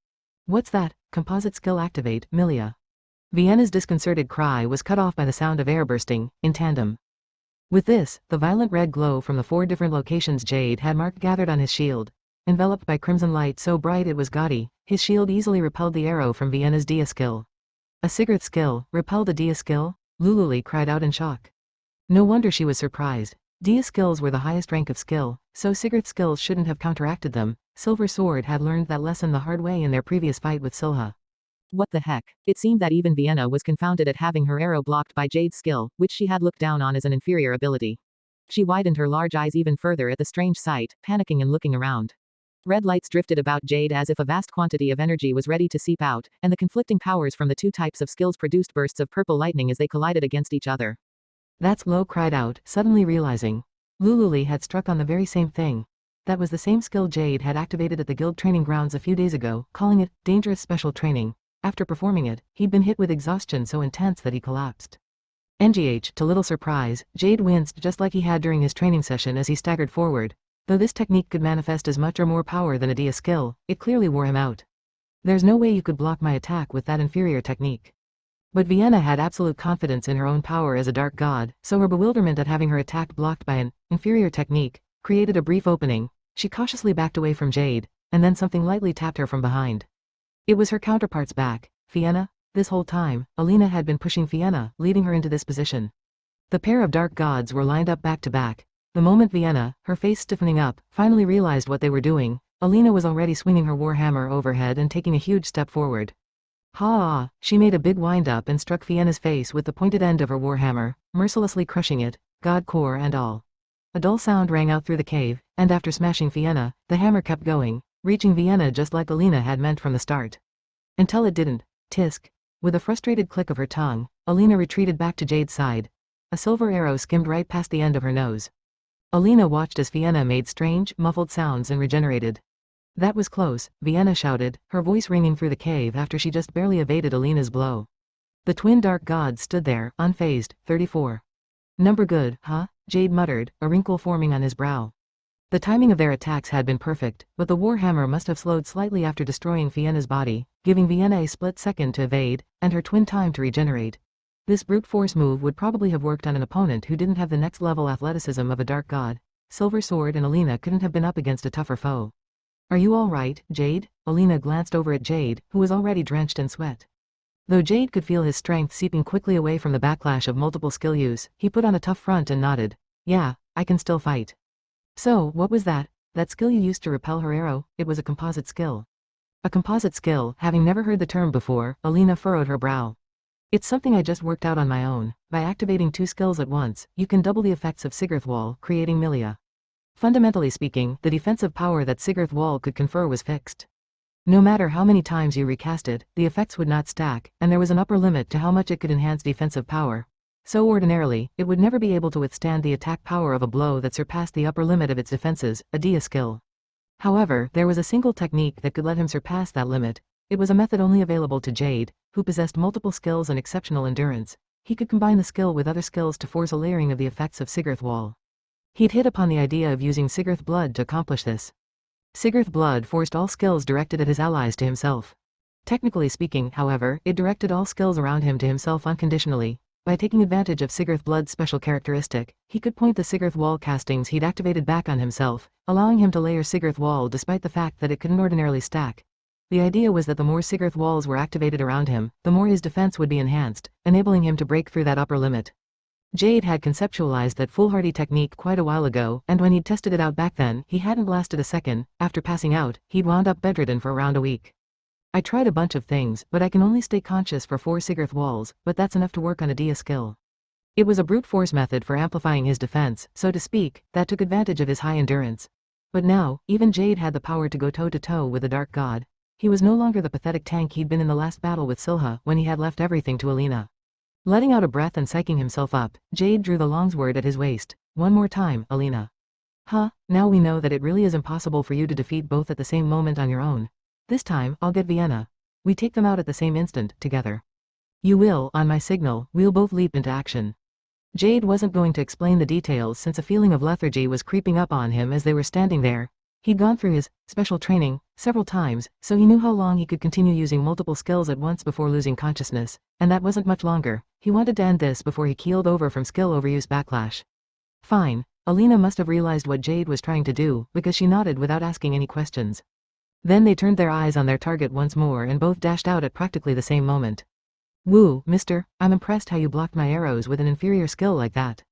S1: What's that? Composite skill activate, Milia. Vienna's disconcerted cry was cut off by the sound of air bursting, in tandem. With this, the violent red glow from the 4 different locations Jade had marked gathered on his shield. Enveloped by crimson light so bright it was gaudy, his shield easily repelled the arrow from Vienna's Dia skill. A Sigurth skill, repelled a Dia skill? Lululi cried out in shock. No wonder she was surprised. Dia skills were the highest rank of skill, so Sigurth's skills shouldn't have counteracted them. Silver Sword had learned that lesson the hard way in their previous fight with Silha.
S2: What the heck? It seemed that even Vienna was confounded at having her arrow blocked by Jade's skill, which she had looked down on as an inferior ability. She widened her large eyes even further at the strange sight, panicking and looking around. Red lights drifted about Jade as if a vast quantity of energy was ready to seep out, and the conflicting powers from the 2 types of skills produced bursts of purple lightning as they collided against each other.
S1: That's Lo cried out, suddenly realizing. Lululi had struck on the very same thing. That was the same skill Jade had activated at the guild training grounds a few days ago, calling it dangerous special training. After performing it, he'd been hit with exhaustion so intense that he collapsed. NGH, to little surprise, Jade winced just like he had during his training session as he staggered forward. Though this technique could manifest as much or more power than a Dia skill, it clearly wore him out. There's no way you could block my attack with that inferior technique. But Vienna had absolute confidence in her own power as a dark god, so her bewilderment at having her attack blocked by an inferior technique created a brief opening. She cautiously backed away from Jade, and then something lightly tapped her from behind. It was her counterpart's back. Vienna? This whole time, Alina had been pushing Vienna, leading her into this position. The pair of dark gods were lined up back to back. The moment Vienna, her face stiffening up, finally realized what they were doing, Alina was already swinging her warhammer overhead and taking a huge step forward. Ha! She made a big wind-up and struck Vienna's face with the pointed end of her warhammer, mercilessly crushing it, god core and all. A dull sound rang out through the cave, and after smashing Vienna, the hammer kept going, reaching Vienna just like Alina had meant from the start. Until it didn't. Tisk. With a frustrated click of her tongue, Alina retreated back to Jade's side. A silver arrow skimmed right past the end of her nose. Alina watched as Vienna made strange, muffled sounds and regenerated. That was close, Vienna shouted, her voice ringing through the cave after she just barely evaded Alina's blow. The twin dark gods stood there, unfazed. 34. Number good, huh? Jade muttered, a wrinkle forming on his brow. The timing of their attacks had been perfect, but the warhammer must have slowed slightly after destroying Vienna's body, giving Vienna a split second to evade, and her twin time to regenerate. This brute force move would probably have worked on an opponent who didn't have the next level athleticism of a dark god. Silver Sword and Alina couldn't have been up against a tougher foe. Are you all right, Jade? Alina glanced over at Jade, who was already drenched in sweat. Though Jade could feel his strength seeping quickly away from the backlash of multiple skill use, he put on a tough front and nodded. Yeah, I can still fight. So, what was that? That skill you used to repel her arrow? It was a composite skill. A composite skill, having never heard the term before, Alina furrowed her brow. It's something I just worked out on my own. By activating 2 skills at once, you can double the effects of Sigurth Wall, creating Milia. Fundamentally speaking, the defensive power that Sigurth Wall could confer was fixed. No matter how many times you recast it, the effects would not stack, and there was an upper limit to how much it could enhance defensive power. So ordinarily, it would never be able to withstand the attack power of a blow that surpassed the upper limit of its defenses, a Dia skill. However, there was a single technique that could let him surpass that limit. It was a method only available to Jade, who possessed multiple skills and exceptional endurance. He could combine the skill with other skills to force a layering of the effects of Sigurth Wall. He'd hit upon the idea of using Sigurth Blood to accomplish this. Sigurth Blood forced all skills directed at his allies to himself. Technically speaking, however, it directed all skills around him to himself unconditionally. By taking advantage of Sigurth Blood's special characteristic, he could point the Sigurth Wall castings he'd activated back on himself, allowing him to layer Sigurth Wall despite the fact that it couldn't ordinarily stack. The idea was that the more Sigurth Walls were activated around him, the more his defense would be enhanced, enabling him to break through that upper limit. Jade had conceptualized that foolhardy technique quite a while ago, and when he'd tested it out back then, he hadn't lasted a second. After passing out, he'd wound up bedridden for around a week. I tried a bunch of things, but I can only stay conscious for 4 Sigurth Walls, but that's enough to work on a Dia skill. It was a brute force method for amplifying his defense, so to speak, that took advantage of his high endurance. But now, even Jade had the power to go toe-to-toe with the Dark God. He was no longer the pathetic tank he'd been in the last battle with Silha when he had left everything to Alina. Letting out a breath and psyching himself up, Jade drew the longsword at his waist. One more time, Alina. Huh, now we know that it really is impossible for you to defeat both at the same moment on your own. This time, I'll get Vienna. We take them out at the same instant, together. You will, on my signal, we'll both leap into action. Jade wasn't going to explain the details since a feeling of lethargy was creeping up on him as they were standing there. He'd gone through his special training several times, so he knew how long he could continue using multiple skills at once before losing consciousness, and that wasn't much longer. He wanted to end this before he keeled over from skill overuse backlash. Fine. Alina must have realized what Jade was trying to do, because she nodded without asking any questions. Then they turned their eyes on their target once more and both dashed out at practically the same moment. Woo, mister, I'm impressed how you blocked my arrows with an inferior skill like that.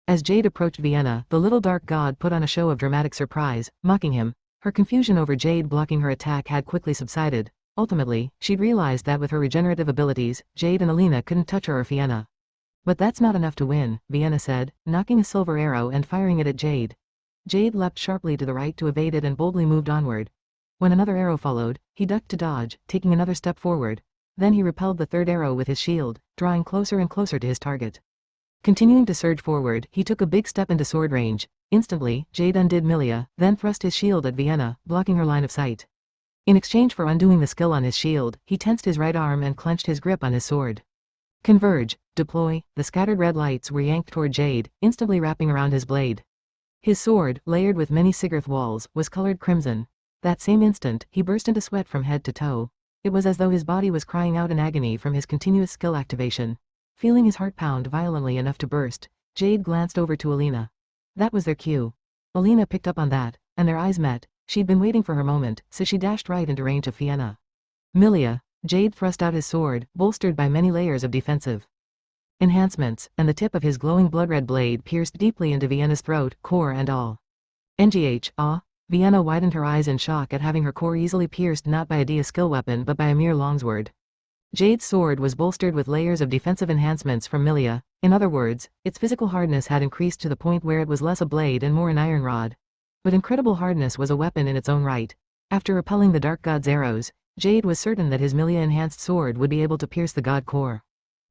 S1: As Jade approached Vienna, the little dark god put on a show of dramatic surprise, mocking him. Her confusion over Jade blocking her attack had quickly subsided. Ultimately, she'd realized that with her regenerative abilities, Jade and Alina couldn't touch her or Vienna. But that's not enough to win, Vienna said, knocking a silver arrow and firing it at Jade. Jade leapt sharply to the right to evade it and boldly moved onward. When another arrow followed, he ducked to dodge, taking another step forward. Then he repelled the third arrow with his shield, drawing closer and closer to his target. Continuing to surge forward, he took a big step into sword range. Instantly, Jade undid Milia, then thrust his shield at Vienna, blocking her line of sight. In exchange for undoing the skill on his shield, he tensed his right arm and clenched his grip on his sword. Converge, deploy, the scattered red lights were yanked toward Jade, instantly wrapping around his blade. His sword, layered with many Sigurth walls, was colored crimson. That same instant, he burst into sweat from head to toe. It was as though his body was crying out in agony from his continuous skill activation. Feeling his heart pound violently enough to burst, Jade glanced over to Alina. That was their cue. Alina picked up on that, and their eyes met. She'd been waiting for her moment, so she dashed right into range of Vienna. Milia. Jade thrust out his sword, bolstered by many layers of defensive enhancements, and the tip of his glowing blood-red blade pierced deeply into Vienna's throat, core and all. NGH, ah? Vienna widened her eyes in shock at having her core easily pierced not by a Dia skill weapon but by a mere longsword. Jade's sword was bolstered with layers of defensive enhancements from Milia. In other words, its physical hardness had increased to the point where it was less a blade and more an iron rod. But incredible hardness was a weapon in its own right. After repelling the dark god's arrows, Jade was certain that his Milia-enhanced sword would be able to pierce the god core.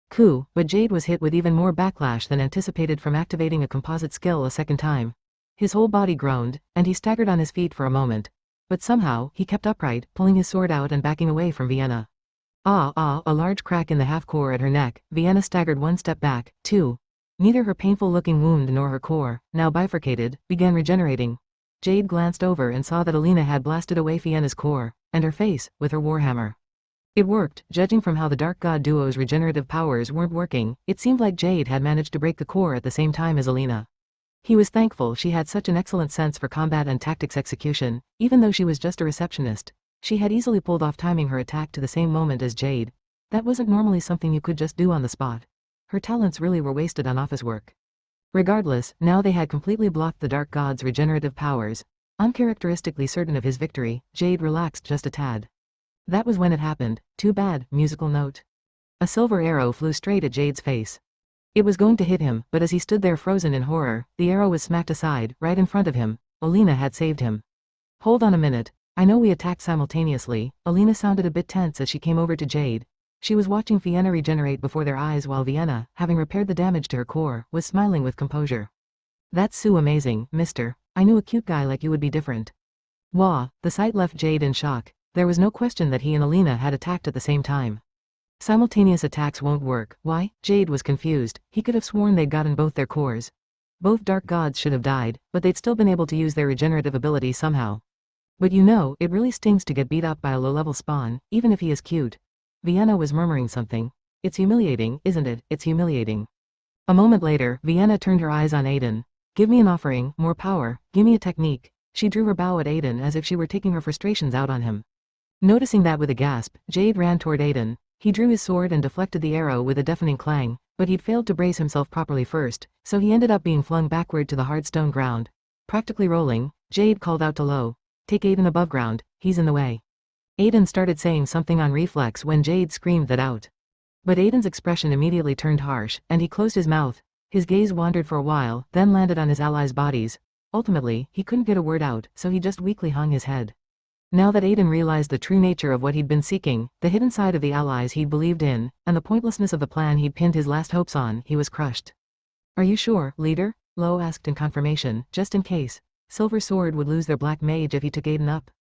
S1: Cool, but Jade was hit with even more backlash than anticipated from activating a composite skill a second time. His whole body groaned, and he staggered on his feet for a moment. But somehow, he kept upright, pulling his sword out and backing away from Vienna. A large crack in the half-core at her neck. Vienna staggered one step back, too. Neither her painful-looking wound nor her core, now bifurcated, began regenerating. Jade glanced over and saw that Alina had blasted away Vienna's core, and her face, with her warhammer. It worked. Judging from how the Dark God duo's regenerative powers weren't working, it seemed like Jade had managed to break the core at the same time as Alina. He was thankful she had such an excellent sense for combat and tactics execution. Even though she was just a receptionist, she had easily pulled off timing her attack to the same moment as Jade. That wasn't normally something you could just do on the spot. Her talents really were wasted on office work. Regardless, now they had completely blocked the Dark God's regenerative powers. Uncharacteristically certain of his victory, Jade relaxed just a tad. That was when it happened. Too bad, musical note. A silver arrow flew straight at Jade's face. It was going to hit him, but as he stood there frozen in horror, the arrow was smacked aside, right in front of him. Alina had saved him. Hold on a minute. I know we attacked simultaneously. Alina sounded a bit tense as she came over to Jade. She was watching Vienna regenerate before their eyes while Vienna, having repaired the damage to her core, was smiling with composure. That's so amazing, mister. I knew a cute guy like you would be different. Wah, the sight left Jade in shock. There was no question that he and Alina had attacked at the same time. Simultaneous attacks won't work. Why? Jade was confused. He could have sworn they'd gotten both their cores. Both dark gods should have died, but they'd still been able to use their regenerative ability somehow. But you know, it really stings to get beat up by a low-level spawn, even if he is cute. Vienna was murmuring something. It's humiliating, isn't it? It's humiliating. A moment later, Vienna turned her eyes on Aiden. Give me an offering, more power, give me a technique. She drew her bow at Aiden as if she were taking her frustrations out on him. Noticing that with a gasp, Jade ran toward Aiden. He drew his sword and deflected the arrow with a deafening clang, but he'd failed to brace himself properly first, so he ended up being flung backward to the hard stone ground. Practically rolling, Jade called out to Lo. Take Aiden above ground, he's in the way. Aiden started saying something on reflex when Jade screamed that out. But Aiden's expression immediately turned harsh, and he closed his mouth. His gaze wandered for a while, then landed on his allies' bodies. Ultimately, he couldn't get a word out, so he just weakly hung his head. Now that Aiden realized the true nature of what he'd been seeking, the hidden side of the allies he'd believed in, and the pointlessness of the plan he'd pinned his last hopes on, he was crushed. Are you sure, leader? Lo asked in confirmation, just in case. Silver Sword would lose their black mage if he took Aiden up.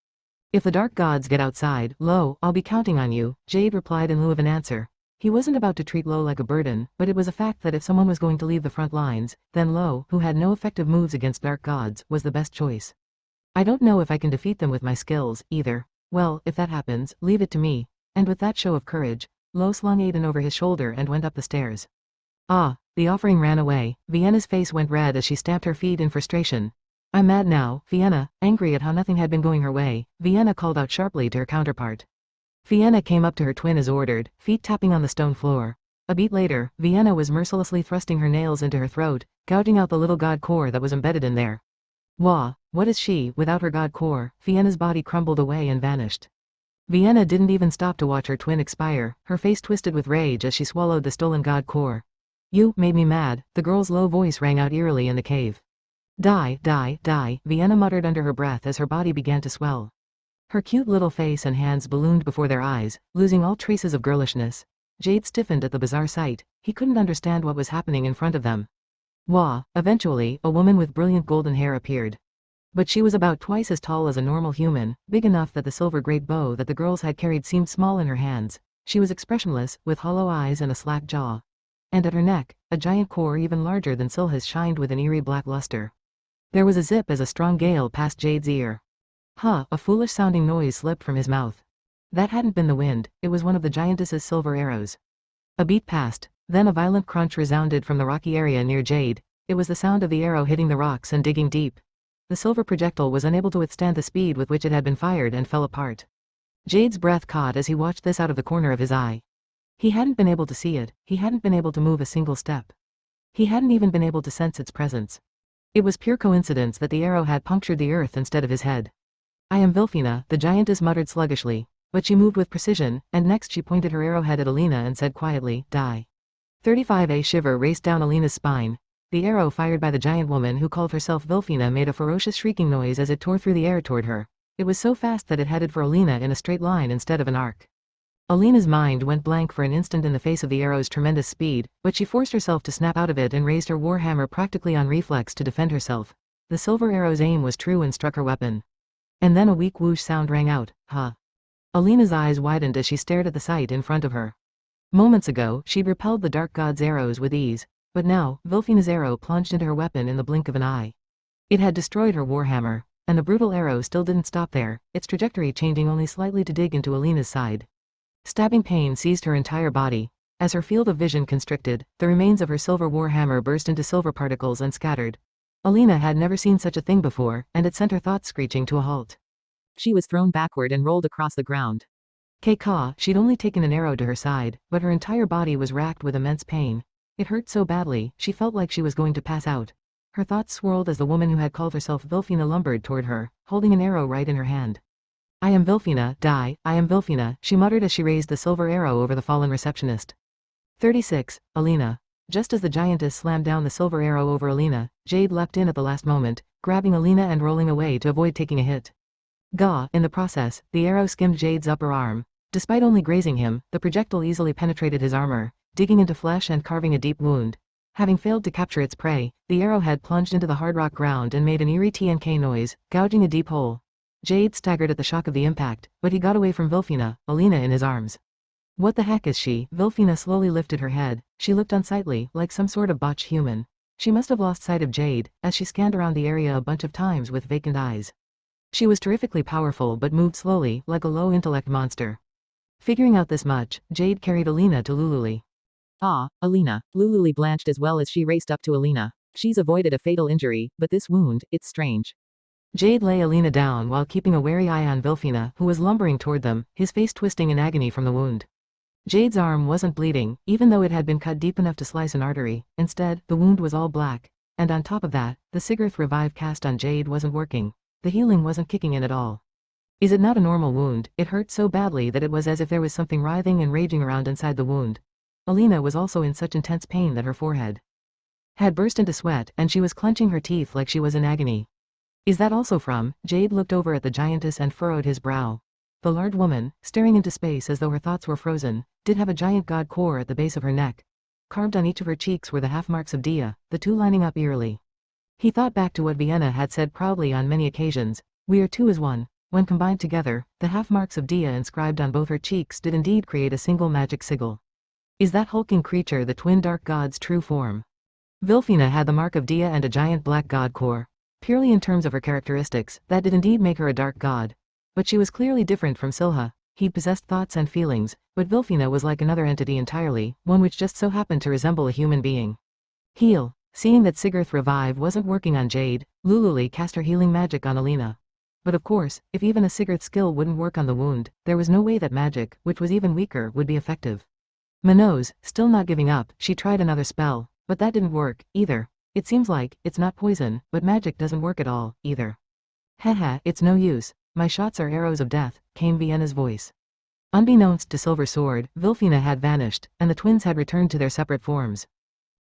S1: If the dark gods get outside, Lo, I'll be counting on you, Jade replied in lieu of an answer. He wasn't about to treat Lo like a burden, but it was a fact that if someone was going to leave the front lines, then Lo, who had no effective moves against dark gods, was the best choice. I don't know if I can defeat them with my skills, either. Well, if that happens, leave it to me. And with that show of courage, Lo slung Aiden over his shoulder and went up the stairs. Ah, the offering ran away. Vienna's face went red as she stamped her feet in frustration. I'm mad now, Vienna, angry at how nothing had been going her way. Vienna called out sharply to her counterpart. Vienna came up to her twin as ordered, feet tapping on the stone floor. A beat later, Vienna was mercilessly thrusting her nails into her throat, gouging out the little god core that was embedded in there. Wah, what is she, without her god core? Vienna's body crumbled away and vanished. Vienna didn't even stop to watch her twin expire, her face twisted with rage as she swallowed the stolen god core. You made me mad, the girl's low voice rang out eerily in the cave. Die, die, die, Vienna muttered under her breath as her body began to swell. Her cute little face and hands ballooned before their eyes, losing all traces of girlishness. Jade stiffened at the bizarre sight. He couldn't understand what was happening in front of them. Wah, eventually, a woman with brilliant golden hair appeared. But she was about twice as tall as a normal human, big enough that the silver great bow that the girls had carried seemed small in her hands. She was expressionless, with hollow eyes and a slack jaw. And at her neck, a giant core even larger than Silha's shined with an eerie black luster. There was a zip as a strong gale passed Jade's ear. Huh, a foolish-sounding noise slipped from his mouth. That hadn't been the wind, it was one of the giantess's silver arrows. A beat passed, then a violent crunch resounded from the rocky area near Jade. It was the sound of the arrow hitting the rocks and digging deep. The silver projectile was unable to withstand the speed with which it had been fired and fell apart. Jade's breath caught as he watched this out of the corner of his eye. He hadn't been able to see it, he hadn't been able to move a single step. He hadn't even been able to sense its presence. It was pure coincidence that the arrow had punctured the earth instead of his head. I am Vilfina, the giantess muttered sluggishly, but she moved with precision, and next she pointed her arrowhead at Alina and said quietly, die. 35A shiver raced down Alina's spine. The arrow fired by the giant woman who called herself Vilfina made a ferocious shrieking noise as it tore through the air toward her. It was so fast that it headed for Alina in a straight line instead of an arc. Alina's mind went blank for an instant in the face of the arrow's tremendous speed, but she forced herself to snap out of it and raised her warhammer practically on reflex to defend herself. The silver arrow's aim was true and struck her weapon. And then a weak whoosh sound rang out, huh. Alina's eyes widened as she stared at the sight in front of her. Moments ago, she'd repelled the dark god's arrows with ease. But now, Vilfina's arrow plunged into her weapon in the blink of an eye. It had destroyed her warhammer, and the brutal arrow still didn't stop there, its trajectory changing only slightly to dig into Alina's side. Stabbing pain seized her entire body. As her field of vision constricted, the remains of her silver warhammer burst into silver particles and scattered. Alina had never seen such a thing before, and it sent her thoughts screeching to a halt.
S2: She was thrown backward and rolled across the ground.
S1: Ka, she'd only taken an arrow to her side, but her entire body was racked with immense pain. It hurt so badly, she felt like she was going to pass out. Her thoughts swirled as the woman who had called herself Vilfina lumbered toward her, holding an arrow right in her hand. I am Vilfina, die, I am Vilfina, she muttered as she raised the silver arrow over the fallen receptionist. 36, Alina. Just as the giantess slammed down the silver arrow over Alina, Jade leapt in at the last moment, grabbing Alina and rolling away to avoid taking a hit. Gah, in the process, the arrow skimmed Jade's upper arm. Despite only grazing him, the projectile easily penetrated his armor, digging into flesh and carving a deep wound. Having failed to capture its prey, the arrowhead plunged into the hard rock ground and made an eerie TNK noise, gouging a deep hole. Jade staggered at the shock of the impact, but he got away from Vilfina, Alina in his arms. What the heck is she? Vilfina slowly lifted her head. She looked unsightly, like some sort of botched human. She must have lost sight of Jade, as she scanned around the area a bunch of times with vacant eyes. She was terrifically powerful but moved slowly, like a low-intellect monster. Figuring out this much, Jade carried Alina to Lululi.
S2: Ah, Alina. Lululi blanched as well as she raced up to Alina. She's avoided a fatal injury, but this wound, it's strange.
S1: Jade lay Alina down while keeping a wary eye on Vilfina, who was lumbering toward them, his face twisting in agony from the wound. Jade's arm wasn't bleeding, even though it had been cut deep enough to slice an artery. Instead, the wound was all black. And on top of that, the Sigarth Revive cast on Jade wasn't working. The healing wasn't kicking in at all. Is it not a normal wound? It hurt so badly that it was as if there was something writhing and raging around inside the wound. Alina was also in such intense pain that her forehead had burst into sweat, and she was clenching her teeth like she was in agony. Is that also from? Jade looked over at the giantess and furrowed his brow. The large woman, staring into space as though her thoughts were frozen, did have a giant god core at the base of her neck. Carved on each of her cheeks were the half marks of Dia, the two lining up eerily. He thought back to what Vienna had said proudly on many occasions, we are two as one. When combined together, the half marks of Dia inscribed on both her cheeks did indeed create a single magic sigil. Is that hulking creature the twin dark god's true form? Vilfina had the mark of Dia and a giant black god core. Purely in terms of her characteristics, that did indeed make her a dark god. But she was clearly different from Silha. He possessed thoughts and feelings, but Vilfina was like another entity entirely, one which just so happened to resemble a human being. Heal. Seeing that Sigurth Revive wasn't working on Jade, Lululi cast her healing magic on Alina. But of course, if even a Sigurth skill wouldn't work on the wound, there was no way that magic, which was even weaker, would be effective. Minnows, still not giving up, she tried another spell, but that didn't work, either. It seems like, it's not poison, but magic doesn't work at all, either. Haha, it's no use. My shots are arrows of death, came Vienna's voice. Unbeknownst to Silver Sword, Vilfina had vanished, and the twins had returned to their separate forms.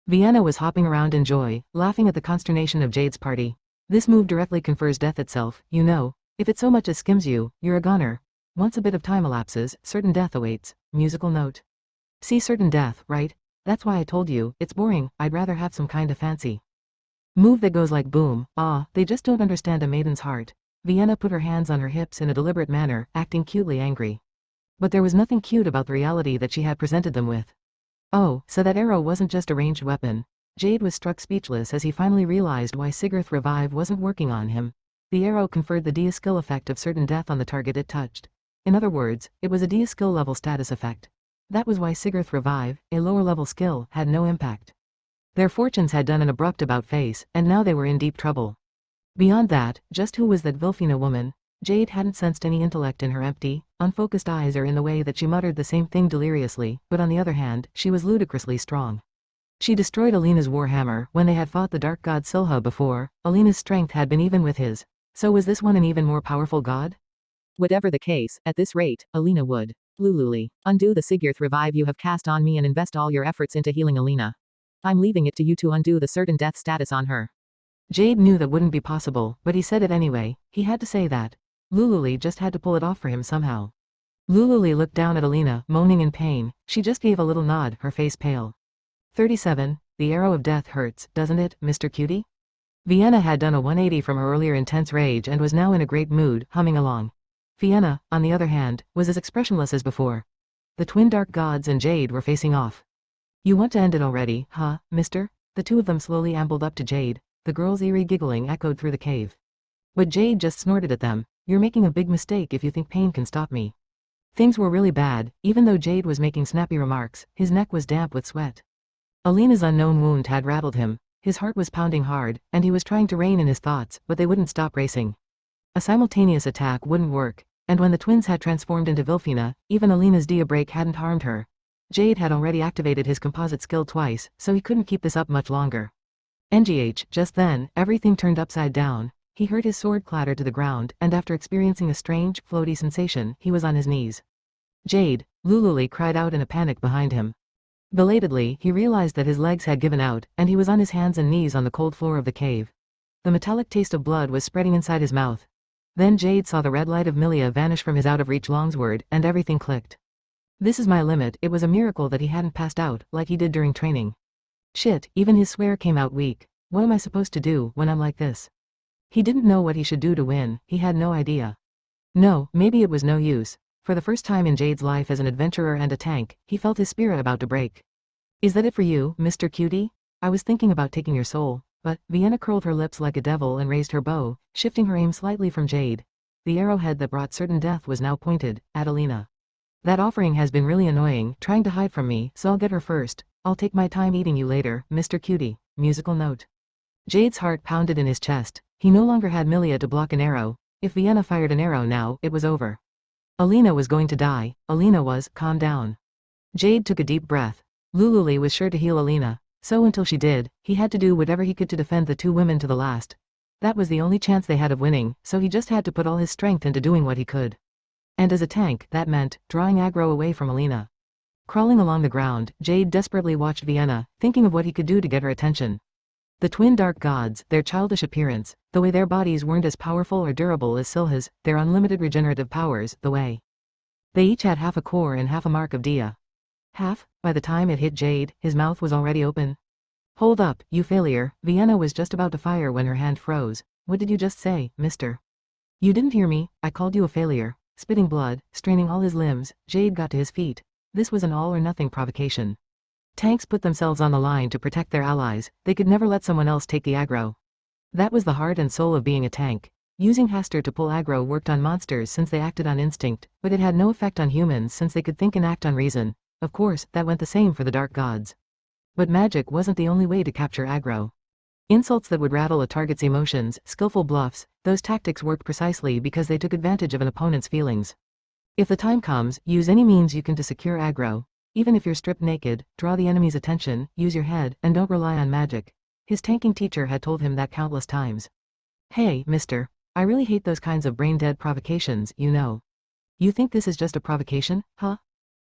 S1: Vienna was hopping around in joy, laughing at the consternation of Jade's party. This move directly confers death itself, you know. If it so much as skims you, you're a goner. Once a bit of time elapses, certain death awaits. Musical note. See certain death, right? That's why I told you, it's boring, I'd rather have some kind of fancy move that goes like boom. They just don't understand a maiden's heart. Vienna put her hands on her hips in a deliberate manner, acting cutely angry. But there was nothing cute about the reality that she had presented them with. Oh, so that arrow wasn't just a ranged weapon. Jade was struck speechless as he finally realized why Sigurth Revive wasn't working on him. The arrow conferred the Dia skill effect of certain death on the target it touched. In other words, it was a Dia skill level status effect. That was why Sigurth Revive, a lower level skill, had no impact. Their fortunes had done an abrupt about-face, and now they were in deep trouble. Beyond that, just who was that Vilfina woman? Jade hadn't sensed any intellect in her empty, unfocused eyes or in the way that she muttered the same thing deliriously, but on the other hand, she was ludicrously strong. She destroyed Alina's warhammer when they had fought the dark god Silha before. Alina's strength had been even with his. So was this one an even more powerful god?
S2: Whatever the case, at this rate, Alina would. Lululi, undo the Sigurth Revive you have cast on me and invest all your efforts into healing Alina. I'm leaving it to you to undo the certain death status on her.
S1: Jade knew that wouldn't be possible, but he said it anyway. He had to say that. Lululi just had to pull it off for him somehow. Lululi looked down at Alina, moaning in pain. She just gave a little nod, her face pale. 37. The arrow of death hurts, doesn't it, Mr. Cutie? Vienna had done a 180 from her earlier intense rage and was now in a great mood, humming along. Vienna, on the other hand, was as expressionless as before. The twin dark gods and Jade were facing off. You want to end it already, huh, mister? The two of them slowly ambled up to Jade. The girl's eerie giggling echoed through the cave. But Jade just snorted at them. You're making a big mistake if you think pain can stop me. Things were really bad. Even though Jade was making snappy remarks, his neck was damp with sweat. Alina's unknown wound had rattled him. His heart was pounding hard, and he was trying to rein in his thoughts, but they wouldn't stop racing. A simultaneous attack wouldn't work, and when the twins had transformed into Vilfina, even Alina's Dia break hadn't harmed her. Jade had already activated his composite skill twice, so he couldn't keep this up much longer. NGH, just then, everything turned upside down. He heard his sword clatter to the ground, and after experiencing a strange, floaty sensation, he was on his knees. Jade, Lululi cried out in a panic behind him. Belatedly, he realized that his legs had given out, and he was on his hands and knees on the cold floor of the cave. The metallic taste of blood was spreading inside his mouth. Then Jade saw the red light of Milia vanish from his out-of-reach longsword, and everything clicked. This is my limit. It was a miracle that he hadn't passed out, like he did during training. Shit, even his swear came out weak. What am I supposed to do when I'm like this? He didn't know what he should do to win, he had no idea. No, maybe it was no use. For the first time in Jade's life as an adventurer and a tank, he felt his spirit about to break. Is that it for you, Mr. Cutie? I was thinking about taking your soul, but Vienna curled her lips like a devil and raised her bow, shifting her aim slightly from Jade. The arrowhead that brought certain death was now pointed at Alina. That offering has been really annoying, trying to hide from me, so I'll get her first. I'll take my time eating you later, Mr. Cutie. Musical note. Jade's heart pounded in his chest. He no longer had Milia to block an arrow. If Vienna fired an arrow now, it was over. Alina was going to die. Alina was. Calm down. Jade took a deep breath. Lululi was sure to heal Alina, so until she did, he had to do whatever he could to defend the two women to the last. That was the only chance they had of winning, so he just had to put all his strength into doing what he could. And as a tank, that meant drawing aggro away from Alina. Crawling along the ground, Jade desperately watched Vienna, thinking of what he could do to get her attention. The twin dark gods, their childish appearance, the way their bodies weren't as powerful or durable as Silha's, their unlimited regenerative powers, the way they each had half a core and half a mark of Dia. Half? By the time it hit Jade, his mouth was already open. Hold up, you failure. Vienna was just about to fire when her hand froze. What did you just say, mister? You didn't hear me, I called you a failure. Spitting blood, straining all his limbs, Jade got to his feet. This was an all-or-nothing provocation. Tanks put themselves on the line to protect their allies, they could never let someone else take the aggro. That was the heart and soul of being a tank. Using Haster to pull aggro worked on monsters since they acted on instinct, but it had no effect on humans since they could think and act on reason. Of course, that went the same for the dark gods. But magic wasn't the only way to capture aggro. Insults that would rattle a target's emotions, skillful bluffs, those tactics worked precisely because they took advantage of an opponent's feelings. If the time comes, use any means you can to secure aggro. Even if you're stripped naked, draw the enemy's attention, use your head, and don't rely on magic. His tanking teacher had told him that countless times. Hey, mister. I really hate those kinds of brain-dead provocations, you know. You think this is just a provocation, huh?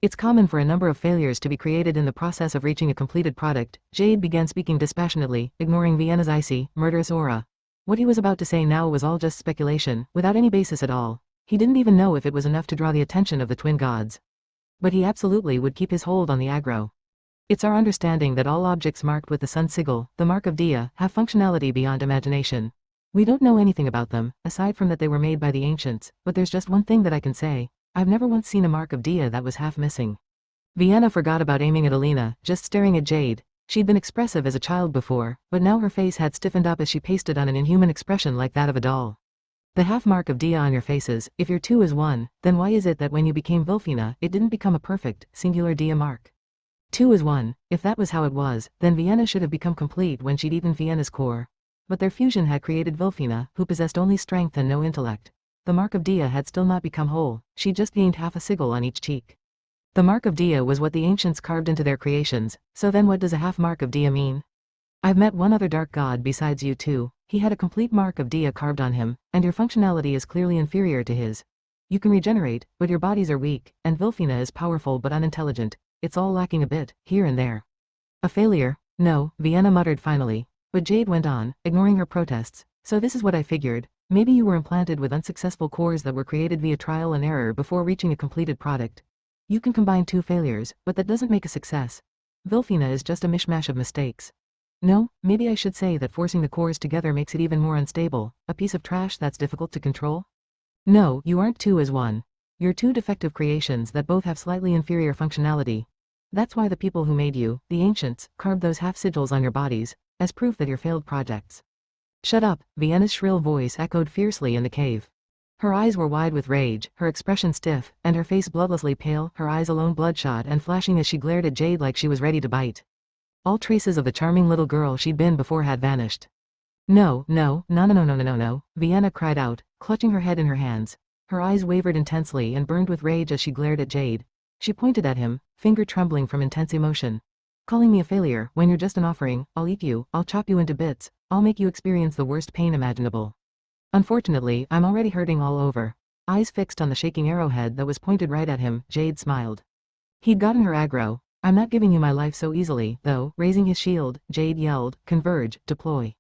S1: It's common for a number of failures to be created in the process of reaching a completed product. Jade began speaking dispassionately, ignoring Vienna's icy, murderous aura. What he was about to say now was all just speculation, without any basis at all. He didn't even know if it was enough to draw the attention of the twin gods. But he absolutely would keep his hold on the aggro. It's our understanding that all objects marked with the sun sigil, the mark of Dia, have functionality beyond imagination. We don't know anything about them, aside from that they were made by the ancients, but there's just one thing that I can say. I've never once seen a mark of Dia that was half missing. Vienna forgot about aiming at Alina, just staring at Jade. She'd been expressive as a child before, but now her face had stiffened up as she pasted on an inhuman expression like that of a doll. The half mark of Dia on your faces, if your two is one, then why is it that when you became Vilfina, it didn't become a perfect, singular Dia mark? 2 is 1, if that was how it was, then Vienna should have become complete when she'd eaten Vienna's core. But their fusion had created Vilfina, who possessed only strength and no intellect. The mark of Dia had still not become whole, she just gained half a sigil on each cheek. The mark of Dia was what the ancients carved into their creations, so then what does a half mark of Dia mean? I've met one other dark god besides you two. He had a complete mark of Dia carved on him, and your functionality is clearly inferior to his. You can regenerate, but your bodies are weak, and Vilfina is powerful but unintelligent. It's all lacking a bit, here and there. A failure? No, Vienna muttered finally. But Jade went on, ignoring her protests. So this is what I figured. Maybe you were implanted with unsuccessful cores that were created via trial and error before reaching a completed product. You can combine 2 failures, but that doesn't make a success. Vilfina is just a mishmash of mistakes. No, maybe I should say that forcing the cores together makes it even more unstable, a piece of trash that's difficult to control? No, you aren't 2 as 1. You're 2 defective creations that both have slightly inferior functionality. That's why the people who made you, the ancients, carved those half sigils on your bodies, as proof that you're failed projects. Shut up, Vienna's shrill voice echoed fiercely in the cave. Her eyes were wide with rage, her expression stiff, and her face bloodlessly pale, her eyes alone bloodshot and flashing as she glared at Jade like she was ready to bite. All traces of the charming little girl she'd been before had vanished. No, Vienna cried out, clutching her head in her hands. Her eyes wavered intensely and burned with rage as she glared at Jade. She pointed at him, finger trembling from intense emotion. Calling me a failure, when you're just an offering, I'll eat you, I'll chop you into bits, I'll make you experience the worst pain imaginable. Unfortunately, I'm already hurting all over. Eyes fixed on the shaking arrowhead that was pointed right at him, Jade smiled. He'd gotten her aggro. I'm not giving you my life so easily, though. Raising his shield, Jade yelled, converge, deploy.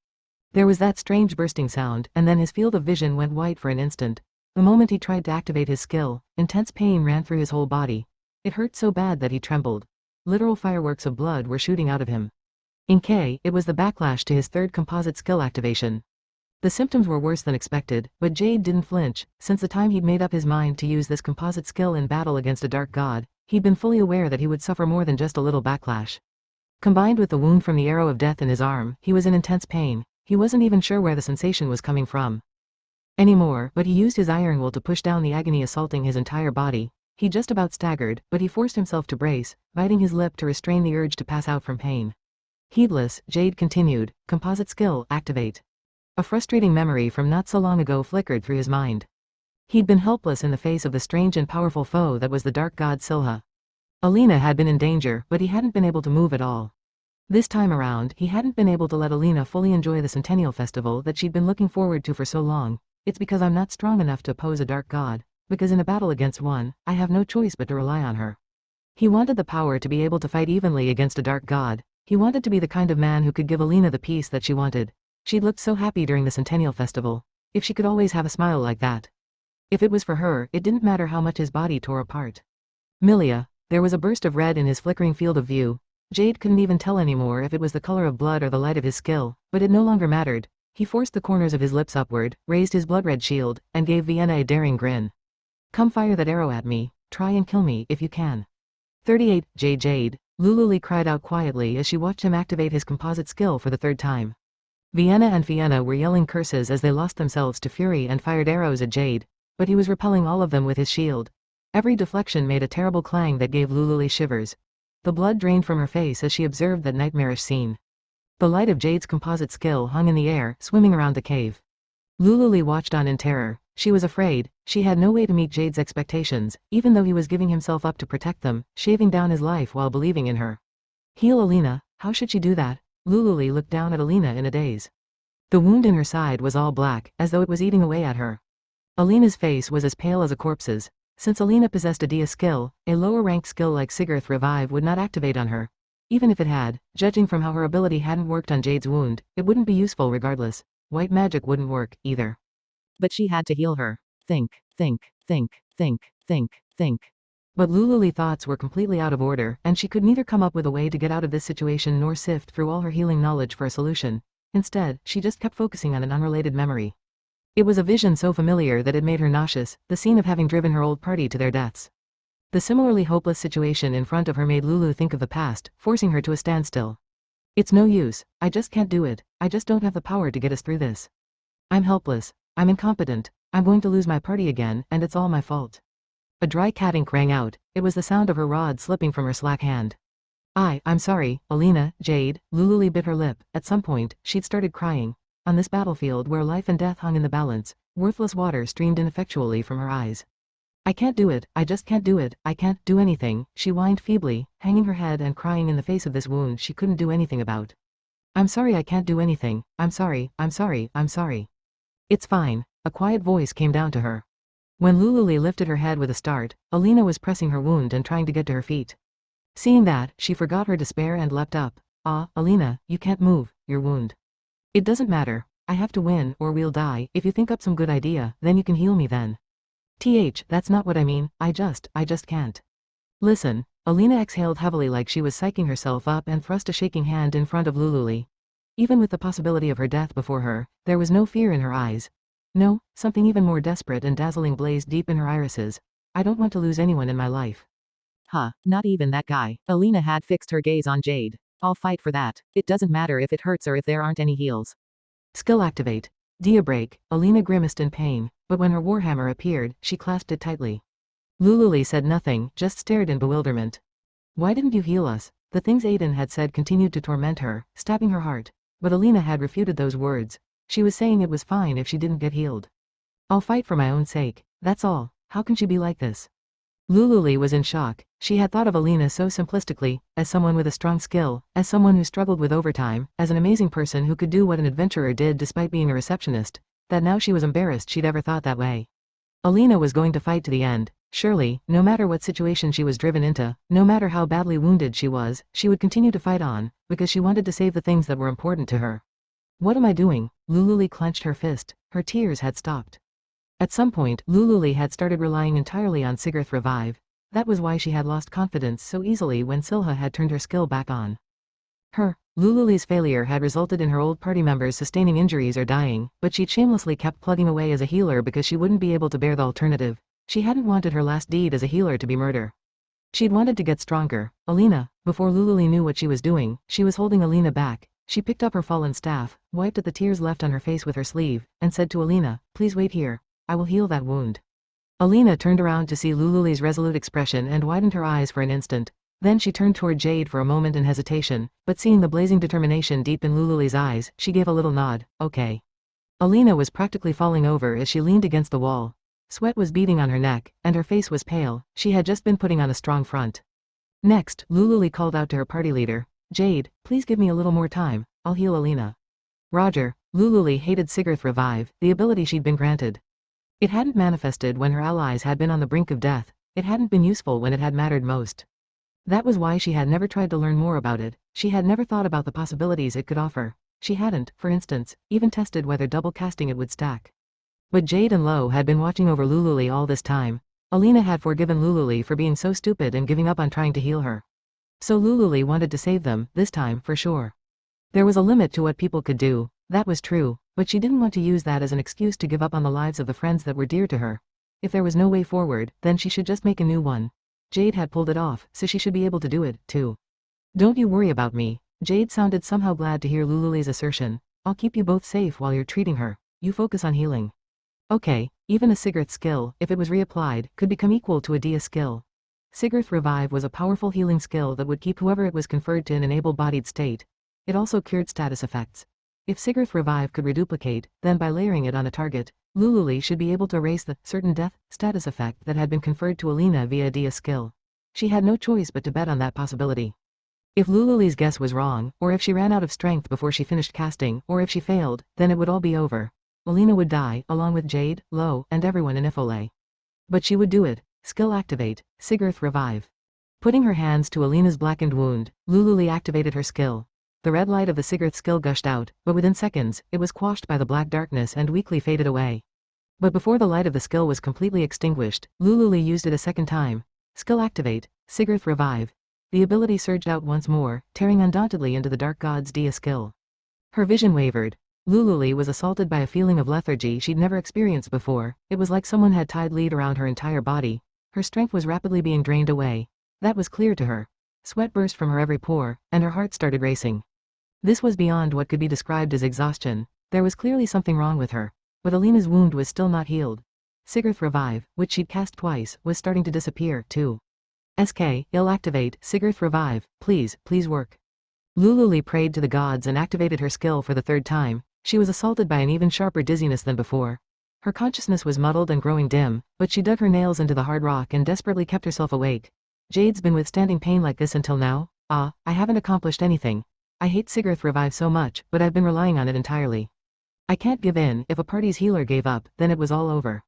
S1: There was that strange bursting sound, and then his field of vision went white for an instant. The moment he tried to activate his skill, intense pain ran through his whole body. It hurt so bad that he trembled. Literal fireworks of blood were shooting out of him. In K, it was the backlash to his 3rd composite skill activation. The symptoms were worse than expected, but Jade didn't flinch. Since the time he'd made up his mind to use this composite skill in battle against a dark god, he'd been fully aware that he would suffer more than just a little backlash. Combined with the wound from the arrow of death in his arm, he was in intense pain. He wasn't even sure where the sensation was coming from anymore, but he used his iron will to push down the agony assaulting his entire body. He just about staggered, but he forced himself to brace, biting his lip to restrain the urge to pass out from pain. Heedless, Jade continued, composite skill, activate. A frustrating memory from not so long ago flickered through his mind. He'd been helpless in the face of the strange and powerful foe that was the dark god Silha. Alina had been in danger, but he hadn't been able to move at all. This time around, he hadn't been able to let Alina fully enjoy the Centennial Festival that she'd been looking forward to for so long. It's because I'm not strong enough to oppose a dark god. Because in a battle against one, I have no choice but to rely on her. He wanted the power to be able to fight evenly against a dark god. He wanted to be the kind of man who could give Alina the peace that she wanted. She'd looked so happy during the Centennial Festival. If she could always have a smile like that. If it was for her, it didn't matter how much his body tore apart. Milia. There was a burst of red in his flickering field of view. Jade couldn't even tell anymore if it was the color of blood or the light of his skill, but it no longer mattered. He forced the corners of his lips upward, raised his blood-red shield, and gave Vienna a daring grin. Come fire that arrow at me, try and kill me if you can. 38, Jade, Lululi cried out quietly as she watched him activate his composite skill for the third time. Vienna and Fienna were yelling curses as they lost themselves to fury and fired arrows at Jade, but he was repelling all of them with his shield. Every deflection made a terrible clang that gave Lululi shivers. The blood drained from her face as she observed that nightmarish scene. The light of Jade's composite skill hung in the air, swimming around the cave. Lululi watched on in terror. She was afraid. She had no way to meet Jade's expectations, even though he was giving himself up to protect them, shaving down his life while believing in her. Heal Alina, how should she do that? Lululi looked down at Alina in a daze. The wound in her side was all black, as though it was eating away at her. Alina's face was as pale as a corpse's. Since Alina possessed a Dia skill, a lower-ranked skill like Sigurth Revive would not activate on her. Even if it had, judging from how her ability hadn't worked on Jade's wound, it wouldn't be useful regardless. White magic wouldn't work, either.
S2: But she had to heal her. Think.
S1: But Lululi's thoughts were completely out of order, and she could neither come up with a way to get out of this situation nor sift through all her healing knowledge for a solution. Instead, she just kept focusing on an unrelated memory. It was a vision so familiar that it made her nauseous, the scene of having driven her old party to their deaths. The similarly hopeless situation in front of her made Lulu think of the past, forcing her to a standstill. It's no use, I just can't do it, I just don't have the power to get us through this. I'm helpless, I'm incompetent, I'm going to lose my party again, and it's all my fault. A dry cat-ink rang out. It was the sound of her rod slipping from her slack hand. I'm sorry, Alina, Jade. Lululi bit her lip. At some point, she'd started crying. On this battlefield where life and death hung in the balance, worthless water streamed ineffectually from her eyes. I can't do it, I just can't do it, I can't do anything, she whined feebly, hanging her head and crying in the face of this wound she couldn't do anything about. I'm sorry, I can't do anything, I'm sorry. It's fine, a quiet voice came down to her. When Lululi lifted her head with a start, Alina was pressing her wound and trying to get to her feet. Seeing that, she forgot her despair and leapt up. Alina, you can't move, your wound. It doesn't matter, I have to win or we'll die. If you think up some good idea, then you can heal me then. That's not what I mean, I just can't. Listen, Alina exhaled heavily like she was psyching herself up and thrust a shaking hand in front of Lululi. Even with the possibility of her death before her, there was no fear in her eyes. No, something even more desperate and dazzling blazed deep in her irises. I don't want to lose anyone in my life.
S2: Not even that guy. Alina had fixed her gaze on Jade. I'll fight for that. It doesn't matter if it hurts or if there aren't any heals.
S1: Skill activate. Dia break. Alina grimaced in pain, but when her warhammer appeared, she clasped it tightly. Lululi said nothing, just stared in bewilderment. Why didn't you heal us? The things Aiden had said continued to torment her, stabbing her heart. But Alina had refuted those words. She was saying it was fine if she didn't get healed. I'll fight for my own sake, that's all. How can she be like this? Lululi was in shock. She had thought of Alina so simplistically, as someone with a strong skill, as someone who struggled with overtime, as an amazing person who could do what an adventurer did despite being a receptionist, that now she was embarrassed she'd ever thought that way. Alina was going to fight to the end. Surely, no matter what situation she was driven into, no matter how badly wounded she was, she would continue to fight on, because she wanted to save the things that were important to her. What am I doing? Lululi clenched her fist. Her tears had stopped. At some point, Lululi had started relying entirely on Sigurth Revive. That was why she had lost confidence so easily when Silha had turned her skill back on. Lululi's failure had resulted in her old party members sustaining injuries or dying, but she'd shamelessly kept plugging away as a healer because she wouldn't be able to bear the alternative. She hadn't wanted her last deed as a healer to be murder. She'd wanted to get stronger. Alina, before Lululi knew what she was doing, she was holding Alina back. She picked up her fallen staff, wiped at the tears left on her face with her sleeve, and said to Alina, please wait here. I will heal that wound. Alina turned around to see Lululi's resolute expression and widened her eyes for an instant. Then she turned toward Jade for a moment in hesitation, but seeing the blazing determination deep in Lululi's eyes, she gave a little nod. Okay. Alina was practically falling over as she leaned against the wall. Sweat was beading on her neck, and her face was pale. She had just been putting on a strong front. Next, Lululi called out to her party leader, Jade, please give me a little more time, I'll heal Alina. Roger. Lululi hated Sigurth Revive, the ability she'd been granted. It hadn't manifested when her allies had been on the brink of death. It hadn't been useful when it had mattered most. That was why she had never tried to learn more about it. She had never thought about the possibilities it could offer. She hadn't, for instance, even tested whether double casting it would stack. But Jade and Lo had been watching over Lululi all this time. Alina had forgiven Lululi for being so stupid and giving up on trying to heal her. So Lululi wanted to save them, this time, for sure. There was a limit to what people could do. That was true, but she didn't want to use that as an excuse to give up on the lives of the friends that were dear to her. If there was no way forward, then she should just make a new one. Jade had pulled it off, so she should be able to do it, too. Don't you worry about me. Jade sounded somehow glad to hear Lulule's assertion. I'll keep you both safe while you're treating her. You focus on healing. Okay, even a Sigurth skill, if it was reapplied, could become equal to a Dia skill. Sigurth Revive was a powerful healing skill that would keep whoever it was conferred to in an able-bodied state. It also cured status effects. If Sigurth Revive could reduplicate, then by layering it on a target, Lulule should be able to erase the certain death status effect that had been conferred to Alina via a Dia skill. She had no choice but to bet on that possibility. If Lulule's guess was wrong, or if she ran out of strength before she finished casting, or if she failed, then it would all be over. Alina would die, along with Jade, Lo, and everyone in Ifole. But she would do it. Skill activate, Sigurth Revive. Putting her hands to Alina's blackened wound, Lulule activated her skill. The red light of the Sigurth skill gushed out, but within seconds, it was quashed by the black darkness and weakly faded away. But before the light of the skill was completely extinguished, Lulule used it a second time. Skill activate, Sigurth Revive. The ability surged out once more, tearing undauntedly into the Dark God's Dia skill. Her vision wavered. Lulule was assaulted by a feeling of lethargy she'd never experienced before. It was like someone had tied lead around her entire body. Her strength was rapidly being drained away. That was clear to her. Sweat burst from her every pore, and her heart started racing. This was beyond what could be described as exhaustion. There was clearly something wrong with her. But Alina's wound was still not healed. Sigurth Revive, which she'd cast twice, was starting to disappear, too. Ill activate, Sigurth Revive, please work. Lulule prayed to the gods and activated her skill for the third time. She was assaulted by an even sharper dizziness than before. Her consciousness was muddled and growing dim, but she dug her nails into the hard rock and desperately kept herself awake. Jade's been withstanding pain like this until now? I haven't accomplished anything. I hate Sigurth Revive so much, but I've been relying on it entirely. I can't give in. If a party's healer gave up, then it was all over.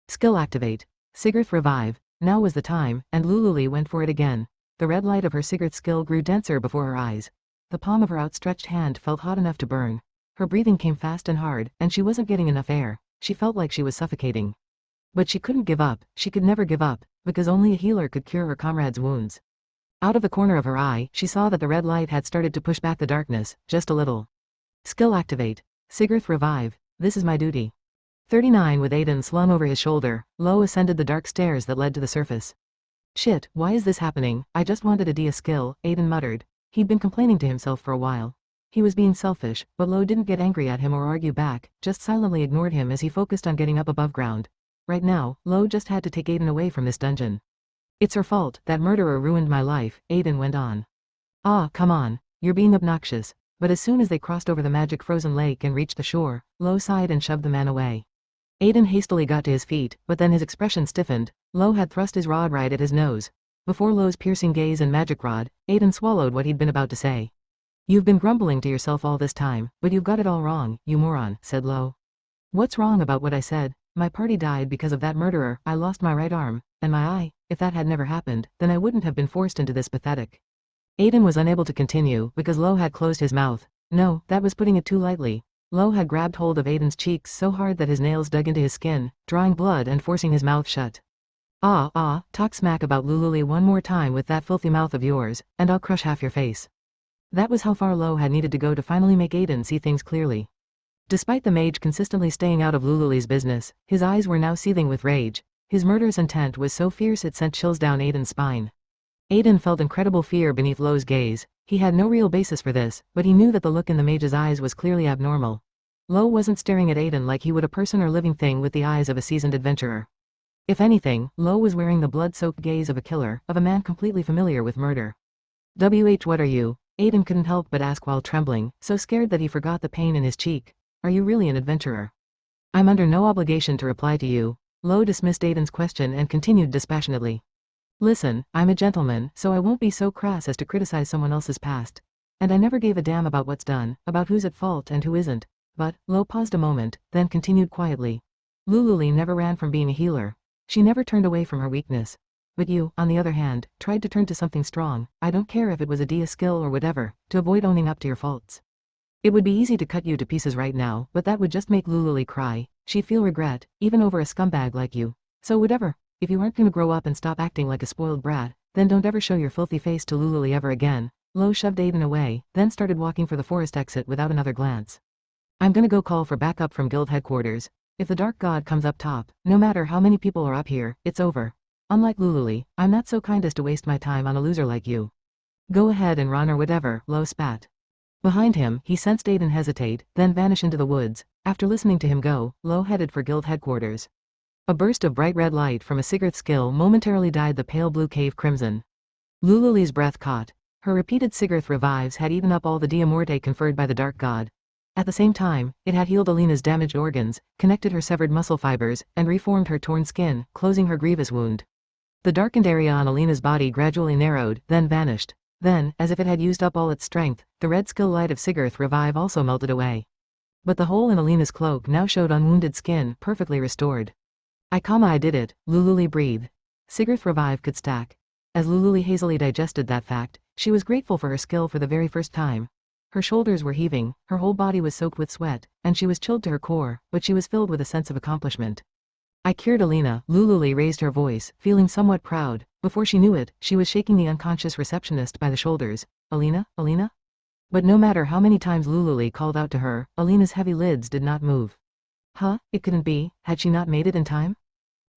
S1: Skill activate, Sigurth Revive. Now was the time, and Lulule went for it again. The red light of her Sigurth skill grew denser before her eyes. The palm of her outstretched hand felt hot enough to burn. Her breathing came fast and hard, and she wasn't getting enough air. She felt like she was suffocating. But she couldn't give up. She could never give up, because only a healer could cure her comrade's wounds. Out of the corner of her eye, she saw that the red light had started to push back the darkness, just a little. Skill activate, Sigurth Revive. This is my duty. 39 With Aiden slung over his shoulder, Lo ascended the dark stairs that led to the surface. Shit, why is this happening? I just wanted a Dia skill, Aiden muttered. He'd been complaining to himself for a while. He was being selfish, but Lo didn't get angry at him or argue back, just silently ignored him as he focused on getting up above ground. Right now, Lo just had to take Aiden away from this dungeon. It's her fault, that murderer ruined my life, Aiden went on. Come on, you're being obnoxious. But as soon as they crossed over the magic frozen lake and reached the shore, Lo sighed and shoved the man away. Aiden hastily got to his feet, but then his expression stiffened. Lo had thrust his rod right at his nose. Before Lo's piercing gaze and magic rod, Aiden swallowed what he'd been about to say. You've been grumbling to yourself all this time, but you've got it all wrong, you moron, said Lo. What's wrong about what I said? My party died because of that murderer. I lost my right arm, and my eye. If that had never happened, then I wouldn't have been forced into this pathetic. Aiden was unable to continue because Lo had closed his mouth. No, that was putting it too lightly. Lo had grabbed hold of Aiden's cheeks so hard that his nails dug into his skin, drawing blood and forcing his mouth shut. Talk smack about Lulule one more time with that filthy mouth of yours, and I'll crush half your face. That was how far Lo had needed to go to finally make Aiden see things clearly. Despite the mage consistently staying out of Lulule's business, his eyes were now seething with rage. His murderous intent was so fierce it sent chills down Aiden's spine. Aiden felt incredible fear beneath Lo's gaze. He had no real basis for this, but he knew that the look in the mage's eyes was clearly abnormal. Lo wasn't staring at Aiden like he would a person or living thing with the eyes of a seasoned adventurer. If anything, Lo was wearing the blood-soaked gaze of a killer, of a man completely familiar with murder. What are you? Aiden couldn't help but ask while trembling, so scared that he forgot the pain in his cheek. Are you really an adventurer? I'm under no obligation to reply to you. Lo dismissed Aiden's question and continued dispassionately. Listen, I'm a gentleman, so I won't be so crass as to criticize someone else's past. And I never gave a damn about what's done, about who's at fault and who isn't. But, Lo paused a moment, then continued quietly. Lulule never ran from being a healer. She never turned away from her weakness. But you, on the other hand, tried to turn to something strong. I don't care if it was a Dia skill or whatever, to avoid owning up to your faults. It would be easy to cut you to pieces right now, but that would just make Lulule cry. She'd feel regret, even over a scumbag like you. So whatever. If you aren't gonna grow up and stop acting like a spoiled brat, then don't ever show your filthy face to Lulule ever again. Lo shoved Aiden away, then started walking for the forest exit without another glance. I'm gonna go call for backup from guild headquarters. If the dark god comes up top, no matter how many people are up here, it's over. Unlike Lululi, I'm not so kind as to waste my time on a loser like you. Go ahead and run or whatever, Lo spat. Behind him, he sensed Aiden hesitate, then vanish into the woods. After listening to him go, Lo headed for guild headquarters. A burst of bright red light from a Sigurth skill momentarily dyed the pale blue cave crimson. Lululi's breath caught. Her repeated Sigurth revives had eaten up all the Dia Morte conferred by the dark god. At the same time, it had healed Alina's damaged organs, connected her severed muscle fibers, and reformed her torn skin, closing her grievous wound. The darkened area on Alina's body gradually narrowed, then vanished. Then, as if it had used up all its strength, the red skill light of Sigurth revive also melted away. But the hole in Alina's cloak now showed unwounded skin, perfectly restored. I did it, Lululi breathed. Sigurth revive could stack. As Lululi hazily digested that fact, she was grateful for her skill for the very first time. Her shoulders were heaving, her whole body was soaked with sweat, and she was chilled to her core, but she was filled with a sense of accomplishment. I cured Alina, Lululi raised her voice, feeling somewhat proud. Before she knew it, she was shaking the unconscious receptionist by the shoulders. Alina, Alina? But no matter how many times Lululi called out to her, Alina's heavy lids did not move. Huh, it couldn't be, had she not made it in time?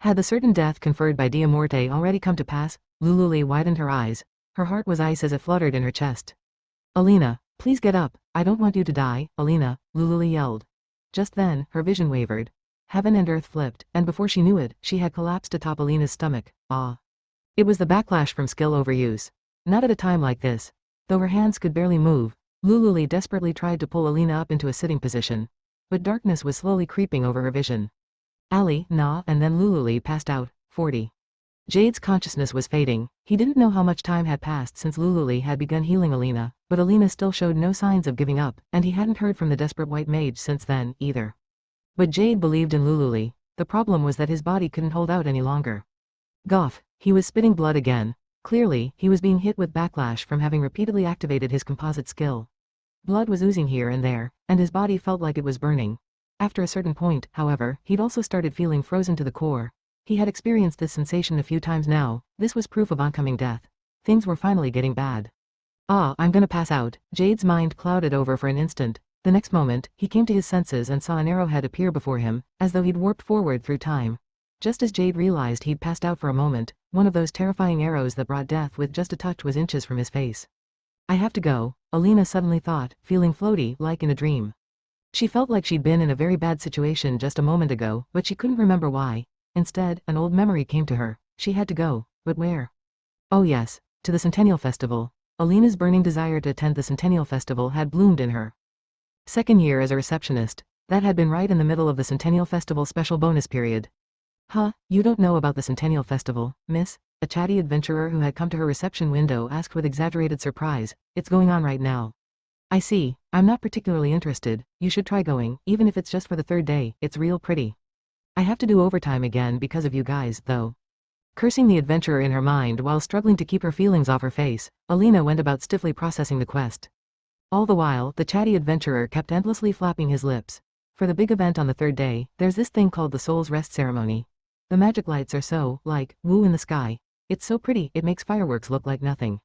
S1: Had the certain death conferred by Dia Morte already come to pass? Lululi widened her eyes. Her heart was ice as it fluttered in her chest. Alina, please get up, I don't want you to die, Alina, Lululi yelled. Just then, her vision wavered. Heaven and earth flipped, and before she knew it, she had collapsed atop Alina's stomach. Ah. It was the backlash from skill overuse. Not at a time like this. Though her hands could barely move, Lululi desperately tried to pull Alina up into a sitting position. But darkness was slowly creeping over her vision. Ali, nah, and then Lululi passed out. 40. Jade's consciousness was fading. He didn't know how much time had passed since Lululi had begun healing Alina, but Alina still showed no signs of giving up, and he hadn't heard from the desperate white mage since then, either. But Jade believed in Lululi. The problem was that his body couldn't hold out any longer. Goff, he was spitting blood again. Clearly, he was being hit with backlash from having repeatedly activated his composite skill. Blood was oozing here and there, and his body felt like it was burning. After a certain point, however, he'd also started feeling frozen to the core. He had experienced this sensation a few times now. This was proof of oncoming death. Things were finally getting bad. Ah, I'm gonna pass out. Jade's mind clouded over for an instant. The next moment, he came to his senses and saw an arrowhead appear before him, as though he'd warped forward through time. Just as Jade realized he'd passed out for a moment, one of those terrifying arrows that brought death with just a touch was inches from his face. I have to go, Alina suddenly thought, feeling floaty, like in a dream. She felt like she'd been in a very bad situation just a moment ago, but she couldn't remember why. Instead, an old memory came to her. She had to go, but where? Oh yes, to the Centennial Festival. Alina's burning desire to attend the Centennial Festival had bloomed in her. Second year as a receptionist. That had been right in the middle of the Centennial Festival special bonus period. Huh, you don't know about the Centennial Festival, miss? A chatty adventurer who had come to her reception window asked with exaggerated surprise. It's going on right now. I see, I'm not particularly interested. You should try going, even if it's just for the third day. It's real pretty. I have to do overtime again because of you guys, though. Cursing the adventurer in her mind while struggling to keep her feelings off her face, Alina went about stiffly processing the quest. All the while, the chatty adventurer kept endlessly flapping his lips. For the big event on the third day, there's this thing called the Soul's Rest Ceremony. The magic lights are so, like, woo in the sky. It's so pretty, it makes fireworks look like nothing.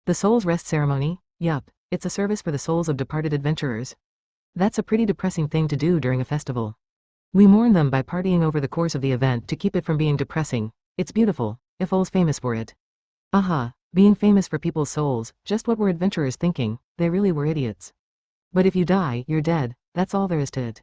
S1: The Soul's Rest Ceremony? Yup, it's a service for the souls of departed adventurers. That's a pretty depressing thing to do during a festival. We mourn them by partying over the course of the event to keep it from being depressing. It's beautiful, if all's famous for it. Aha, being famous for people's souls, just what were adventurers thinking? They really were idiots. But if you die, you're dead, that's all there is to it.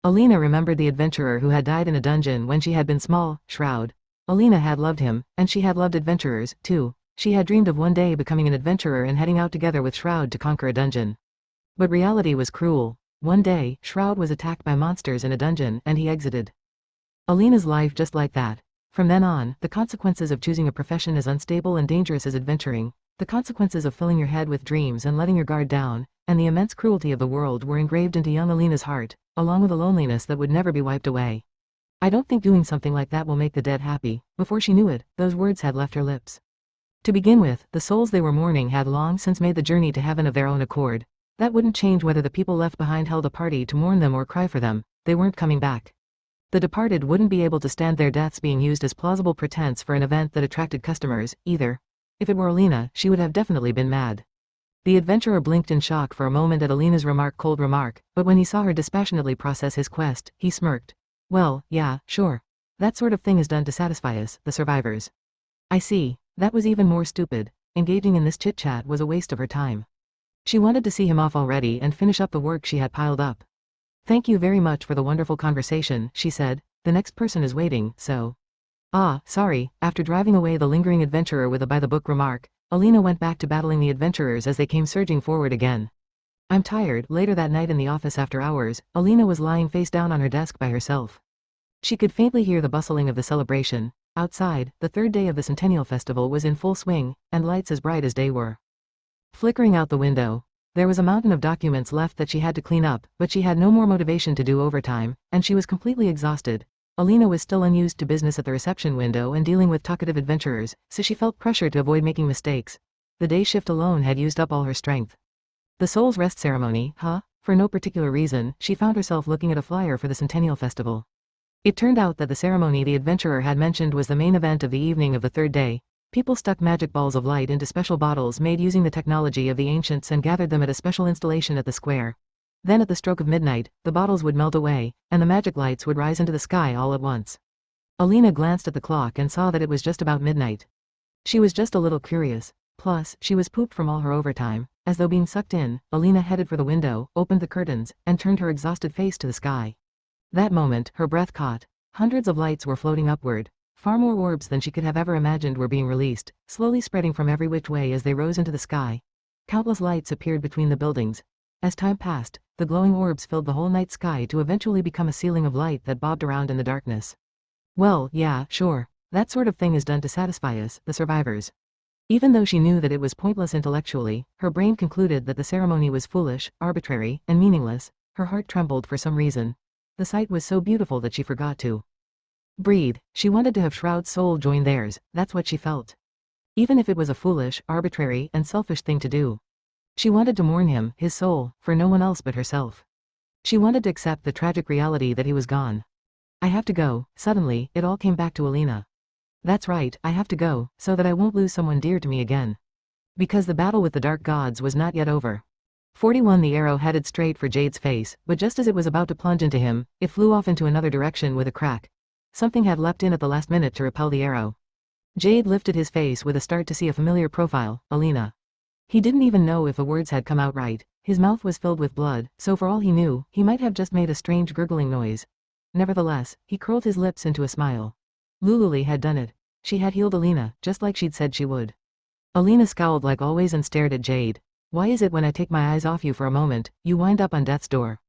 S1: Alina remembered the adventurer who had died in a dungeon when she had been small, Shroud. Alina had loved him, and she had loved adventurers, too. She had dreamed of one day becoming an adventurer and heading out together with Shroud to conquer a dungeon. But reality was cruel. One day, Shroud was attacked by monsters in a dungeon, and he exited. Alina's life just like that. From then on, the consequences of choosing a profession as unstable and dangerous as adventuring, the consequences of filling your head with dreams and letting your guard down, and the immense cruelty of the world were engraved into young Alina's heart, along with a loneliness that would never be wiped away. I don't think doing something like that will make the dead happy. Before she knew it, those words had left her lips. To begin with, the souls they were mourning had long since made the journey to heaven of their own accord. That wouldn't change whether the people left behind held a party to mourn them or cry for them. They weren't coming back. The departed wouldn't be able to stand their deaths being used as plausible pretense for an event that attracted customers, either. If it were Alina, she would have definitely been mad. The adventurer blinked in shock for a moment at Alina's cold remark, but when he saw her dispassionately process his quest, he smirked. Well, yeah, sure. That sort of thing is done to satisfy us, the survivors. I see. That was even more stupid. Engaging in this chit-chat was a waste of her time. She wanted to see him off already and finish up the work she had piled up. Thank you very much for the wonderful conversation, she said. The next person is waiting, so. Ah, sorry. After driving away the lingering adventurer with a by-the-book remark, Alina went back to battling the adventurers as they came surging forward again. I'm tired. Later that night in the office after hours, Alina was lying face down on her desk by herself. She could faintly hear the bustling of the celebration. Outside, the third day of the Centennial Festival was in full swing, and lights as bright as day were flickering out the window. There was a mountain of documents left that she had to clean up, but she had no more motivation to do overtime, and she was completely exhausted. Alina was still unused to business at the reception window and dealing with talkative adventurers, so she felt pressure to avoid making mistakes. The day shift alone had used up all her strength. The Soul's Rest ceremony, huh? For no particular reason, she found herself looking at a flyer for the Centennial Festival. It turned out that the ceremony the adventurer had mentioned was the main event of the evening of the third day. People stuck magic balls of light into special bottles made using the technology of the ancients and gathered them at a special installation at the square. Then at the stroke of midnight, the bottles would melt away, and the magic lights would rise into the sky all at once. Alina glanced at the clock and saw that it was just about midnight. She was just a little curious. Plus, she was pooped from all her overtime. As though being sucked in, Alina headed for the window, opened the curtains, and turned her exhausted face to the sky. That moment, her breath caught. Hundreds of lights were floating upward. Far more orbs than she could have ever imagined were being released, slowly spreading from every which way as they rose into the sky. Countless lights appeared between the buildings. As time passed, the glowing orbs filled the whole night sky to eventually become a ceiling of light that bobbed around in the darkness. Well, yeah, sure. That sort of thing is done to satisfy us, the survivors. Even though she knew that it was pointless intellectually, her brain concluded that the ceremony was foolish, arbitrary, and meaningless. Her heart trembled for some reason. The sight was so beautiful that she forgot to breathe. She wanted to have Shroud's soul join theirs. That's what she felt. Even if it was a foolish, arbitrary, and selfish thing to do. She wanted to mourn him, his soul, for no one else but herself. She wanted to accept the tragic reality that he was gone. I have to go. Suddenly, it all came back to Alina. That's right, I have to go, so that I won't lose someone dear to me again. Because the battle with the dark gods was not yet over. 41 The arrow headed straight for Jade's face, but just as it was about to plunge into him, it flew off into another direction with a crack. Something had leapt in at the last minute to repel the arrow. Jade lifted his face with a start to see a familiar profile, Alina. He didn't even know if the words had come out right. His mouth was filled with blood, so for all he knew, he might have just made a strange gurgling noise. Nevertheless, he curled his lips into a smile. Lululi had done it. She had healed Alina, just like she'd said she would. Alina scowled like always and stared at Jade. Why is it when I take my eyes off you for a moment, you wind up on death's door?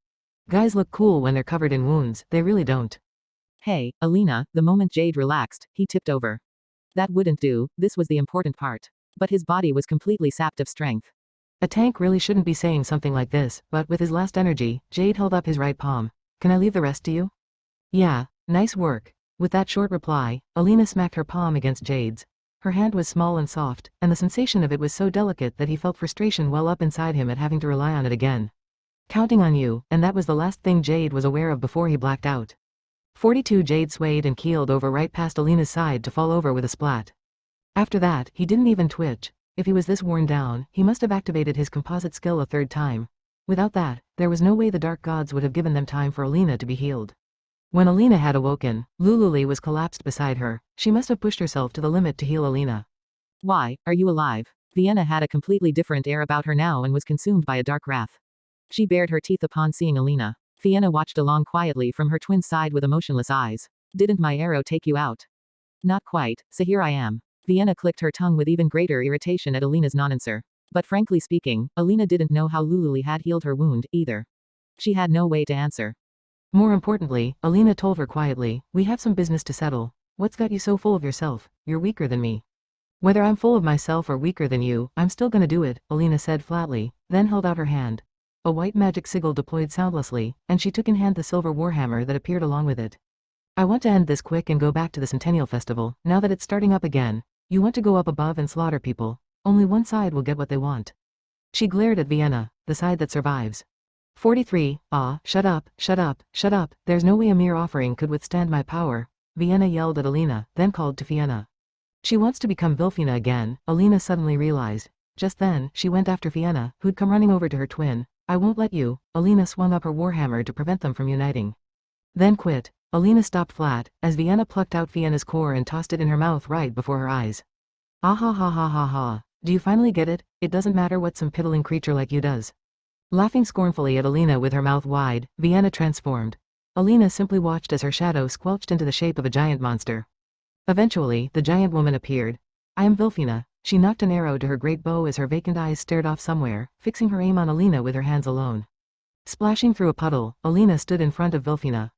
S1: Guys look cool when they're covered in wounds, they really don't.
S2: Hey, Alina, the moment Jade relaxed, he tipped over. That wouldn't do, this was the important part. But his body was completely sapped of strength.
S1: A tank really shouldn't be saying something like this, but with his last energy, Jade held up his right palm. Can I leave the rest to you? Yeah, nice work. With that short reply, Alina smacked her palm against Jade's. Her hand was small and soft, and the sensation of it was so delicate that he felt frustration well up inside him at having to rely on it again. Counting on you, and that was the last thing Jade was aware of before he blacked out. 42 Jade swayed and keeled over right past Alina's side to fall over with a splat. After that, he didn't even twitch. If he was this worn down, he must have activated his composite skill a third time. Without that, there was no way the dark gods would have given them time for Alina to be healed. When Alina had awoken, Lululi was collapsed beside her. She must have pushed herself to the limit to heal Alina.
S2: Why, are you alive? Vienna had a completely different air about her now and was consumed by a dark wrath. She bared her teeth upon seeing Alina. Vienna watched along quietly from her twin side with emotionless eyes. Didn't my arrow take you out? Not quite, so here I am. Vienna clicked her tongue with even greater irritation at Alina's non-answer. But frankly speaking, Alina didn't know how Lululi had healed her wound, either. She had no way to answer.
S1: More importantly, Alina told her quietly, we have some business to settle. What's got you so full of yourself? You're weaker than me. Whether I'm full of myself or weaker than you, I'm still gonna do it, Alina said flatly, then held out her hand. A white magic sigil deployed soundlessly, and she took in hand the silver warhammer that appeared along with it. I want to end this quick and go back to the Centennial Festival, now that it's starting up again. You want to go up above and slaughter people. Only one side will get what they want. She glared at Vienna, the side that survives. 43, shut up, shut up, shut up, there's no way a mere offering could withstand my power, Vienna yelled at Alina, then called to Vienna. She wants to become Vilfina again, Alina suddenly realized. Just then, she went after Fiona, who'd come running over to her twin. I won't let you. Alina swung up her warhammer to prevent them from uniting. Then quit. Alina stopped flat, as Vienna plucked out Fiona's core and tossed it in her mouth right before her eyes. Ah ha ha ha ha ha. Do you finally get it? It doesn't matter what some piddling creature like you does. Laughing scornfully at Alina with her mouth wide, Vienna transformed. Alina simply watched as her shadow squelched into the shape of a giant monster. Eventually, the giant woman appeared. I am Vilfina. She knocked an arrow to her great bow as her vacant eyes stared off somewhere, fixing her aim on Alina with her hands alone. Splashing through a puddle, Alina stood in front of Vilfina.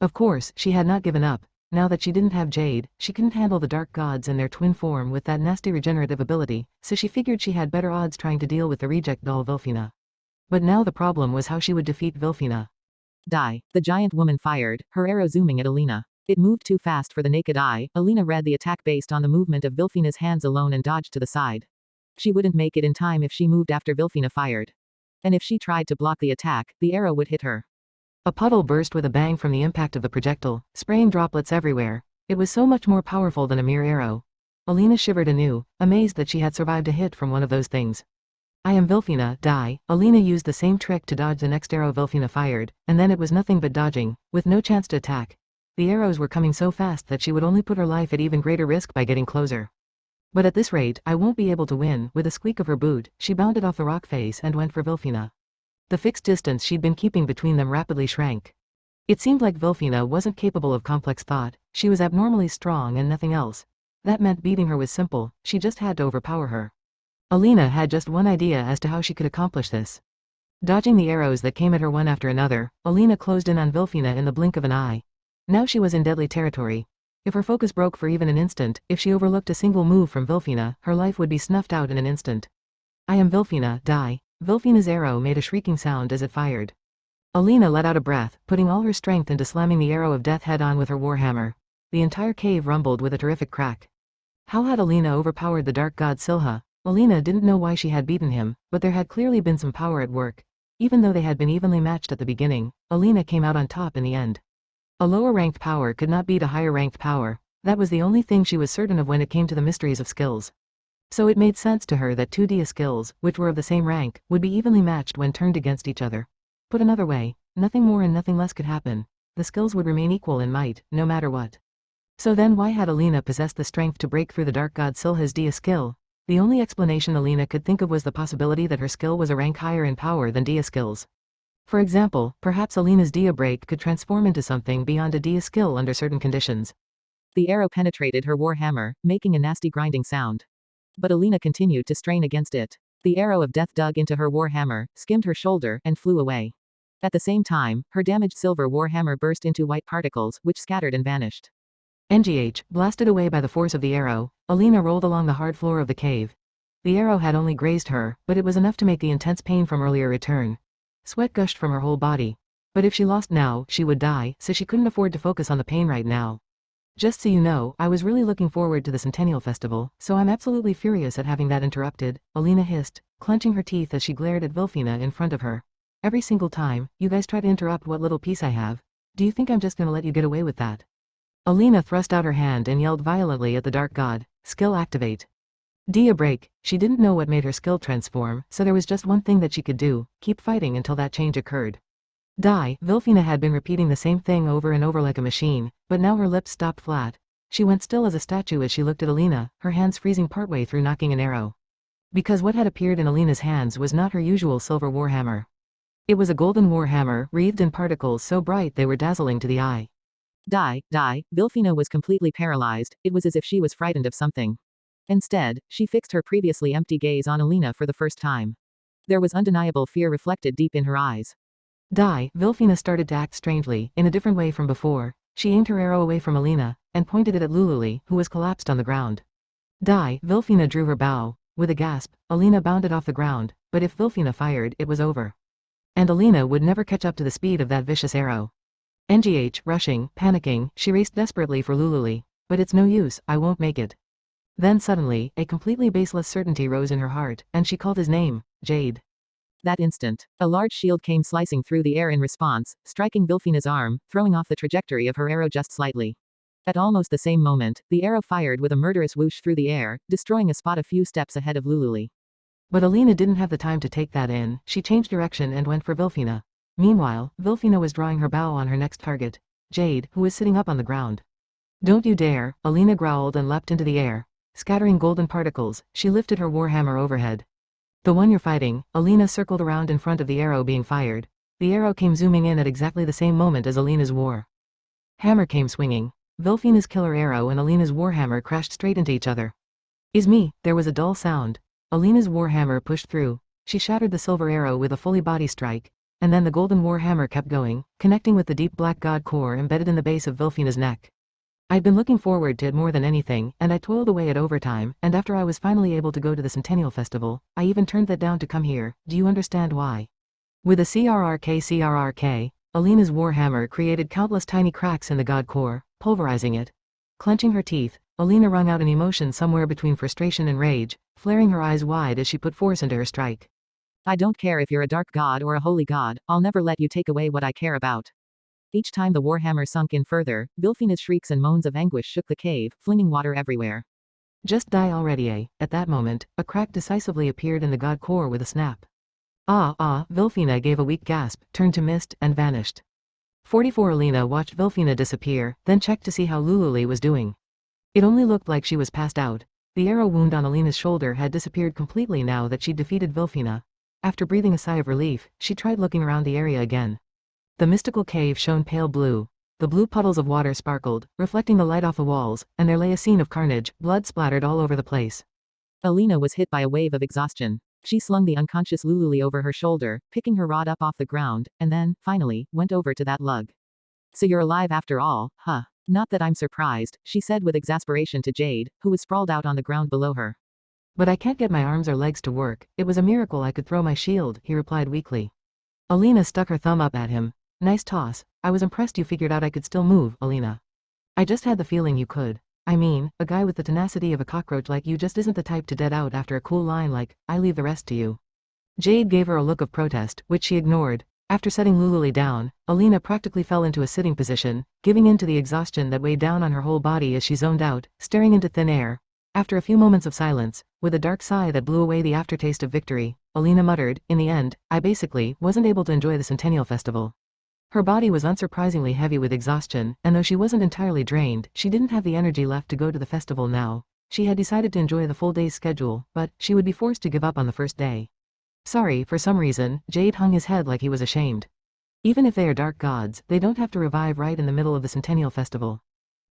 S1: Of course, she had not given up. Now that she didn't have Jade, she couldn't handle the dark gods in their twin form with that nasty regenerative ability, so she figured she had better odds trying to deal with the reject doll Vilfina. But now the problem was how she would defeat Vilfina.
S2: Die. The giant woman fired, her arrow zooming at Alina. It moved too fast for the naked eye. Alina read the attack based on the movement of Vilfina's hands alone and dodged to the side. She wouldn't make it in time if she moved after Vilfina fired. And if she tried to block the attack, the arrow would hit her.
S1: A puddle burst with a bang from the impact of the projectile, spraying droplets everywhere. It was so much more powerful than a mere arrow. Alina shivered anew, amazed that she had survived a hit from one of those things. I am Vilfina, die. Alina used the same trick to dodge the next arrow Vilfina fired, and then it was nothing but dodging, with no chance to attack. The arrows were coming so fast that she would only put her life at even greater risk by getting closer. But at this rate, I won't be able to win. With a squeak of her boot, she bounded off the rock face and went for Vilfina. The fixed distance she'd been keeping between them rapidly shrank. It seemed like Vilfina wasn't capable of complex thought. She was abnormally strong and nothing else. That meant beating her was simple, she just had to overpower her. Alina had just one idea as to how she could accomplish this. Dodging the arrows that came at her one after another, Alina closed in on Vilfina in the blink of an eye. Now she was in deadly territory. If her focus broke for even an instant, if she overlooked a single move from Vilfina, her life would be snuffed out in an instant. I am Vilfina, die. Vilfina's arrow made a shrieking sound as it fired. Alina let out a breath, putting all her strength into slamming the arrow of death head-on with her warhammer. The entire cave rumbled with a terrific crack. How had Alina overpowered the dark god Silha? Alina didn't know why she had beaten him, but there had clearly been some power at work. Even though they had been evenly matched at the beginning, Alina came out on top in the end. A lower-ranked power could not beat a higher-ranked power. That was the only thing she was certain of when it came to the mysteries of skills. So it made sense to her that two Dia skills, which were of the same rank, would be evenly matched when turned against each other. Put another way, nothing more and nothing less could happen. The skills would remain equal in might, no matter what. So then why had Alina possessed the strength to break through the dark god Silha's Dia skill? The only explanation Alina could think of was the possibility that her skill was a rank higher in power than Dia skills. For example, perhaps Alina's Dia break could transform into something beyond a Dia skill under certain conditions.
S2: The arrow penetrated her warhammer, making a nasty grinding sound. But Alina continued to strain against it. The arrow of death dug into her warhammer, skimmed her shoulder, and flew away. At the same time, her damaged silver warhammer burst into white particles, which scattered and vanished.
S1: NGH, blasted away by the force of the arrow, Alina rolled along the hard floor of the cave. The arrow had only grazed her, but it was enough to make the intense pain from earlier return. Sweat gushed from her whole body. But if she lost now, she would die, so she couldn't afford to focus on the pain right now. Just so you know, I was really looking forward to the Centennial Festival, so I'm absolutely furious at having that interrupted, Alina hissed, clenching her teeth as she glared at Vilfina in front of her. Every single time, you guys try to interrupt what little peace I have. Do you think I'm just gonna let you get away with that? Alina thrust out her hand and yelled violently at the dark god, skill activate. Dia break. She didn't know what made her skill transform, so there was just one thing that she could do, keep fighting until that change occurred. Die. Vilfina had been repeating the same thing over and over like a machine, but now her lips stopped flat. She went still as a statue as she looked at Alina, her hands freezing partway through knocking an arrow. Because what had appeared in Alina's hands was not her usual silver warhammer. It was a golden warhammer, wreathed in particles so bright they were dazzling to the eye.
S2: Die. Vilfina was completely paralyzed. It was as if she was frightened of something. Instead, she fixed her previously empty gaze on Alina for the first time. There was undeniable fear reflected deep in her eyes.
S1: Die. Vilfina started to act strangely, in a different way from before. She aimed her arrow away from Alina, and pointed it at Lululi, who was collapsed on the ground. Die. Vilfina drew her bow. With a gasp, Alina bounded off the ground, but if Vilfina fired, it was over. And Alina would never catch up to the speed of that vicious arrow. NGH, rushing, panicking, she raced desperately for Lululi. But it's no use, I won't make it. Then suddenly, a completely baseless certainty rose in her heart, and she called his name, Jade.
S2: That instant, a large shield came slicing through the air in response, striking Vilfina's arm, throwing off the trajectory of her arrow just slightly. At almost the same moment, the arrow fired with a murderous whoosh through the air, destroying a spot a few steps ahead of Lululi.
S1: But Alina didn't have the time to take that in, she changed direction and went for Vilfina. Meanwhile, Vilfina was drawing her bow on her next target, Jade, who was sitting up on the ground. Don't you dare, Alina growled and leapt into the air. Scattering golden particles, she lifted her warhammer overhead. The one you're fighting, Alina circled around in front of the arrow being fired. The arrow came zooming in at exactly the same moment as Alina's war hammer came swinging. Vilfina's killer arrow and Alina's warhammer crashed straight into each other. There was a dull sound. Alina's warhammer pushed through. She shattered the silver arrow with a fully body strike, and then the golden warhammer kept going, connecting with the deep black god core embedded in the base of Vilfina's neck. I'd been looking forward to it more than anything, and I toiled away at overtime, and after I was finally able to go to the Centennial Festival, I even turned that down to come here. Do you understand why? With a CRRK, Alina's warhammer created countless tiny cracks in the god core, pulverizing it. Clenching her teeth, Alina wrung out an emotion somewhere between frustration and rage, flaring her eyes wide as she put force into her strike.
S2: I don't care if you're a dark god or a holy god, I'll never let you take away what I care about. Each time the warhammer sunk in further, Vilfina's shrieks and moans of anguish shook the cave, flinging water everywhere.
S1: Just die already, eh? At that moment, a crack decisively appeared in the god core with a snap. Vilfina gave a weak gasp, turned to mist, and vanished. 44 Alina watched Vilfina disappear, then checked to see how Lululi was doing. It only looked like she was passed out. The arrow wound on Alina's shoulder had disappeared completely now that she'd defeated Vilfina. After breathing a sigh of relief, she tried looking around the area again. The mystical cave shone pale blue. The blue puddles of water sparkled, reflecting the light off the walls, and there lay a scene of carnage, blood splattered all over the place.
S2: Alina was hit by a wave of exhaustion. She slung the unconscious Lululi over her shoulder, picking her rod up off the ground, and then, finally, went over to that lug. So you're alive after all, huh? Not that I'm surprised, she said with exasperation to Jade, who was sprawled out on the ground below her.
S1: But I can't get my arms or legs to work. It was a miracle I could throw my shield, he replied weakly. Alina stuck her thumb up at him. Nice toss. I was impressed you figured out I could still move, Alina. I just had the feeling you could. I mean, a guy with the tenacity of a cockroach like you just isn't the type to dead out after a cool line like, I leave the rest to you. Jade gave her a look of protest, which she ignored. After setting Lululi down, Alina practically fell into a sitting position, giving in to the exhaustion that weighed down on her whole body as she zoned out, staring into thin air. After a few moments of silence, with a dark sigh that blew away the aftertaste of victory, Alina muttered, in the end, I basically wasn't able to enjoy the Centennial Festival. Her body was unsurprisingly heavy with exhaustion, and though she wasn't entirely drained, she didn't have the energy left to go to the festival now. She had decided to enjoy the full day's schedule, but she would be forced to give up on the first day. Sorry, for some reason, Jade hung his head like he was ashamed. Even if they are dark gods, they don't have to revive right in the middle of the Centennial Festival.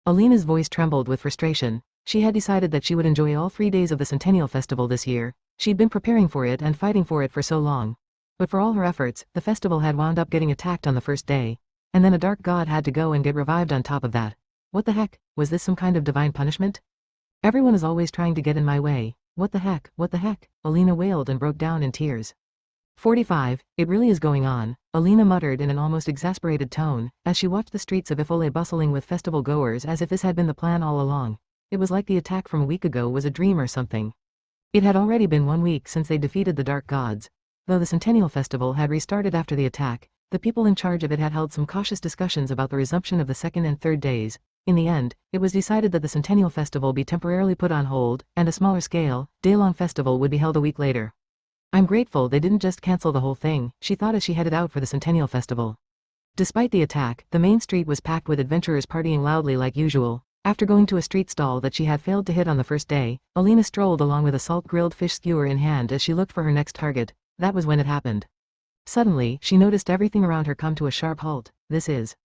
S1: Alina's voice trembled with frustration. She had decided that she would enjoy all 3 days of the Centennial Festival this year. She'd been preparing for it and fighting for it for so long. But for all her efforts, the festival had wound up getting attacked on the first day. And then a dark god had to go and get revived on top of that. What the heck? Was this some kind of divine punishment? Everyone is always trying to get in my way. What the heck? What the heck? Alina wailed and broke down in tears. 45. It really is going on, Alina muttered in an almost exasperated tone, as she watched the streets of Ifole bustling with festival goers as if this had been the plan all along. It was like the attack from a week ago was a dream or something. It had already been 1 week since they defeated the Dark Gods. Though the Centennial Festival had restarted after the attack, the people in charge of it had held some cautious discussions about the resumption of the second and third days. In the end, it was decided that the Centennial Festival be temporarily put on hold, and a smaller scale, day-long festival would be held a week later. I'm grateful they didn't just cancel the whole thing, she thought as she headed out for the Centennial Festival. Despite the attack, the main street was packed with adventurers partying loudly like usual. After going to a street stall that she had failed to hit on the first day, Alina strolled along with a salt-grilled fish skewer in hand as she looked for her next target. That was when it happened. Suddenly, she noticed everything around her come to a sharp halt. This is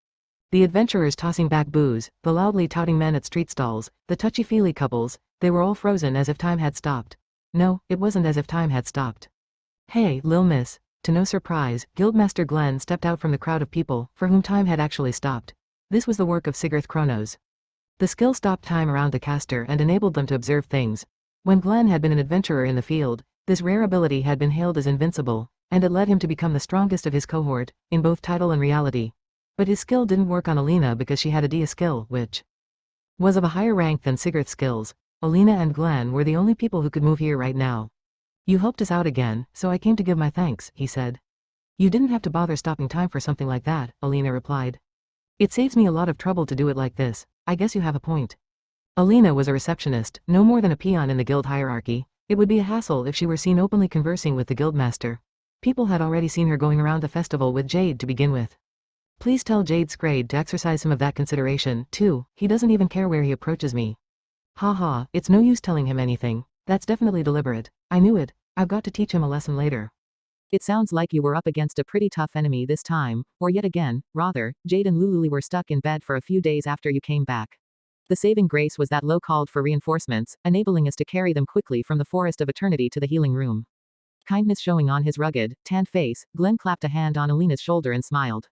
S1: the adventurers tossing back booze, the loudly touting men at street stalls, the touchy-feely couples. They were all frozen as if time had stopped. No, it wasn't as if time had stopped. Hey, Lil Miss. To no surprise, Guildmaster Glenn stepped out from the crowd of people, for whom time had actually stopped. This was the work of Sigurth Kronos. The skill stopped time around the caster and enabled them to observe things. When Glenn had been an adventurer in the field, this rare ability had been hailed as invincible, and it led him to become the strongest of his cohort, in both title and reality. But his skill didn't work on Alina because she had a Dia skill, which was of a higher rank than Sigurth's skills. Alina and Glenn were the only people who could move here right now. You helped us out again, so I came to give my thanks, he said. You didn't have to bother stopping time for something like that, Alina replied. It saves me a lot of trouble to do it like this. I guess you have a point. Alina was a receptionist, no more than a peon in the guild hierarchy. It would be a hassle if she were seen openly conversing with the guildmaster. People had already seen her going around the festival with Jade to begin with. Please tell Jade Scrade to exercise some of that consideration, too. He doesn't even care where he approaches me. Ha, it's no use telling him anything. That's definitely deliberate. I knew it. I've got to teach him a lesson later.
S2: It sounds like you were up against a pretty tough enemy this time, or yet again, rather. Jade and Lululi were stuck in bed for a few days after you came back. The saving grace was that Lo called for reinforcements, enabling us to carry them quickly from the forest of eternity to the healing room. Kindness showing on his rugged, tanned face, Glenn clapped a hand on Alina's shoulder and smiled.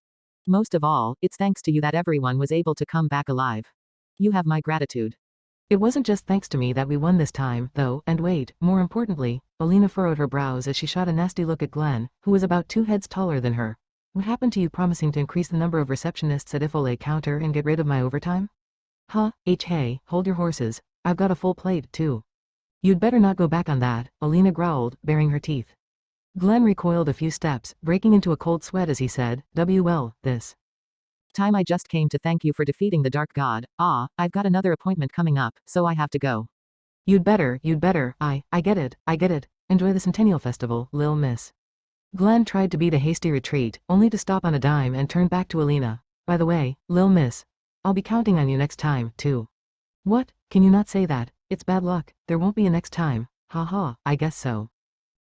S2: Most of all, it's thanks to you that everyone was able to come back alive. You have my gratitude.
S1: It wasn't just thanks to me that we won this time, though, and wait, more importantly, Alina furrowed her brows as she shot a nasty look at Glenn, who was about 2 heads taller than her. What happened to you promising to increase the number of receptionists at Ifole counter and get rid of my overtime? Hey, hold your horses. I've got a full plate, too. You'd better not go back on that, Alina growled, baring her teeth. Glenn recoiled a few steps, breaking into a cold sweat as he said, this
S2: time I just came to thank you for defeating the Dark God. I've got another appointment coming up, so I have to go.
S1: You'd better, I get it. Enjoy the Centennial Festival, Lil Miss. Glenn tried to beat a hasty retreat, only to stop on a dime and turn back to Alina. By the way, Lil Miss, I'll be counting on you next time, too. What? Can you not say that? It's bad luck. There won't be a next time. I guess so.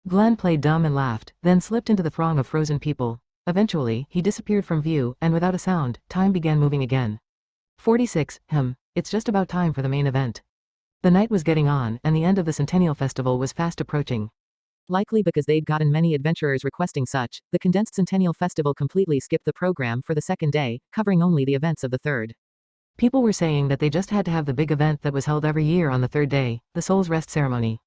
S1: Glenn played dumb and laughed, then slipped into the throng of frozen people. Eventually, he disappeared from view, and without a sound, time began moving again. 46, it's just about time for the main event. The night was getting on, and the end of the Centennial Festival was fast approaching.
S2: Likely because they'd gotten many adventurers requesting such, the condensed Centennial Festival completely skipped the program for the second day, covering only the events of the third.
S1: People were saying that they just had to have the big event that was held every year on the third day, the Soul's Rest Ceremony.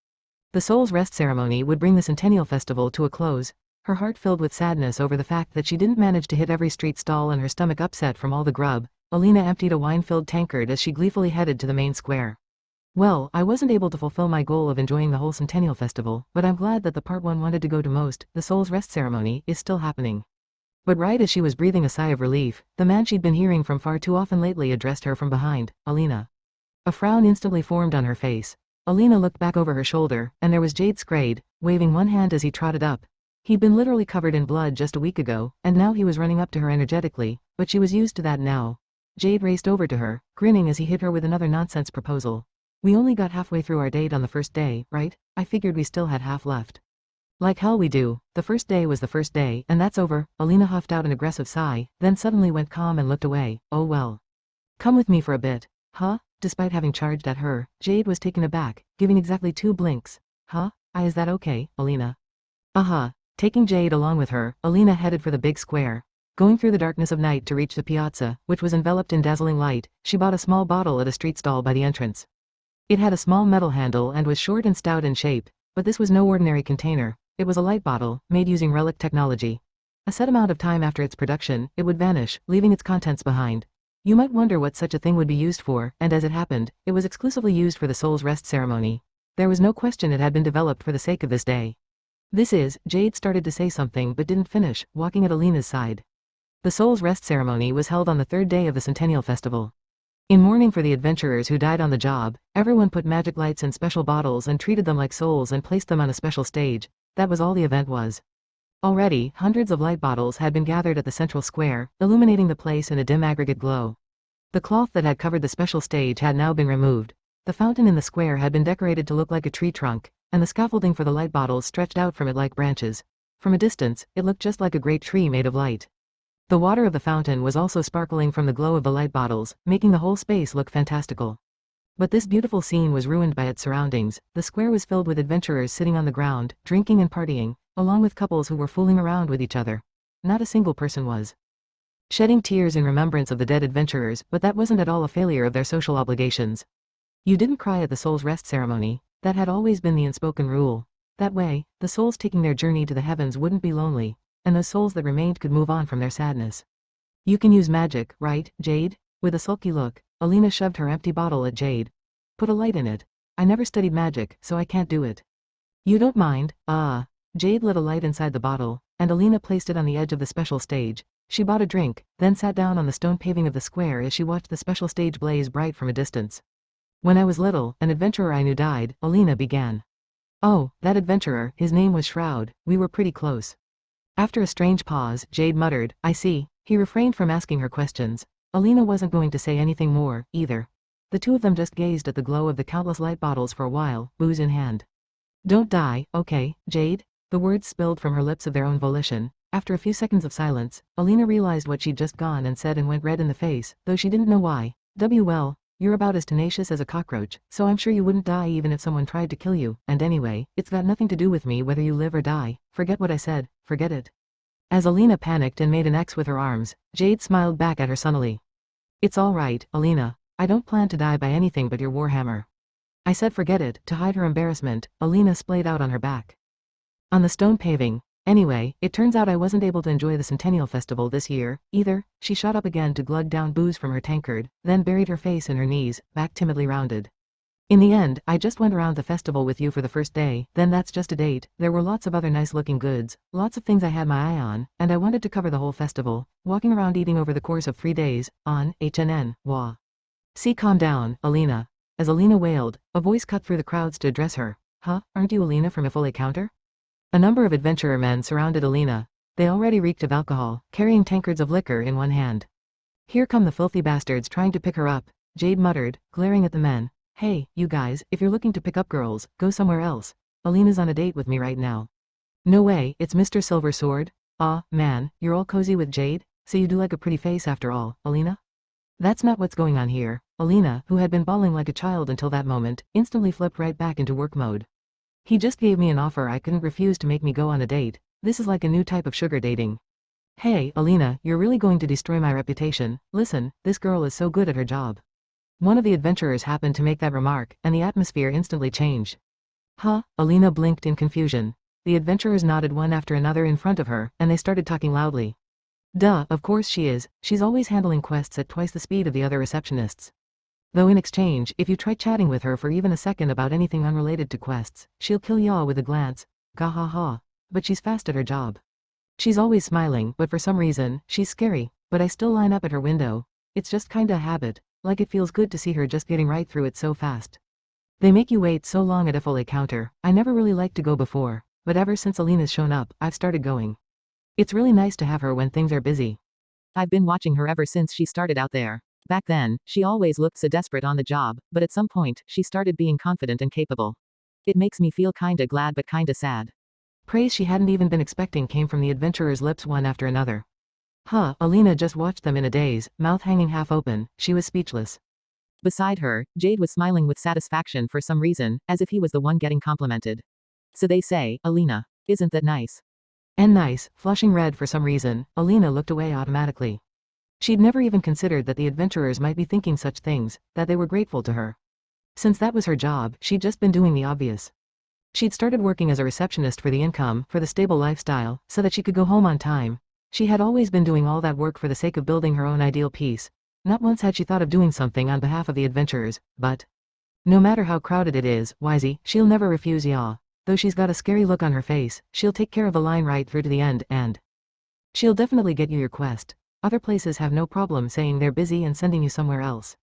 S1: The Soul's Rest Ceremony would bring the Centennial Festival to a close, her heart filled with sadness over the fact that she didn't manage to hit every street stall and her stomach upset from all the grub. Alina emptied a wine-filled tankard as she gleefully headed to the main square. Well, I wasn't able to fulfill my goal of enjoying the whole Centennial Festival, but I'm glad that the part one wanted to go to most, the Soul's Rest Ceremony, is still happening. But right as she was breathing a sigh of relief, the man she'd been hearing from far too often lately addressed her from behind, Alina. A frown instantly formed on her face. Alina looked back over her shoulder, and there was Jade Scrade, waving one hand as he trotted up. He'd been literally covered in blood just a week ago, and now he was running up to her energetically, but she was used to that now. Jade raced over to her, grinning as he hit her with another nonsense proposal. We only got halfway through our date on the first day, right? I figured we still had half left. Like hell we do. The first day was the first day, and that's over. Alina huffed out an aggressive sigh, then suddenly went calm and looked away. Oh well. Come with me for a bit. Despite having charged at her, Jade was taken aback, giving exactly 2 blinks. Is that okay, Alina? Taking Jade along with her, Alina headed for the big square. Going through the darkness of night to reach the piazza, which was enveloped in dazzling light, she bought a small bottle at a street stall by the entrance. It had a small metal handle and was short and stout in shape, but this was no ordinary container. It was a light bottle, made using relic technology. A set amount of time after its production, it would vanish, leaving its contents behind. You might wonder what such a thing would be used for, and as it happened, it was exclusively used for the Soul's Rest Ceremony. There was no question it had been developed for the sake of this day. Jade started to say something but didn't finish, walking at Alina's side. The Soul's Rest Ceremony was held on the third day of the Centennial Festival. In mourning for the adventurers who died on the job, everyone put magic lights in special bottles and treated them like souls and placed them on a special stage. That was all the event was. Already, hundreds of light bottles had been gathered at the central square, illuminating the place in a dim aggregate glow. The cloth that had covered the special stage had now been removed. The fountain in the square had been decorated to look like a tree trunk, and the scaffolding for the light bottles stretched out from it like branches. From a distance, it looked just like a great tree made of light. The water of the fountain was also sparkling from the glow of the light bottles, making the whole space look fantastical. But this beautiful scene was ruined by its surroundings. The square was filled with adventurers sitting on the ground, drinking and partying, along with couples who were fooling around with each other. Not a single person was shedding tears in remembrance of the dead adventurers, but that wasn't at all a failure of their social obligations. You didn't cry at the Soul's Rest Ceremony. That had always been the unspoken rule. That way, the souls taking their journey to the heavens wouldn't be lonely, and those souls that remained could move on from their sadness. You can use magic, right, Jade? With a sulky look, Alina shoved her empty bottle at Jade. Put a light in it. I never studied magic, so I can't do it. You don't mind? Jade lit a light inside the bottle, and Alina placed it on the edge of the special stage. She bought a drink, then sat down on the stone paving of the square as she watched the special stage blaze bright from a distance. When I was little, an adventurer I knew died, Alina began. Oh, that adventurer, his name was Shroud, we were pretty close. After a strange pause, Jade muttered, I see. He refrained from asking her questions. Alina wasn't going to say anything more, either. The two of them just gazed at the glow of the countless light bottles for a while, booze in hand. Don't die, okay, Jade? The words spilled from her lips of their own volition. After a few seconds of silence, Alina realized what she'd just gone and said and went red in the face, though she didn't know why. Well, you're about as tenacious as a cockroach, so I'm sure you wouldn't die even if someone tried to kill you, and anyway, it's got nothing to do with me whether you live or die. Forget what I said, forget it. As Alina panicked and made an X with her arms, Jade smiled back at her sunnily. It's all right, Alina. I don't plan to die by anything but your warhammer. I said forget it. To hide her embarrassment, Alina splayed out on her back. On the stone paving. Anyway, it turns out I wasn't able to enjoy the Centennial Festival this year, either. She shot up again to glug down booze from her tankard, then buried her face in her knees, back timidly rounded. In the end, I just went around the festival with you for the first day, then that's just a date. There were lots of other nice looking goods, lots of things I had my eye on, and I wanted to cover the whole festival, walking around eating over the course of 3 days, on, wah. See, calm down, Alina. As Alina wailed, a voice cut through the crowds to address her. Huh, aren't you Alina from Ifole Counter? A number of adventurer men surrounded Alina. They already reeked of alcohol, carrying tankards of liquor in one hand. Here come the filthy bastards trying to pick her up, Jade muttered, glaring at the men. Hey, you guys, if you're looking to pick up girls, go somewhere else. Alina's on a date with me right now. No way, it's Mr. Silver Sword? Aw, man, you're all cozy with Jade? So you do like a pretty face after all, Alina? That's not what's going on here. Alina, who had been bawling like a child until that moment, instantly flipped right back into work mode. He just gave me an offer I couldn't refuse to make me go on a date. This is like a new type of sugar dating. Hey, Alina, you're really going to destroy my reputation. Listen, this girl is so good at her job. One of the adventurers happened to make that remark, and the atmosphere instantly changed. Huh? Alina blinked in confusion. The adventurers nodded one after another in front of her, and they started talking loudly. Duh, of course she is. She's always handling quests at twice the speed of the other receptionists. Though in exchange, if you try chatting with her for even a second about anything unrelated to quests, she'll kill y'all with a glance. Gah ha ha. But she's fast at her job. She's always smiling, but for some reason, she's scary. But I still line up at her window. It's just kinda a habit. Like it feels good to see her just getting right through it so fast. They make you wait so long at Ifole Counter. I never really liked to go before, but ever since Alina's shown up, I've started going. It's really nice to have her when things are busy.
S2: I've been watching her ever since she started out there. Back then, she always looked so desperate on the job, but at some point, she started being confident and capable. It makes me feel kinda glad but kinda sad.
S1: Praise she hadn't even been expecting came from the adventurer's lips one after another. Huh, Alina just watched them in a daze, mouth hanging half open. She was speechless.
S2: Beside her, Jade was smiling with satisfaction for some reason, as if he was the one getting complimented. So they say, Alina. Isn't that nice?
S1: And nice, flushing red for some reason, Alina looked away automatically. She'd never even considered that the adventurers might be thinking such things, that they were grateful to her. Since that was her job, she'd just been doing the obvious. She'd started working as a receptionist for the income, for the stable lifestyle, so that she could go home on time. She had always been doing all that work for the sake of building her own ideal peace. Not once had she thought of doing something on behalf of the adventurers, but no matter how crowded it is, Wisey, she'll never refuse y'all. Though she's got a scary look on her face, she'll take care of the line right through to the end, and she'll definitely get you your quest. Other places have no problem saying they're busy and sending you somewhere else.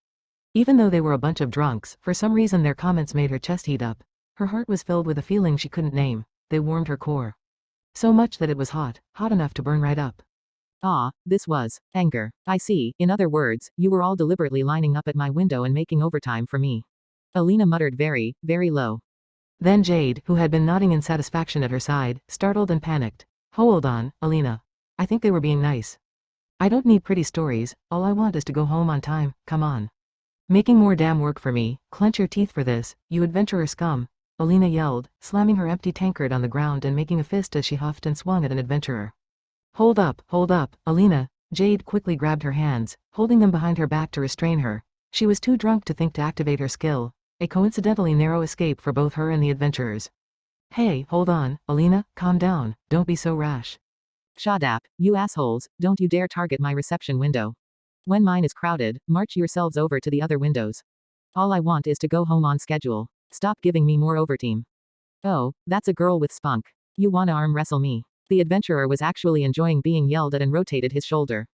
S1: Even though they were a bunch of drunks, for some reason their comments made her chest heat up. Her heart was filled with a feeling she couldn't name. They warmed her core. So much that it was hot enough to burn right up.
S2: Ah, this was anger. I see. In other words, you were all deliberately lining up at my window and making overtime for me. Alina muttered very, very low.
S1: Then Jade, who had been nodding in satisfaction at her side, startled and panicked. Hold on, Alina. I think they were being nice. I don't need pretty stories, all I want is to go home on time, come on. Making more damn work for me, clench your teeth for this, you adventurer scum. Alina yelled, slamming her empty tankard on the ground and making a fist as she huffed and swung at an adventurer. Hold up, Alina. Jade quickly grabbed her hands, holding them behind her back to restrain her. She was too drunk to think to activate her skill, a coincidentally narrow escape for both her and the adventurers. Hey, hold on, Alina, calm down, don't be so rash.
S2: Shadap, you assholes, don't you dare target my reception window. When mine is crowded, march yourselves over to the other windows. All I want is to go home on schedule. Stop giving me more overtime. Oh, that's a girl with spunk. You wanna arm wrestle me? The adventurer was actually enjoying being yelled at and rotated his shoulder.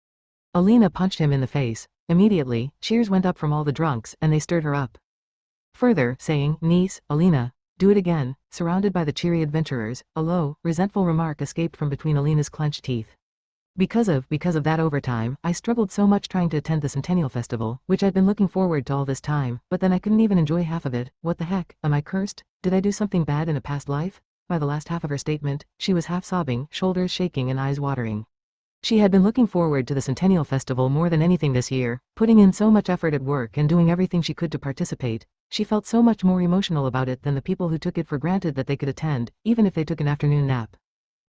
S1: Alina punched him in the face. Immediately, cheers went up from all the drunks and they stirred her up. Further, saying, Niece, Alina, Do it again. Surrounded by the cheery adventurers, a low, resentful remark escaped from between Alina's clenched teeth. Because of that overtime, I struggled so much trying to attend the Centennial Festival, which I'd been looking forward to all this time, but then I couldn't even enjoy half of it. What the heck, am I cursed? Did I do something bad in a past life? By the last half of her statement, she was half sobbing, shoulders shaking and eyes watering. She had been looking forward to the Centennial Festival more than anything this year, putting in so much effort at work and doing everything she could to participate. She felt so much more emotional about it than the people who took it for granted that they could attend, even if they took an afternoon nap.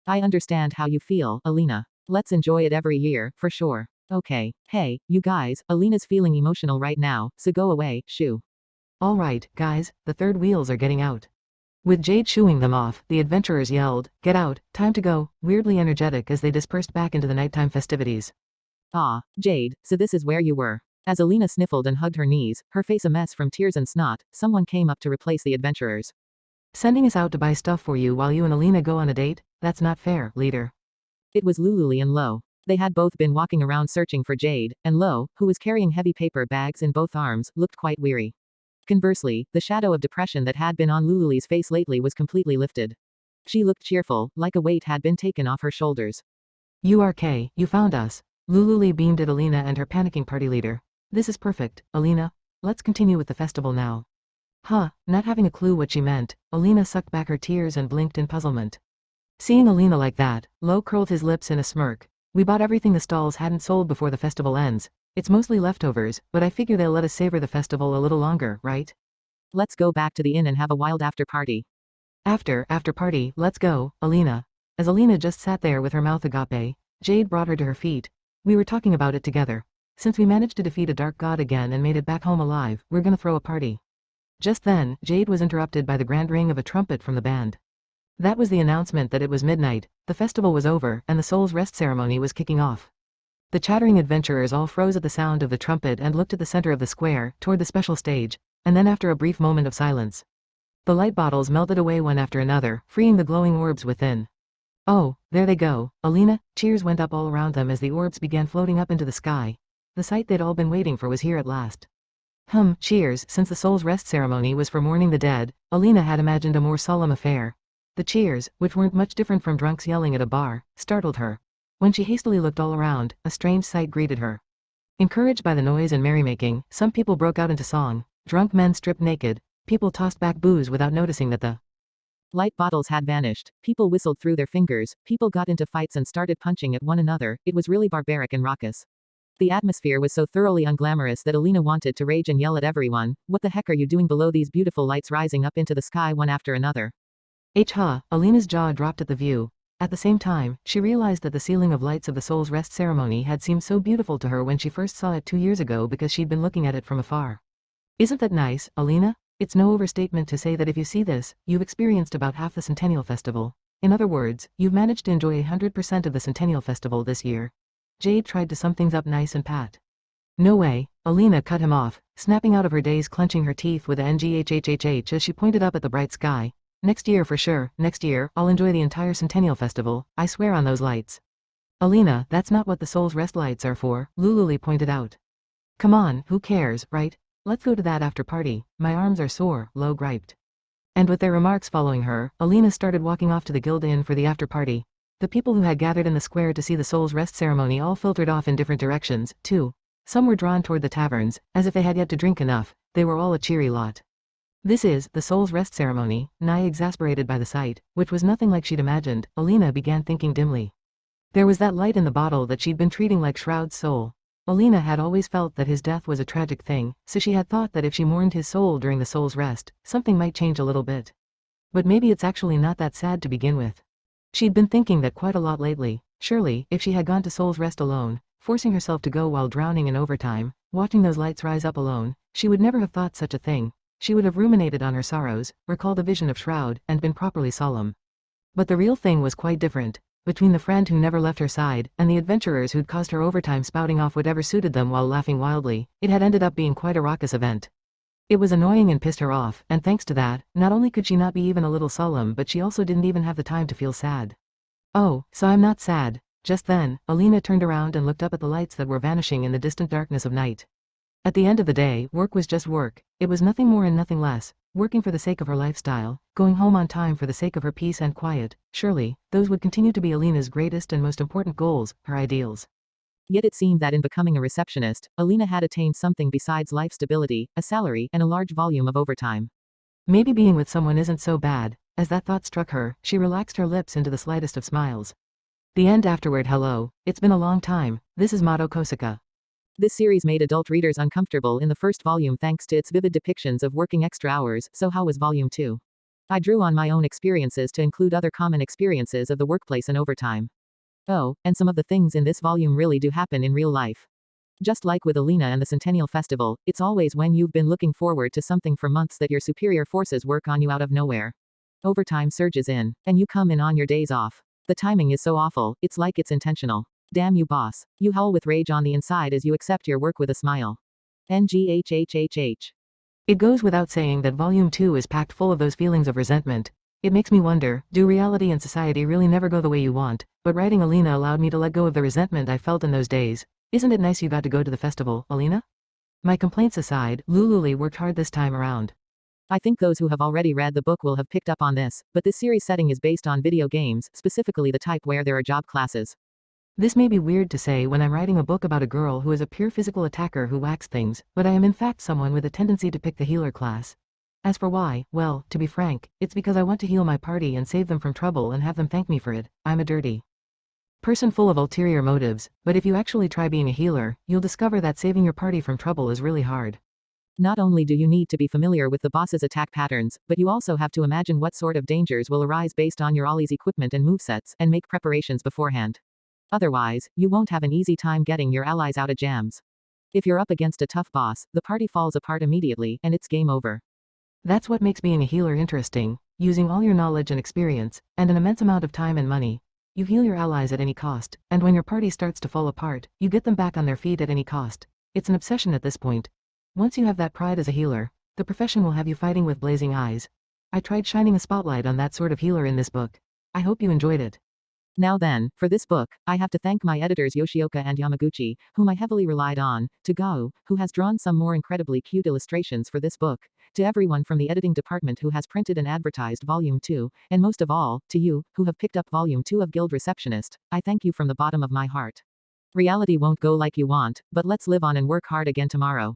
S2: I understand how you feel, Alina. Let's enjoy it every year, for sure. Okay, hey, you guys, Alina's feeling emotional right now, so go away, shoo.
S1: Alright, guys, the third wheels are getting out. With Jade shooing them off, the adventurers yelled, "Get out, time to go," weirdly energetic as they dispersed back into the nighttime festivities.
S2: Ah, Jade, so this is where you were. As Alina sniffled and hugged her knees, her face a mess from tears and snot, someone came up to replace the adventurers.
S1: Sending us out to buy stuff for you while you and Alina go on a date? That's not fair, leader.
S2: It was Lululi and Lo. They had both been walking around searching for Jade, and Lo, who was carrying heavy paper bags in both arms, looked quite weary. Conversely, the shadow of depression that had been on Lululi's face lately was completely lifted. She looked cheerful, like a weight had been taken off her shoulders.
S1: URK, you found us. Lululi beamed at Alina and her panicking party leader. This is perfect, Alina. Let's continue with the festival now. Huh, not having a clue what she meant, Alina sucked back her tears and blinked in puzzlement. Seeing Alina like that, Lo curled his lips in a smirk. We bought everything the stalls hadn't sold before the festival ends. It's mostly leftovers, but I figure they'll let us savor the festival a little longer, right?
S2: Let's go back to the inn and have a wild after party.
S1: After party, let's go, Alina. As Alina just sat there with her mouth agape, Jade brought her to her feet. We were talking about it together. Since we managed to defeat a dark god again and made it back home alive, we're gonna throw a party. Just then, Jade was interrupted by the grand ring of a trumpet from the band. That was the announcement that it was midnight, the festival was over, and the Soul's Rest ceremony was kicking off. The chattering adventurers all froze at the sound of the trumpet and looked at the center of the square, toward the special stage, and then after a brief moment of silence, the light bottles melted away one after another, freeing the glowing orbs within. Oh, there they go, Alina. Cheers went up all around them as the orbs began floating up into the sky. The sight they'd all been waiting for was here at last. Cheers. Since the Soul's Rest ceremony was for mourning the dead, Alina had imagined a more solemn affair. The cheers, which weren't much different from drunks yelling at a bar, startled her. When she hastily looked all around, a strange sight greeted her. Encouraged by the noise and merrymaking, some people broke out into song. Drunk men stripped naked. People tossed back booze without noticing that the
S2: light bottles had vanished. People whistled through their fingers. People got into fights and started punching at one another. It was really barbaric and raucous. The atmosphere was so thoroughly unglamorous that Alina wanted to rage and yell at everyone. What the heck are you doing below these beautiful lights rising up into the sky one after another?
S1: Alina's jaw dropped at the view. At the same time, she realized that the ceiling of lights of the Soul's Rest ceremony had seemed so beautiful to her when she first saw it 2 years ago because she'd been looking at it from afar. Isn't that nice, Alina? It's no overstatement to say that if you see this, you've experienced about half the Centennial Festival. In other words, you've managed to enjoy 100% of the Centennial Festival this year. Jade tried to sum things up nice and pat. No way, Alina cut him off, snapping out of her daze, clenching her teeth with a NGHHHH as she pointed up at the bright sky. Next year for sure, next year, I'll enjoy the entire Centennial Festival, I swear on those lights. Alina, that's not what the Soul's Rest lights are for, Lululi pointed out. Come on, who cares, right? Let's go to that after party, my arms are sore, Lo griped. And with their remarks following her, Alina started walking off to the Guild Inn for the after party. The people who had gathered in the square to see the Soul's Rest ceremony all filtered off in different directions, too. Some were drawn toward the taverns, as if they had yet to drink enough. They were all a cheery lot. This is the Soul's Rest ceremony, nigh exasperated by the sight, which was nothing like she'd imagined, Alina began thinking dimly. There was that light in the bottle that she'd been treating like Shroud's soul. Alina had always felt that his death was a tragic thing, so she had thought that if she mourned his soul during the Soul's Rest, something might change a little bit. But maybe it's actually not that sad to begin with. She'd been thinking that quite a lot lately. Surely, if she had gone to Soul's Rest alone, forcing herself to go while drowning in overtime, watching those lights rise up alone, she would never have thought such a thing. She would have ruminated on her sorrows, recalled the vision of Shroud, and been properly solemn. But the real thing was quite different. Between the friend who never left her side, and the adventurers who'd caused her overtime spouting off whatever suited them while laughing wildly, it had ended up being quite a raucous event. It was annoying and pissed her off, and thanks to that, not only could she not be even a little solemn but she also didn't even have the time to feel sad. Oh, so I'm not sad. Just then, Alina turned around and looked up at the lights that were vanishing in the distant darkness of night. At the end of the day, work was just work. It was nothing more and nothing less. Working for the sake of her lifestyle, going home on time for the sake of her peace and quiet, surely, those would continue to be Alina's greatest and most important goals, her ideals.
S2: Yet it seemed that in becoming a receptionist, Alina had attained something besides life stability, a salary, and a large volume of overtime.
S1: Maybe being with someone isn't so bad. As that thought struck her, she relaxed her lips into the slightest of smiles. The end afterward. Hello, it's been a long time, this is Mato Kosaka.
S2: This series made adult readers uncomfortable in the first volume thanks to its vivid depictions of working extra hours, so how was volume 2? I drew on my own experiences to include other common experiences of the workplace and overtime. Oh, and some of the things in this volume really do happen in real life. Just like with Alina and the Centennial Festival, it's always when you've been looking forward to something for months that your superior forces work on you out of nowhere. Overtime surges in, and you come in on your days off. The timing is so awful, it's like it's intentional. Damn you, boss. You howl with rage on the inside as you accept your work with a smile. NGHHHH.
S1: It goes without saying that volume 2 is packed full of those feelings of resentment. It makes me wonder, do reality and society really never go the way you want? But writing Alina allowed me to let go of the resentment I felt in those days. Isn't it nice you got to go to the festival, Alina? My complaints aside, Lululi worked hard this time around.
S2: I think those who have already read the book will have picked up on this, but this series setting is based on video games, specifically the type where there are job classes.
S1: This may be weird to say when I'm writing a book about a girl who is a pure physical attacker who whacks things, but I am in fact someone with a tendency to pick the healer class. As for why, well, to be frank, it's because I want to heal my party and save them from trouble and have them thank me for it. I'm a dirty person full of ulterior motives, but if you actually try being a healer, you'll discover that saving your party from trouble is really hard.
S2: Not only do you need to be familiar with the boss's attack patterns, but you also have to imagine what sort of dangers will arise based on your Ollie's equipment and movesets, and make preparations beforehand. Otherwise, you won't have an easy time getting your allies out of jams. If you're up against a tough boss, the party falls apart immediately, and it's game over.
S1: That's what makes being a healer interesting, using all your knowledge and experience, and an immense amount of time and money. You heal your allies at any cost, and when your party starts to fall apart, you get them back on their feet at any cost. It's an obsession at this point. Once you have that pride as a healer, the profession will have you fighting with blazing eyes. I tried shining a spotlight on that sort of healer in this book. I hope you enjoyed it.
S2: Now then, for this book, I have to thank my editors Yoshioka and Yamaguchi, whom I heavily relied on, to Gao, who has drawn some more incredibly cute illustrations for this book, to everyone from the editing department who has printed and advertised Volume 2, and most of all, to you, who have picked up Volume 2 of Guild Receptionist. I thank you from the bottom of my heart. Reality won't go like you want, but let's live on and work hard again tomorrow.